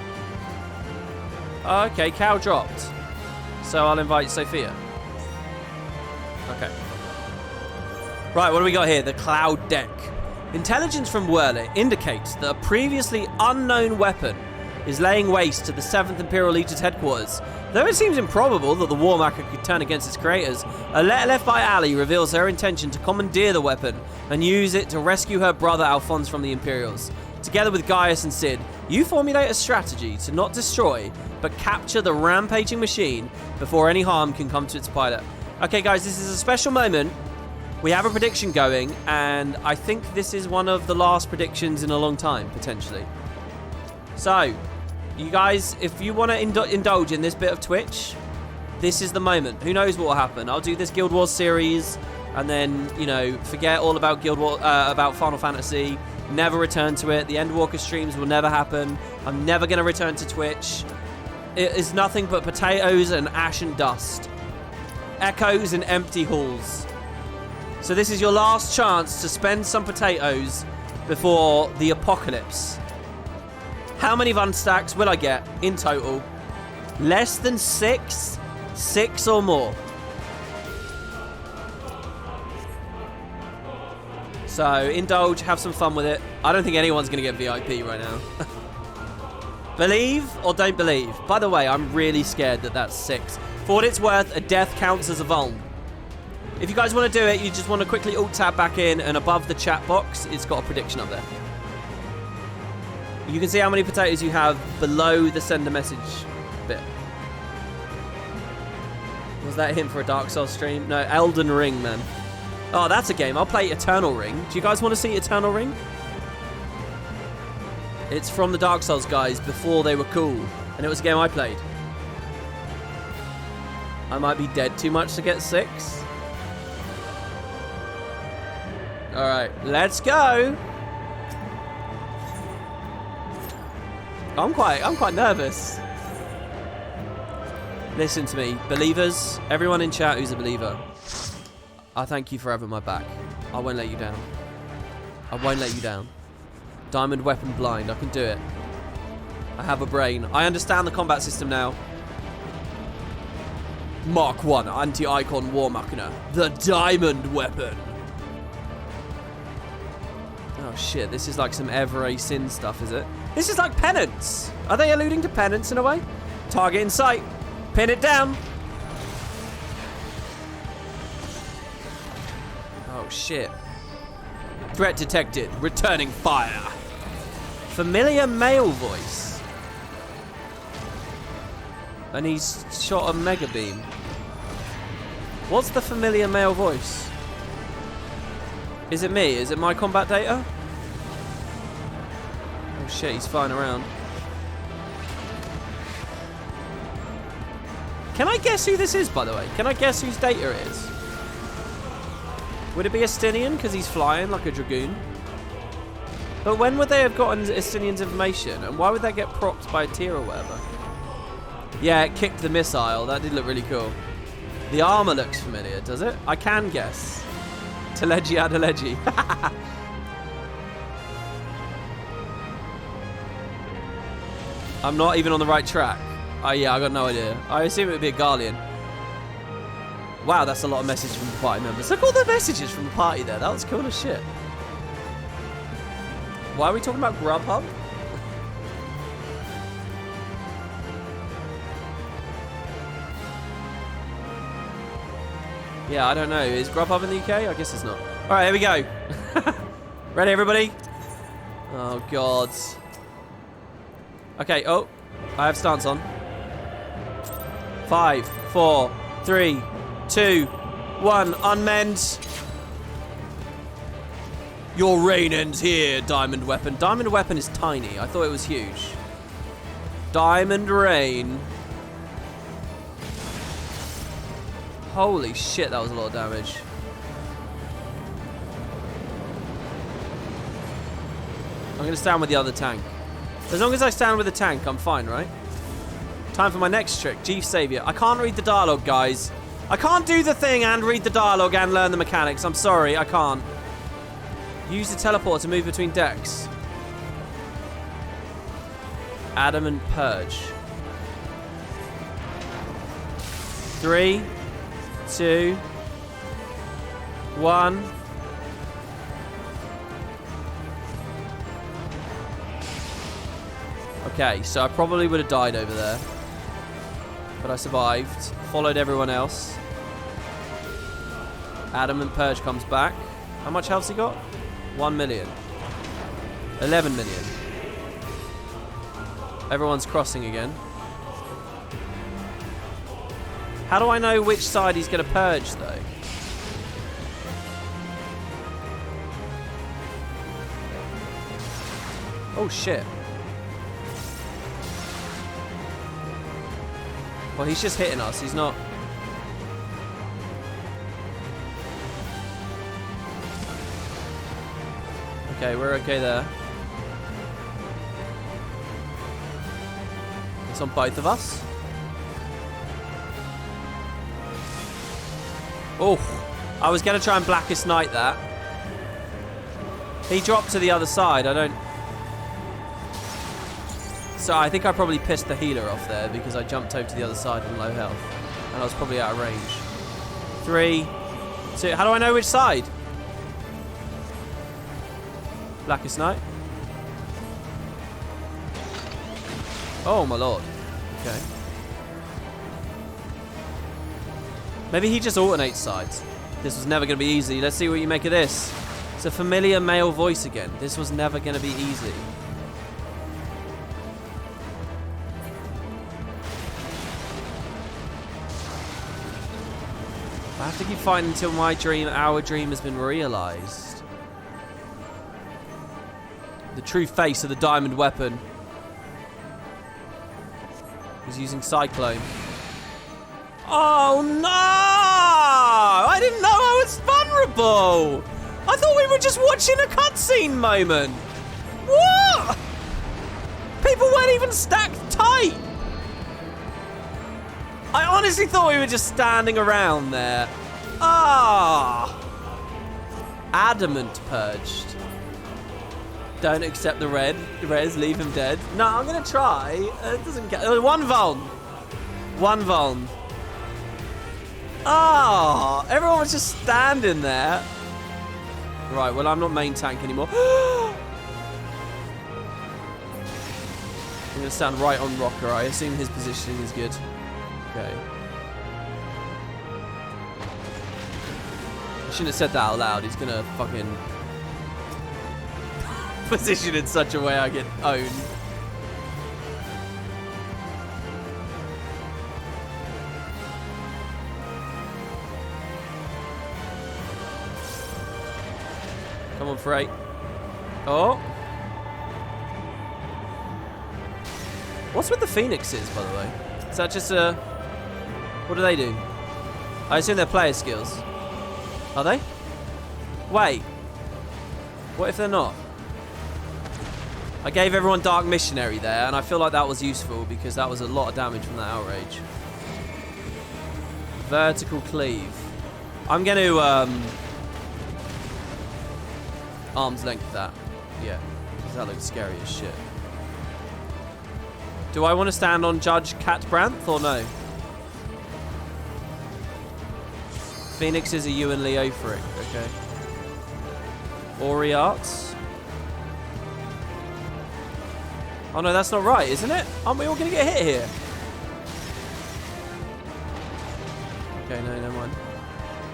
Oh, okay, Cal dropped. So I'll invite Sophia. Okay. Right, what do we got here? The Cloud Deck. Intelligence from Whirler indicates that a previously unknown weapon is laying waste to the 7th Imperial Legion's headquarters. Though it seems improbable that the War Machina could turn against its creators, a letter left by Ali reveals her intention to commandeer the weapon and use it to rescue her brother Alphonse from the Imperials. Together with Gaius and Sid, you formulate a strategy to not destroy, but capture the rampaging machine before any harm can come to its pilot. Okay, guys, this is a special moment. We have a prediction going, and I think this is one of the last predictions in a long time, potentially. So, you guys, if you want to indulge in this bit of Twitch, this is the moment. Who knows what will happen? I'll do this Guild Wars series, and then, you know, forget all about about Final Fantasy. Never return to it. The Endwalker streams will never happen. I'm never going to return to Twitch. It is nothing but potatoes and ash and dust. Echoes and empty halls. So this is your last chance to spend some potatoes before the apocalypse. How many Vun stacks will I get in total? Less than 6? 6 or more. So, indulge, have some fun with it. I don't think anyone's going to get VIP right now. Believe or don't believe? By the way, I'm really scared that that's 6. For what it's worth, a death counts as a vuln. If you guys want to do it, you just want to quickly alt-tab back in, and above the chat box, it's got a prediction up there. You can see how many potatoes you have below the send a message bit. Was that a hint for a Dark Souls stream? No, Elden Ring, man. Oh, that's a game. I'll play Eternal Ring. Do you guys want to see Eternal Ring? It's from the Dark Souls guys before they were cool, and it was a game I played. I might be dead too much to get 6. Alright, let's go! I'm quite nervous. Listen to me. Believers, everyone in chat who's a believer, I thank you for having my back. I won't let you down. I won't let you down. Diamond weapon blind. I can do it. I have a brain. I understand the combat system now. Mark 1 Anti-Icon War Machina. The diamond weapon. Oh shit, this is like some Every Sin stuff, is it? This is like penance. Are they alluding to penance in a way? Target in sight. Pin it down. Oh shit. Threat detected. Returning fire. Familiar male voice. And he's shot a mega beam. What's the familiar male voice? Is it me? Is it my combat data? Oh shit, he's flying around. Can I guess who this is, by the way? Can I guess whose data it is? Would it be Estinian because he's flying like a dragoon? But when would they have gotten Estinian's information? And why would that get propped by a tier or whatever? Yeah, it kicked the missile. That did look really cool. The armor looks familiar, does it? I can guess. Teleji Adeleji. I'm not even on the right track. Oh yeah, I got no idea. I assume it would be a Garlean. Wow, that's a lot of messages from the party members. Look at all the messages from the party there. That was cool as shit. Why are we talking about Grubhub? Yeah, I don't know. Is Grubhub in the UK? I guess it's not. All right, here we go. Ready, everybody? Oh, God. Okay, oh. I have stance on. 5, 4, 3, 2, 1. Unmend. Your reign ends here, Diamond Weapon. Diamond Weapon is tiny. I thought it was huge. Diamond Rain. Holy shit, that was a lot of damage. I'm going to stand with the other tank. As long as I stand with the tank, I'm fine, right? Time for my next trick, Chief Savior. I can't read the dialogue, guys. I can't do the thing and read the dialogue and learn the mechanics. I'm sorry, I can't. Use the teleport to move between decks. Adamant Purge. 3, 2, 1. Okay, so I probably would have died over there. But I survived. Followed everyone else. Adamant Purge comes back. How much health's he got? 1 million. 11 million. Everyone's crossing again. How do I know which side he's going to purge, though? Oh, shit. Well, he's just hitting us. He's not... Okay, we're okay there. It's on both of us. Oh, I was going to try and Blackest Night that. He dropped to the other side. I don't... So I think I probably pissed the healer off there because I jumped over to the other side on low health. And I was probably out of range. 3, 2... How do I know which side? Blackest Night. Oh, my lord. Okay. Maybe he just alternates sides. This was never going to be easy. Let's see what you make of this. It's a familiar male voice again. This was never going to be easy. I have to keep fighting until my dream, our dream, has been realized. The true face of the diamond weapon. He's using Cyclone. Oh no! I didn't know I was vulnerable! I thought we were just watching a cutscene moment! What? People weren't even stacked tight! I honestly thought we were just standing around there. Ah! Adamant purged. Don't accept the res, leave him dead. No, I'm gonna try. It doesn't get. One vuln. One vuln. Ah! Everyone was just standing there. Right, well, I'm not main tank anymore. I'm gonna stand right on Rocker. I assume his positioning is good. Okay. I shouldn't have said that out loud. He's gonna fucking position in such a way I get owned. Come on, Frey. Oh. What's with the Phoenixes, by the way? Is that just a... What do they do? I assume they're player skills. Are they? Wait. What if they're not? I gave everyone Dark Missionary there, and I feel like that was useful because that was a lot of damage from that outrage. Vertical Cleave. I'm going to... arm's length that. Yeah. Because that looks scary as shit. Do I want to stand on Judge Catbranth or no? Phoenix is a you and Leo Frick. Okay. Ori Arts. Oh no, that's not right, isn't it? Aren't we all going to get hit here? Okay, no, never mind.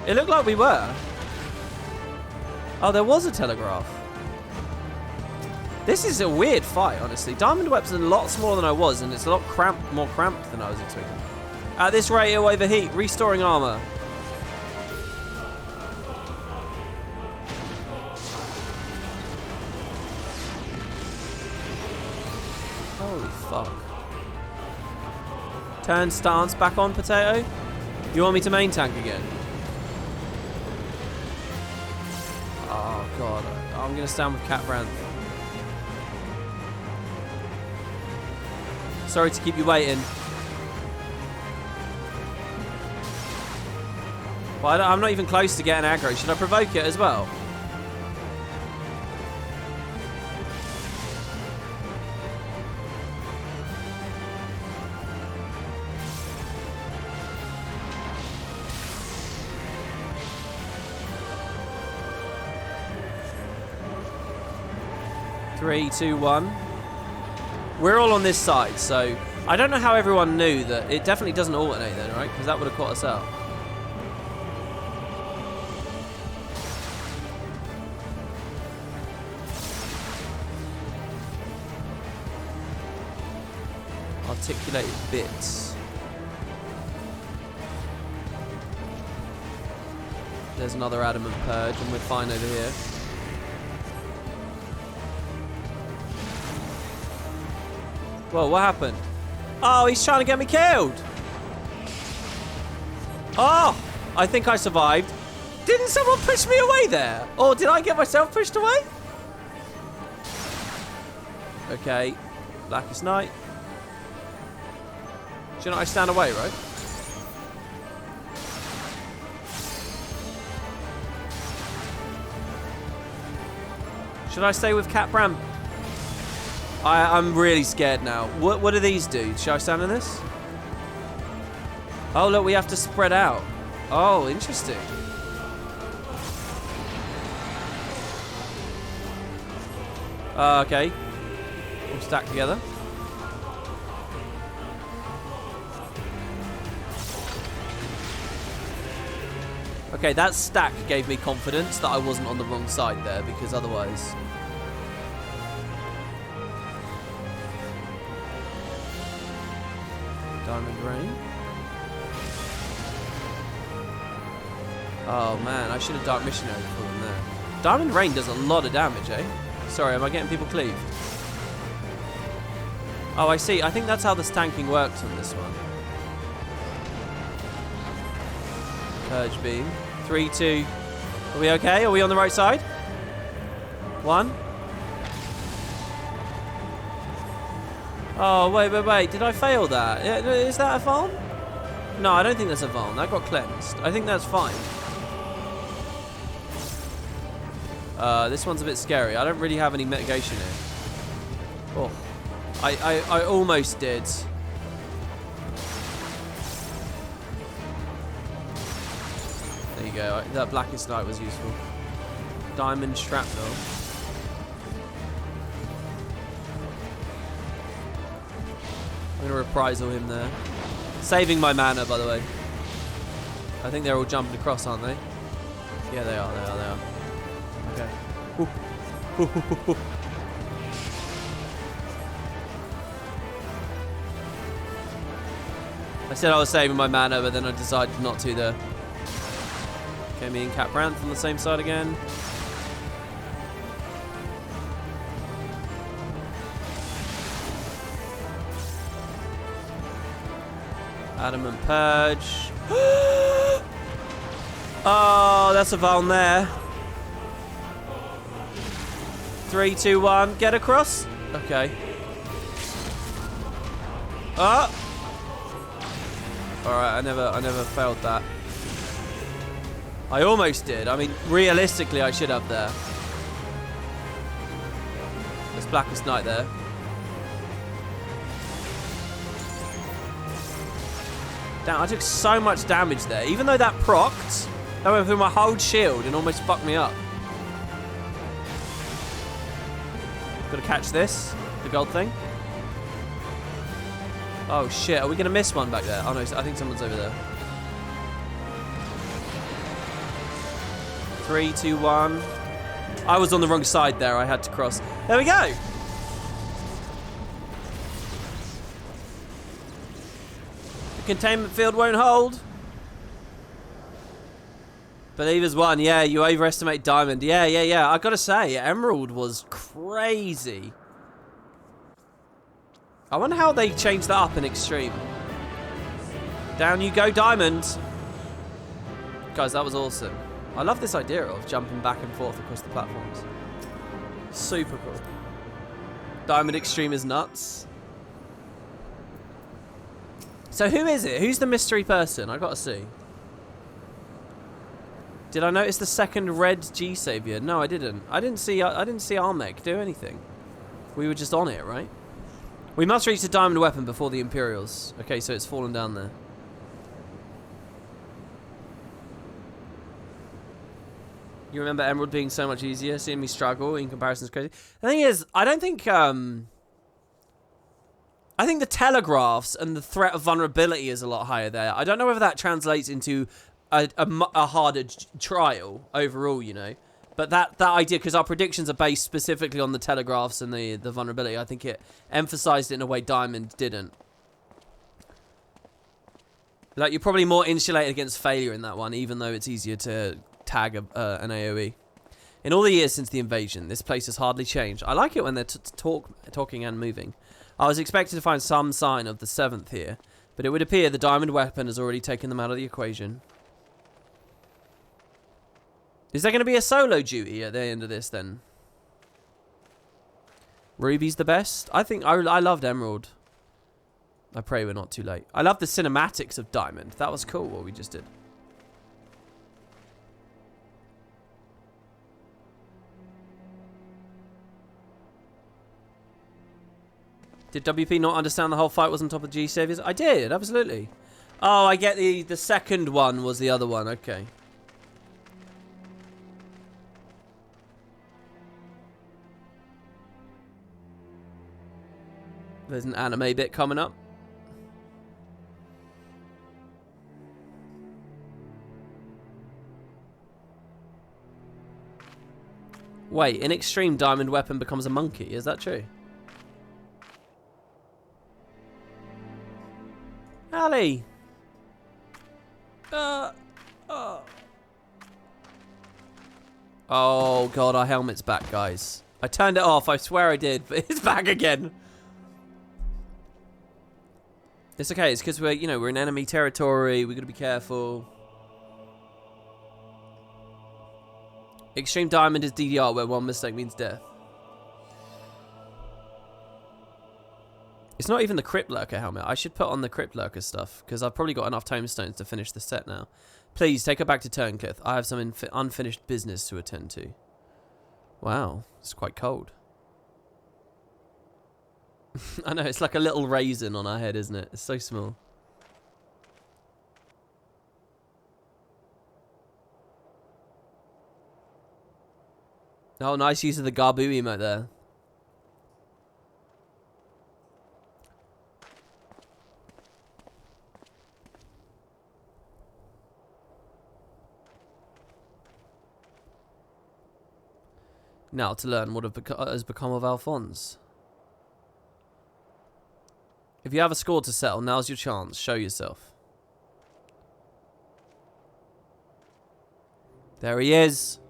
It looked like we were. Oh, there was a telegraph. This is a weird fight, honestly. Diamond Web's a lot smaller than I was, and it's a lot more cramped than I was expecting. At this rate, it'll overheat. Restoring armor. Holy fuck. Turn stance back on, Potato. You want me to main tank again? Oh, God. I'm going to stand with Catbranth. Sorry to keep you waiting. Well, I'm not even close to getting aggro. Should I provoke it as well? Three, two, one. We're all on this side, so I don't know how everyone knew that it definitely doesn't alternate then, right? Because that would have caught us out. Articulated bits. There's another adamant purge, and we're fine over here. Whoa, what happened? Oh, he's trying to get me killed. Oh, I think I survived. Didn't someone push me away there? Or did I get myself pushed away? Okay, Blackest Night. Shouldn't I stand away, right? Should I stay with Catbram? I'm really scared now. What do these do? Shall I stand in this? Oh, look, we have to spread out. Oh, interesting. Okay. We'll stack together. Okay, that stack gave me confidence that I wasn't on the wrong side there, because otherwise... Diamond Rain. Oh man, I should have Dark Missionary for them there. Diamond Rain does a lot of damage, eh? Sorry, am I getting people cleaved? Oh, I see. I think that's how this tanking works on this one. Purge Beam. 3, 2. Are we okay? Are we on the right side? 1. Oh, wait. Did I fail that? Is that a farm? No, I don't think there's a Vuln. That got cleansed. I think that's fine. This one's a bit scary. I don't really have any mitigation here. Oh. I almost did. There you go. That Blackest Night was useful. Diamond Shrapnel. I'm going to reprisal him there. Saving my mana, by the way. I think they're all jumping across, aren't they? Yeah, they are. Okay. Ooh. I said I was saving my mana, but then I decided not to there. Okay, me and Capranth on the same side again. Adamant Purge. Oh, that's a Vuln there. 3, 2, 1, get across. Okay. Ah. All right, I never failed that. I almost did. I mean, realistically, I should have there. There's Blackest Night there. Damn, I took so much damage there. Even though that procced, that went through my whole shield and almost fucked me up. Gotta catch this, the gold thing. Oh shit, are we gonna miss one back there? Oh no, I think someone's over there. 3, 2, 1. I was on the wrong side there, I had to cross. There we go! The containment field won't hold. Believers 1, yeah, you overestimate Diamond. Yeah. I gotta say, Emerald was crazy. I wonder how they changed that up in Extreme. Down you go, Diamond. Guys, that was awesome. I love this idea of jumping back and forth across the platforms. Super cool. Diamond Extreme is nuts. So who is it? Who's the mystery person? I gotta see. Did I notice the second red G savior? No, I didn't. I didn't see Armek do anything. We were just on it, right? We must reach the diamond weapon before the Imperials. Okay, so it's fallen down there. You remember Emerald being so much easier? Seeing me struggle in comparison is crazy. The thing is, I don't think I think the telegraphs and the threat of vulnerability is a lot higher there. I don't know whether that translates into a harder trial overall, you know. But that idea, because our predictions are based specifically on the telegraphs and the vulnerability, I think it emphasized it in a way Diamond didn't. Like, you're probably more insulated against failure in that one, even though it's easier to tag an AoE. In all the years since the invasion, this place has hardly changed. I like it when they're talking and moving. I was expected to find some sign of the 7th here, but it would appear the diamond weapon has already taken them out of the equation. Is there going to be a solo duty at the end of this, then? Ruby's the best? I think I loved Emerald. I pray we're not too late. I love the cinematics of Diamond. That was cool, what we just did. Did WP not understand the whole fight was on top of G Saviors? I did, absolutely. Oh, I get the second one was the other one. Okay. There's an anime bit coming up. Wait, in Extreme, Diamond Weapon becomes a monkey. Is that true? Ali! Oh, God, our helmet's back, guys. I turned it off. I swear I did, but it's back again. It's okay. It's because we're in enemy territory. We got to be careful. Extreme Diamond is DDR, where one mistake means death. It's not even the Crypt Lurker helmet. I should put on the Crypt Lurker stuff, because I've probably got enough tomestones to finish the set now. Please, take her back to Turncliffe. I have some unfinished business to attend to. Wow, it's quite cold. I know, it's like a little raisin on our head, isn't it? It's so small. Oh, nice use of the Garbu emote there. Now to learn what has become of Alphonse. If you have a score to settle, now's your chance. Show yourself. There he is.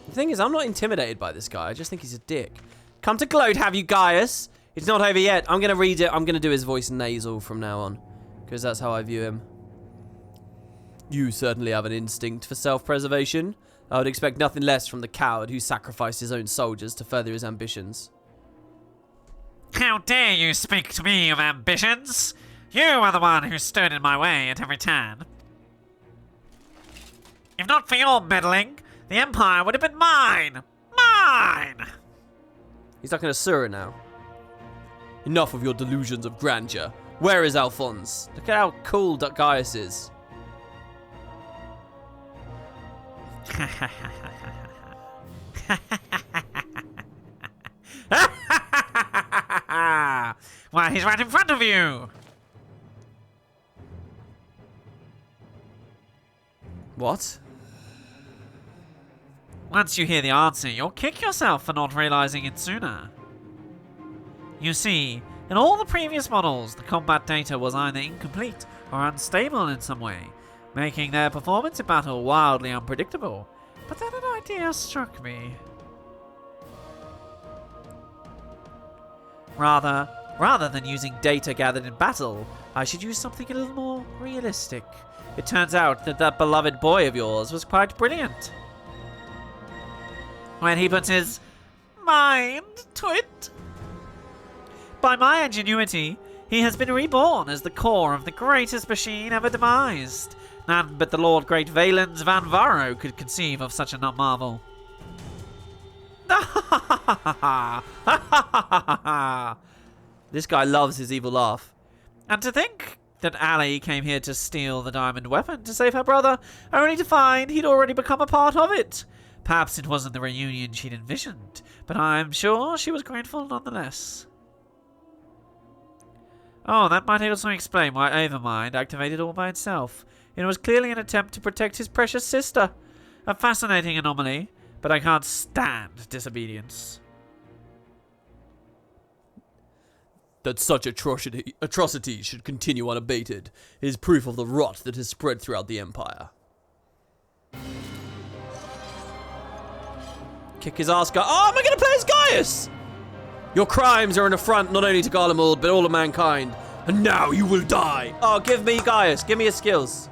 The thing is, I'm not intimidated by this guy. I just think he's a dick. Come to gloat, have you, Gaius? It's not over yet. I'm going to read it. I'm going to do his voice nasal from now on, because that's how I view him. You certainly have an instinct for self-preservation. I would expect nothing less from the coward who sacrificed his own soldiers to further his ambitions. How dare you speak to me of ambitions? You are the one who stood in my way at every turn. If not for your meddling, the Empire would have been mine! Mine! He's like an Asura now. Enough of your delusions of grandeur. Where is Alphonse? Look at how cool Gaius is. Why, he's right in front of you! What? Once you hear the answer, you'll kick yourself for not realizing it sooner. You see, in all the previous models, the combat data was either incomplete or unstable in some way, making their performance in battle wildly unpredictable. But then an idea struck me. Rather than using data gathered in battle, I should use something a little more realistic. It turns out that beloved boy of yours was quite brilliant. When he puts his mind to it. By my ingenuity, he has been reborn as the core of the greatest machine ever devised. None but the Lord Great Valens Van Varro could conceive of such a marvel. This guy loves his evil laugh. And to think that Ali came here to steal the diamond weapon to save her brother, only to find he'd already become a part of it. Perhaps it wasn't the reunion she'd envisioned, but I'm sure she was grateful nonetheless. Oh, that might also explain why Overmind activated all by itself. It was clearly an attempt to protect his precious sister. A fascinating anomaly, but I can't stand disobedience. That such atrocity should continue unabated is proof of the rot that has spread throughout the Empire. Kick his ass, guy. Oh, am I going to play as Gaius? Your crimes are an affront not only to Garlemald, but all of mankind. And now you will die. Oh, give me Gaius. Give me his skills.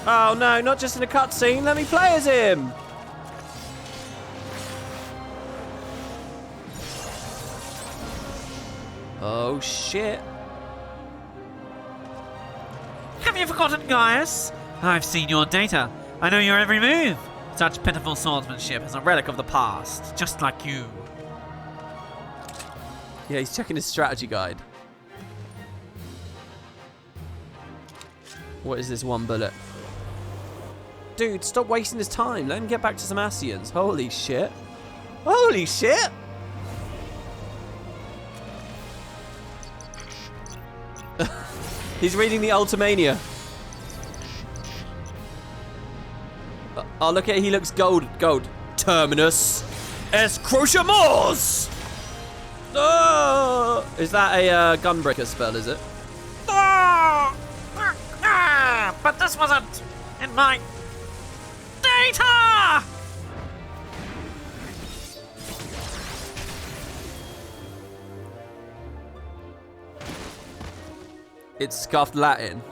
Oh, no, not just in a cutscene. Let me play as him. Oh, shit. Have you forgotten, Gaius? I've seen your data. I know your every move. Such pitiful swordsmanship is a relic of the past, just like you. Yeah, he's checking his strategy guide. What is this one bullet? Dude, stop wasting his time. Let him get back to some Ascians. Holy shit. Holy shit! He's reading the Ultimania. Oh, look at it. He looks gold. Terminus Escrociamors! Oh! Is that a gunbreaker spell, is it? But this wasn't in my data! It's scuffed Latin.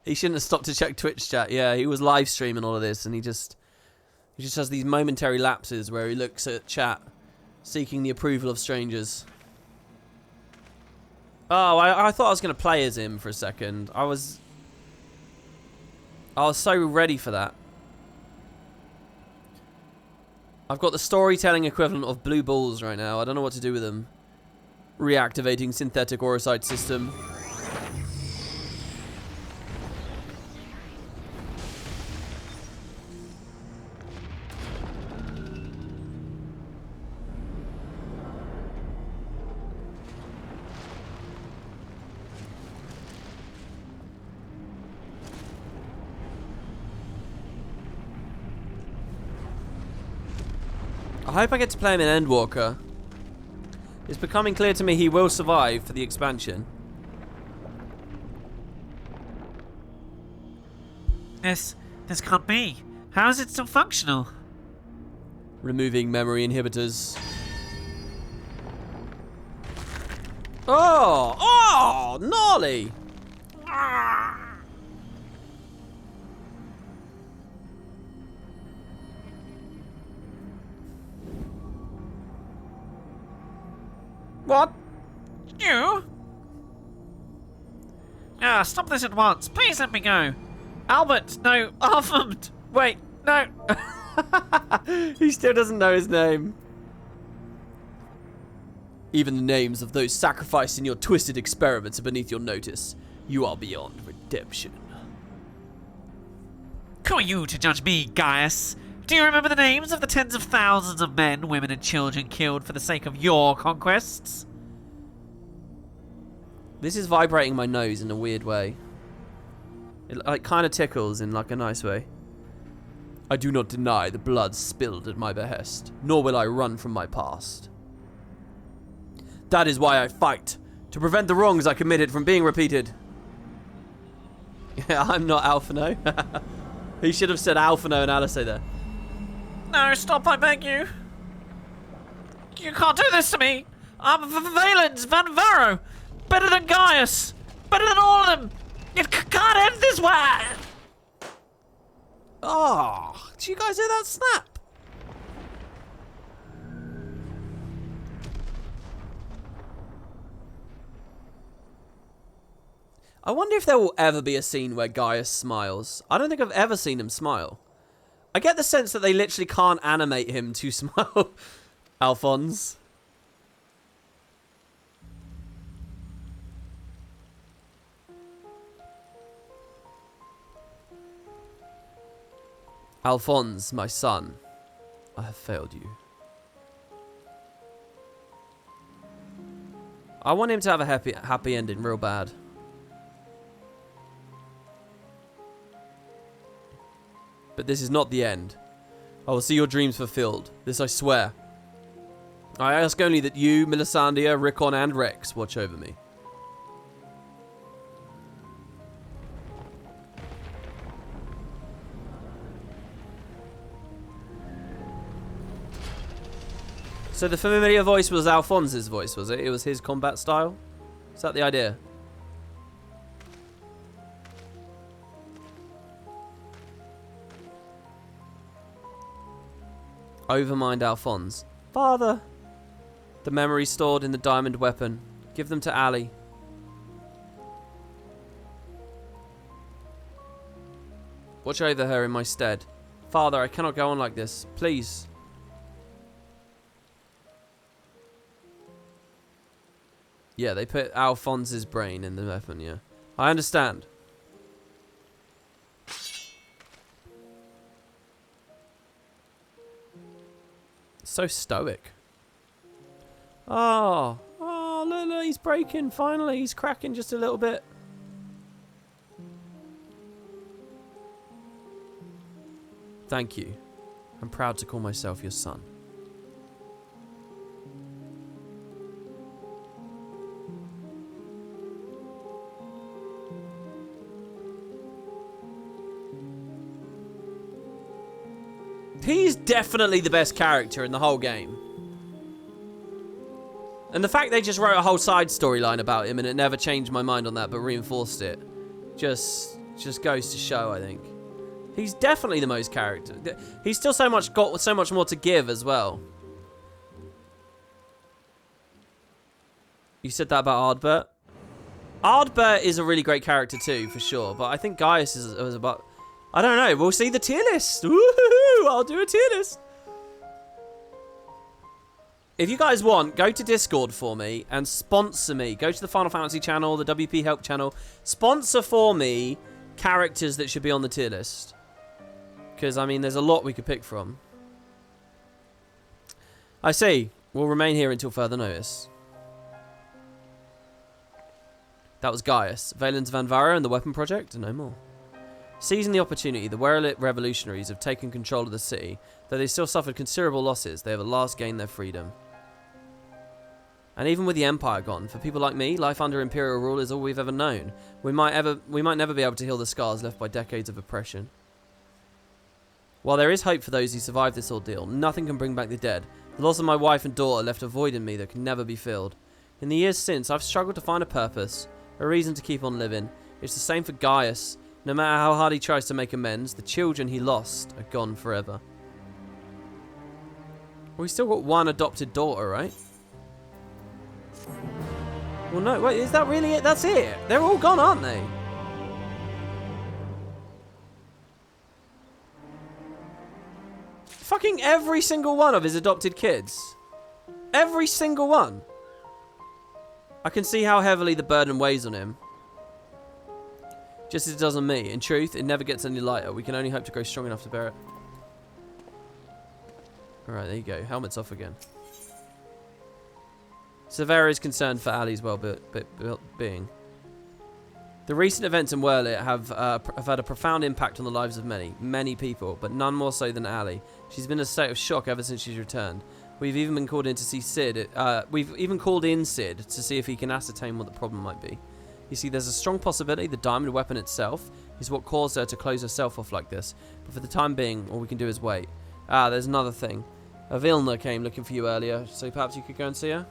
He shouldn't have stopped to check Twitch chat. Yeah, he was live streaming all of this, and he just has these momentary lapses where he looks at chat, seeking the approval of strangers. Oh, I thought I was going to play as him for a second. I was so ready for that. I've got the storytelling equivalent of blue balls right now. I don't know what to do with them. Reactivating synthetic orocyte system. I hope I get to play him in Endwalker. It's becoming clear to me he will survive for the expansion. This can't be. How is it still functional? Removing memory inhibitors. Oh, gnarly! What? You? Ah, stop this at once. Please let me go. Albert, no, Armand. Wait, no. He still doesn't know his name. Even the names of those sacrificed in your twisted experiments are beneath your notice. You are beyond redemption. Who are you to judge me, Gaius? Do you remember the names of the tens of thousands of men, women, and children killed for the sake of your conquests? This is vibrating my nose in a weird way. It like kind of tickles in like a nice way. I do not deny the blood spilled at my behest, nor will I run from my past. That is why I fight, to prevent the wrongs I committed from being repeated. Yeah, I'm not Alphino. He should have said Alphino and Alice there. No, stop, I beg you. You can't do this to me. I'm Valens Van Varro. Better than Gaius. Better than all of them. You can't end this way. Oh, did you guys hear that snap? I wonder if there will ever be a scene where Gaius smiles. I don't think I've ever seen him smile. I get the sense that they literally can't animate him to smile. Alphonse. Alphonse, my son, I have failed you. I want him to have a happy ending real bad. But this is not the end. I will see your dreams fulfilled. This I swear. I ask only that you, Melisandre, Rickon, and Rex watch over me. So the familiar voice was Alphonse's voice, was it? It was his combat style? Is that the idea? Overmind Alphonse. Father! The memories stored in the diamond weapon. Give them to Ali. Watch over her in my stead. Father, I cannot go on like this. Please. Yeah, they put Alphonse's brain in the weapon, yeah. I understand. So stoic. Oh, look, he's breaking. Finally, he's cracking just a little bit. Thank you. I'm proud to call myself your son. He's definitely the best character in the whole game. And the fact they just wrote a whole side storyline about him and it never changed my mind on that but reinforced it. Just Just goes to show, I think. He's definitely the most character. He's still got so much more to give as well. You said that about Ardbert? Ardbert is a really great character too, for sure. But I think Gaius is about... I don't know. We'll see the tier list. Woohoo! I'll do a tier list. If you guys want, go to Discord for me and sponsor me. Go to the Final Fantasy channel, the WP Help channel. Sponsor for me characters that should be on the tier list. Because, I mean, there's a lot we could pick from. I see. We'll remain here until further notice. That was Gaius. Valens Van Vara and the Weapon Project, and no more. Seizing the opportunity, the Werelit revolutionaries have taken control of the city. Though they still suffered considerable losses, they have at last gained their freedom. And even with the Empire gone, for people like me, life under Imperial rule is all we've ever known. We might never be able to heal the scars left by decades of oppression. While there is hope for those who survive this ordeal, nothing can bring back the dead. The loss of my wife and daughter left a void in me that can never be filled. In the years since, I've struggled to find a purpose, a reason to keep on living. It's the same for Gaius. No matter how hard he tries to make amends, the children he lost are gone forever. Well, we still got one adopted daughter, right? Well, no, wait, is that really it? That's it? They're all gone, aren't they? Fucking every single one of his adopted kids. Every single one. I can see how heavily the burden weighs on him. Just as it does on me. In truth, it never gets any lighter. We can only hope to grow strong enough to bear it. Alright, there you go. Helmet's off again. Severa is concerned for Ali's well-being. The recent events in Werelit have had a profound impact on the lives of many people, but none more so than Ali. She's been in a state of shock ever since she's returned. We've even been called in to see Sid. We've even called in Sid to see if he can ascertain what the problem might be. You see, there's a strong possibility the diamond weapon itself is what caused her to close herself off like this. But for the time being, all we can do is wait. There's another thing. Avilna came looking for you earlier, so perhaps you could go and see her?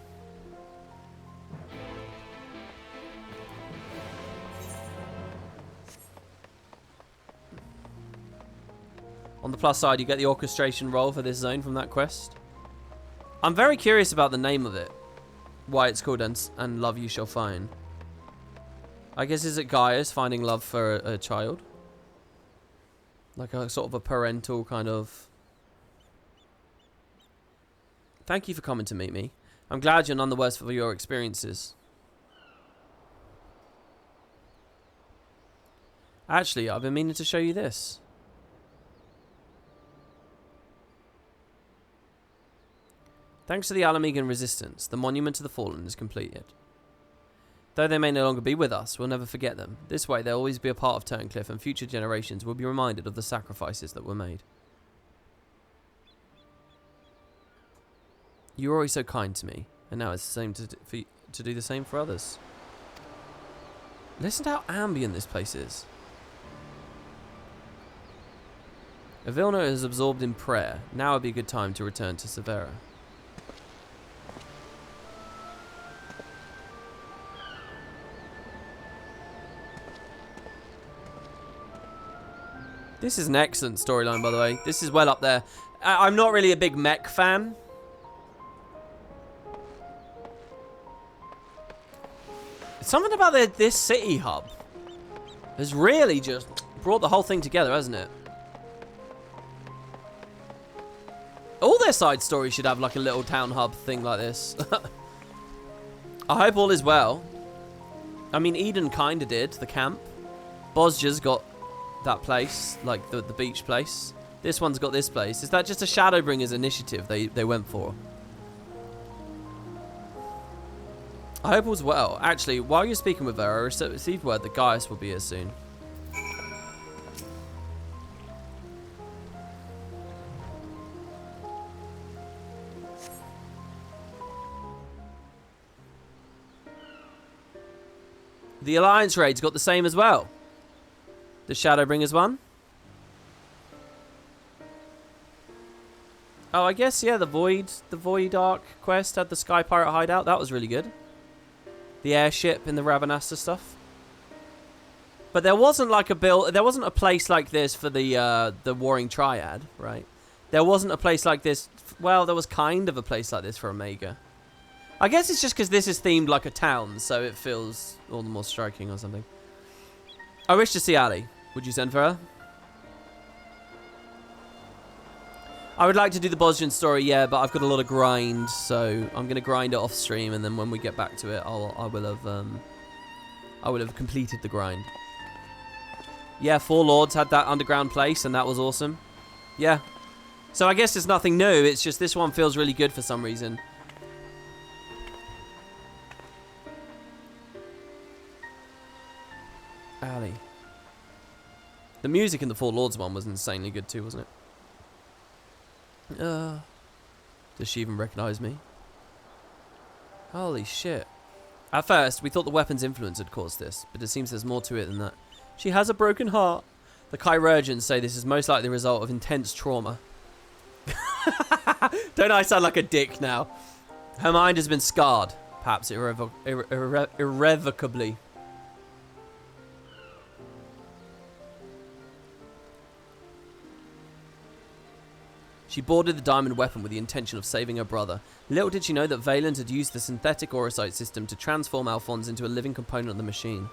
On the plus side, you get the orchestration role for this zone from that quest. I'm very curious about the name of it. Why it's called And Love You Shall Find. I guess is it Gaius finding love for a child? Like a sort of a parental kind of... Thank you for coming to meet me. I'm glad you're none the worse for your experiences. Actually, I've been meaning to show you this. Thanks to the Alamegan resistance, the Monument to the Fallen is completed. Though they may no longer be with us, we'll never forget them. This way, they'll always be a part of Turncliffe, and future generations will be reminded of the sacrifices that were made. You were always so kind to me, and now it's the same to do the same for others. Listen to how ambient this place is. Avilna is absorbed in prayer. Now would be a good time to return to Severa. This is an excellent storyline, by the way. This is well up there. I'm not really a big mech fan. Something about this city hub has really just brought the whole thing together, hasn't it? All their side stories should have like a little town hub thing like this. I hope all is well. I mean, Eden kind of did, the camp. Bosja's got that place, like the beach place. This one's got this place. Is that just a Shadowbringers initiative they went for? I hope all's well. Actually, while you're speaking with her, I received word that Gaius will be here soon. The Alliance raid's got the same as well. The Shadowbringers one. Oh, I guess, yeah, the Void Ark quest had the Sky Pirate hideout. That was really good. The airship in the Rabanasta stuff. But there wasn't like there wasn't a place like this for the Warring Triad, right? There wasn't a place like this. Well, there was kind of a place like this for Omega. I guess it's just because this is themed like a town, so it feels all the more striking or something. I wish to see Ali. Would you send for her? I would like to do the Bosnian story, yeah, but I've got a lot of grind, so I'm gonna grind it off stream, and then when we get back to it, I will have completed the grind. Yeah, 4 Lords had that underground place, and that was awesome. Yeah. So I guess it's nothing new. It's just this one feels really good for some reason. Ali. The music in the 4 Lords one was insanely good too, wasn't it? Does she even recognize me? Holy shit. At first, we thought the weapon's influence had caused this, but it seems there's more to it than that. She has a broken heart. The chirurgeons say this is most likely the result of intense trauma. Don't I sound like a dick now? Her mind has been scarred, perhaps irrevocably. She boarded the diamond weapon with the intention of saving her brother. Little did she know that Valand had used the synthetic aurosite system to transform Alphonse into a living component of the machine.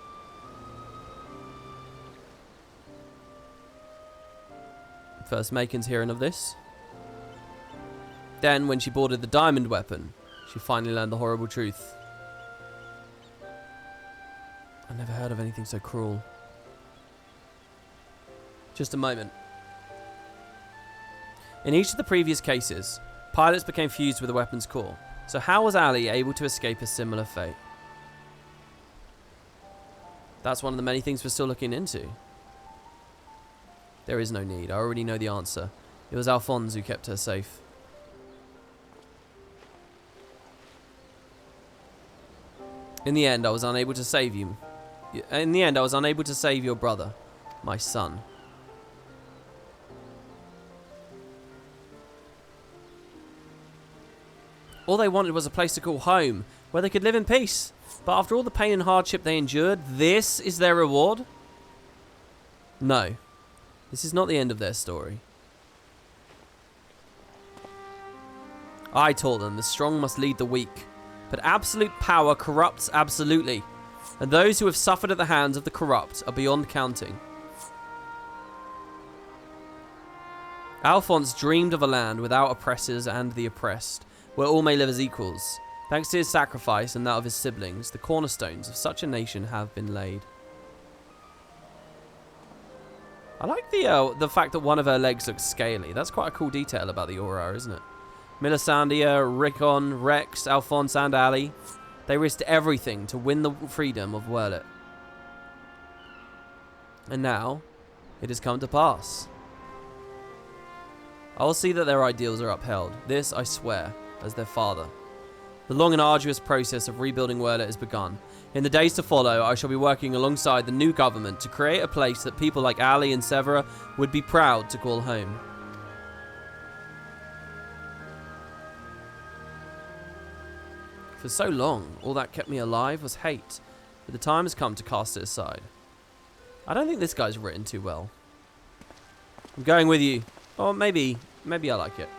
First Macon's hearing of this. Then, when she boarded the diamond weapon, she finally learned the horrible truth. I never heard of anything so cruel. Just a moment. In each of the previous cases, pilots became fused with the weapon's core. So how was Ali able to escape a similar fate? That's one of the many things we're still looking into. There is no need. I already know the answer. It was Alphonse who kept her safe. In the end, I was unable to save you. In the end, I was unable to save your brother, my son. All they wanted was a place to call home, where they could live in peace. But after all the pain and hardship they endured, this is their reward? No. This is not the end of their story. I taught them the strong must lead the weak. But absolute power corrupts absolutely. And those who have suffered at the hands of the corrupt are beyond counting. Alphonse dreamed of a land without oppressors and the oppressed, where all may live as equals. Thanks to his sacrifice and that of his siblings, the cornerstones of such a nation have been laid. I like the fact that one of her legs looks scaly. That's quite a cool detail about the aura, isn't it? Milisandia, Rickon, Rex, Alphonse and Ali, they risked everything to win the freedom of Werlet. And now, it has come to pass. I will see that their ideals are upheld. This, I swear, as their father. The long and arduous process of rebuilding Werlet has begun. In the days to follow, I shall be working alongside the new government to create a place that people like Ali and Severa would be proud to call home. For so long, all that kept me alive was hate, but the time has come to cast it aside. I don't think this guy's written too well. I'm going with you. Or maybe I like it.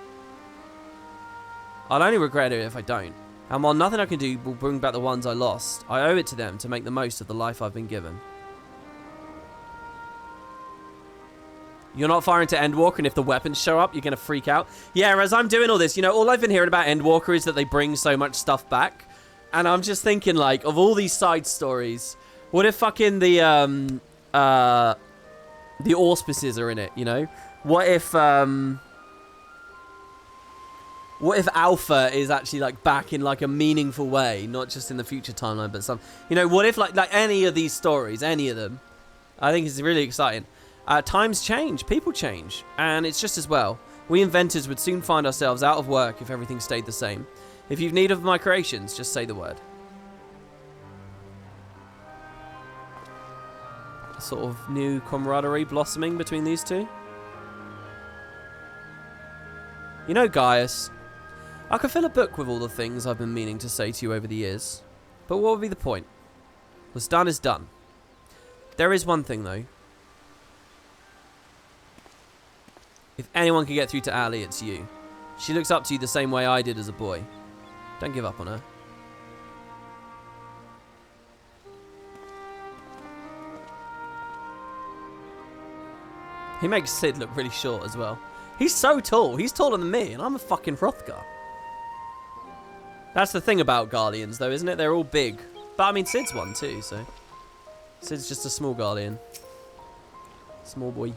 I'll only regret it if I don't. And while nothing I can do will bring back the ones I lost, I owe it to them to make the most of the life I've been given. You're not far into Endwalker, and if the weapons show up, you're going to freak out. Yeah, as I'm doing all this, you know, all I've been hearing about Endwalker is that they bring so much stuff back. And I'm just thinking, like, of all these side stories, what if fucking the auspices are in it, you know? What if Alpha is actually, like, back in, like, a meaningful way, not just in the future timeline, but some... You know, what if, like any of these stories, any of them, I think it's really exciting. Times change, people change, and it's just as well. We inventors would soon find ourselves out of work if everything stayed the same. If you've need of my creations, just say the word. A sort of new camaraderie blossoming between these two. You know, Gaius, I could fill a book with all the things I've been meaning to say to you over the years. But what would be the point? What's done is done. There is one thing, though. If anyone can get through to Ali, it's you. She looks up to you the same way I did as a boy. Don't give up on her. He makes Sid look really short as well. He's so tall. He's taller than me, and I'm a fucking Hrothgar. That's the thing about Guardians, though, isn't it? They're all big. But, I mean, Sid's one, too, so... Sid's just a small Guardian. Small boy.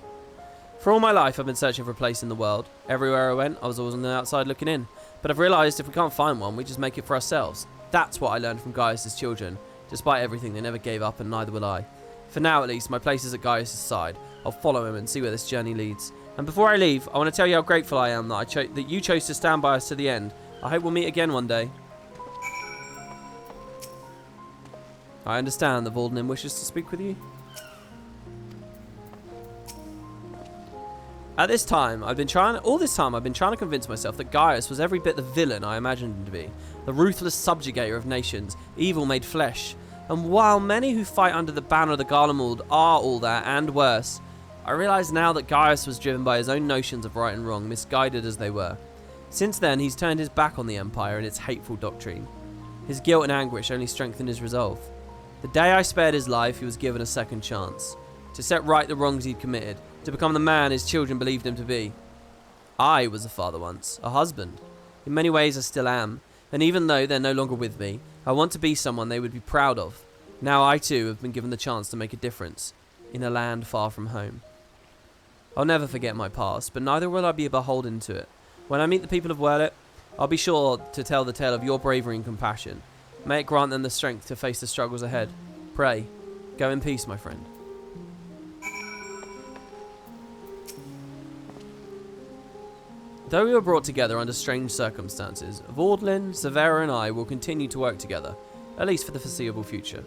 For all my life, I've been searching for a place in the world. Everywhere I went, I was always on the outside looking in. But I've realised if we can't find one, we just make it for ourselves. That's what I learned from Gaius' children. Despite everything, they never gave up, and neither will I. For now, at least, my place is at Gaius' side. I'll follow him and see where this journey leads. And before I leave, I want to tell you how grateful I am that you chose to stand by us to the end. I hope we'll meet again one day. I understand that Valdenim wishes to speak with you. All this time, I've been trying to convince myself that Gaius was every bit the villain I imagined him to be. The ruthless subjugator of nations, evil made flesh. And while many who fight under the banner of the Garlemald are all that and worse, I realise now that Gaius was driven by his own notions of right and wrong, misguided as they were. Since then, he's turned his back on the Empire and its hateful doctrine. His guilt and anguish only strengthened his resolve. The day I spared his life, he was given a second chance. To set right the wrongs he'd committed, to become the man his children believed him to be. I was a father once, a husband. In many ways I still am, and even though they're no longer with me, I want to be someone they would be proud of. Now I too have been given the chance to make a difference, in a land far from home. I'll never forget my past, but neither will I be beholden to it. When I meet the people of Werlet, I'll be sure to tell the tale of your bravery and compassion. May it grant them the strength to face the struggles ahead. Pray, go in peace, my friend. Though we were brought together under strange circumstances, Vordlin, Severa and I will continue to work together, at least for the foreseeable future.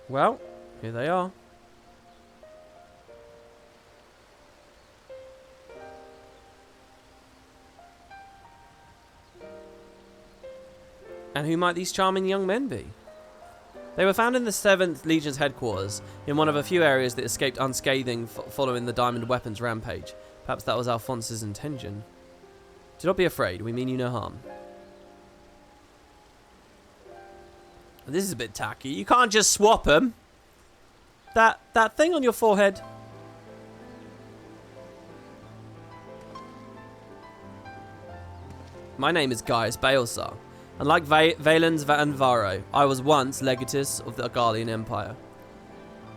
Well, here they are. And who might these charming young men be? They were found in the 7th Legion's headquarters, in one of a few areas that escaped unscathing following the Diamond Weapons rampage. Perhaps that was Alphonse's intention. Do not be afraid, we mean you no harm. This is a bit tacky. You can't just swap them. That thing on your forehead. My name is Gaius Baelsar. And like Valens and Varo, I was once legatus of the Argalian Empire.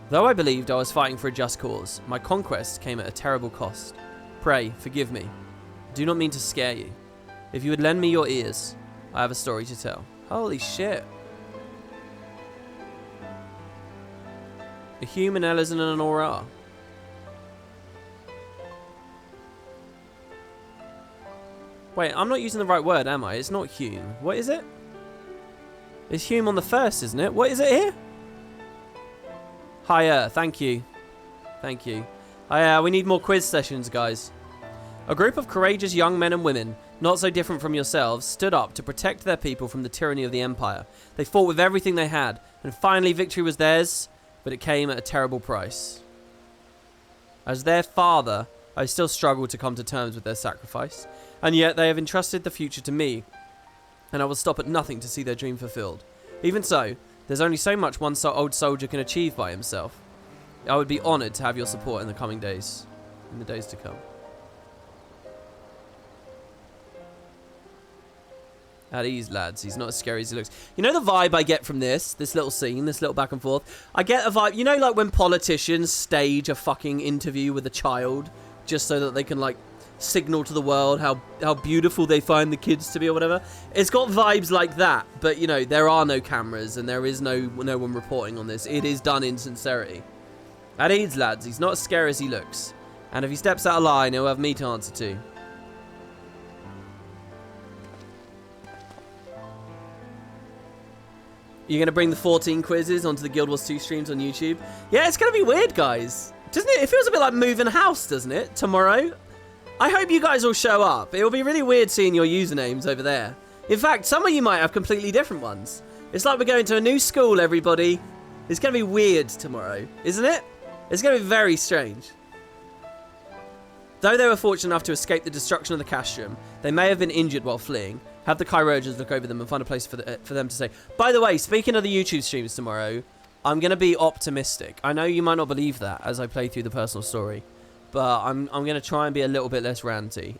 Though I believed I was fighting for a just cause, my conquest came at a terrible cost. Pray, forgive me. I do not mean to scare you. If you would lend me your ears, I have a story to tell. Holy shit. A human, Elizon, and an Aura. Wait, I'm not using the right word, am I? It's not Hume. What is it? It's Hume on the first, isn't it? What is it here? Higher. Thank you. Thank you. We need more quiz sessions, guys. A group of courageous young men and women, not so different from yourselves, stood up to protect their people from the tyranny of the Empire. They fought with everything they had, and finally victory was theirs, but it came at a terrible price. As their father, I still struggle to come to terms with their sacrifice. And yet they have entrusted the future to me, and I will stop at nothing to see their dream fulfilled. Even so, there's only so much one old soldier can achieve by himself. I would be honoured to have your support in the coming days, in the days to come. At ease, lads. He's not as scary as he looks. You know the vibe I get from this little scene, this little back and forth? I get a vibe, you know, like when politicians stage a fucking interview with a child, just so that they can, like, signal to the world how beautiful they find the kids to be or whatever. It's got vibes like that, but you know, there are no cameras and there is no one reporting on this. It is done in sincerity. At ease, lads. He's not as scary as he looks, and if he steps out of line, he'll have me to answer to. You're gonna bring the 14 quizzes onto the Guild Wars 2 streams on YouTube? Yeah, it's gonna be weird, guys. Doesn't it? It feels a bit like moving house, doesn't it? Tomorrow. I hope you guys all show up. It'll be really weird seeing your usernames over there. In fact, some of you might have completely different ones. It's like we're going to a new school, everybody. It's going to be weird tomorrow, isn't it? It's going to be very strange. Though they were fortunate enough to escape the destruction of the castrum, they may have been injured while fleeing. Have the Chirurgeons look over them and find a place for them to stay. By the way, speaking of the YouTube streams tomorrow, I'm going to be optimistic. I know you might not believe that as I play through the personal story, but I'm going to try and be a little bit less ranty.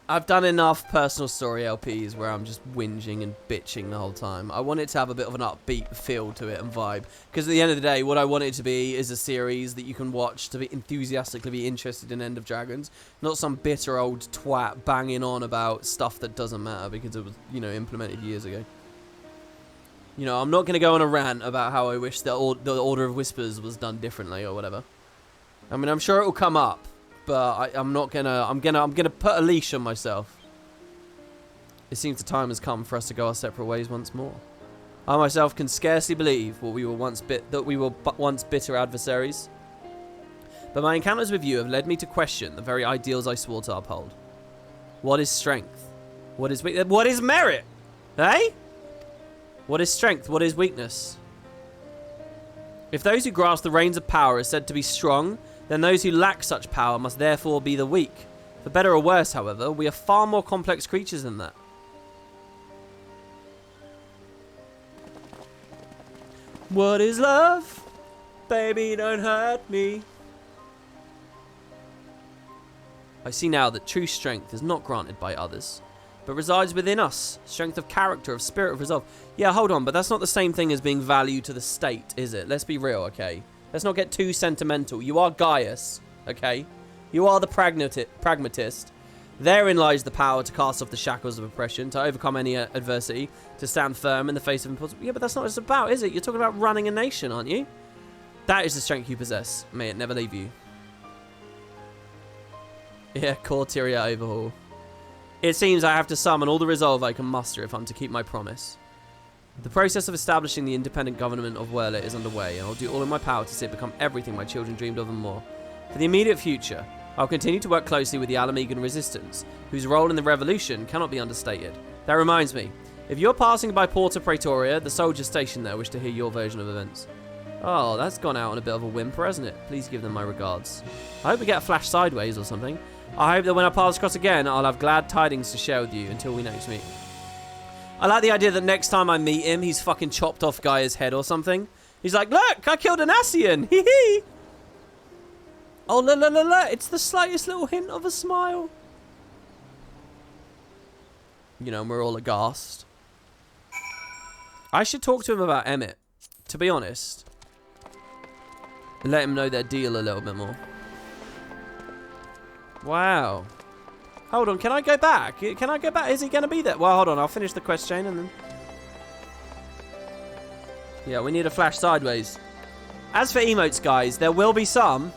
I've done enough personal story LPs where I'm just whinging and bitching the whole time. I want it to have a bit of an upbeat feel to it and vibe. Because at the end of the day, what I want it to be is a series that you can watch to be enthusiastically be interested in End of Dragons. Not some bitter old twat banging on about stuff that doesn't matter because it was, you know, implemented years ago. You know, I'm not going to go on a rant about how I wish the Order of Whispers was done differently or whatever. I mean, I'm sure it will come up. But I'm not gonna. I'm gonna put a leash on myself. It seems the time has come for us to go our separate ways once more. I myself can scarcely believe that we were once bitter adversaries. But my encounters with you have led me to question the very ideals I swore to uphold. What is strength? What is weakness? What is merit? Eh? What is strength? What is weakness? If those who grasp the reins of power are said to be strong, then those who lack such power must therefore be the weak. For better or worse, however, we are far more complex creatures than that. What is love? Baby, don't hurt me. I see now that true strength is not granted by others, but resides within us. Strength of character, of spirit, of resolve. Yeah, hold on, but that's not the same thing as being value to the state, is it? Let's be real, okay? Let's not get too sentimental. You are Gaius, okay? You are the pragmatist. Therein lies the power to cast off the shackles of oppression, to overcome any adversity, to stand firm in the face of impossible. Yeah, but that's not what it's about, is it? You're talking about running a nation, aren't you? That is the strength you possess. May it never leave you. Yeah, Corteria overhaul. It seems I have to summon all the resolve I can muster if I'm to keep my promise. The process of establishing the independent government of Werle is underway, and I'll do all in my power to see it become everything my children dreamed of and more. For the immediate future, I'll continue to work closely with the Alamegan resistance, whose role in the revolution cannot be understated. That reminds me, if you're passing by Porta Praetoria, the soldiers stationed there wish to hear your version of events. Oh, that's gone out on a bit of a whimper, hasn't it? Please give them my regards. I hope we get a flash sideways or something. I hope that when I pass across again, I'll have glad tidings to share with you until we next meet. I like the idea that next time I meet him, he's fucking chopped off Gaia's head or something. He's like, look, I killed an Asian. Hee hee. Oh, la la la la. It's the slightest little hint of a smile. You know, and we're all aghast. I should talk to him about Emmett, to be honest. And let him know their deal a little bit more. Wow. Hold on, can I go back? Can I go back? Is he going to be there? Well, hold on, I'll finish the quest chain and then... Yeah, we need a flash sideways. As for emotes, guys, there will be some.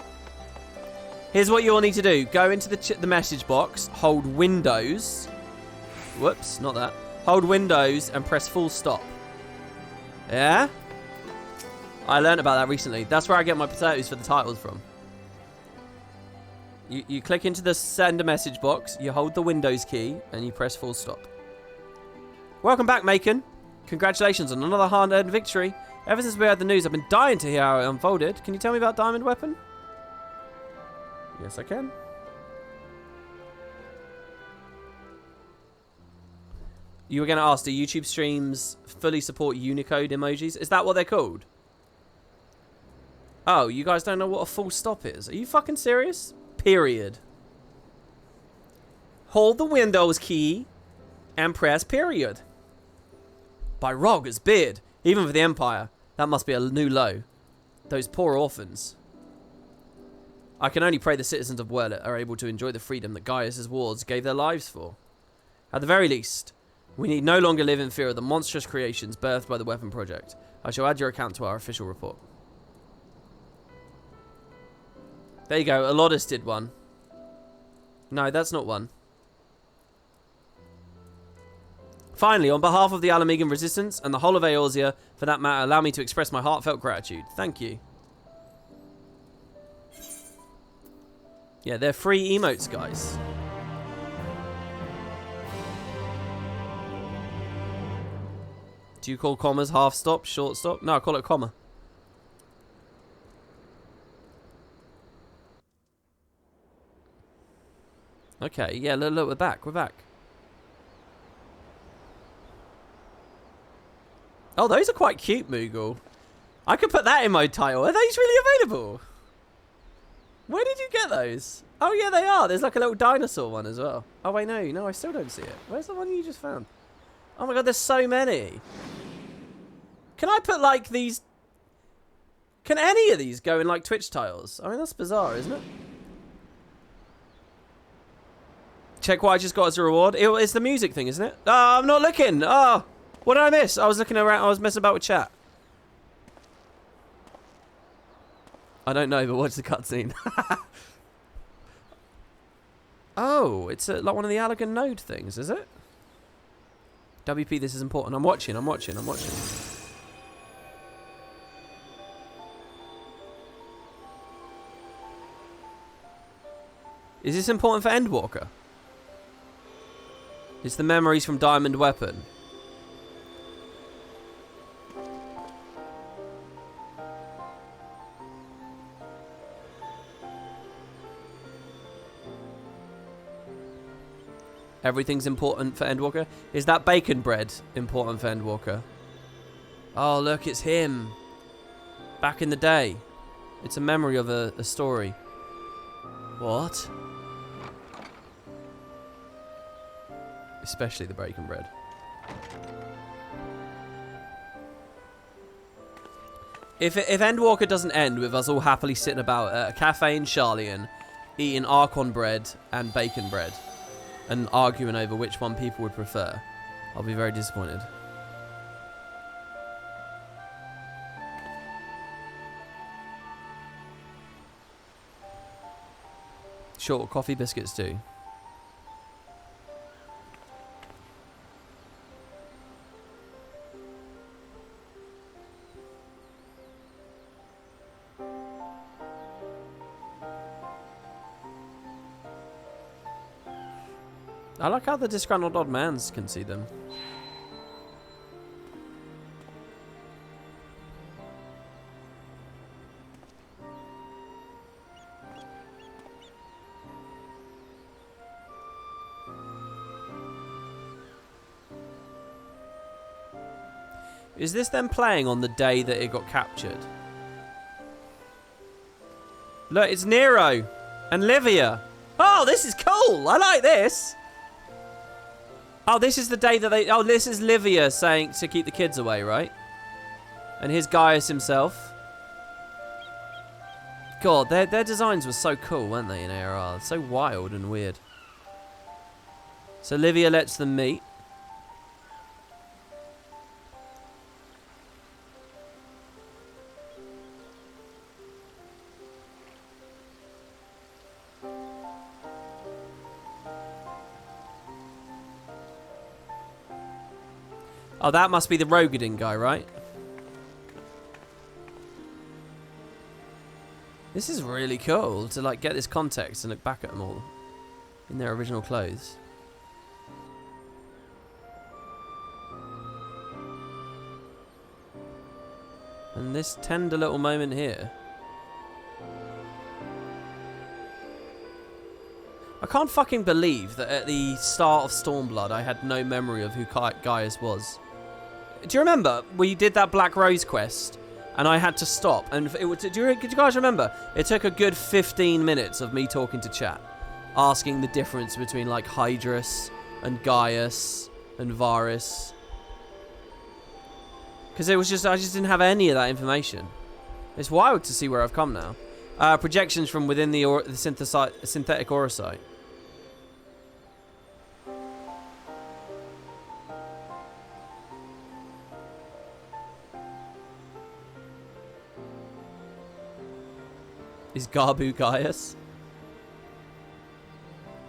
Here's what you all need to do. Go into the message box, hold Windows. Whoops, not that. Hold Windows and press full stop. Yeah? I learned about that recently. That's where I get my potatoes for the titles from. You click into the send a message box, you hold the Windows key, and you press full stop. Welcome back, Macon. Congratulations on another hard-earned victory. Ever since we heard the news, I've been dying to hear how it unfolded. Can you tell me about Diamond Weapon? Yes, I can. You were going to ask, do YouTube streams fully support Unicode emojis? Is that what they're called? Oh, you guys don't know what a full stop is? Are you fucking serious? Period. Hold the Windows key and press period. By Rogger's beard, even for the Empire, that must be a new low. Those poor orphans. I can only pray the citizens of Werle are able to enjoy the freedom that Gaius' wards gave their lives for. At the very least, we need no longer live in fear of the monstrous creations birthed by the Weapon Project. I shall add your account to our official report. There you go, Alodis did one. No, that's not one. Finally, on behalf of the Alamegan Resistance and the whole of Eorzea, for that matter, allow me to express my heartfelt gratitude. Thank you. Yeah, they're free emotes, guys. Do you call commas half stop, short stop? No, I call it comma. Okay, yeah, look, we're back. We're back. Oh, those are quite cute, Moogle. I could put that in my title. Are those really available? Where did you get those? Oh, yeah, they are. There's like a little dinosaur one as well. Oh, wait, no, I still don't see it. Where's the one you just found? Oh, my God, there's so many. Can I put, like, these... Can any of these go in, like, Twitch titles? I mean, that's bizarre, isn't it? Check what I just got as a reward. It's the music thing, isn't it? Oh, I'm not looking. Oh, what did I miss? I was looking around. I was messing about with chat. I don't know, but watch the cutscene. Oh, it's like one of the Allegan node things, is it? WP, this is important. I'm watching. Is this important for Endwalker? It's the memories from Diamond Weapon. Everything's important for Endwalker. Is that bacon bread important for Endwalker? Oh, look, it's him. Back in the day. It's a memory of a story. What? Especially the bacon bread. If Endwalker doesn't end with us all happily sitting about at a cafe in Charlian, eating Archon bread and bacon bread, and arguing over which one people would prefer, I'll be very disappointed. Sure, coffee biscuits too. I like how the disgruntled odd mans can see them. Is this them playing on the day that it got captured? Look, it's Nero and Livia. Oh, this is cool. I like this. Oh, this is the day that they... Oh, this is Livia saying to keep the kids away, right? And here's Gaius himself. God, their designs were so cool, weren't they, in ARR? So wild and weird. So Livia lets them meet. Oh, that must be the Rogadin guy, right? This is really cool to like get this context and look back at them all in their original clothes. And this tender little moment here. I can't fucking believe that at the start of Stormblood I had no memory of who Gaius was. Do you remember we did that Black Rose quest and I had to stop? And did you guys remember? It took a good 15 minutes of me talking to chat, asking the difference between like Hydrus and Gaius and Varus. Because it was just, I just didn't have any of that information. It's wild to see where I've come now. Projections from within the synthetic aurosite. Is Garbu Gaius?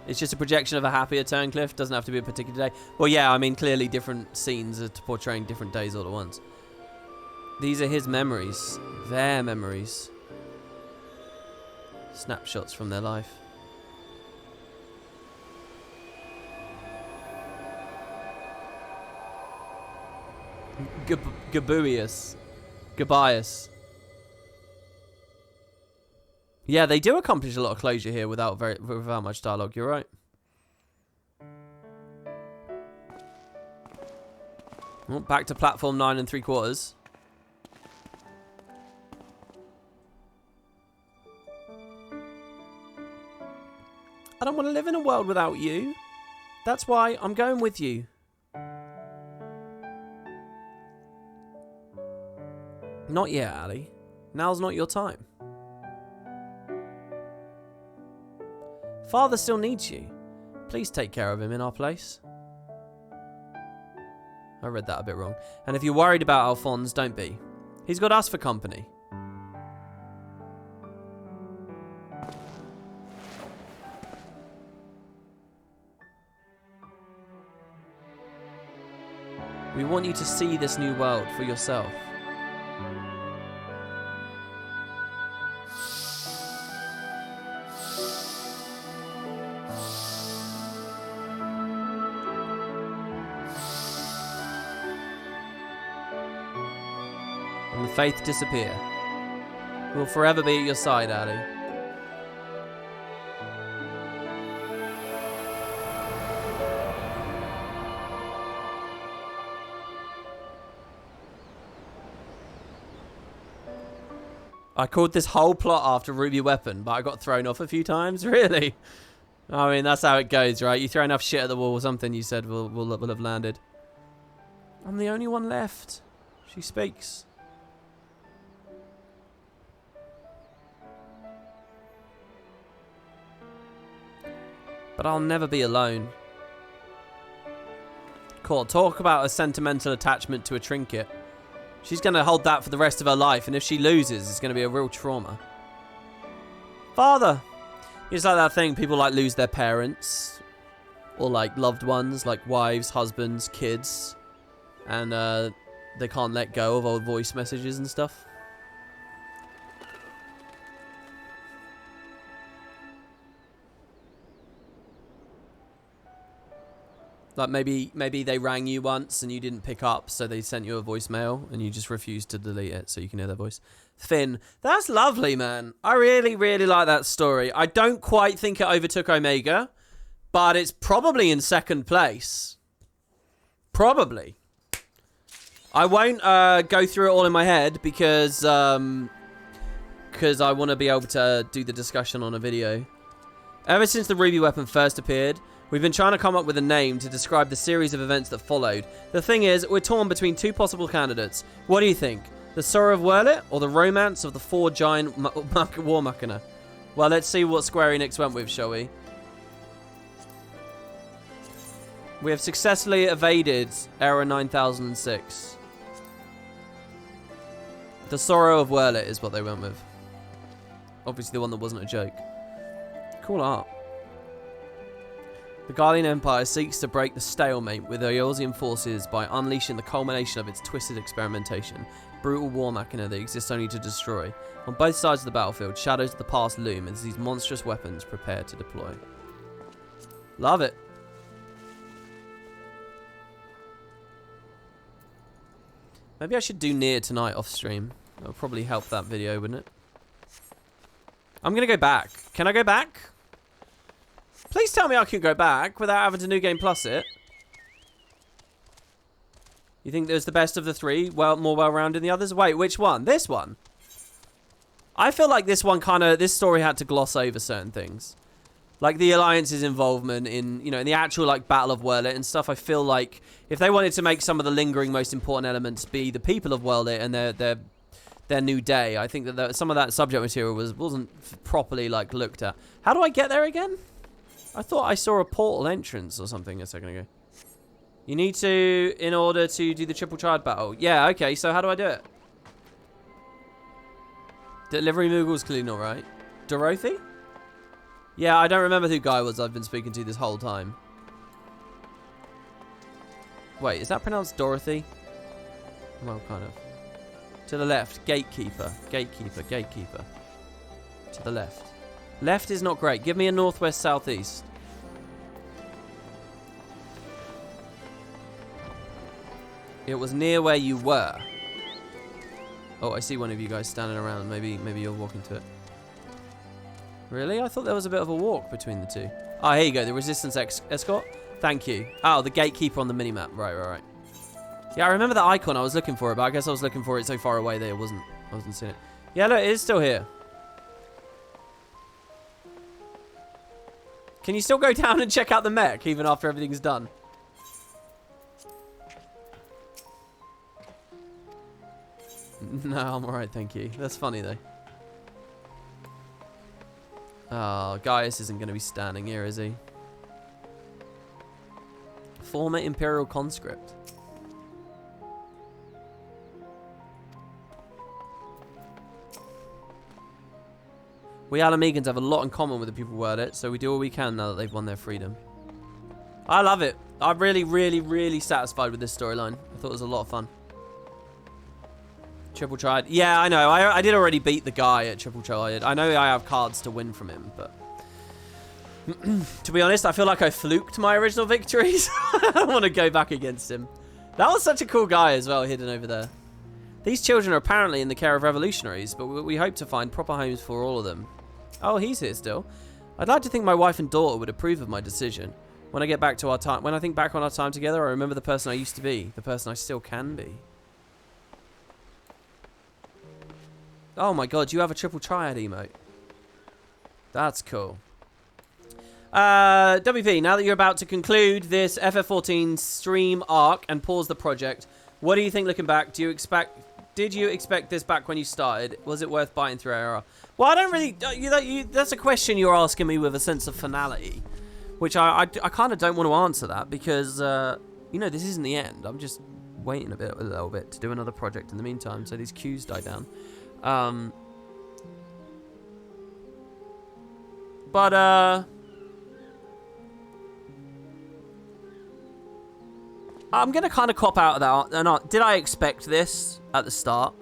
It's just a projection of a happier Turncliffe. Doesn't have to be a particular day. Well, yeah, I mean, clearly different scenes are portraying different days all at once. These are his memories. Their memories. Snapshots from their life. Gabias. Yeah, they do accomplish a lot of closure here without much dialogue. You're right. Well, back to platform 9 3/4. I don't want to live in a world without you. That's why I'm going with you. Not yet, Ali. Now's not your time. Father still needs you. Please take care of him in our place. I read that a bit wrong. And if you're worried about Alphonse, don't be. He's got us for company. We want you to see this new world for yourself. And the faith disappear. We'll forever be at your side, Ali. I called this whole plot after Ruby Weapon, but I got thrown off a few times. Really? I mean, that's how it goes, right? You throw enough shit at the wall, something you said will have landed. I'm the only one left. She speaks. But I'll never be alone. Cool. Talk about a sentimental attachment to a trinket. She's going to hold that for the rest of her life, and if she loses, it's going to be a real trauma. Father! It's like that thing, people like lose their parents, or like loved ones, like wives, husbands, kids, and they can't let go of old voice messages and stuff. Like maybe they rang you once and you didn't pick up, so they sent you a voicemail and you just refused to delete it so you can hear their voice. Finn, that's lovely, man. I really, really like that story. I don't quite think it overtook Omega, but it's probably in second place. Probably. I won't go through it all in my head because I want to be able to do the discussion on a video. Ever since the Ruby Weapon first appeared, we've been trying to come up with a name to describe the series of events that followed. The thing is, we're torn between two possible candidates. What do you think? The Sorrow of Werlit or the Romance of the Four Giant War Machina? Well, let's see what Square Enix went with, shall we? We have successfully evaded Error 9006. The Sorrow of Werlit is what they went with. Obviously the one that wasn't a joke. Cool art. The Guardian Empire seeks to break the stalemate with the Eorzean forces by unleashing the culmination of its twisted experimentation. Brutal war machina that exists only to destroy. On both sides of the battlefield, shadows of the past loom as these monstrous weapons prepare to deploy. Love it. Maybe I should do Nier tonight off stream. That would probably help that video, wouldn't it? I'm going to go back. Can I go back? Please tell me I can go back without having to New Game Plus it. You think it was the best of the three? Well, more well-rounded than the others? Wait, which one? This one? I feel like this one this story had to gloss over certain things. Like the Alliance's involvement in, in the actual, like, Battle of Werlit and stuff. I feel like if they wanted to make some of the lingering, most important elements be the people of Werlit and their new day, I think that some of that subject material wasn't properly, like, looked at. How do I get there again? I thought I saw a portal entrance or something a second ago. You need to, in order to do the triple child battle. Yeah, okay, so how do I do it? Delivery Moogle's clearly not right. Dorothy? Yeah, I don't remember who Guy was I've been speaking to this whole time. Wait, is that pronounced Dorothy? Well, kind of. To the left, gatekeeper, gatekeeper, gatekeeper. To the left. Left is not great. Give me a northwest, southeast. It was near where you were. Oh, I see one of you guys standing around. Maybe you'll walk into it. Really? I thought there was a bit of a walk between the two. Oh, here you go. The resistance escort. Thank you. Oh, the gatekeeper on the minimap. Right. Yeah, I remember the icon. I was looking for it, but I guess I was looking for it so far away that I wasn't seeing it. Yeah, look, it is still here. Can you still go down and check out the mech even after everything's done? No, I'm alright, thank you. That's funny, though. Oh, Gaius isn't going to be standing here, is he? Former Imperial Conscript. We Alamegans have a lot in common with the people who word it, so we do all we can now that they've won their freedom. I love it. I'm really satisfied with this storyline. I thought it was a lot of fun. Triple tried. Yeah, I know. I did already beat the guy at triple tried. I know I have cards to win from him, but... to be honest, I feel like I fluked my original victories. I don't want to go back against him. That was such a cool guy as well, hidden over there. These children are apparently in the care of revolutionaries, but we hope to find proper homes for all of them. Oh, he's here still. I'd like to think my wife and daughter would approve of my decision. When I think back on our time together, I remember the person I used to be, the person I still can be. Oh my god, you have a triple triad emote. That's cool. WP, now that you're about to conclude this FF14 stream arc and pause the project, what do you think looking back? Did you expect this back when you started? Was it worth biting through AR? Well, I don't really... that's a question you're asking me with a sense of finality, which I kind of don't want to answer that because, you know, this isn't the end. I'm just waiting a little bit to do another project in the meantime, so these queues die down. I'm going to kind of cop out of that. Did I expect this at the start?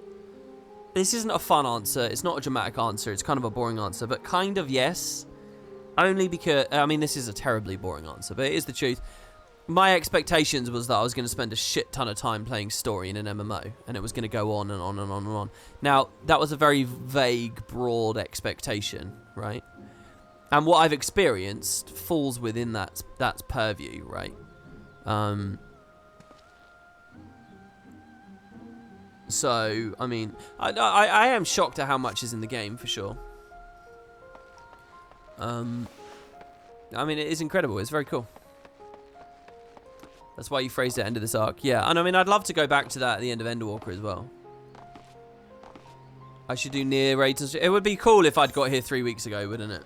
This isn't a fun answer. It's not a dramatic answer. It's kind of a boring answer, but kind of yes. Only because, I mean, this is a terribly boring answer, but it is the truth. My expectations was that I was going to spend a shit ton of time playing story in an MMO, and it was going to go on and on and on and on. Now, that was a very vague, broad expectation, right? And what I've experienced falls within that's purview, right? So, I mean, I am shocked at how much is in the game, for sure. I mean, it is incredible. It's very cool. That's why you phrased it end of this arc. Yeah, and I mean, I'd love to go back to that at the end of Endwalker as well. I should do near raids on stream. It would be cool if I'd got here 3 weeks ago, wouldn't it?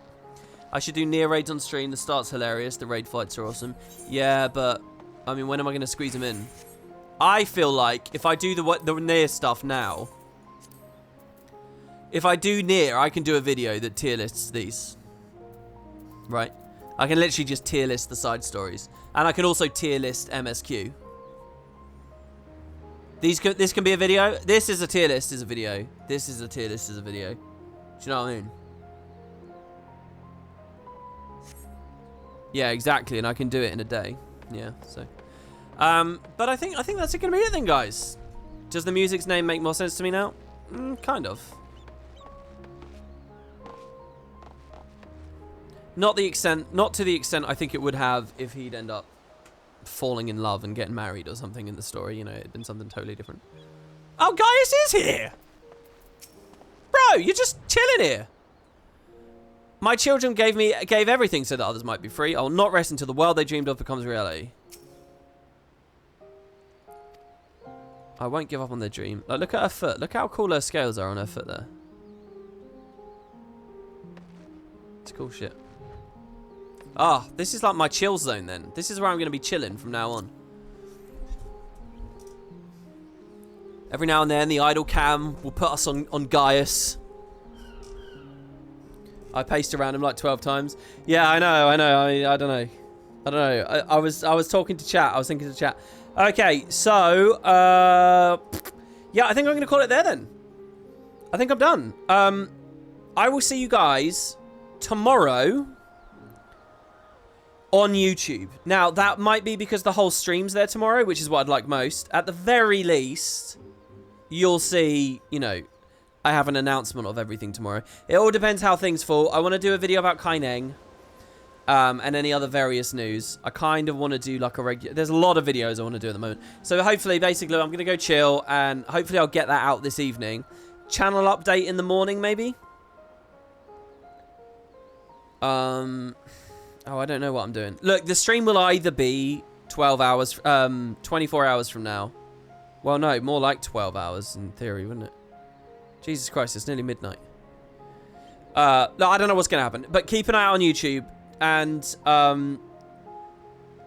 I should do near raids on stream. The start's hilarious. The raid fights are awesome. Yeah, but, I mean, when am I going to squeeze them in? I feel like if I do the near stuff now, if I do near, I can do a video that tier lists these. Right? I can literally just tier list the side stories. And I can also tier list MSQ. This can be a video. This is a tier list as a video. This is a tier list as a video. Do you know what I mean? Yeah, exactly. And I can do it in a day. Yeah, so... but I think that's going to be it then, guys. Does the music's name make more sense to me now? Kind of. Not to the extent I think it would have if he'd end up falling in love and getting married or something in the story. You know, it'd been something totally different. Oh, Gaius is here! Bro, you're just chilling here. My children gave everything so that others might be free. I will not rest until the world they dreamed of becomes reality. I won't give up on their dream. Like, look at her foot. Look how cool her scales are on her foot there. It's cool shit. Ah, this is like my chill zone then. This is where I'm going to be chilling from now on. Every now and then, the idle cam will put us on Gaius. I paced around him like 12 times. Yeah, I know. I don't know. I was talking to chat. I was thinking to chat. Okay, so, yeah, I think I'm going to call it there then. I think I'm done. I will see you guys tomorrow on YouTube. Now, that might be because the whole stream's there tomorrow, which is what I'd like most. At the very least, you'll see, you know, I have an announcement of everything tomorrow. It all depends how things fall. I want to do a video about Kaineng. And any other various news. I kind of want to do like a regular... There's a lot of videos I want to do at the moment. So hopefully, basically, I'm going to go chill. And hopefully I'll get that out this evening. Channel update in the morning, maybe? Oh, I don't know what I'm doing. Look, the stream will either be 12 hours... 24 hours from now. Well, no, more like 12 hours in theory, wouldn't it? Jesus Christ, it's nearly midnight. No, I don't know what's going to happen. But keep an eye out on YouTube. And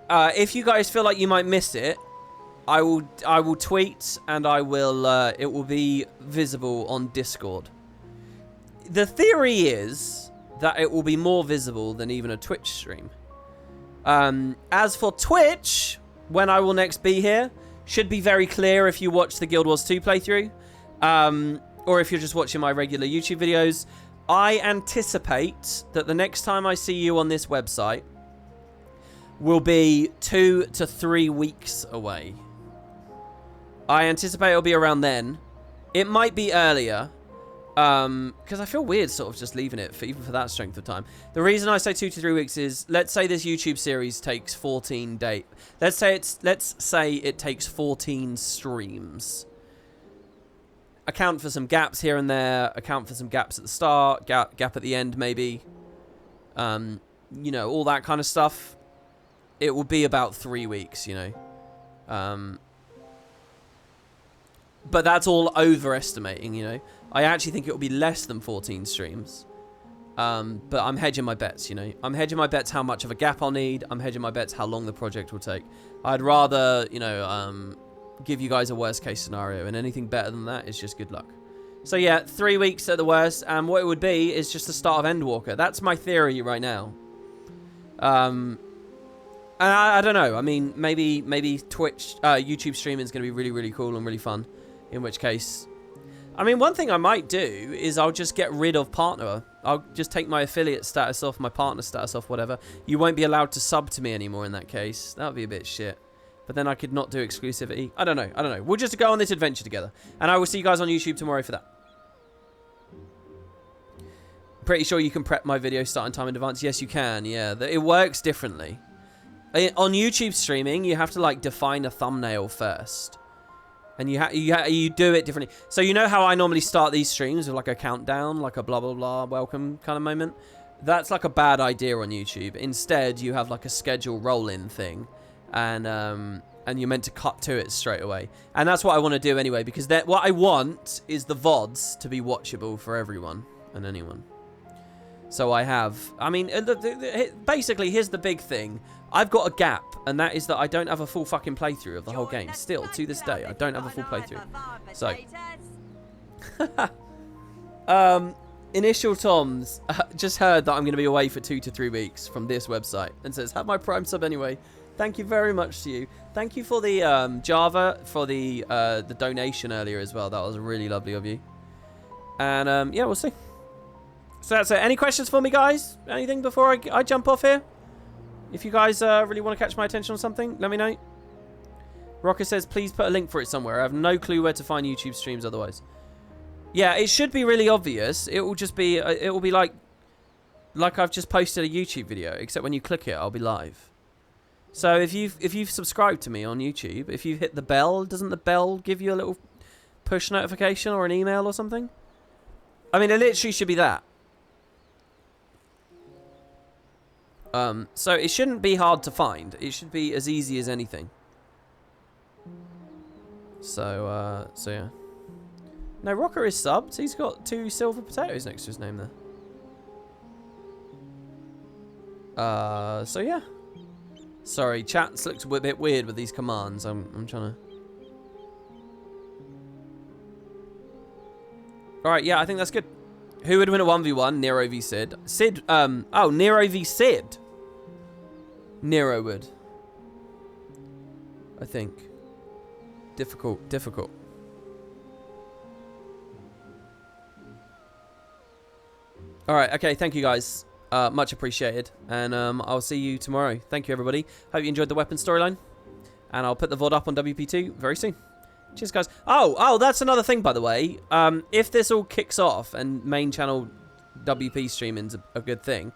if you guys feel like you might miss it, I will tweet and I will it will be visible on Discord. The theory is that it will be more visible than even a Twitch stream. As for Twitch, when I will next be here, should be very clear if you watch the Guild Wars 2 playthrough, or if you're just watching my regular YouTube videos. I anticipate that the next time I see you on this website will be 2 to 3 weeks away. I anticipate it'll be around then. It might be earlier, because I feel weird sort of just leaving it for even for that strength of time. The reason I say 2 to 3 weeks is, let's say this YouTube series takes 14 days. Let's say it takes 14 streams. Account for some gaps here and there. Account for some gaps at the start. Gap at the end, maybe. You know, all that kind of stuff. It will be about 3 weeks, you know. But that's all overestimating, you know. I actually think it will be less than 14 streams. But I'm hedging my bets, you know. I'm hedging my bets how much of a gap I'll need. I'm hedging my bets how long the project will take. I'd rather, you know, give you guys a worst case scenario, and anything better than that is just good luck. So yeah, 3 weeks at the worst, and what it would be is just the start of Endwalker. That's my theory right now. And I don't know. I mean, maybe Twitch, YouTube streaming is going to be really, really cool and really fun. In which case, I mean, one thing I might do is I'll just get rid of partner. I'll just take my affiliate status off, my partner status off, whatever. You won't be allowed to sub to me anymore in that case. That would be a bit shit. But then I could not do exclusivity. I don't know. We'll just go on this adventure together. And I will see you guys on YouTube tomorrow for that. Pretty sure you can prep my video starting time in advance. Yes, you can. Yeah, it works differently. On YouTube streaming, you have to like define a thumbnail first. And you do it differently. So you know how I normally start these streams with like a countdown, like a blah, blah, blah, welcome kind of moment? That's like a bad idea on YouTube. Instead, you have like a schedule roll-in thing. And you're meant to cut to it straight away. And that's what I want to do anyway, because what I want is the VODs to be watchable for everyone and anyone. So I mean, basically, here's the big thing. I've got a gap, and that is that I don't have a full fucking playthrough of the whole game. Still, to this day, I don't have a full playthrough. So, Initial Toms just heard that I'm going to be away for 2 to 3 weeks from this website, and says, have my Prime sub anyway. Thank you very much to you. Thank you for the Java, for the donation earlier as well. That was really lovely of you. And yeah, we'll see. So that's it. Any questions for me, guys? Anything before I jump off here? If you guys really want to catch my attention on something, let me know. Rocker says, please put a link for it somewhere. I have no clue where to find YouTube streams otherwise. Yeah, it should be really obvious. It will just be, it will be like I've just posted a YouTube video, except when you click it, I'll be live. So if you've subscribed to me on YouTube, if you've hit the bell, doesn't the bell give you a little push notification or an email or something? I mean, it literally should be that. So it shouldn't be hard to find. It should be as easy as anything. So yeah. No, Rocker is subbed. He's got 2 silver potatoes next to his name there. So yeah. Sorry, chat looks a bit weird with these commands. I'm trying to... Alright, yeah, I think that's good. Who would win a 1v1? Nero v Sid. Sid, oh, Nero v Sid. Nero would. I think. Difficult. Alright, okay, thank you guys. Much appreciated. And I'll see you tomorrow. Thank you, everybody. Hope you enjoyed the weapon storyline. And I'll put the VOD up on WP2 very soon. Cheers, guys. Oh, that's another thing, by the way. If this all kicks off and main channel WP streaming's a good thing,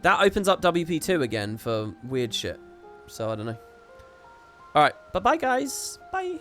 that opens up WP2 again for weird shit. So, I don't know. Alright, bye-bye, guys. Bye.